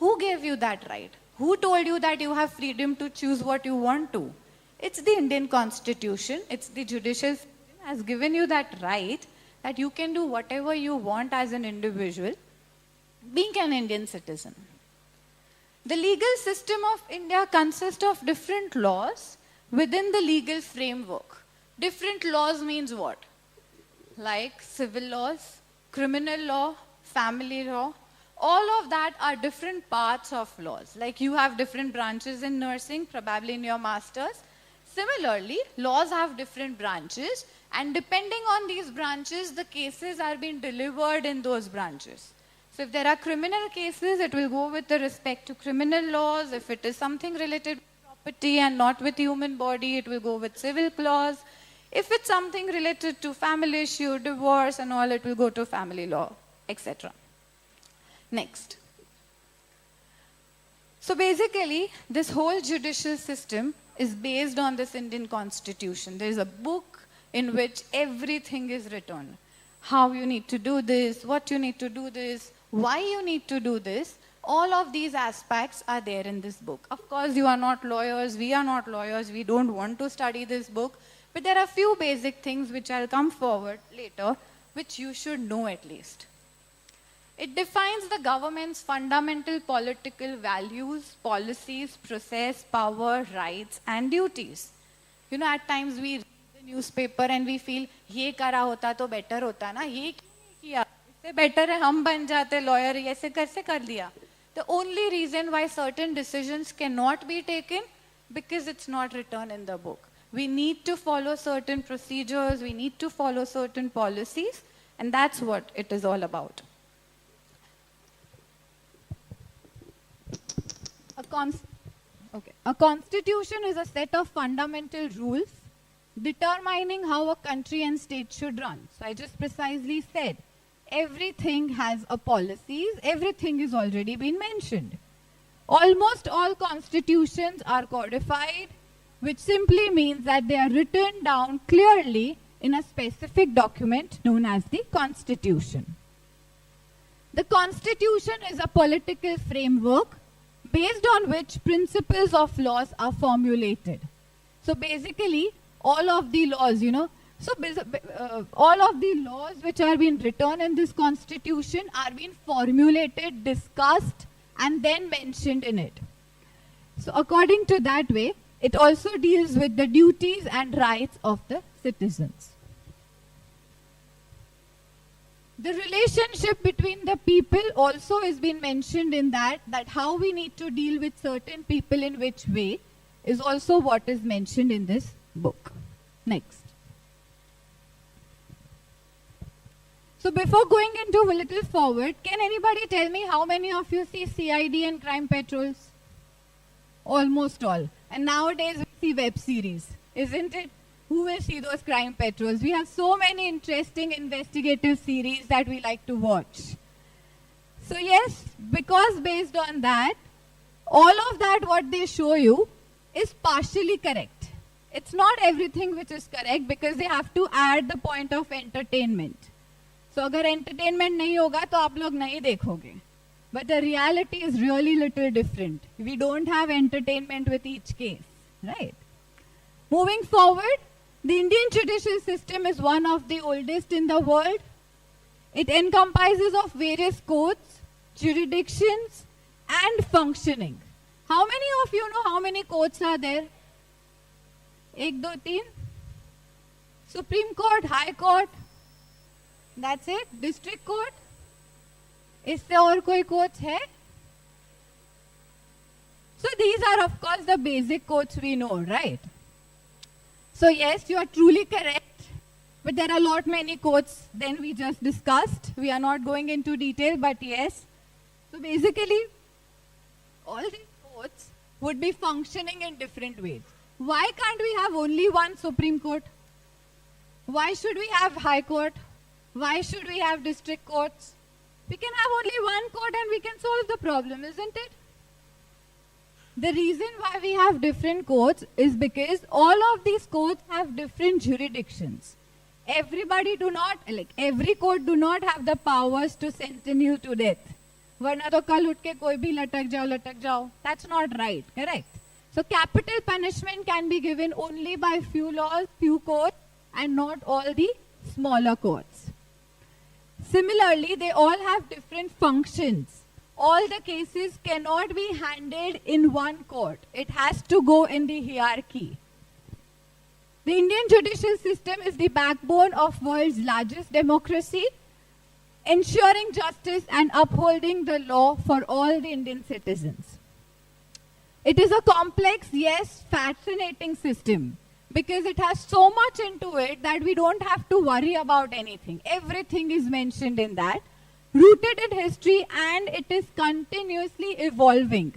Who gave you that right? Who told you that you have freedom to choose what you want to? It's the Indian Constitution, it's the judicial system has given you that right that you can do whatever you want as an individual, being an Indian citizen. The legal system of India consists of different laws within the legal framework. Different laws means what? Like civil laws, criminal law, family law, all of that are different parts of laws. Like you have different branches in nursing, probably in your master's. Similarly, laws have different branches, and depending on these branches, the cases are being delivered in those branches. So if there are criminal cases, it will go with the respect to criminal laws. If it is something related to property and not with human body, it will go with civil laws. If it's something related to family issue, divorce and all, it will go to family law, etc. Next. So basically, this whole judicial system is based on this Indian Constitution. There is a book in which everything is written. How you need to do this, what you need to do this, why you need to do this. All of these aspects are there in this book. Of course, you are not lawyers, we are not lawyers, we don't want to study this book, but there are few basic things which I'll come forward later, which you should know at least. It defines the government's fundamental political values, policies, process, power, rights, and duties. You know, at times we read the newspaper and we feel, ये करा होता तो better होता ना, ये क्यों नहीं किया? इससे better है हम बन जाते lawyer, ऐसे कैसे कर दिया? The only reason why certain decisions cannot be taken because it's not written in the book. We need to follow certain procedures, we need to follow certain policies, and that's what it is all about. A constitution is a set of fundamental rules determining how a country and state should run. So I just precisely said, everything has a policies, everything is already been mentioned. Almost all constitutions are codified, which simply means that they are written down clearly in a specific document known as the Constitution. The Constitution is a political framework based on which principles of laws are formulated. So basically, all of the laws, all of the laws which are being written in this constitution are being formulated, discussed, and then mentioned in it. So according to that way, it also deals with the duties and rights of the citizens. The relationship between the people also is being mentioned in that how we need to deal with certain people in which way is also what is mentioned in this book. Next. So before going into a little forward, can anybody tell me how many of you see CID and crime patrols? Almost all. And nowadays we see web series, isn't it? Who will see those crime patrols? We have so many interesting investigative series that we like to watch. So yes, because based on that, all of that what they show you is partially correct. It's not everything which is correct because they have to add the point of entertainment. So अगर entertainment नहीं होगा तो आप लोग नहीं देखोगे. But the reality is really little different. We don't have entertainment with each case, right? Moving forward, the Indian judicial system is one of the oldest in the world. It encompasses of various courts, jurisdictions, and functioning. How many of you know how many courts are there? 1, 2, 3. Supreme Court, High Court. That's it. District Court. इससे और कोई courts है? So these are of course the basic courts we know, right? So yes, you are truly correct. But there are many courts than we just discussed. We are not going into detail, but yes. So basically, all these courts would be functioning in different ways. Why can't we have only one Supreme Court? Why should we have High Court? Why should we have district courts? We can have only one court and we can solve the problem, isn't it? The reason why we have different courts is because all of these courts have different jurisdictions. Every court do not have the powers to sentence you to death. वरना तो कल उठ के कोई भी लटक जाओ. That's not right, correct? So capital punishment can be given only by few laws, few courts, and not all the smaller courts. Similarly, they all have different functions. All the cases cannot be handled in one court. It has to go in the hierarchy. The Indian judicial system is the backbone of world's largest democracy, ensuring justice and upholding the law for all the Indian citizens. It is a complex, yes, fascinating system because it has so much into it that we don't have to worry about anything. Everything is mentioned in that, rooted in history, and it is continuously evolving.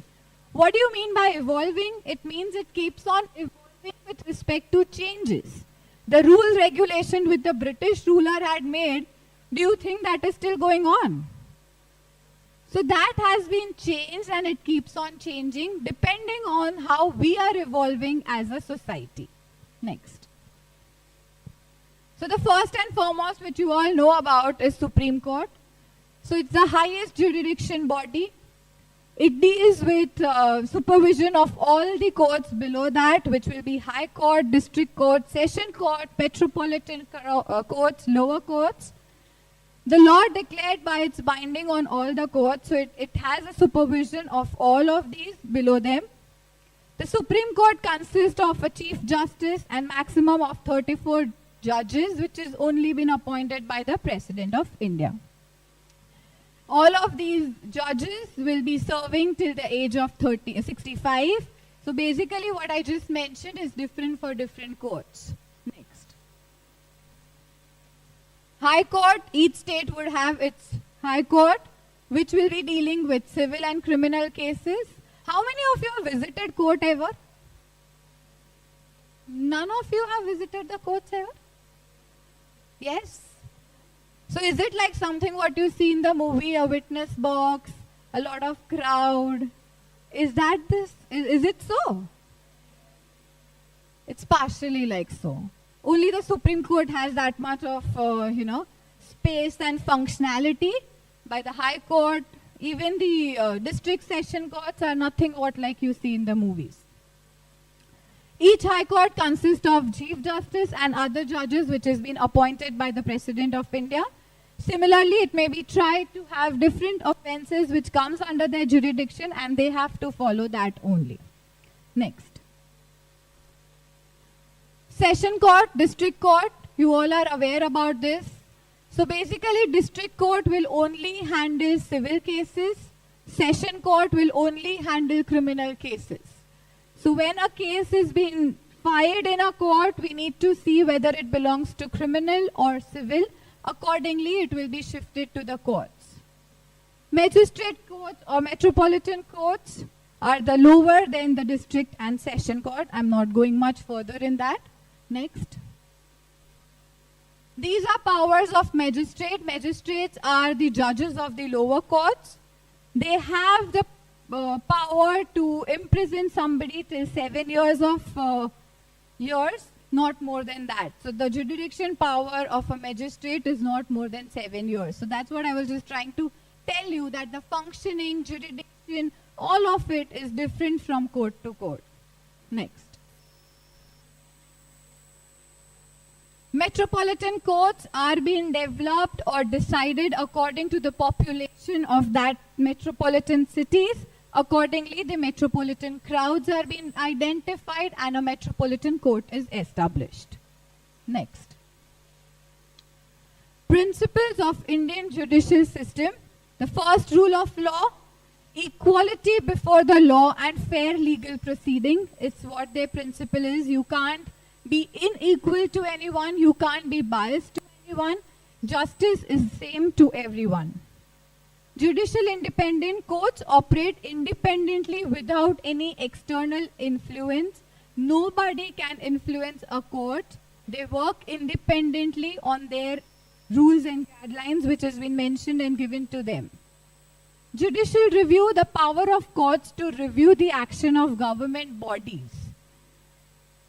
What do you mean by evolving? It means it keeps on evolving with respect to changes. The rules regulation which the British ruler had made, do you think that is still going on? So that has been changed and it keeps on changing depending on how we are evolving as a society. Next. So the first and foremost which you all know about is Supreme Court. So it's the highest jurisdiction body. It deals with supervision of all the courts below that, which will be High Court, District Court, Session Court, Metropolitan Courts, lower courts. The law declared by its binding on all the courts, so it has a supervision of all of these below them. The Supreme Court consists of a Chief Justice and maximum of 34 judges, which is only been appointed by the President of India. All of these judges will be serving till the age of 65. So basically what I just mentioned is different for different courts. Next. High Court, each state would have its High Court, which will be dealing with civil and criminal cases. How many of you have visited court ever? None of you have visited the courts ever? Yes? So is it like something what you see in the movie, a witness box, a lot of crowd? Is that this? Is it so? It's partially like so. Only the Supreme Court has that much of, space and functionality. By the High Court, even the district session courts are nothing what like you see in the movies. Each High Court consists of Chief Justice and other judges which has been appointed by the President of India. Similarly, it may be tried to have different offences which comes under their jurisdiction and they have to follow that only. Next. Session Court, District Court, you all are aware about this. So basically, District Court will only handle civil cases. Session Court will only handle criminal cases. So when a case is being filed in a court, we need to see whether it belongs to criminal or civil. Accordingly, it will be shifted to the courts. Magistrate courts or metropolitan courts are the lower than the district and session court. I'm not going much further in that. Next. These are powers of magistrate. Magistrates are the judges of the lower courts. They have the power to imprison somebody till 7 years of years, not more than that. So the jurisdiction power of a magistrate is not more than 7 years. So that's what I was just trying to tell you, that the functioning, jurisdiction, all of it is different from court to court. Next. Metropolitan courts are being developed or decided according to the population of that metropolitan cities. Accordingly, the metropolitan crowds are being identified and a metropolitan court is established. Next. Principles of Indian judicial system. The first rule of law, equality before the law and fair legal proceeding. It's what their principle is. You can't be unequal to anyone. You can't be biased to anyone. Justice is same to everyone. Judicial independent courts operate independently without any external influence. Nobody can influence a court. They work independently on their rules and guidelines which has been mentioned and given to them. Judicial review, the power of courts to review the action of government bodies,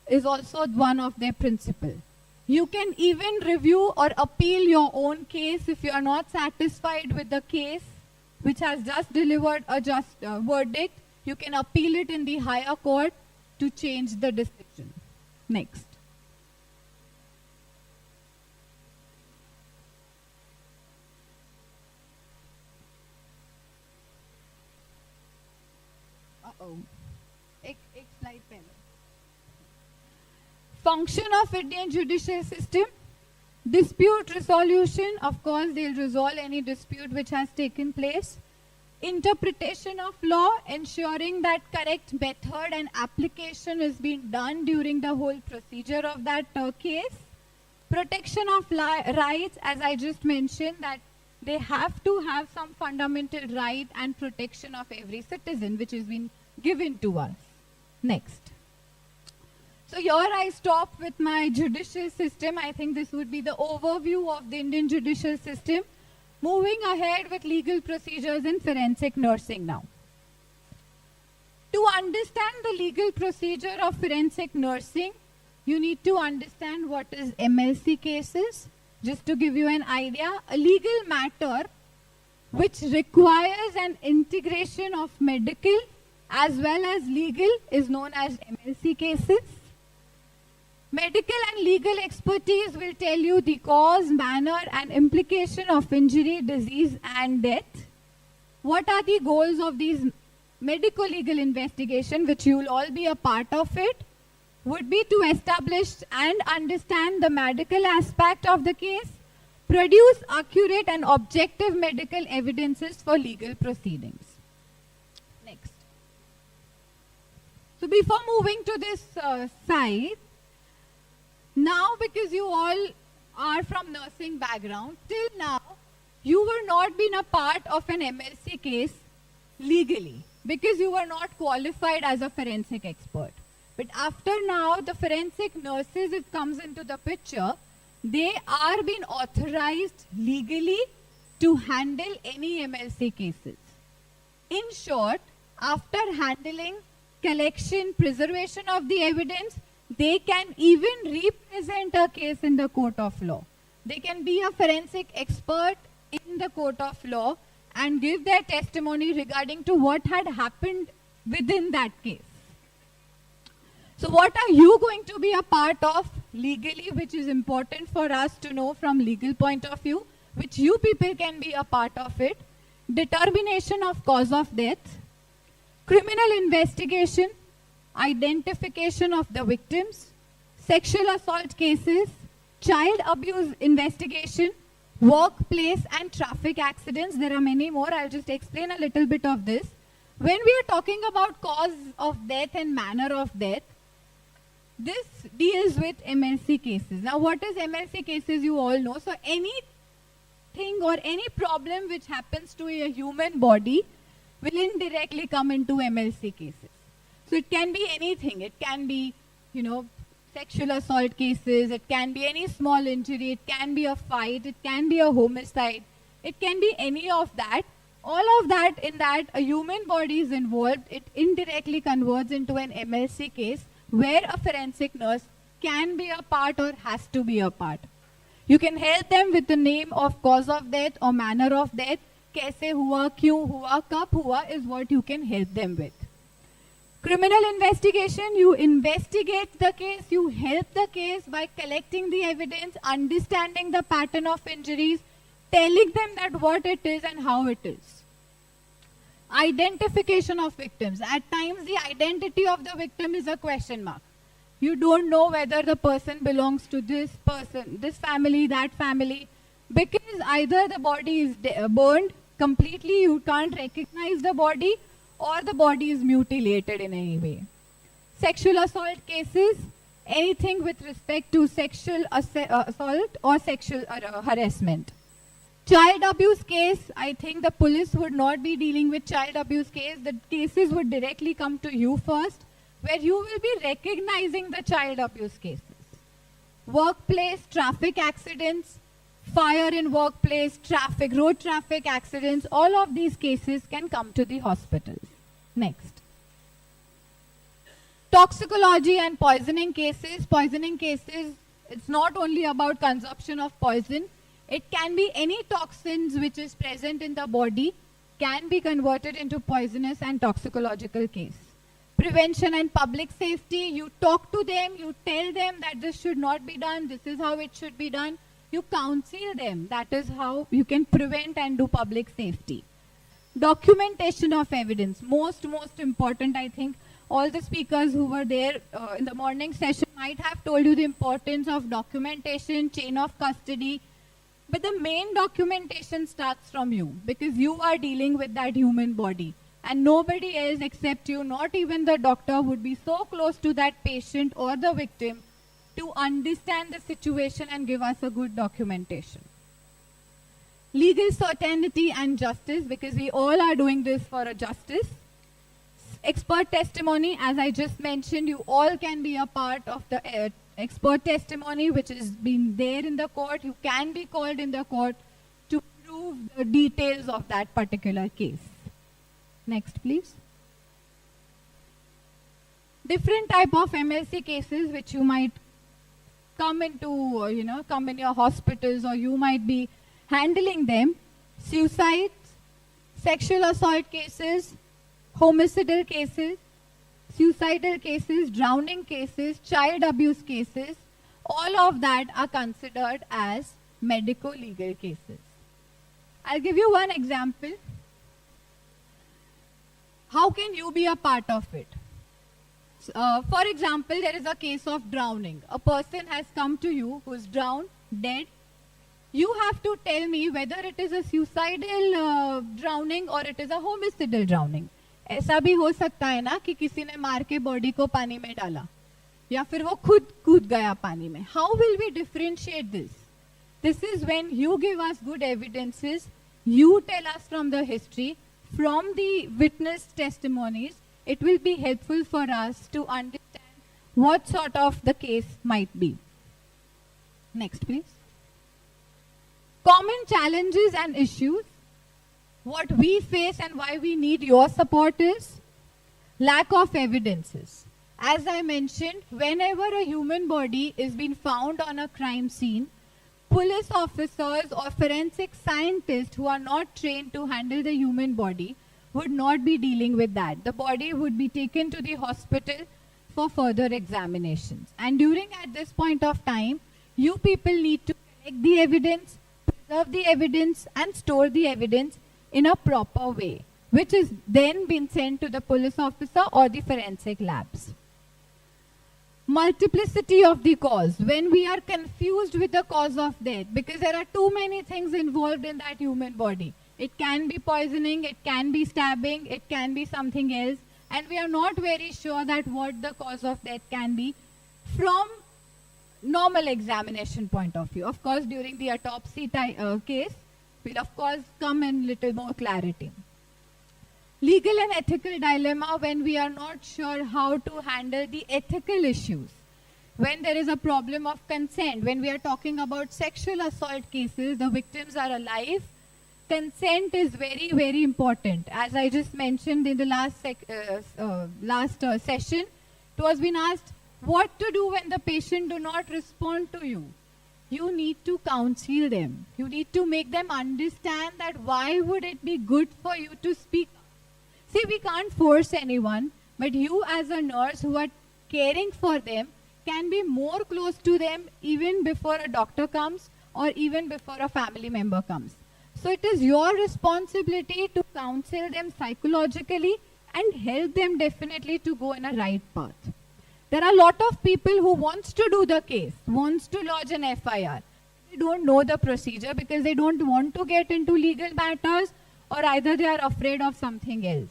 is also one of their principles. You can even review or appeal your own case if you are not satisfied with the case which has just delivered a just verdict. You can appeal it in the higher court to change the decision. Next. एक slide पहले. Function of Indian judicial system. Dispute resolution, of course they'll resolve any dispute which has taken place. Interpretation of law, ensuring that correct method and application is being done during the whole procedure of that case. Protection of rights, as I just mentioned, that they have to have some fundamental right and protection of every citizen which has been given to us. Next. So here I stop with my judicial system. I think this would be the overview of the Indian judicial system. Moving ahead with legal procedures in forensic nursing now. To understand the legal procedure of forensic nursing, you need to understand what is MLC cases. Just to give you an idea, a legal matter which requires an integration of medical as well as legal is known as MLC cases. Medical and legal expertise will tell you the cause, manner and implication of injury, disease and death. What are the goals of these medico-legal investigation, which you will all be a part of it, would be to establish and understand the medical aspect of the case, produce accurate and objective medical evidences for legal proceedings. Next. So before moving to this side, now because you all are from nursing background, till now you were not been a part of an MLC case legally because you were not qualified as a forensic expert. But after now, the forensic nurses, it comes into the picture, they are being authorized legally to handle any MLC cases. In short, after handling collection, preservation of the evidence, they can even represent a case in the court of law. They can be a forensic expert in the court of law and give their testimony regarding to what had happened within that case. So what are you going to be a part of legally, which is important for us to know from legal point of view, which you people can be a part of it? Determination of cause of death, criminal investigation, identification of the victims, sexual assault cases, child abuse investigation, workplace and traffic accidents. There are many more. I'll just explain a little bit of this. When we are talking about cause of death and manner of death, this deals with MLC cases. Now what is MLC cases, you all know. So anything or any problem which happens to a human body will indirectly come into MLC cases. So it can be anything. It can be, sexual assault cases. It can be any small injury. It can be a fight. It can be a homicide. It can be any of that. All of that, in that a human body is involved, it indirectly converts into an MLC case where a forensic nurse can be a part or has to be a part. You can help them with the name of cause of death or manner of death. Kaise hua, kyun hua, kab hua is what you can help them with. Criminal investigation, you investigate the case, you help the case by collecting the evidence, understanding the pattern of injuries, telling them that what it is and how it is. Identification of victims. At times the identity of the victim is a question mark. You don't know whether the person belongs to this person, this family, that family, because either the body is burned completely, you can't recognize the body, or the body is mutilated in any way. Sexual assault cases, anything with respect to sexual assault or sexual harassment. Child abuse case, I think the police would not be dealing with child abuse case. The cases would directly come to you first, where you will be recognizing the child abuse cases. Workplace, traffic accidents, fire in workplace, traffic, road traffic accidents, all of these cases can come to the hospitals. Next. Toxicology and poisoning cases. Poisoning cases, it's not only about consumption of poison. It can be any toxins which is present in the body can be converted into poisonous and toxicological case. Prevention and public safety, you talk to them, you tell them that this should not be done, this is how it should be done. You counsel them. That is how you can prevent and do public safety. Documentation of evidence. Most important, I think. All the speakers who were there in the morning session might have told you the importance of documentation, chain of custody. But the main documentation starts from you, because you are dealing with that human body. And nobody else except you, not even the doctor, would be so close to that patient or the victim to understand the situation and give us a good documentation. Legal certainty and justice, because we all are doing this for a justice. Expert testimony, as I just mentioned, you all can be a part of the expert testimony which is being there in the court. You can be called in the court to prove remove the details of that particular case. Next, please. Different type of MLC cases which you might come into, come in your hospitals, or you might be handling them. Suicides, sexual assault cases, homicidal cases, suicidal cases, drowning cases, child abuse cases, all of that are considered as medico-legal cases. I'll give you one example. How can you be a part of it? For example, there is a case of drowning. A person has come to you who is drowned, dead. You have to tell me whether it is a suicidal drowning or it is a homicidal drowning. ऐसा भी हो सकता है ना कि किसी ने मार के बॉडी को पानी में डाला या फिर वो खुद कूद गया पानी में. How will we differentiate this? This is when you give us good evidences, you tell us from the history, from the witness testimonies, it will be helpful for us to understand what sort of the case might be. Next, please. Common challenges and issues. What we face and why we need your support is lack of evidences. As I mentioned, whenever a human body is being found on a crime scene, police officers or forensic scientists who are not trained to handle the human body would not be dealing with that. The body would be taken to the hospital for further examinations. And during at this point of time, you people need to collect the evidence, preserve the evidence, and store the evidence in a proper way, which is then been sent to the police officer or the forensic labs. Multiplicity of the cause. When we are confused with the cause of death, because there are too many things involved in that human body. It can be poisoning, it can be stabbing, it can be something else, and we are not very sure that what the cause of death can be from normal examination point of view. Of course, during the autopsy case, will of course come in little more clarity. Legal and ethical dilemma when we are not sure how to handle the ethical issues. When there is a problem of consent, when we are talking about sexual assault cases, the victims are alive. Consent is very, very important. As I just mentioned in the last session, it was been asked what to do when the patient do not respond to you. You need to counsel them. You need to make them understand that why would it be good for you to speak. See, we can't force anyone, but you as a nurse who are caring for them can be more close to them even before a doctor comes or even before a family member comes. So it is your responsibility to counsel them psychologically and help them definitely to go in a right path. There are a lot of people who wants to do the case, wants to lodge an FIR. They don't know the procedure because they don't want to get into legal matters, or either they are afraid of something else.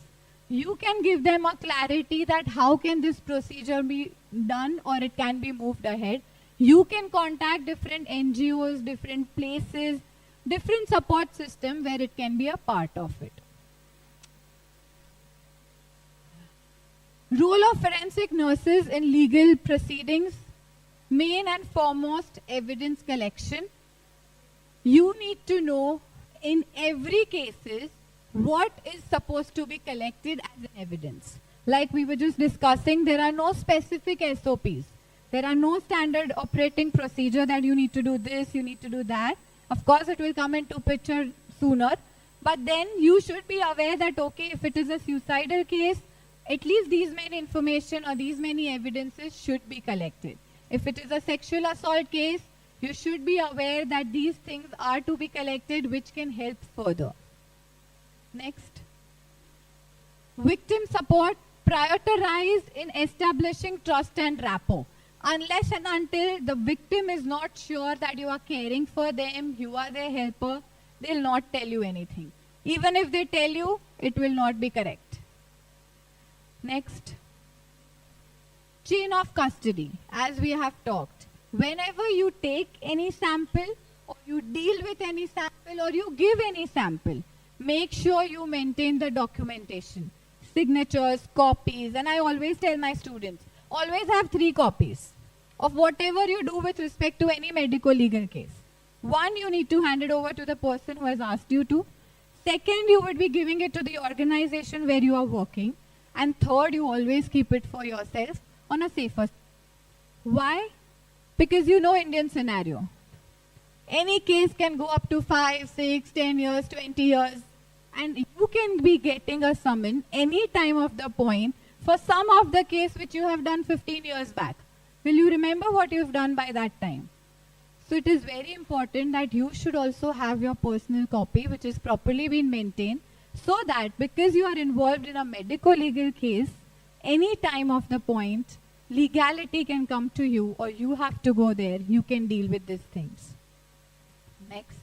You can give them a clarity that how can this procedure be done or it can be moved ahead. You can contact different NGOs, different places, different support system where it can be a part of it. Role of forensic nurses in legal proceedings. Main and foremost, evidence collection. You need to know in every cases what is supposed to be collected as an evidence. Like we were just discussing, there are no specific SOPs. There are no standard operating procedure that you need to do this, you need to do that. Of course, it will come into picture sooner. But then you should be aware that, okay, if it is a suicidal case, at least these many information or these many evidences should be collected. If it is a sexual assault case, you should be aware that these things are to be collected which can help further. Next. Victim support. Prioritize in establishing trust and rapport. Unless and until the victim is not sure that you are caring for them, you are their helper, they will not tell you anything. Even if they tell you, it will not be correct. Next. Chain of custody. As we have talked, whenever you take any sample or you deal with any sample or you give any sample, make sure you maintain the documentation. Signatures, copies, and I always tell my students, always have 3 copies of whatever you do with respect to any medico legal case. One, you need to hand it over to the person who has asked you to. Second, you would be giving it to the organization where you are working. And third, you always keep it for yourself on a safer side. Why? Because you know Indian scenario. Any case can go up to 5, 6, 10 years, 20 years. And you can be getting a summon any time of the point for some of the case which you have done 15 years back. Will you remember what you've done by that time? So it is very important that you should also have your personal copy which is properly been maintained, so that because you are involved in a medico-legal case, any time of the point, legality can come to you or you have to go there. You can deal with these things. Next.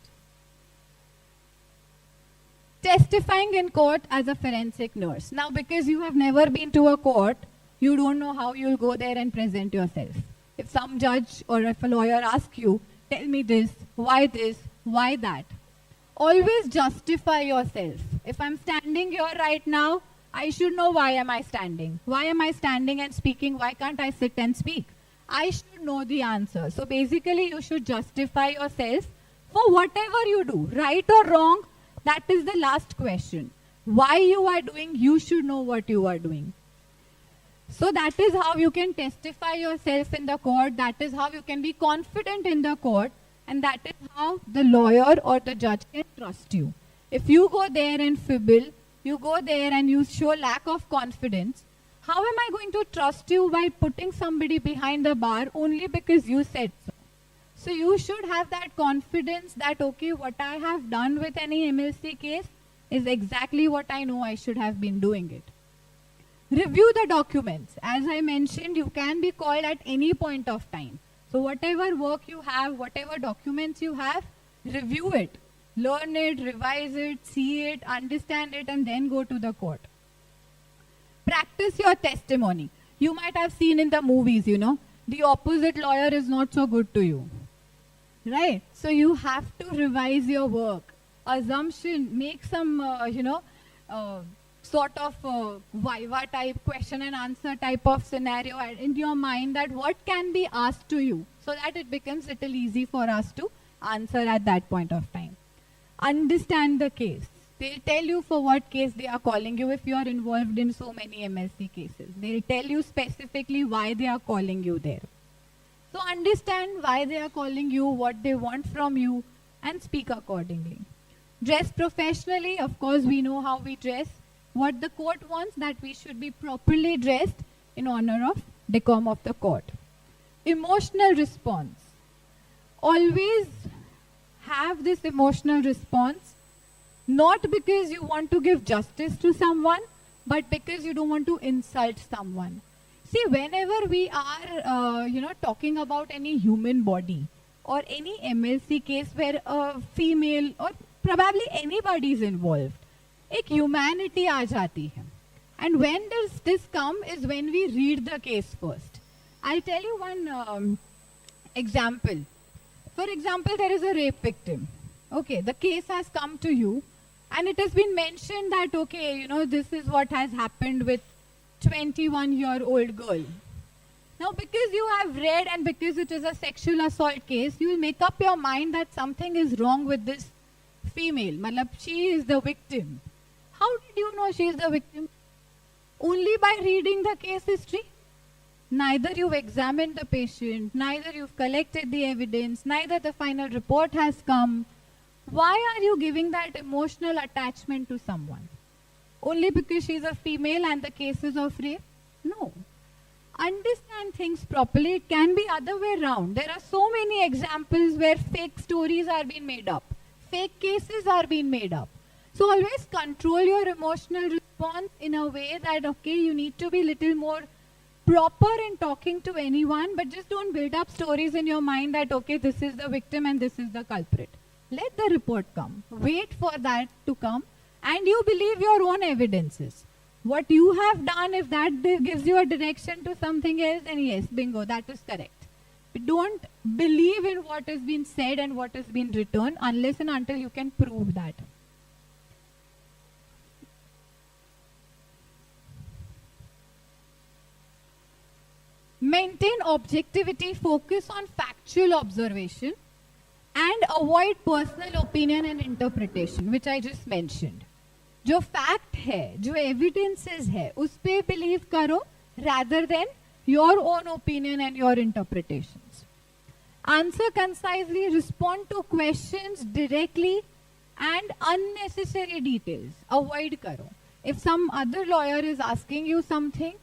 Testifying in court as a forensic nurse. Now, because you have never been to a court, you don't know how you'll go there and present yourself. If some judge or if a lawyer asks you, tell me this, why that? Always justify yourself. If I'm standing here right now, I should know why am I standing. Why am I standing and speaking? Why can't I sit and speak? I should know the answer. So basically, you should justify yourself for whatever you do, right or wrong. That is the last question. Why you are doing, you should know what you are doing. So that is how you can testify yourself in the court. That is how you can be confident in the court. And that is how the lawyer or the judge can trust you. If you go there and fibble, you go there and you show lack of confidence, how am I going to trust you by putting somebody behind the bar only because you said so? So you should have that confidence that, okay, what I have done with any MLC case is exactly what I know I should have been doing it. Review the documents. As I mentioned, you can be called at any point of time. So whatever work you have, whatever documents you have, review it. Learn it, revise it, see it, understand it, and then go to the court. Practice your testimony. You might have seen in the movies, the opposite lawyer is not so good to you. Right? So you have to revise your work. Assumption, make some, sort of viva type question and answer type of scenario in your mind that what can be asked to you, so that it becomes little easy for us to answer at that point of time. Understand the case. They'll tell you for what case they are calling you if you are involved in so many MLC cases. They'll tell you specifically why they are calling you there. So understand why they are calling you, what they want from you, and speak accordingly. Dress professionally. Of course, we know how we dress. What the court wants, that we should be properly dressed in honor of decorum of the court. Emotional response. Always have this emotional response, not because you want to give justice to someone, but because you don't want to insult someone. See, whenever we are, talking about any human body or any MLC case where a female or probably anybody is involved, एक humanity आ जाती है. And when does this come is when we read the case first. I'll tell you one example. For example, there is a rape victim. Okay, the case has come to you and it has been mentioned that, okay, this is what has happened with 21-year-old girl. Now, because you have read and because it is a sexual assault case, you will make up your mind that something is wrong with this female. Matlab, she is the victim. How did you know she is the victim? Only by reading the case history. Neither you've examined the patient, neither you've collected the evidence, neither the final report has come. Why are you giving that emotional attachment to someone? Only because she's a female and the cases of rape? No. Understand things properly. It can be other way around. There are so many examples where fake stories are being made up. Fake cases are being made up. So always control your emotional response in a way that, okay, you need to be little more proper in talking to anyone, but just don't build up stories in your mind that, okay, this is the victim and this is the culprit. Let the report come. Wait for that to come and you believe your own evidences. What you have done, if that gives you a direction to something else, then yes, bingo, that is correct. Don't believe in what has been said and what has been written unless and until you can prove that. Maintain objectivity, focus on factual observation And avoid personal opinion and interpretation, which I just mentioned. जो fact है, जो evidences है, उस पे believe करो rather than your own opinion and your interpretations. Answer concisely, respond to questions directly, and unnecessary details avoid karo. If some other lawyer is asking you something,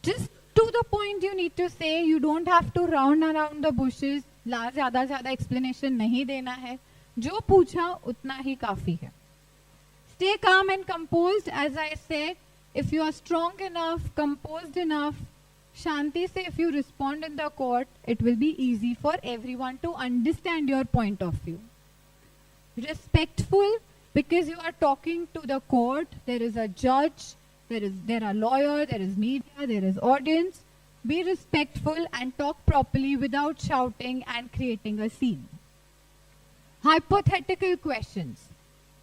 just to the point you need to say. You don't have to round around the bushes. ज़्यादा ज़्यादा explanation नहीं देना है. जो पूछा उतना ही काफी है. Stay calm and composed. As I said, if you are strong enough, composed enough, Shanti se if you respond in the court, it will be easy for everyone to understand your point of view. Respectful, because you are talking to the court, there is a judge, there are lawyers, there is media, there is audience. Be respectful and talk properly without shouting and creating a scene. Hypothetical questions.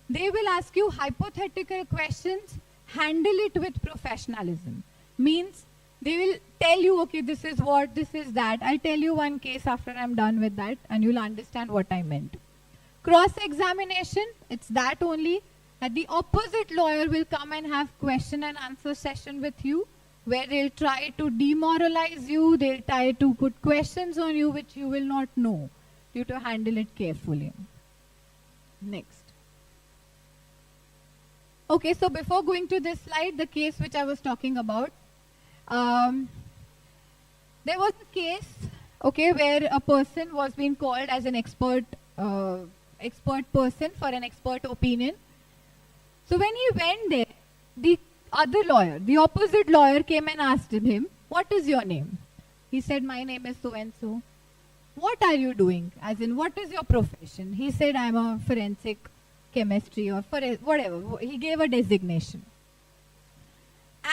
They will ask you hypothetical questions, handle it with professionalism. Means they will tell you, okay, this is what, this is that. I'll tell you one case after I'm done with that and you'll understand what I meant. Cross-examination, it's that only. That the opposite lawyer will come and have question and answer session with you, where they'll try to demoralize you, they'll try to put questions on you which you will not know. You have to handle it carefully. Next. Okay, so before going to this slide, the case which I was talking about, there was a case, okay, where a person was being called as an expert person for an expert opinion. So when he went there, the other lawyer, the opposite lawyer came and asked him, what is your name? He said, my name is so-and-so. What are you doing? As in, what is your profession? He said, I'm a forensic chemistry or whatever. He gave a designation.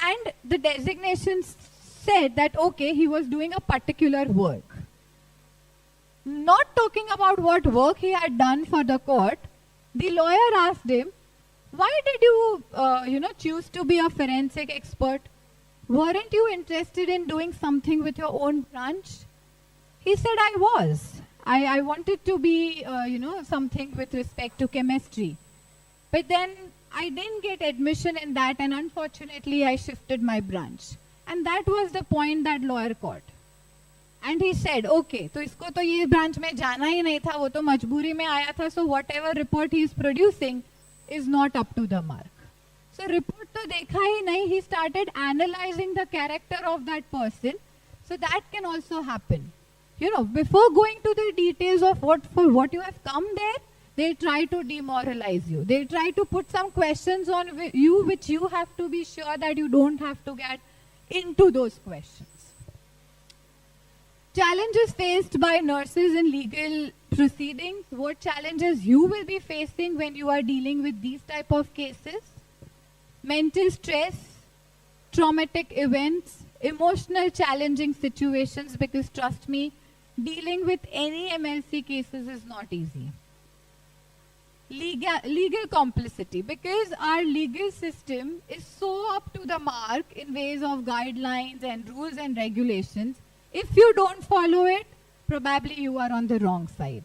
And the designation said that, okay, he was doing a particular work. Not talking about what work he had done for the court, the lawyer asked him, why did you, choose to be a forensic expert? Weren't you interested in doing something with your own branch? He said, I was. I wanted to be, something with respect to chemistry. But then I didn't get admission in that, and unfortunately I shifted my branch. And that was the point that lawyer caught. And he said, okay, तो इसको तो ये branch में जाना ही नहीं था, वो तो मजबूरी में आया था, so whatever report he is producing is not up to the mark. So report to dekha hi nahi, he started analyzing the character of that person. So that can also happen. Before going to the details of for what you have come there, they'll try to demoralize you. They'll try to put some questions on you which you have to be sure that you don't have to get into those questions. Challenges faced by nurses in legal proceedings. What challenges you will be facing when you are dealing with these type of cases? Mental stress, traumatic events, emotional challenging situations, because trust me, dealing with any MLC cases is not easy. Legal complicity, because our legal system is so up to the mark in ways of guidelines and rules and regulations. If you don't follow it, probably you are on the wrong side.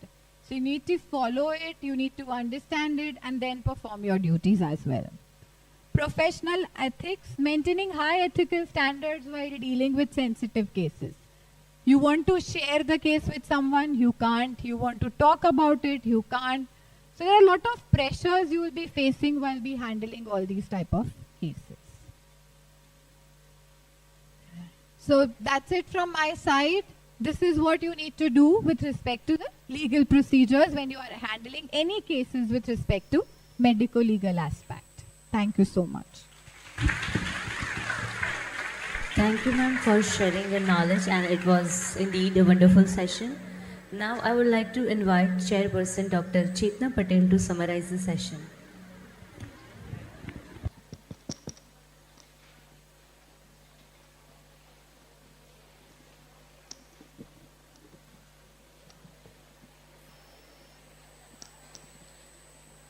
So you need to follow it, you need to understand it, and then perform your duties as well. Professional ethics, maintaining high ethical standards while dealing with sensitive cases. You want to share the case with someone, you can't. You want to talk about it, you can't. So there are a lot of pressures you will be facing while be handling all these type of cases. So that's it from my side. This is what you need to do with respect to the legal procedures when you are handling any cases with respect to medico-legal aspect. Thank you so much. Thank you, ma'am, for sharing your knowledge, and it was indeed a wonderful session. Now I would like to invite Chairperson Dr. Chetna Patel to summarize the session.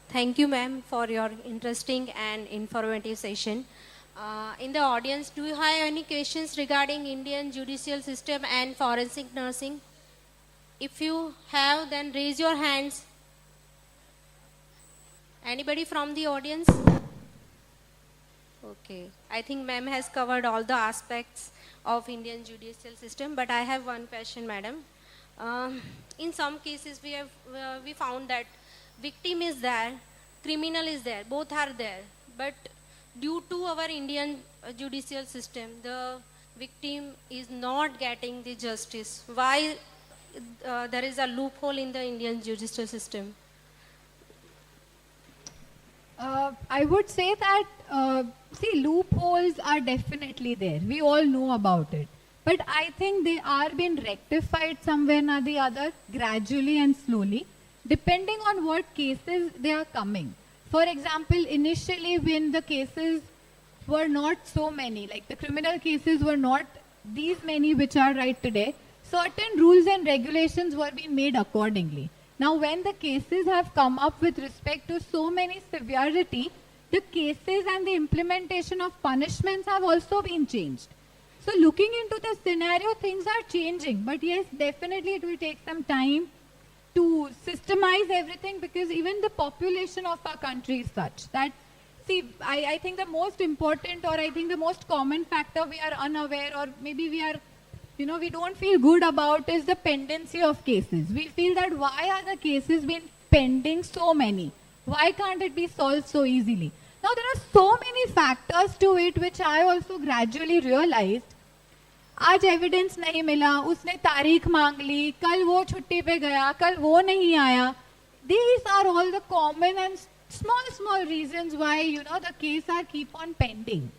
Thank you, ma'am, for your interesting and informative session. In the audience, do you have any questions regarding Indian judicial system and forensic nursing? If you have, then raise your hands. Anybody from the audience? Okay. I think ma'am has covered all the aspects of Indian judicial system, but I have one question, madam. In some cases, we found that victim is there, criminal is there, both are there. But due to our Indian judicial system, the victim is not getting the justice. Why there is a loophole in the Indian judicial system? I would say that, loopholes are definitely there. We all know about it. But I think they are being rectified somewhere or the other, gradually and slowly, depending on what cases they are coming. For example, initially when the cases were not so many, like the criminal cases were not these many which are right today, certain rules and regulations were being made accordingly. Now when the cases have come up with respect to so many severity, the cases and the implementation of punishments have also been changed. So looking into the scenario, things are changing. But yes, definitely it will take some time to systemize everything, because even the population of our country is such that, I think the most important, or I think the most common factor we are unaware, or maybe we are, we don't feel good about, is the pendency of cases. We feel that why are the cases been pending so many? Why can't it be solved so easily? Now there are so many factors to it which I also gradually realized. आज evidence नहीं मिला, उसने तारीख मांग ली, कल वो छुट्टी पे गया, कल वो नहीं आया. These are all the common and small reasons why the case are keep on pending.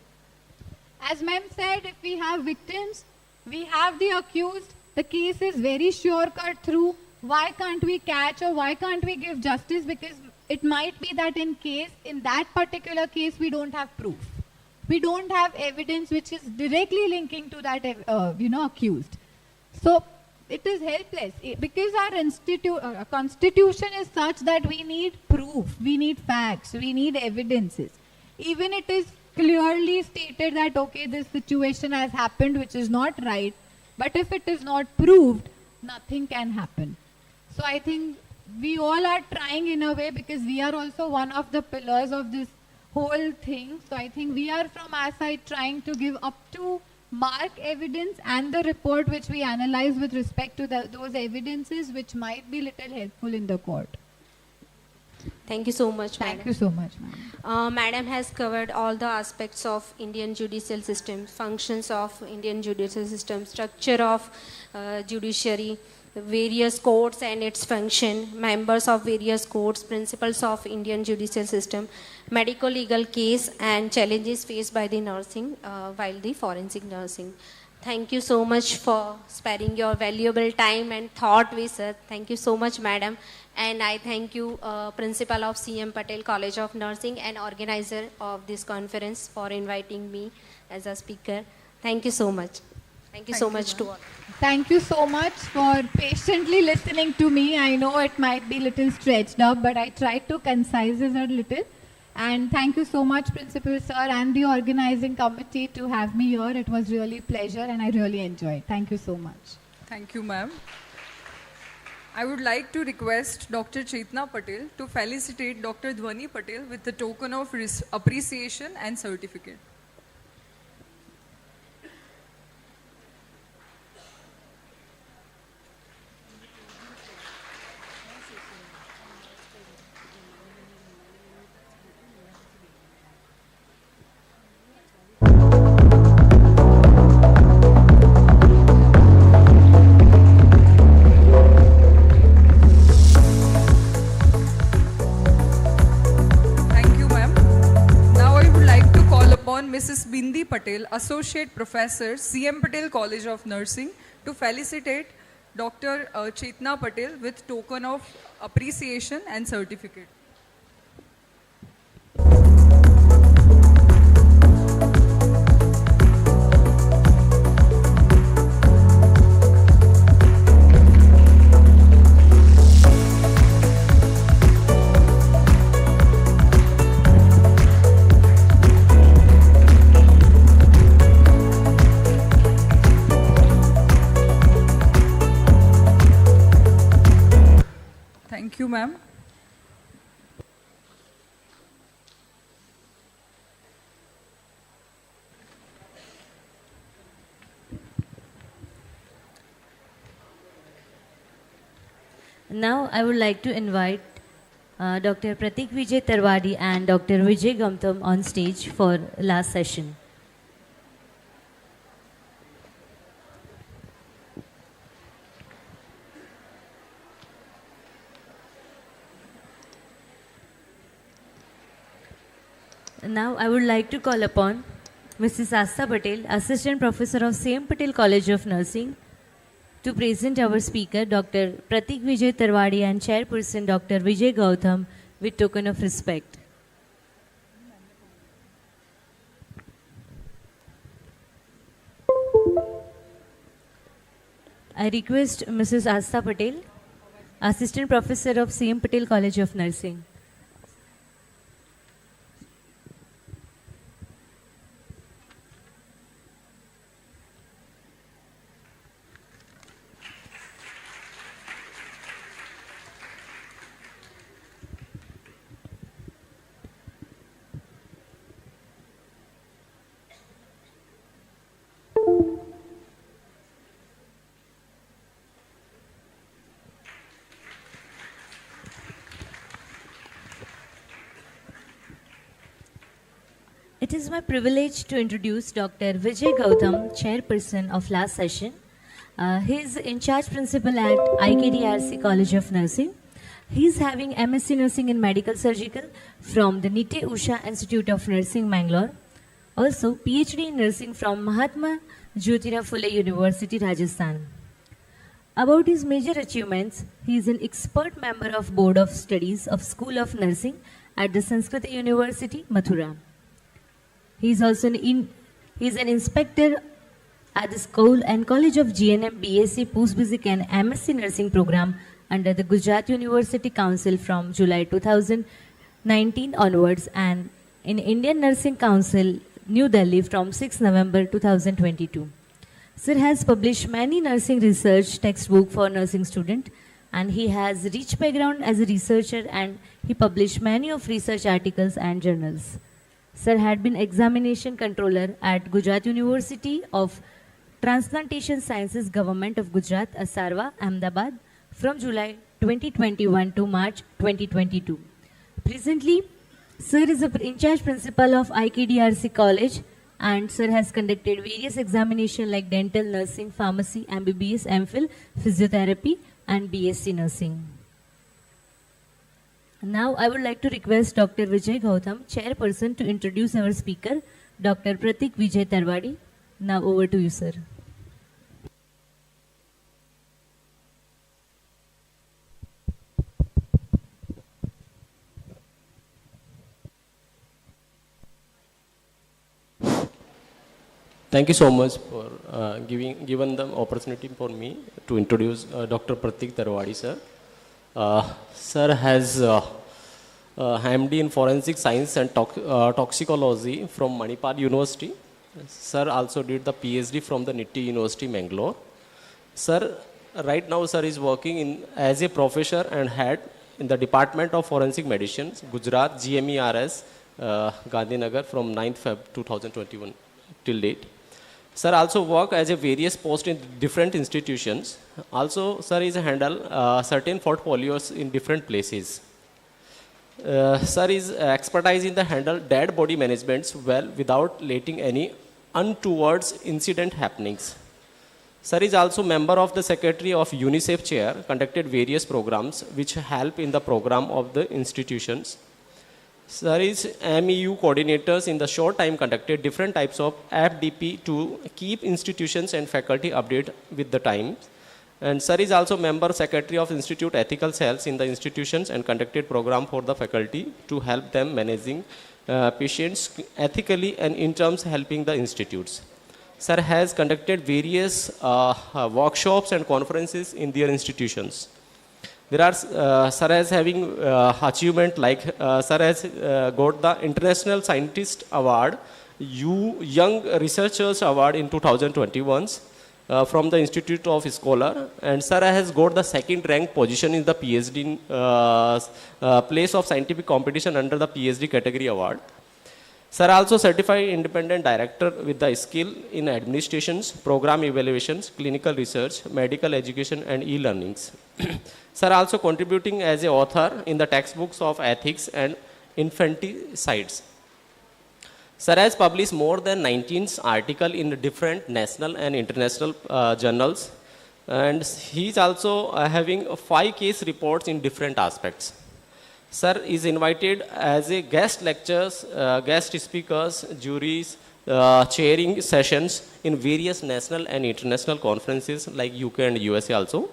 As ma'am said, if we have victims, we have the accused, the case is very sure cut through. Why can't we catch, or why can't we give justice? Because it might be that in that particular case we don't have proof. We don't have evidence which is directly linking to that, accused. So it is helpless, because our constitution is such that we need proof, we need facts, we need evidences. Even it is clearly stated that, okay, this situation has happened which is not right, but if it is not proved, nothing can happen. So I think we all are trying in a way, because we are also one of the pillars of this whole thing. So I think we are from our side trying to give up to mark evidence and the report which we analyze with respect to those evidences which might be little helpful in the court. Thank you so much, madam. Thank you so much, madam. Madam has covered all the aspects of Indian judicial system, functions of Indian judicial system, structure of judiciary, various courts and its function, members of various courts, principles of Indian judicial system, medical legal case, and challenges faced by the nursing while the forensic nursing. Thank you so much for sparing your valuable time and thought with us. Thank you so much, madam. And I thank you, Principal of CM Patel College of Nursing and organizer of this conference, for inviting me as a speaker. Thank you so much. Thank you so much to all. Thank you so much for patiently listening to me. I know it might be a little stretched up, but I tried to concise it a little. And thank you so much, Principal Sir, and the organizing committee to have me here. It was really a pleasure and I really enjoyed. Thank you so much. Thank you, ma'am. I would like to request Dr. Chetna Patel to felicitate Dr. Dhwani Patel with the token of appreciation and certificate. Mrs. Bindi Patel, Associate Professor, CM Patel College of Nursing, to felicitate Dr. Chetna Patel with token of appreciation and certificate. Now I would like to invite Dr. Pratik Vijay Tarwadi and Dr. Vijay Gautam on stage for last session. Now I would like to call upon Mrs. Asta Patel, Assistant Professor of same Patel College of Nursing, to present our speaker, Dr. Pratik Vijay Tarwadi, and Chairperson, Dr. Vijay Gautam, with token of respect. I request Mrs. Asta Patel, Assistant Professor of same Patel College of Nursing. It is my privilege to introduce Dr. Vijay Gautam, Chairperson of last session. He is in charge principal at IKDRC College of Nursing. He is having MSc Nursing in Medical Surgical from the Nite Usha Institute of Nursing, Mangalore. Also, PhD in Nursing from Mahatma Jyotirao Phule University, Rajasthan. About his major achievements, he is an expert member of Board of Studies of School of Nursing at the Sanskrit University, Mathura. He is also an inspector at the School and College of GNM BSc Post-Basic and MSc Nursing program under the Gujarat University Council from July 2019 onwards, and in Indian Nursing Council, New Delhi from 6 November 2022. Sir has published many nursing research textbooks for nursing students, and he has rich background as a researcher, and he published many of research articles and journals. Sir had been examination controller at Gujarat University of Transplantation Sciences, Government of Gujarat, Asarwa, Ahmedabad, from July 2021 to March 2022. Presently, Sir is the in-charge principal of IKDRC College, and Sir has conducted various examinations like dental, nursing, pharmacy, MBBS, MPhil, physiotherapy, and BSc Nursing. Now I would like to request Dr. Vijay Gautam, Chairperson, to introduce our speaker, Dr. Pratik Vijay Tarwadi. Now over to you, sir. Thank you so much for given the opportunity for me to introduce Dr. Pratik Tarwadi, sir. Sir has MD in Forensic Science and Toxicology from Manipal University. Sir also did the PhD from the Niti University, Mangalore. Sir, right now, sir is working as a professor and head in the Department of Forensic Medicine, Gujarat, GMERS, Gandhinagar from 9th Feb 2021 till date. Sir also work as a various posts in different institutions. Also, sir is handle certain portfolios in different places. Sir is expertise in the handle dead body management well without letting any untoward incident happenings. Sir is also member of the Secretary of UNICEF Chair, conducted various programs which help in the program of the institutions. Sir is MEU coordinators in the short time conducted different types of FDP to keep institutions and faculty updated with the times. And Sir is also member secretary of Institute Ethical Cells in the institutions and conducted program for the faculty to help them managing patients ethically and in terms helping the institutes. Sir has conducted various workshops and conferences in their institutions. There are, Sir has having achievement like, Sir has got the International Scientist Award, Young Researchers Award in 2021 from the Institute of Scholar, and Sir has got the second rank position in the PhD place of scientific competition under the PhD category award. Sir also certified independent director with the skill in administrations, program evaluations, clinical research, medical education and e-learnings. Sir also contributing as a author in the textbooks of ethics and infanticides. Sir has published more than 19 articles in different national and international journals, and he is also having 5 case reports in different aspects. Sir is invited as a guest lectures, guest speakers, juries, chairing sessions in various national and international conferences like UK and USA also.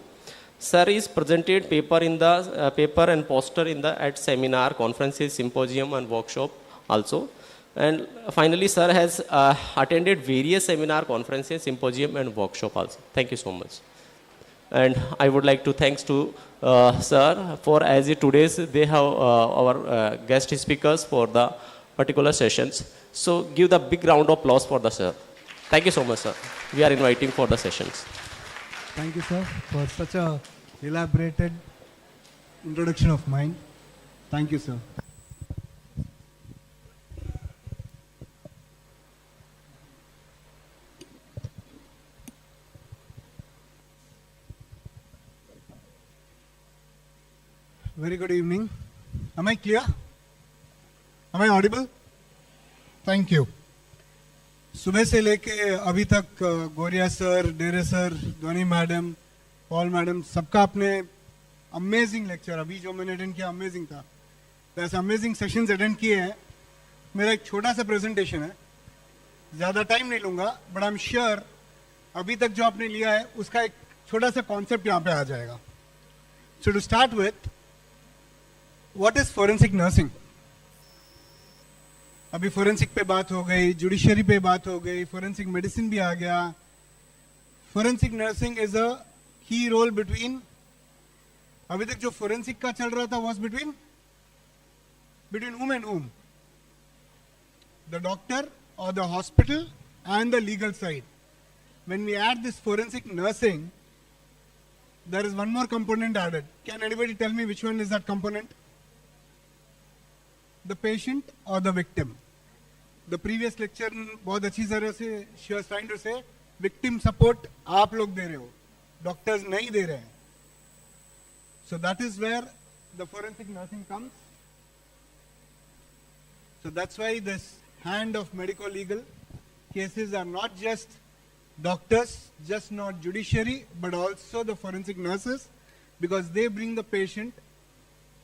Sir is presented paper in the paper and poster in the at seminar, conferences, symposium and workshop also. And finally, sir has attended various seminar, conferences, symposium and workshop also. Thank you so much. And I would like to thanks to sir for as today's they have our guest speakers for the particular sessions. So give the big round of applause for the sir. Thank you so much, sir. We are inviting for the sessions. Thank you, sir, for such a elaborated introduction of mine. Thank you, sir. Very good evening. Am I clear? Am I audible? Thank you. सुबह से लेके अभी तक गोरिया sir, डेरे sir, ध्वनि madam, Paul madam, सबका अपने amazing lecture, अभी जो मैंने अटेंड किया अमेजिंग था. ऐसे अमेजिंग सेशंस अटेंड किए हैं. मेरा एक छोटा सा प्रेजेंटेशन है, ज़्यादा टाइम नहीं लूँगा, बट आई एम श्योर अभी तक जो आपने लिया है उसका एक छोटा सा कॉन्सेप्ट यहाँ पे आ जाएगा. So to start with, what is forensic nursing? अभी फोरेंसिक पे बात हो गई, जुडिशरी पे बात हो गई, फोरेंसिक मेडिसिन भी आ गया. फोरेंसिक नर्सिंग इज अ की रोल बिटवीन, अभी तक जो फोरेंसिक का चल रहा था was between whom and whom? The doctor or the hospital and the legal side. When we add this forensic nursing, there is one more component added. Can anybody tell me which one is that component? The patient or the victim? The previous lecture बहुत अच्छी तरह से she was trying to say victim support आप लोग दे रहे हो, doctors नहीं दे रहे हैं. So that is where the forensic nursing comes. So that's why this hand of medical legal cases are not just doctors, just not judiciary, but also the forensic nurses, because they bring the patient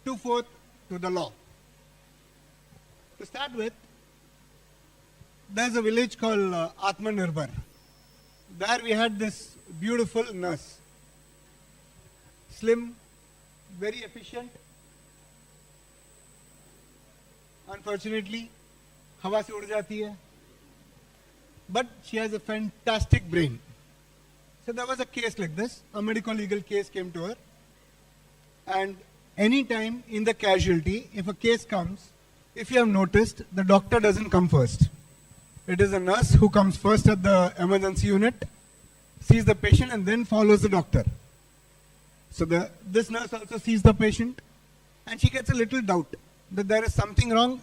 to forth to the law. To start with, there's a village called Atmanirbhar. There we had this beautiful nurse, slim, very efficient. Unfortunately, हवा से उड़ जाती है. But she has a fantastic brain. So there was a case like this, a medical legal case came to her. And any time in the casualty, if a case comes, if you have noticed, the doctor doesn't come first. It is a nurse who comes first at the emergency unit, sees the patient and then follows the doctor. So this nurse also sees the patient and she gets a little doubt that there is something wrong.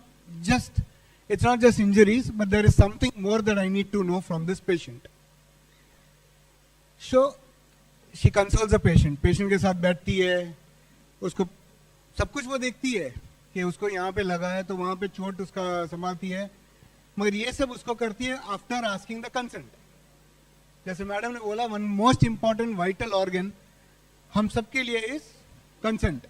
It's not just injuries, but there is something more that I need to know from this patient. So she consoles the patient. Patient के साथ बैठती है, उसको सब कुछ वो देखती है कि उसको यहाँ पे लगा है तो वहाँ पे चोट उसका संभालती है, मगर ये सब उसको करती है आफ्टर आस्किंग द कंसेंट. जैसे मैडम ने बोला, one most important vital organ हम सबके लिए इज कंसेंट.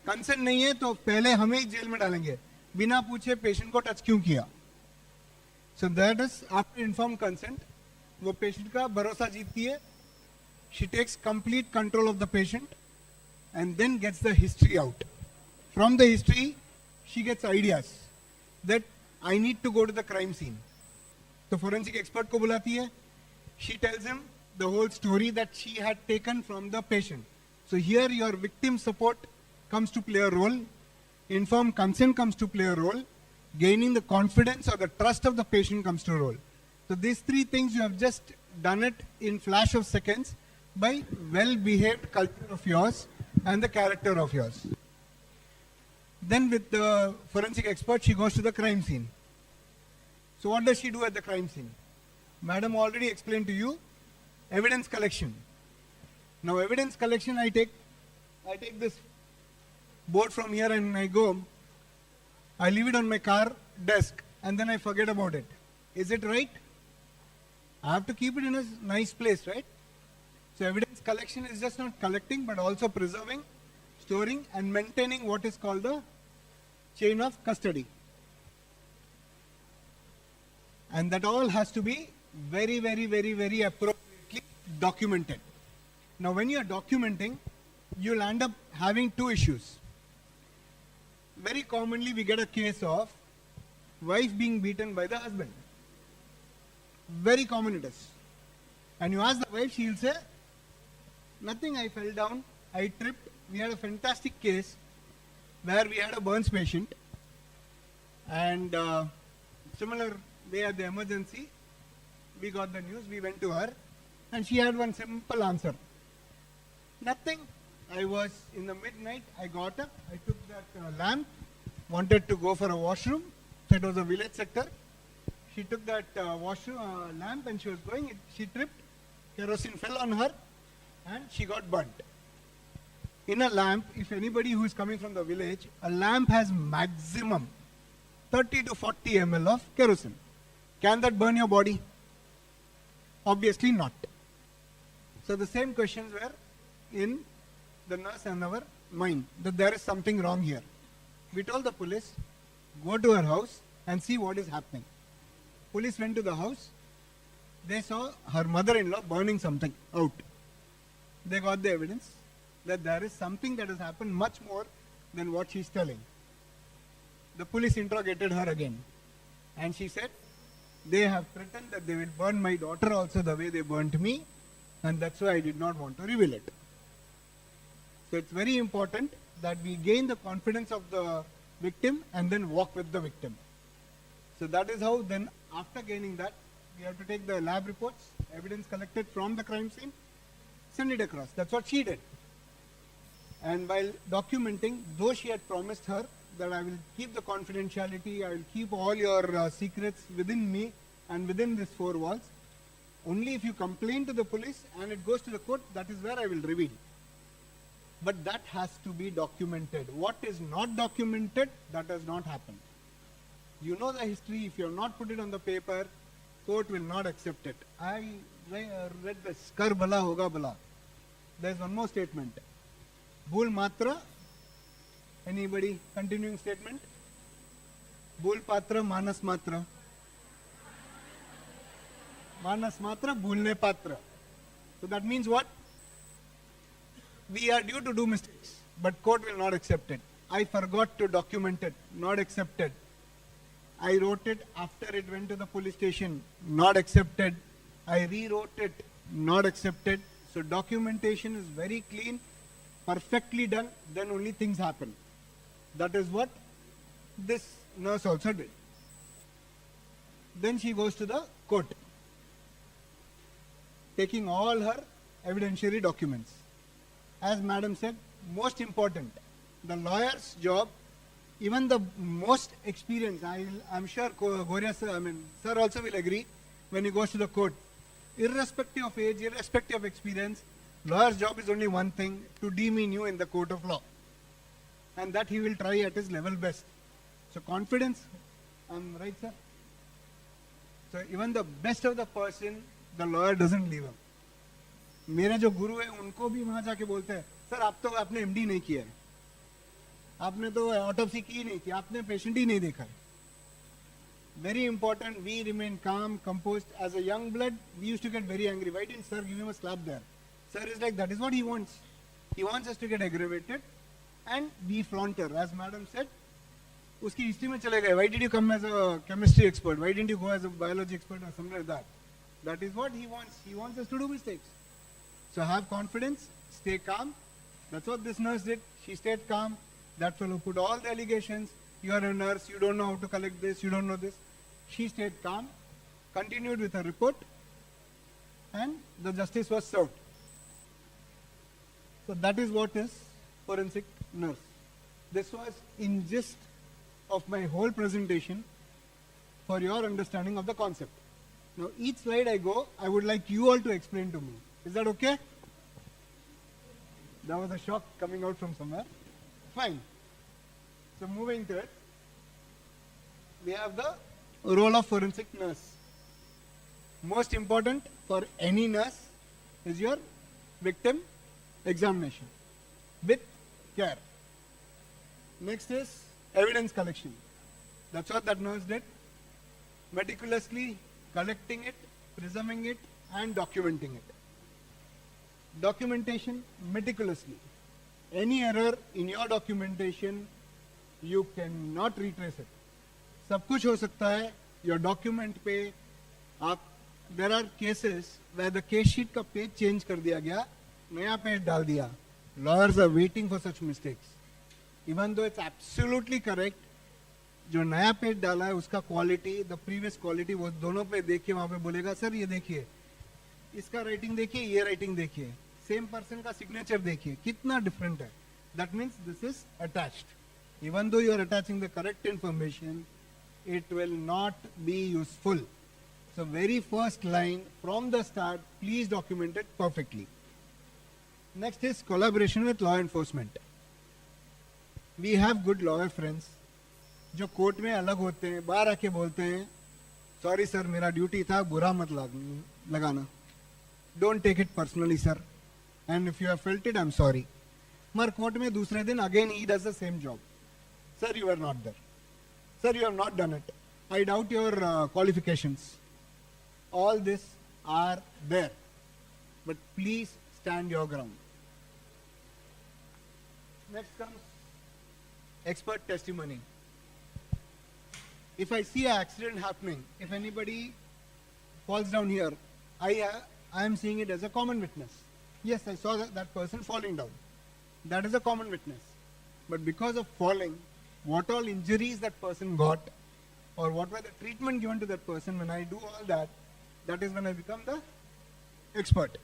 कंसेंट नहीं है तो पहले हमें ही जेल में डालेंगे, बिना पूछे पेशेंट को टच क्यों किया. So that is after inform consent, वो पेशेंट का भरोसा जीतती है. She takes complete control of the patient and then gets the history out. From the history, she gets ideas that I need to go to the crime scene. So forensic expert को बुलाती है. She tells him the whole story that she had taken from the patient. So here your victim support comes to play a role. Informed consent comes to play a role. Gaining the confidence or the trust of the patient comes to a role. So these three things you have just done it in flash of seconds by well-behaved culture of yours and the character of yours. Then with the forensic expert, she goes to the crime scene. So what does she do at the crime scene? Madam already explained to you, evidence collection. Now evidence collection, I take this board from here and I go, I leave it on my car desk and then I forget about it. Is it right? I have to keep it in a nice place, right? So evidence collection is just not collecting but also preserving, storing and maintaining what is called the chain of custody. And that all has to be very, very, very, very appropriately documented. Now when you are documenting, you'll end up having two issues. Very commonly we get a case of wife being beaten by the husband. Very common it is. And you ask the wife, she'll say, nothing, I fell down, I tripped. We had a fantastic case where we had a burns patient and similar way at the emergency, we got the news, we went to her and she had one simple answer. Nothing. I was in the midnight, I got up, I took that lamp, wanted to go for a washroom. So it was a village sector. She took that washroom lamp and she was going, she tripped, kerosene fell on her and she got burnt. In a lamp, if anybody who is coming from the village, a lamp has maximum 30 to 40 ml of kerosene. Can that burn your body? Obviously not. So the same questions were in the nurse and our mind, that there is something wrong here. We told the police, go to her house and see what is happening. Police went to the house. They saw her mother-in-law burning something out. They got the evidence that there is something that has happened much more than what she's telling. The police interrogated her again. And she said, they have threatened that they will burn my daughter also the way they burnt me. And that's why I did not want to reveal it. So it's very important that we gain the confidence of the victim and then walk with the victim. So that is how then after gaining that, we have to take the lab reports, evidence collected from the crime scene, send it across. That's what she did. And while documenting, though she had promised her that I will keep the confidentiality, I will keep all your secrets within me and within these four walls, only if you complain to the police and it goes to the court, that is where I will reveal. But that has to be documented. What is not documented, that has not happened. You know the history, if you have not put it on the paper, court will not accept it. I read this, kar bhala hoga bhala. There is one more statement. Bhul matra, anybody continuing statement? Bhul patra, manas matra. Manas matra, bhulne patra. So that means what? We are due to do mistakes, but court will not accept it. I forgot to document it, not accepted. I wrote it after it went to the police station, not accepted. I rewrote it, not accepted. So documentation is very clean, perfectly done, then only things happen. That is what this nurse also did. Then she goes to the court, taking all her evidentiary documents. As madam said, most important, the lawyer's job, even the most experienced, I'm sure Goria sir, sir also will agree, when he goes to the court, irrespective of age, irrespective of experience, lawyer's job is only one thing, to demean you in the court of law. And that he will try at his level best. So confidence, I'm right sir? So even the best of the person, the lawyer doesn't leave him. मेरे जो गुरु है उनको भी वहां जाके बोलते हैं sir आप तो आपने एमडी नहीं किया है, आपने तो ऑटोप्सी की नहीं थी, आपने पेशेंट ही नहीं देखा है. Very important, we remain calm, composed. As a young blood, we used to get very angry. Why didn't sir give him a slap there? Sir is like, that is what he wants. He wants us to get aggravated and we flaunt her. As madam said, उसकी history में चले गए. Why did you come as a chemistry expert? Why didn't you go as a biology expert or something like that? That is what he wants. He wants us to do mistakes. So have confidence, stay calm. That's what this nurse did. She stayed calm. That fellow put all the allegations. You are a nurse, you don't know how to collect this, you don't know this. She stayed calm, continued with her report, and the justice was served. So that is what is forensic nurse. This was in gist of my whole presentation. for your understanding of the concept. Now each slide I go, I would like you all to explain to me. Is that okay? That was a shock coming out from somewhere. Fine. So moving to it, we have the role of forensic nurse. Most important for any nurse is your victim examination with care. Next is evidence collection. That's what that nurse did. Meticulously collecting it, preserving it, and documenting it. Documentation meticulously. Any error in your documentation, you cannot retrace it. सब कुछ हो सकता है your document पे आप there are cases where the case sheet का page change कर दिया गया, नया page डाल दिया. Lawyers are waiting for such mistakes. Even though it's absolutely correct, जो नया पेज डाला है उसका क्वालिटी, द प्रीवियस क्वालिटी, वो दोनों पे देखिए, वहां पे बोलेगा सर ये देखिए, इसका राइटिंग देखिए, ये राइटिंग देखिए, सेम पर्सन का सिग्नेचर देखिए, कितना डिफरेंट है. That means this is attached. Even though you are attaching the correct information, it will not be useful. So very first line from the start, please document it perfectly. Next is collaboration with law enforcement. We have good lawyer friends जो court में अलग होते हैं, बाहर आके बोलते हैं sorry sir मेरा ड्यूटी था, बुरा मत लगाना, don't take it personally sir, and if you have felt it I am sorry. मगर कोर्ट में दूसरे दिन अगेन ही does the same job. Sir you are not there, sir you have not done it, I doubt your qualifications. All this are there, but please stand your ground. Next comes expert testimony. If I see an accident happening, if anybody falls down here, I am seeing it as a common witness. Yes, I saw that person falling down. That is a common witness. But because of falling, what all injuries that person got, or what were the treatment given to that person, when I do all that, that is when I become the expert.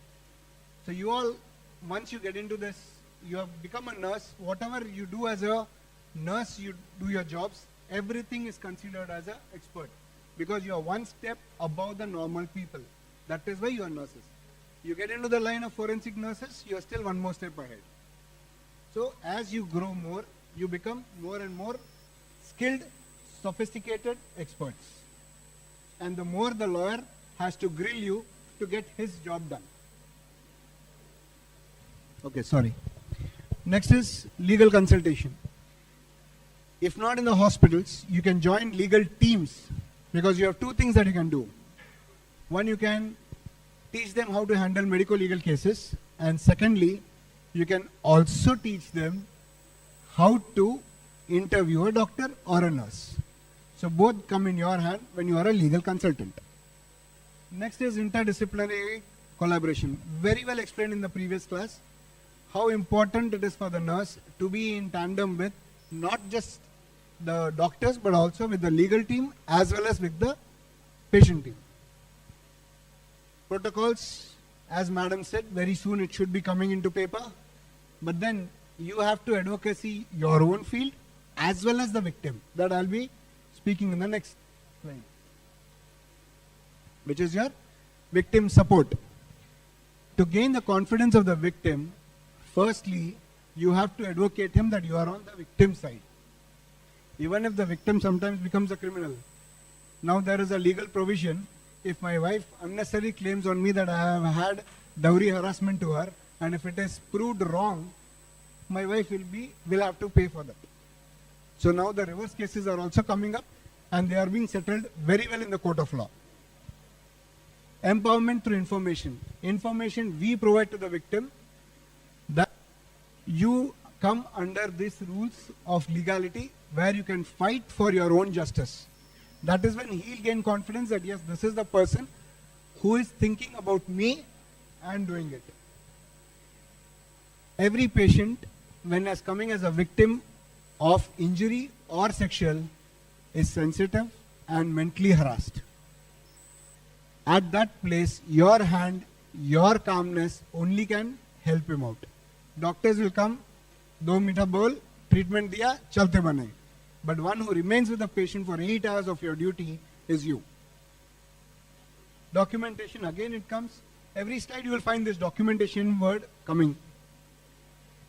So you all, once you get into this, you have become a nurse. Whatever you do as a nurse, you do your jobs, everything is considered as an expert, because you are one step above the normal people. That is why you are nurses. You get into the line of forensic nurses, you are still one more step ahead. So as you grow more, you become more and more skilled, sophisticated experts. And the more the lawyer has to grill you to get his job done. Okay, sorry. Next is legal consultation. If not in the hospitals, you can join legal teams, because you have two things that you can do. One, you can teach them how to handle medical legal cases, and secondly, you can also teach them how to interview a doctor or a nurse. So both come in your hand when you are a legal consultant. Next is interdisciplinary collaboration. Very well explained in the previous class how important it is for the nurse to be in tandem with not just the doctors but also with the legal team as well as with the patient team. Protocols, as madam said, very soon it should be coming into paper, but then you have to advocacy your own field as well as the victim. That I'll be speaking in the next slide, which is your victim support. To gain the confidence of the victim, firstly, you have to advocate him that you are on the victim side. Even if the victim sometimes becomes a criminal. Now there is a legal provision. If my wife unnecessarily claims on me that I have had dowry harassment to her, and if it is proved wrong, my wife will have to pay for that. So now the reverse cases are also coming up, and they are being settled very well in the court of law. Empowerment through information. Information we provide to the victim that you come under these rules of legality where you can fight for your own justice. That is when he'll gain confidence that yes, this is the person who is thinking about me and doing it. Every patient, when as coming as a victim of injury or sexual, is sensitive and mentally harassed. At that place, your hand, your calmness only can help him out. Doctors will come, 2 meter bol, treatment diya, chalte bane. But one who remains with the patient for 8 hours of your duty is you. Documentation, again it comes. Every slide you will find this documentation word coming.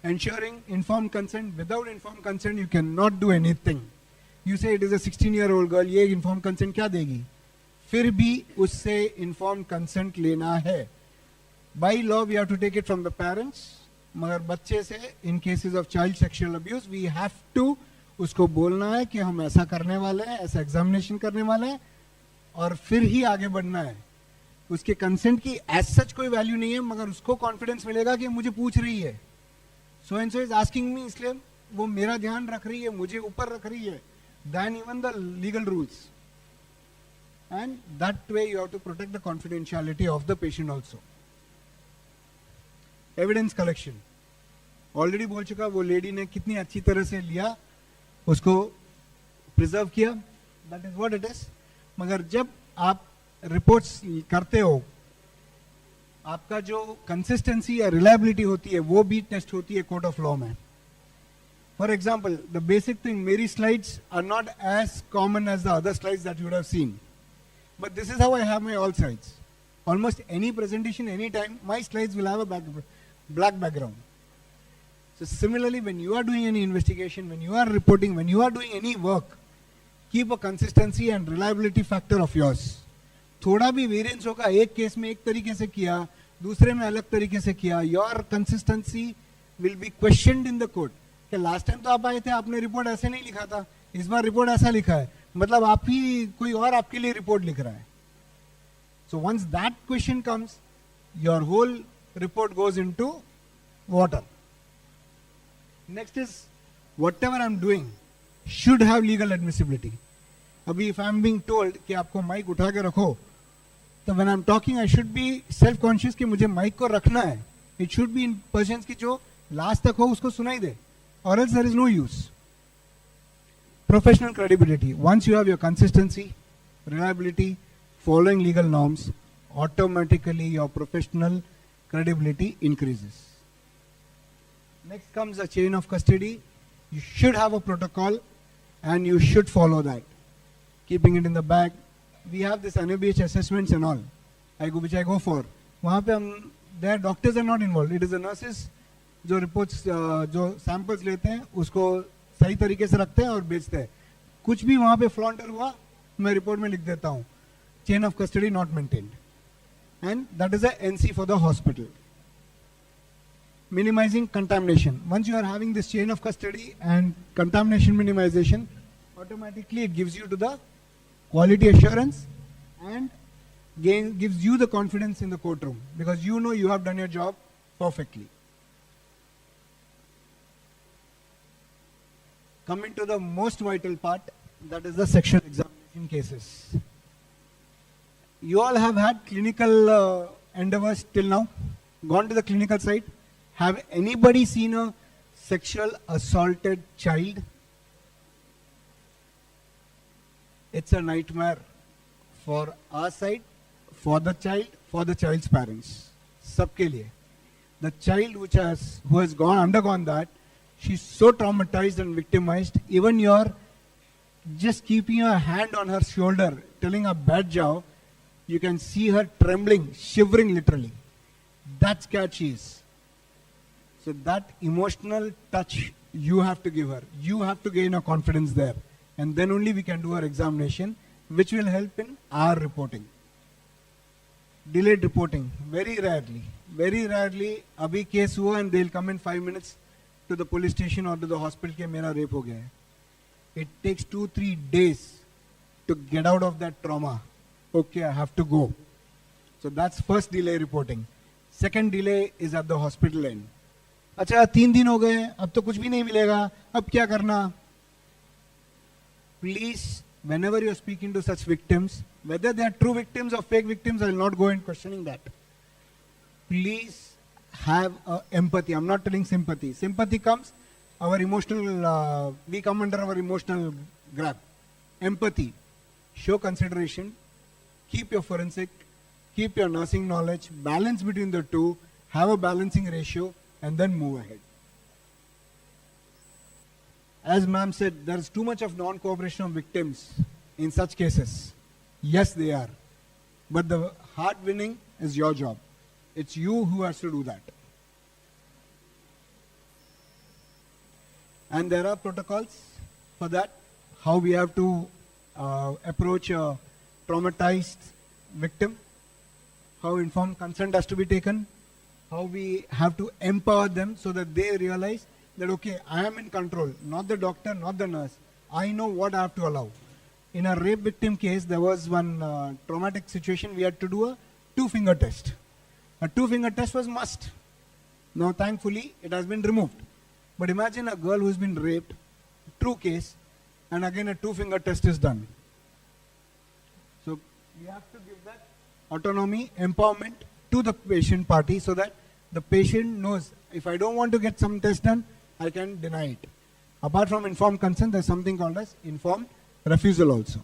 Ensuring informed consent. Without informed consent, you cannot do anything. You say it is a 16-year-old girl, ये informed consent क्या देगी? फिर भी उससे informed consent लेना है. By law, we have to take it from the parents. मगर बच्चे से, in cases of child sexual abuse, we have to उसको बोलना है कि हम ऐसा करने वाले हैं, ऐसा एग्जामिनेशन करने वाले हैं, और फिर ही आगे बढ़ना है. उसके कंसेंट की एज सच कोई वैल्यू नहीं है, मगर उसको कॉन्फिडेंस मिलेगा कि मुझे पूछ रही है, so and so is asking me, इसलिए वो मेरा ध्यान रख रही है, मुझे ऊपर रख रही है, then even the legal rules. And that way you have to protect the confidentiality of the patient also. Evidence collection already बोल चुका, वो लेडी ने कितनी अच्छी तरह से लिया, उसको प्रिजर्व किया, that is what it is. मगर जब आप रिपोर्ट्स करते हो, आपका जो कंसिस्टेंसी या रिलायबिलिटी होती है वो भी टेस्ट होती है कोर्ट ऑफ लॉ में. For example, the basic thing, मेरी slides are not as common as the other slides that you have seen, but this is how I have my all slides. Almost any presentation, any time, my slides will have a black background. So similarly, when you are doing any investigation, when you are reporting, when you are doing any work, keep a consistency and reliability factor of yours. थोड़ा भी variance होगा, एक case में एक तरीके से किया, दूसरे में अलग तरीके से किया, your consistency will be questioned in the court. कि लास्ट टाइम तो आप आए थे, आपने रिपोर्ट ऐसे नहीं लिखा था, इस बार रिपोर्ट ऐसा लिखा है, मतलब आप ही कोई और आपके लिए रिपोर्ट लिख रहा है. So once that question comes, your whole report goes into water. Next is, whatever I'm doing should have legal admissibility. अभी if I'm being told कि आपको माइक उठा के रखो, तो when I'm talking I should be self conscious कि मुझे mic को रखना है. It should be in percents की जो लास्ट तक हो उसको सुनाई दे, or else there is no use. Professional credibility. Once you have your consistency, reliability, following legal norms, automatically your professional credibility increases. Next comes the chain of custody. You should have a protocol and you should follow that. Keeping it in the bag. We have this NABH assessments and all, which I go for. वहाँ पे हम, their doctors are not involved. It is the nurses जो reports, जो samples लेते हैं, उसको सही तरीके से रखते हैं और बेचते हैं. कुछ भी वहाँ पे फ्लॉन्टर हुआ, मैं रिपोर्ट में लिख देता हूँ. Chain of custody not maintained. And that is a NC for the hospital. Minimizing contamination. Once you are having this chain of custody and contamination minimization, automatically it gives you to the quality assurance and gives you the confidence in the courtroom, because you know you have done your job perfectly. Coming to the most vital part, that is the sexual examination cases. You all have had clinical endeavors till now, gone to the clinical side. Have anybody seen a sexual assaulted child? It's a nightmare for our side, for the child, for the child's parents. सबके लिए. The child who has undergone that, she's so traumatized and victimized. Even you're just keeping your hand on her shoulder, telling her bad job, you can see her trembling, shivering literally. That's scared she is. So that emotional touch you have to give her. You have to gain her confidence there. And then only we can do our examination, which will help in our reporting. Delayed reporting, very rarely. Abhi case hua and they'll come in 5 minutes to the police station or to the hospital ke mera rape ho gaya hai. It takes 2-3 days to get out of that trauma. Okay, I have to go. So that's first delay reporting. Second delay is at the hospital end. अच्छा 3 दिन हो गए, अब तो कुछ भी नहीं मिलेगा, अब क्या करना? Please, whenever you are speaking to such victims, whether they are true victims or fake victims, I will not go in questioning that. Please have empathy. I'm not telling sympathy. Sympathy comes, our emotional, we come under our emotional grab. Empathy, show consideration, keep your forensic, keep your nursing knowledge, balance between the two, have a balancing ratio, and then move ahead. As ma'am said, there is too much of non-cooperation of victims in such cases. Yes, they are. But the heart winning is your job. It's you who has to do that. And there are protocols for that, how we have to approach a traumatized victim, how informed consent has to be taken, how we have to empower them so that they realize that, okay, I am in control, not the doctor, not the nurse. I know what I have to allow. In a rape victim case, there was one traumatic situation. We had to do a 2-finger test. A 2-finger test was must. Now, thankfully, it has been removed. But imagine a girl who's been raped, true case, and again a 2-finger test is done. So we have to give that autonomy, empowerment to the patient party so that the patient knows, if I don't want to get some test done, I can deny it. Apart from informed consent, there's something called as informed refusal also.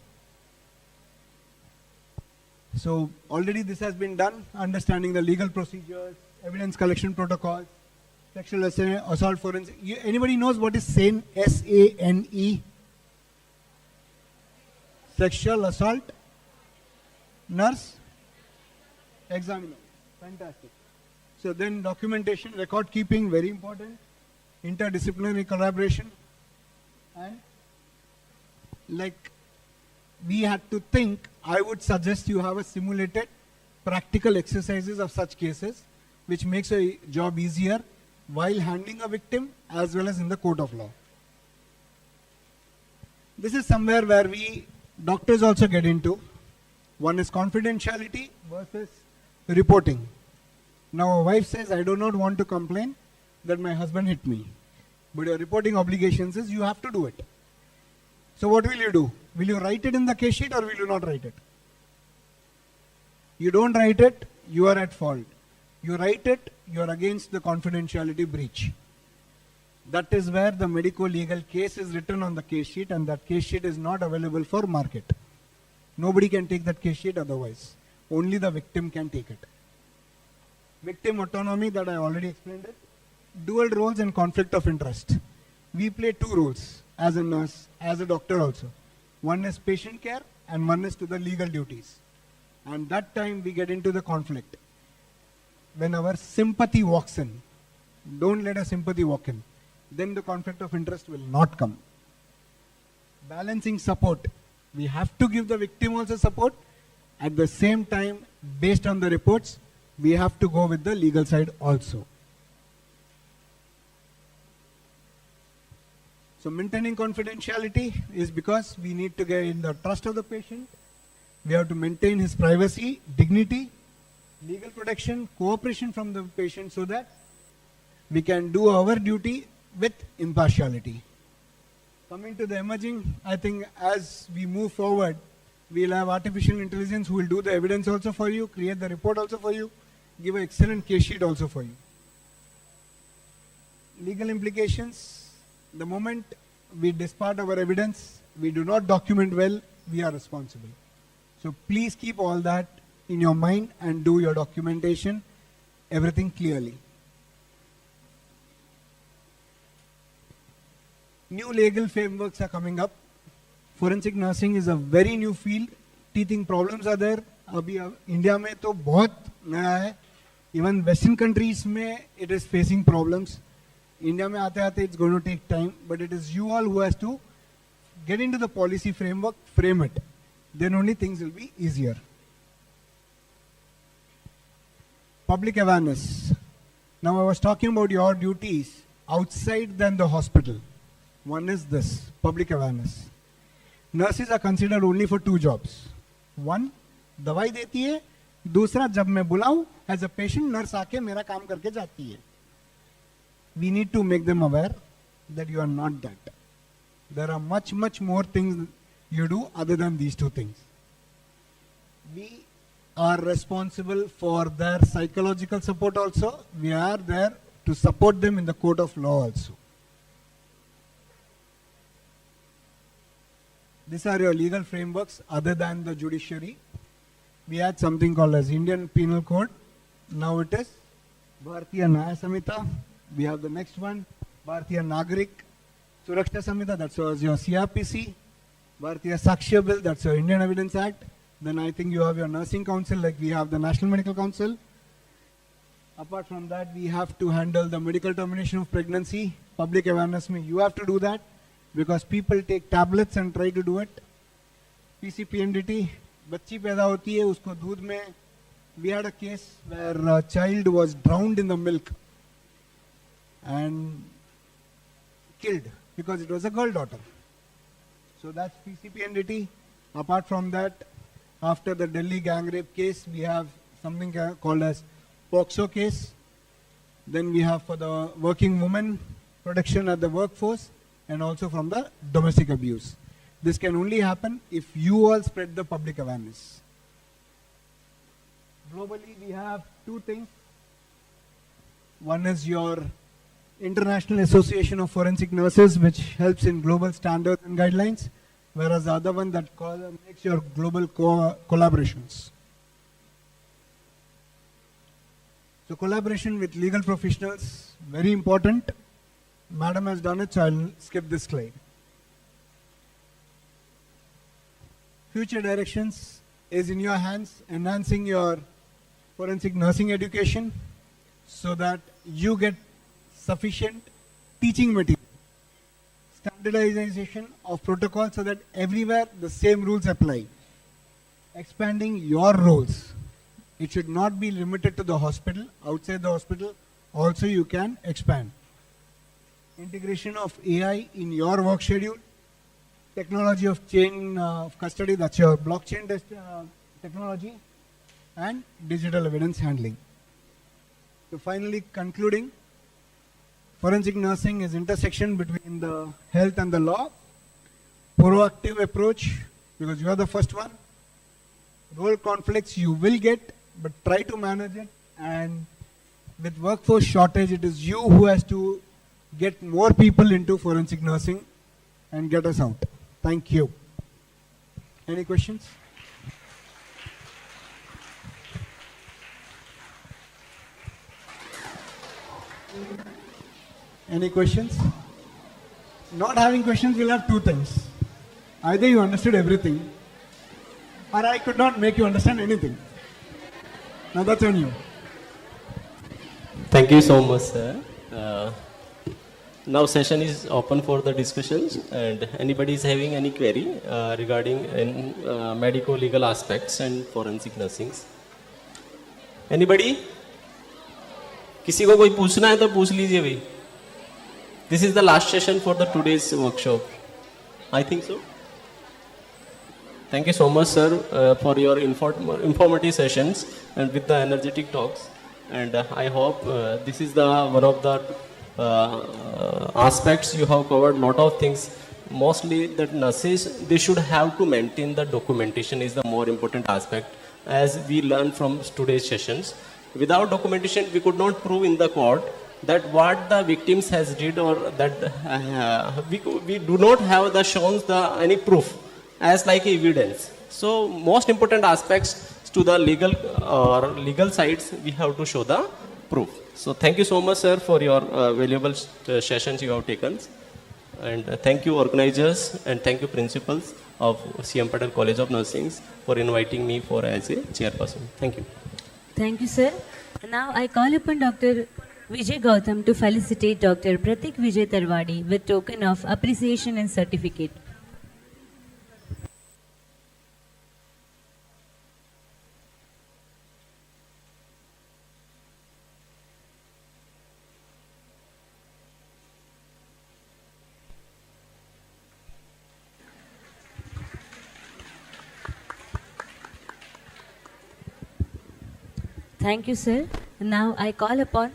So already this has been done, understanding the legal procedures, evidence collection protocols, sexual assault forensic. Anybody knows what is SANE? S-A-N-E? Sexual assault nurse examiner. Fantastic. So then documentation, record keeping, very important. Interdisciplinary collaboration. And like we had to think, I would suggest you have a simulated practical exercises of such cases, which makes a job easier while handling a victim as well as in the court of law. This is somewhere where we doctors also get into. One is confidentiality versus reporting. Now a wife says, I do not want to complain that my husband hit me. But your reporting obligations is you have to do it. So what will you do? Will you write it in the case sheet or will you not write it? You don't write it, you are at fault. You write it, you are against the confidentiality breach. That is where the medico-legal case is written on the case sheet, and that case sheet is not available for market. Nobody can take that case sheet otherwise. Only the victim can take it. Victim autonomy, that I already explained it. Dual roles and conflict of interest. We play 2 roles as a nurse, as a doctor also. One is patient care and one is to the legal duties. And that time we get into the conflict. When our sympathy walks in, don't let a sympathy walk in, then the conflict of interest will not come. Balancing support. We have to give the victim also support. At the same time, based on the reports, we have to go with the legal side also. So maintaining confidentiality is because we need to get in the trust of the patient. We have to maintain his privacy, dignity, legal protection, cooperation from the patient so that we can do our duty with impartiality. Coming to the emerging, I think as we move forward, we'll have artificial intelligence who will do the evidence also for you, create the report also for you, give an excellent case sheet also for you. Legal implications, the moment we dispart our evidence, we do not document well, we are responsible. So please keep all that in your mind and do your documentation, everything clearly. New legal frameworks are coming up. Forensic nursing is a very new field. Teething problems are there. अभी India में तो बहुत नया है. Even Western countries में it is facing problems. India में आते आते it's going to take time, but it is you all who has to get into the policy framework, frame it. Then only things will be easier. Public awareness. Now I was talking about your duties outside than the hospital. One is this, public awareness. Nurses are considered only for 2 jobs. One, दवाई देती है. दूसरा, जब मैं बुलाऊं as a patient, nurse आके मेरा काम करके जाती है. We need to make them aware that you are not that. There are much more things you do other than these 2 things. We are responsible for their psychological support also. We are there to support them in the court of law also. These are your legal frameworks other than the judiciary. We had something called as Indian Penal Code. Now it is Bharatiya Nyaya Samhita. We have the next one, Bharatiya Nagarik Suraksha Samhita, that's your CRPC. Bharatiya Sakshya Bill, that's your Indian Evidence Act. Then I think you have your nursing council, like we have the National Medical Council. Apart from that, we have to handle the medical termination of pregnancy. Public awareness में you have to do that because people take tablets and try to do it. PCPNDT, बच्ची पैदा होती है उसको दूध में. We had a case where a child was drowned in the milk and killed because it was a girl daughter. So that's PCPNDT. Apart from that, after the Delhi gang rape case, we have something called as POXO case. Then we have for the working woman protection at the workforce and also from the domestic abuse. This can only happen if you all spread the public awareness. Globally, we have two things. One is your International Association of Forensic Nurses, which helps in global standards and guidelines, whereas the other one that makes your global collaborations. So collaboration with legal professionals, very important. Madam has done it, so I'll skip this slide. Future directions is in your hands, enhancing your forensic nursing education so that you get sufficient teaching material. Standardization of protocols so that everywhere the same rules apply. Expanding your roles. It should not be limited to the hospital. Outside the hospital, also you can expand. Integration of AI in your work schedule. Technology of chain of custody, that's your blockchain technology. And digital evidence handling. So finally concluding, forensic nursing is intersection between the health and the law. Proactive approach, because you are the first one. Role conflicts you will get, but try to manage it. And with workforce shortage, it is you who has to get more people into forensic nursing and get us out. Thank you. Any questions? Any questions? Not having questions will have two things. Either you understood everything, or I could not make you understand anything. Now that's on you. Thank you so much, sir. Now session is open for the discussions, and anybody is having any query regarding medico-legal aspects and forensic nursing. Anybody? किसी को कोई पूछना है तो पूछ लीजिए भाई. This is the last session for the today's workshop. I think so. Thank you so much, sir, for your informative sessions and with the energetic talks. And I hope this is the one of the aspects you have covered. Lot of things. Mostly that nurses, they should have to maintain the documentation is the more important aspect, as we learned from today's sessions. Without documentation, we could not prove in the court that what the victims has did, or that we do not have the shown any proof as like evidence. So most important aspects to the legal sides, we have to show the proof. So thank you so much, sir, for your valuable sessions you have taken, and thank you organizers, and thank you principals of CM Patel College of Nursing for inviting me for as a chairperson. Thank you. Thank you, sir. Now I call upon Dr. Vijay Gautam to felicitate Dr. Pratik Vijay Tarwadi with token of appreciation and certificate. Thank you, sir. Now I call upon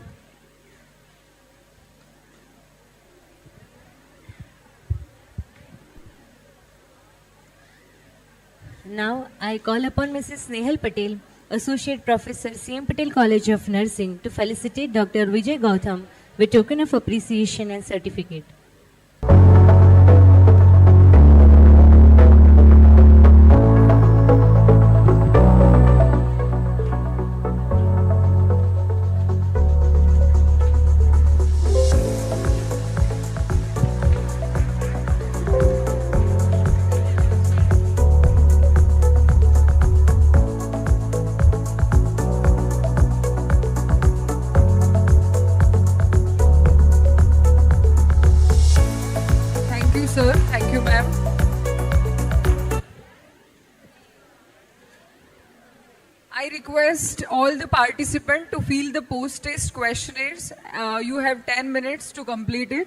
Mrs. Snehal Patel, Associate Professor, CM Patel College of Nursing, to felicitate Dr. Vijay Gautam with token of appreciation and certificate. I request all the participants to fill the post-test questionnaires. You have 10 minutes to complete it.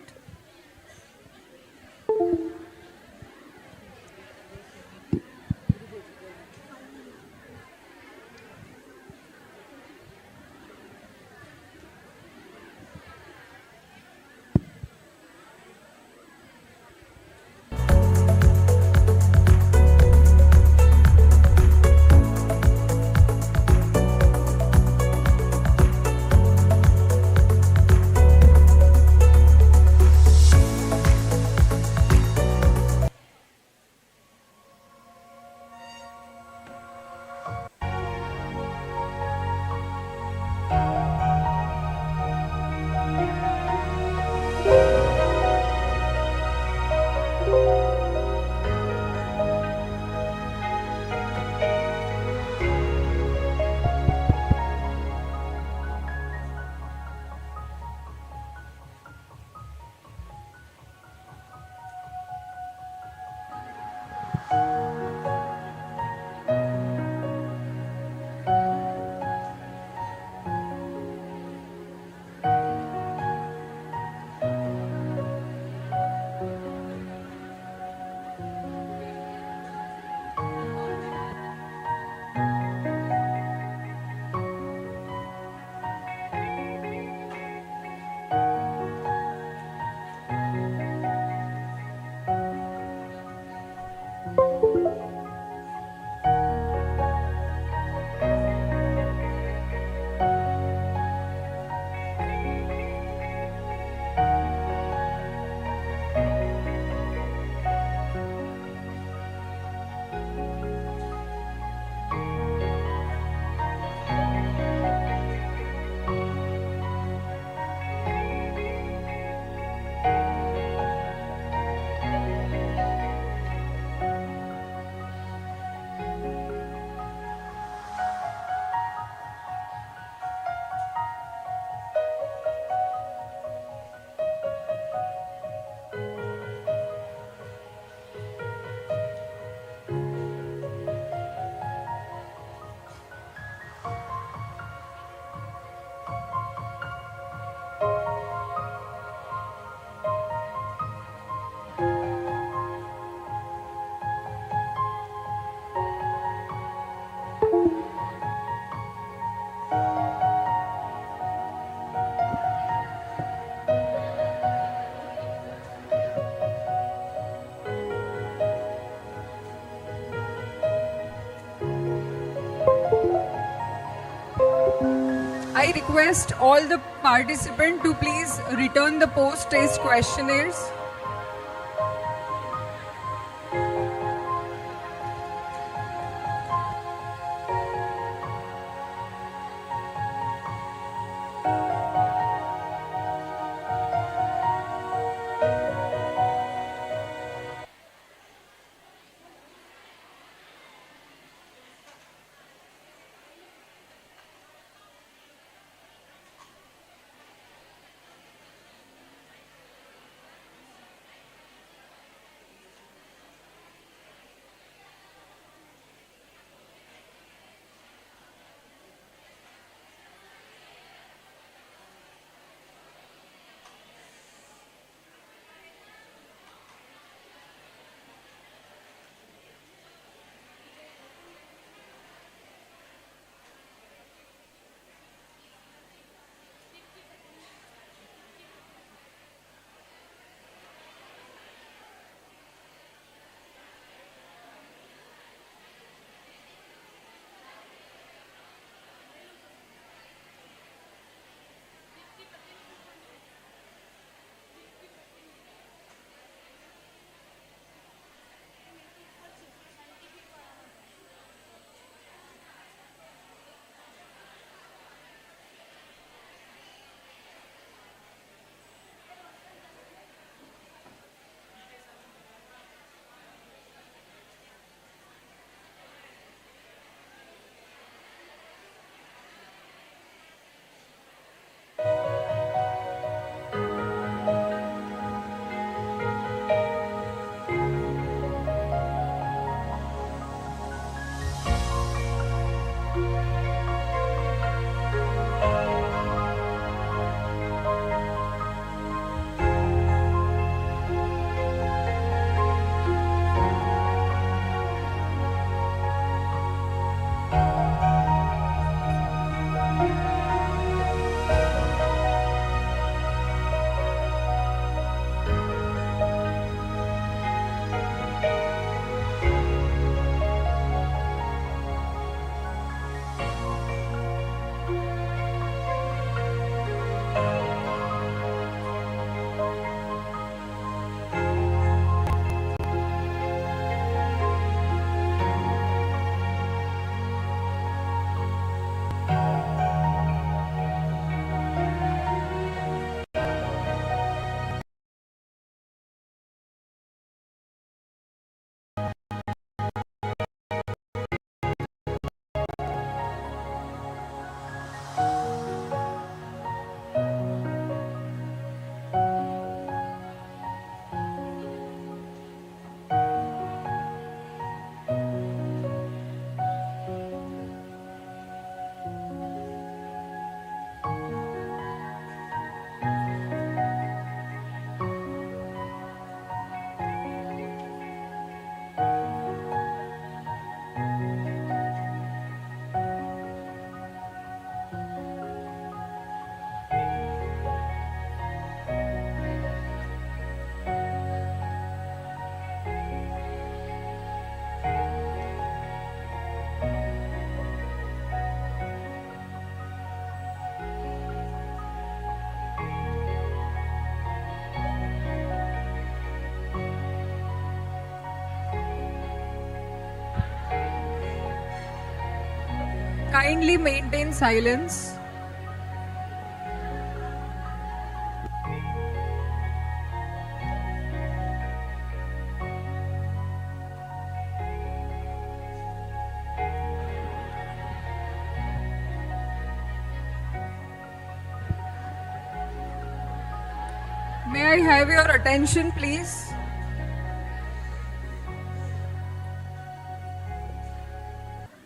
I request all the participants to please return the post-test questionnaires. Kindly maintain silence. May I have your attention, please?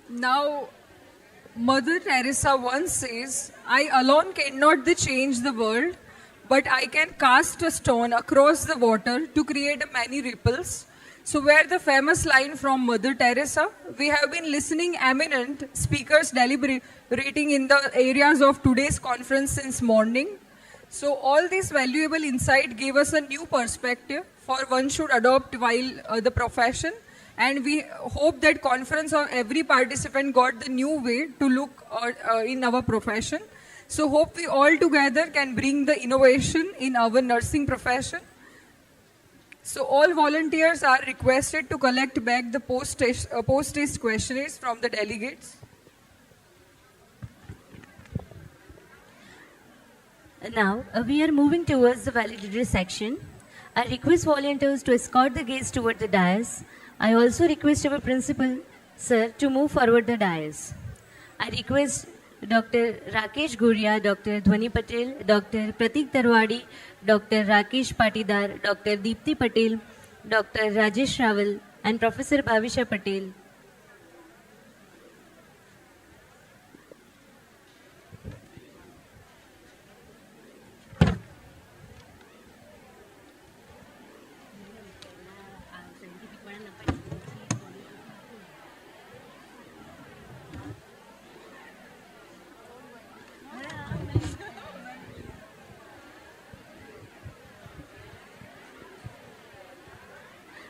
Now, Mother Teresa once says, I alone cannot change the world, but I can cast a stone across the water to create many ripples. So where the famous line from Mother Teresa, we have been listening eminent speakers deliberating in the areas of today's conference since morning. So all this valuable insight gave us a new perspective for one should adopt while the profession. And we hope that conference of every participant got the new way to look in our profession. So hope we all together can bring the innovation in our nursing profession. So all volunteers are requested to collect back the post-test questionnaires from the delegates. Now, we are moving towards the valedictory section. I request volunteers to escort the guests toward the dais. I also request our principal, sir, to move forward the dais. I request Dr. Rakesh Guria, Dr. Dhwani Patel, Dr. Pratik Tarwadi, Dr. Rakesh Patidar, Dr. Deepti Patel, Dr. Rajesh Raval, and Professor Bhavisha Patel.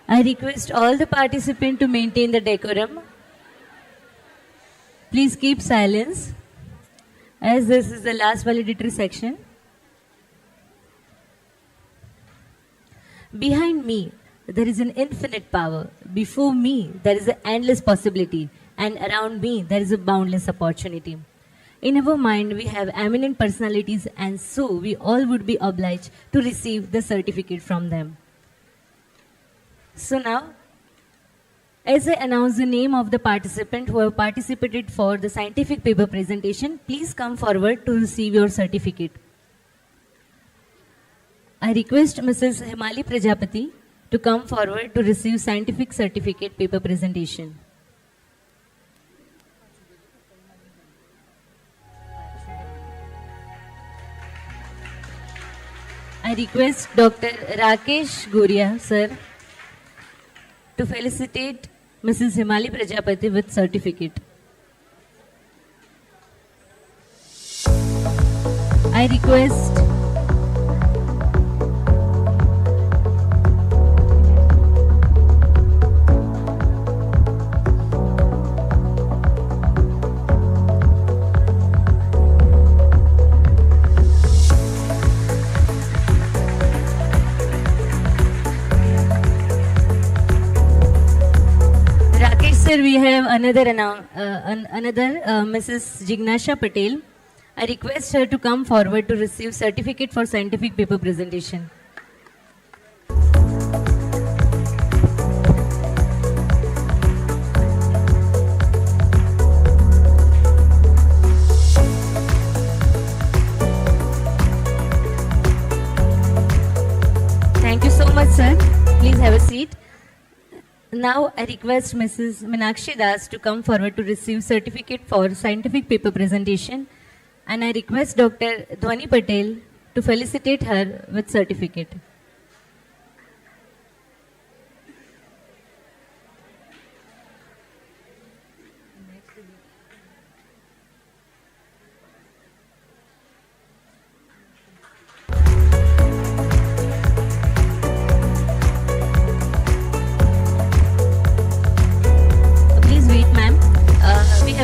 I request all the participants to maintain the decorum. Please keep silence, as this is the last valedictory section. Behind me, there is an infinite power. Before me, there is an endless possibility. And around me, there is a boundless opportunity. In our mind, we have eminent personalities, and so we all would be obliged to receive the certificate from them. So now, as I announce the name of the participant who have participated for the scientific paper presentation, please come forward to receive your certificate. I request Mrs. Himali Prajapati to come forward to receive scientific certificate paper presentation. I request Dr. Rakesh Guria, sir, to felicitate Mrs. Himali Prajapati with certificate. I request Sir, we have another Mrs. Jignasha Patel. I request her to come forward to receive certificate for scientific paper presentation. Thank you so much, sir. Please have a seat. Now I request Mrs. Meenakshi Das to come forward to receive certificate for scientific paper presentation, and I request Dr. Dhwani Patel to felicitate her with certificate.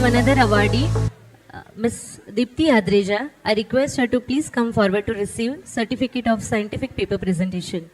Another awardee, Ms. Deepti Adreja. I request her to please come forward to receive certificate of scientific paper presentation.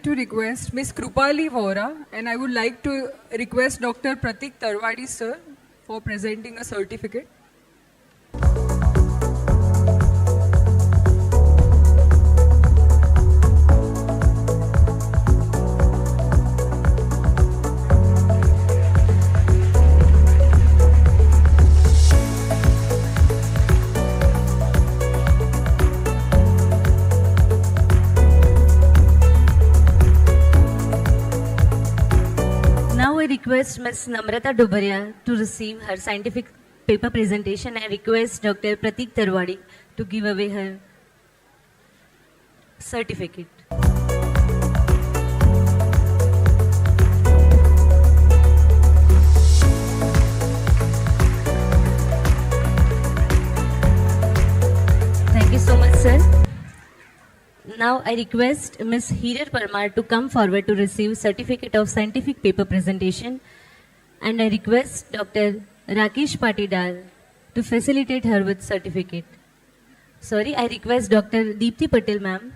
like to request Miss Krupali Vora, and I would like to request Dr. Pratik Tarwadi sir for presenting a certificate. Now I request Ms. Namrata Dubaria to receive her scientific paper presentation. I request Dr. Pratik Tarwadi to give away her certificate. Thank you so much, sir. Now I request Ms. Hirar Parmar to come forward to receive certificate of scientific paper presentation, and I request Dr. Rakesh Patidar to facilitate her with certificate. Sorry, I request Dr. Deepthi Patel ma'am.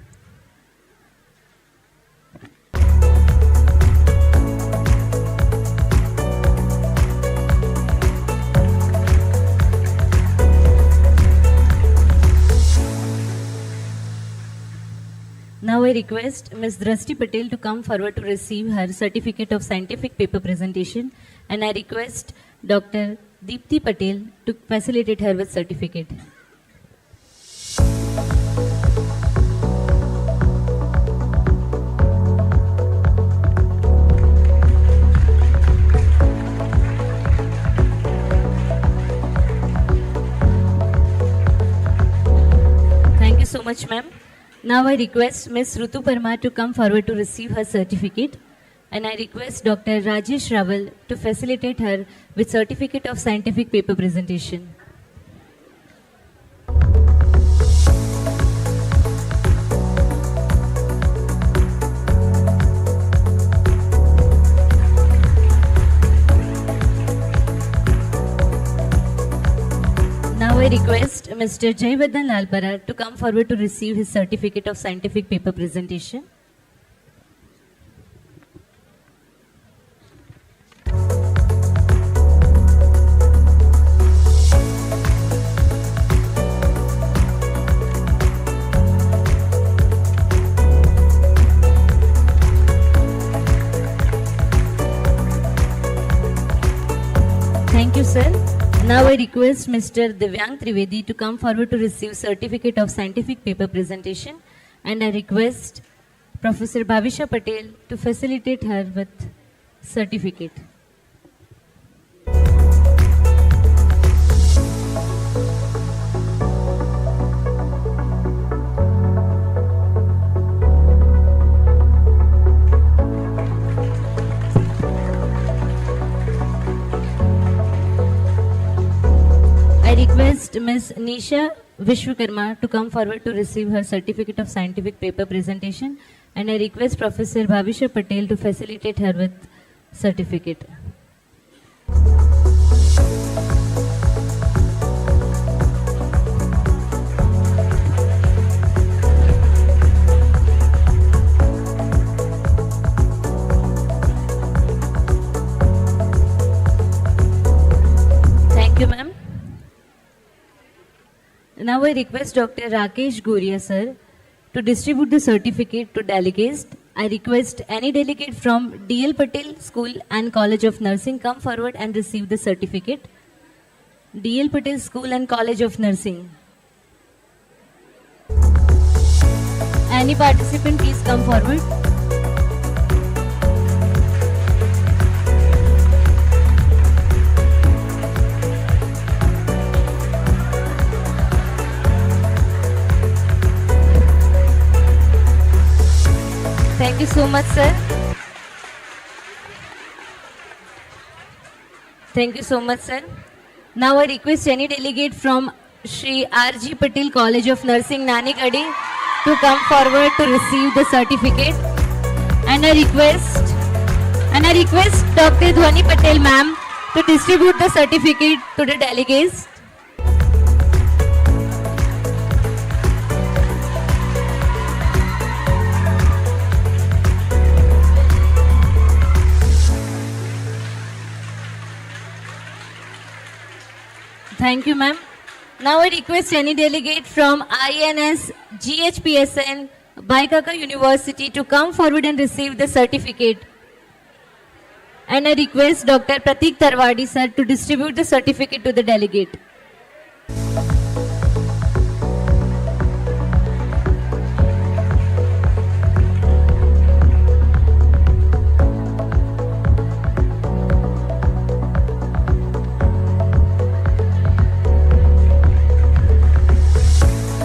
Now I request Ms. Drashti Patel to come forward to receive her certificate of scientific paper presentation, and I request Dr. Deepthi Patel to facilitate her with certificate. Thank you so much, ma'am. Now I request Ms. Rutu Parmar to come forward to receive her certificate, and I request Dr. Rajesh Raval to facilitate her with certificate of scientific paper presentation. Now I request Mr. Jayvardhan Lalpara to come forward to receive his certificate of scientific paper presentation. Thank you, sir. Now I request Mr. Divyang Trivedi to come forward to receive certificate of scientific paper presentation, and I request Professor Bhavisha Patel to facilitate her with certificate. I request Ms. Nisha Vishwakarma to come forward to receive her certificate of scientific paper presentation, and I request Professor Bhavisha Patel to facilitate her with certificate. Thank you, ma'am. Now I request Dr. Rakesh Guria sir to distribute the certificate to delegates. I request any delegate from DL Patel School and College of Nursing come forward and receive the certificate. DL Patel School and College of Nursing. Any participant please come forward. Thank you so much, sir. Thank you so much, sir. Now I request any delegate from Shri R.G. Patel College of Nursing, Nanikadi, to come forward to receive the certificate. And I request Dr. Dhwani Patel, ma'am, to distribute the certificate to the delegates. Thank you, ma'am. Now I request any delegate from INS GHPSN Baikaka University to come forward and receive the certificate. And I request Dr. Pratik Tarwadi sir to distribute the certificate to the delegate.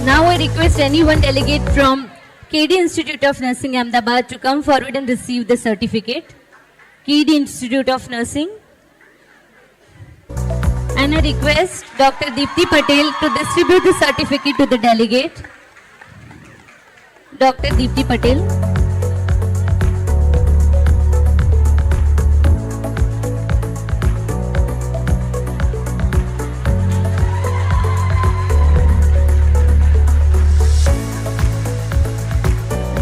Now I request anyone delegate from KD Institute of Nursing Ahmedabad to come forward and receive the certificate. KD Institute of Nursing. And I request Dr. Deepti Patel to distribute the certificate to the delegate. Dr. Deepti Patel.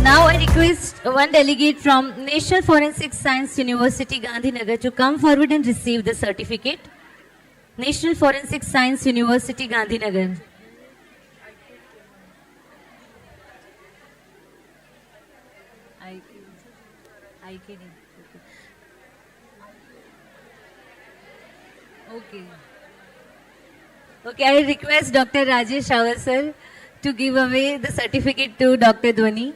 Now I request one delegate from National Forensic Science University, Gandhinagar to come forward and receive the certificate. National Forensic Science University, Gandhinagar. IKD. Okay. Okay, I request Dr. Rajesh Rawal sir to give away the certificate to Dr. Dhwani.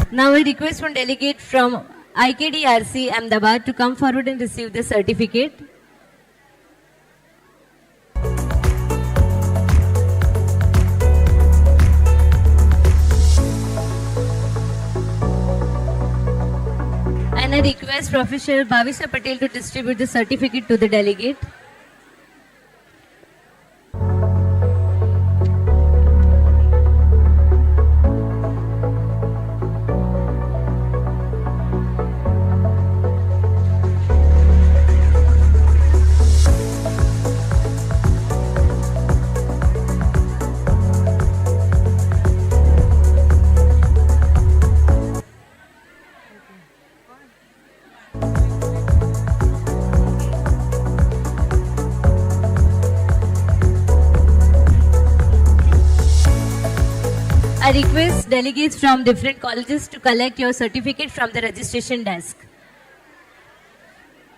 Now I request one delegate from IKDRC Ahmedabad to come forward and receive the certificate. And I request Professor Bhavisha Patel to distribute the certificate to the delegate. I request delegates from different colleges to collect your certificate from the registration desk.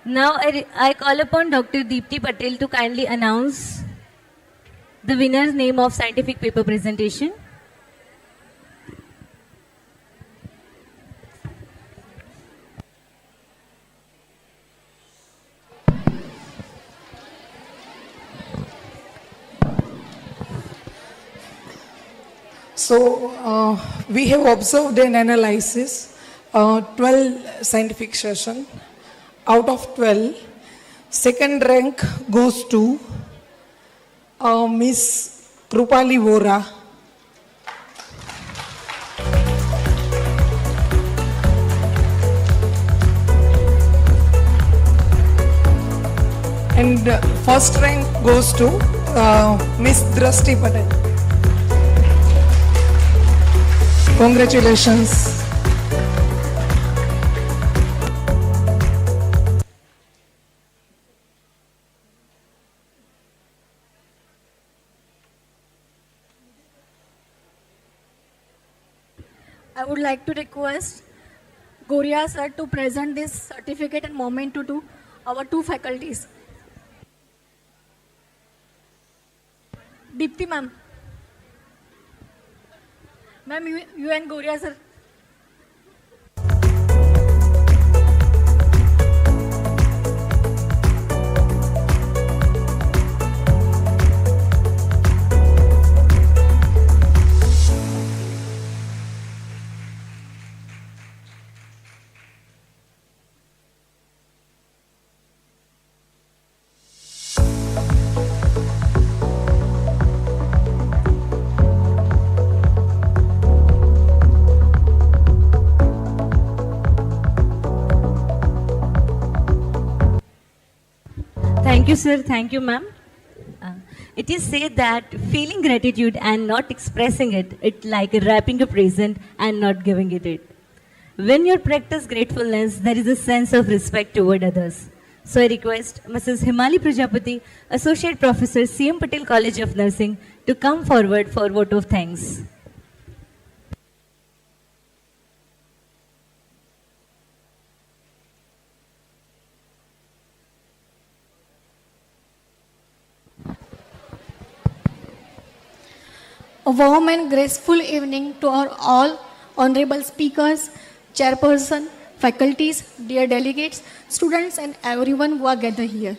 Now I call upon Dr. Deepti Patel to kindly announce the winner's name of scientific paper presentation. So we have observed an analysis, 12 scientific session. Out of 12, second rank goes to Miss Krupali Vora. And first rank goes to Miss Drashti Patel. Congratulations. I would like to request Goria sir to present this certificate and memento to our two faculties. Deepti ma'am. Ma'am, you and Goria sir. Thank you, sir. Thank you, ma'am. It is said that feeling gratitude and not expressing it, it's like wrapping a present and not giving it. When you practice gratefulness, there is a sense of respect toward others. So I request Mrs. Himali Prajapati, Associate Professor, CM Patel College of Nursing, to come forward for vote of thanks. A warm and graceful evening to our all honorable speakers, chairperson, faculties, dear delegates, students and everyone who are gathered here.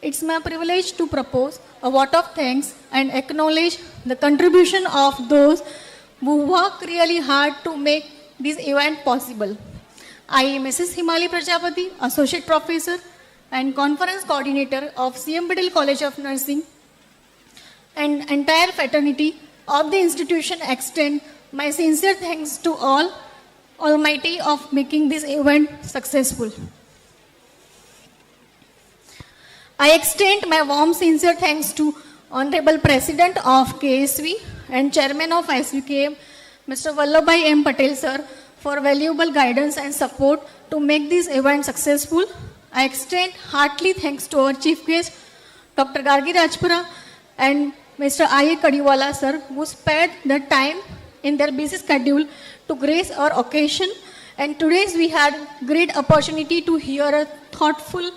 It's my privilege to propose a vote of thanks and acknowledge the contribution of those who work really hard to make this event possible. I am Mrs. Himali Prajapati, Associate Professor and Conference Coordinator of CM Patel College of Nursing, and entire fraternity of the institution extend my sincere thanks to all Almighty of making this event successful. I extend my warm sincere thanks to Honorable President of KSV and Chairman of SUKM, Mr. Vallabhbhai M. Patel sir, for valuable guidance and support to make this event successful. I extend heartily thanks to our Chief Guest, Dr. Gargi Rajpura and Mr. I.A. Kadiwala sir, who spared the time in their busy schedule to grace our occasion. And today we had great opportunity to hear a thoughtful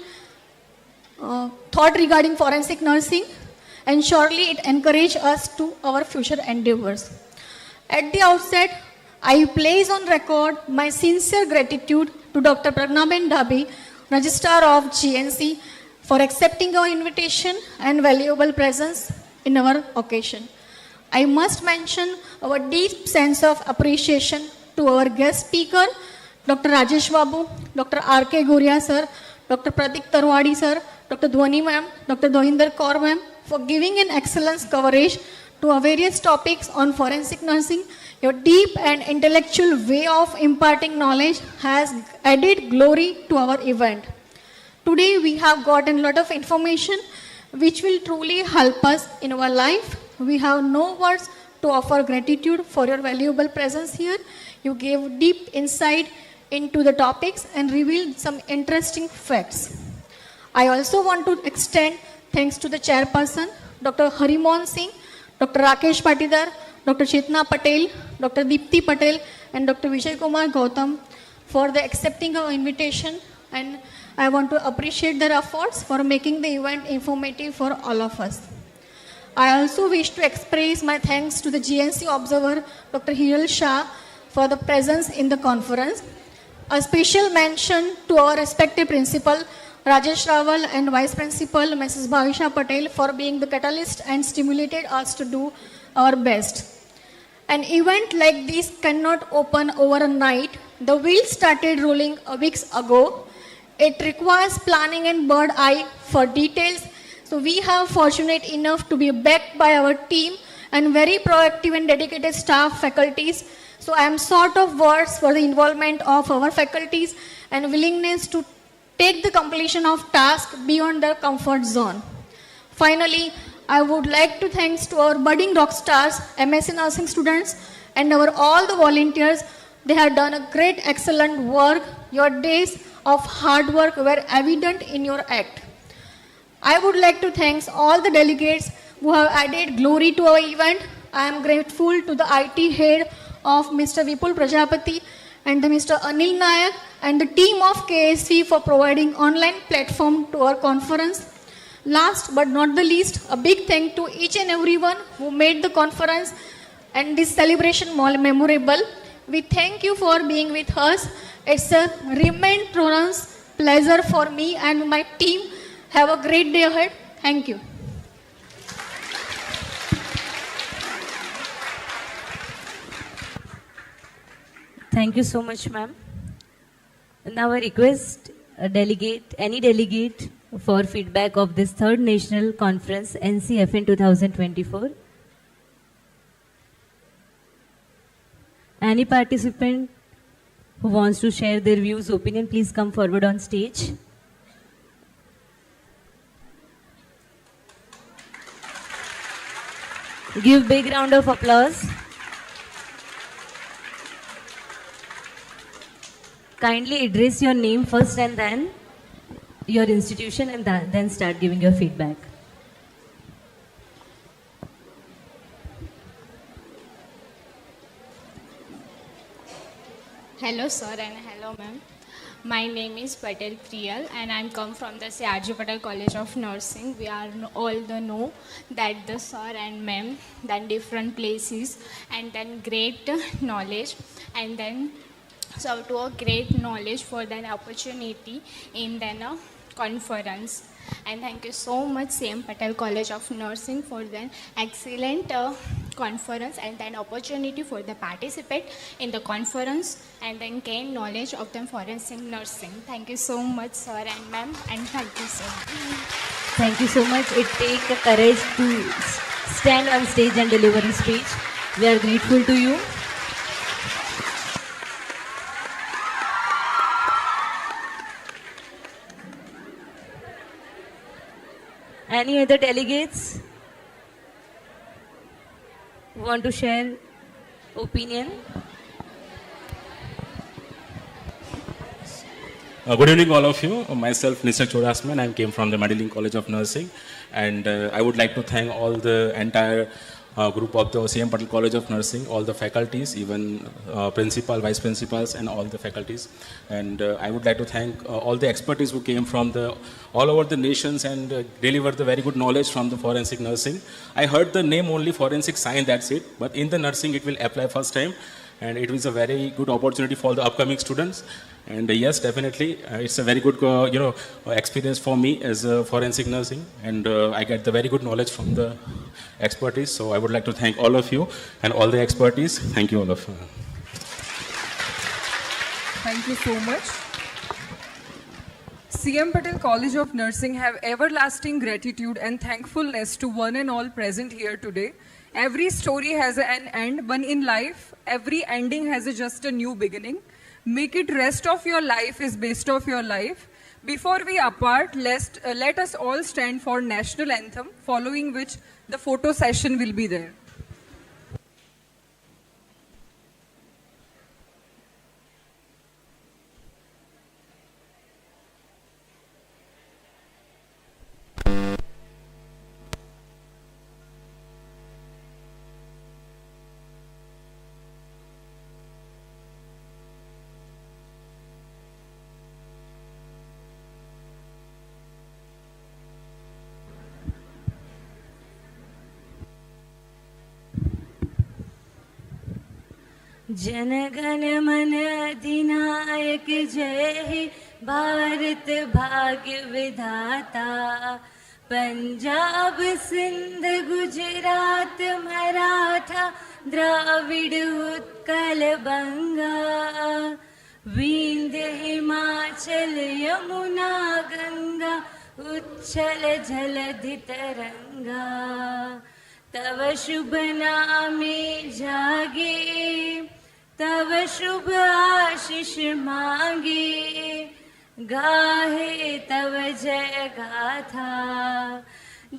thought regarding forensic nursing, and surely it encouraged us to our future endeavors. At the outset, I place on record my sincere gratitude to Dr. Pragnaben Dhabi, Registrar of GNC, for accepting our invitation and valuable presence in our occasion. I must mention our deep sense of appreciation to our guest speaker, Dr. Rajesh Babu, Dr. R.K. Guria sir, Dr. Pratik Tarwadi sir, Dr. Dhwani ma'am, Dr. Dohinder Kaur ma'am, for giving an excellent coverage to our various topics on forensic nursing. Your deep and intellectual way of imparting knowledge has added glory to our event. Today we have gotten a lot of information which will truly help us in our life. We have no words to offer gratitude for your valuable presence here. You gave deep insight into the topics and revealed some interesting facts. I also want to extend thanks to the chairperson, Dr. Harimon Singh, Dr. Rakesh Patidar, Dr. Chetna Patel, Dr. Deepti Patel, and Dr. Vijay Kumar Gautam for the accepting our invitation, and I want to appreciate their efforts for making the event informative for all of us. I also wish to express my thanks to the GNC observer, Dr. Hiral Shah, for the presence in the conference. A special mention to our respected principal, Rajesh Rawal, and Vice Principal, Mrs. Bhavisha Patel, for being the catalyst and stimulated us to do our best. An event like this cannot open overnight. The wheels started rolling weeks ago. It requires planning and bird eye for details. So we have fortunate enough to be backed by our team and very proactive and dedicated staff, faculties. So I am short of words for the involvement of our faculties and willingness to take the completion of tasks beyond their comfort zone. Finally, I would like to thanks to our budding rock stars, MSc nursing students, and all the volunteers. They have done a great, excellent work. Your days of hard work were evident in your act. I would like to thank all the delegates who have added glory to our event. I am grateful to the IT head of Mr. Vipul Prajapati and the Mr. Anil Nayak and the team of KSV for providing online platform to our conference. Last but not the least, a big thank to each and everyone who made the conference and this celebration memorable. We thank you for being with us. It's a remembrance pleasure for me and my team. Have a great day ahead. Thank you. Thank you so much, ma'am. Now I request any delegate for feedback of this third national conference NCFN 2024. Any participant who wants to share their views, opinion, please come forward on stage. Give big round of applause. Kindly address your name first and then your institution, and then start giving your feedback. Hello sir and hello ma'am. My name is Patel Priyal and I'm come from the CRG Patel College of Nursing. We are all the know that the sir and ma'am then different places and then great knowledge and then so to a great knowledge for the opportunity in then a conference. And thank you so much CM Patel College of Nursing for the excellent conference and then opportunity for the participate in the conference and then gain knowledge of the forensic nursing. Thank you so much sir and ma'am, and thank you so much. Thank you so much. It takes the courage to stand on stage and deliver a speech. We are grateful to you. Any other delegates who want to share opinion? Good evening, all of you. Myself, Nisar Chodasman. I came from the Medellin College of Nursing, and I would like to thank all the entire group of the CM Patel College of Nursing, all the faculties, even principal, vice principals, and all the faculties. And I would like to thank all the expertise who came from all over the nations and delivered the very good knowledge from the forensic nursing. I heard the name only forensic science, that's it. But in the nursing, it will apply first time. And it was a very good opportunity for the upcoming students. And yes, definitely, it's a very good experience for me as a forensic nursing. And I get the very good knowledge from the expertise. So I would like to thank all of you and all the expertise. Thank you all of you. Thank you so much. CM Patel College of Nursing have everlasting gratitude and thankfulness to one and all present here today. Every story has an end, but in life, every ending has just a new beginning. Make it rest of your life is best of your life. Before we apart, let us all stand for national anthem, following which the photo session will be there. जनगण मन अधिनायक जय हे भारत भाग्य विधाता पंजाब सिंध गुजरात मराठा द्राविड उत्कल बंगा विंध्य हिमाचल यमुना गंगा उच्छल जलधि तरंगा तव शुभ नामे जागे तव शुभ आशीष मांगे गाहे तव जय गाथा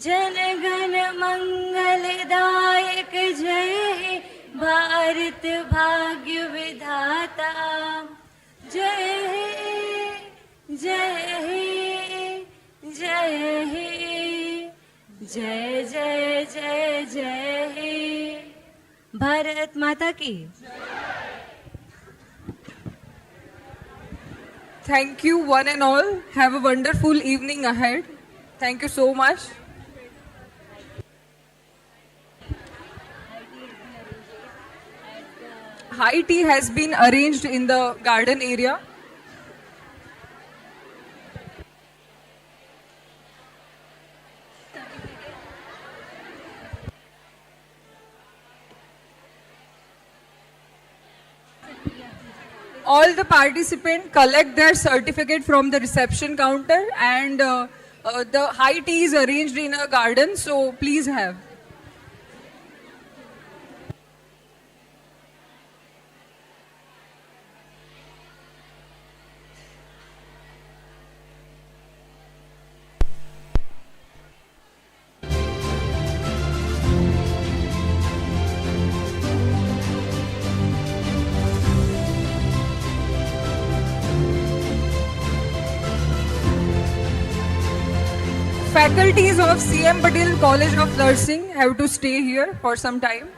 जन गण मंगलदायक जय हे भारत भाग्य विधाता जय हे जय हे जय हे जय जय जय जय हे भारत माता की Thank you one and all. Have a wonderful evening ahead. Thank you so much. High tea has been arranged in the garden area. All the participants collect their certificate from the reception counter, and the high tea is arranged in a garden, so please have. faculties of CM Patel College of Nursing have to stay here for some time.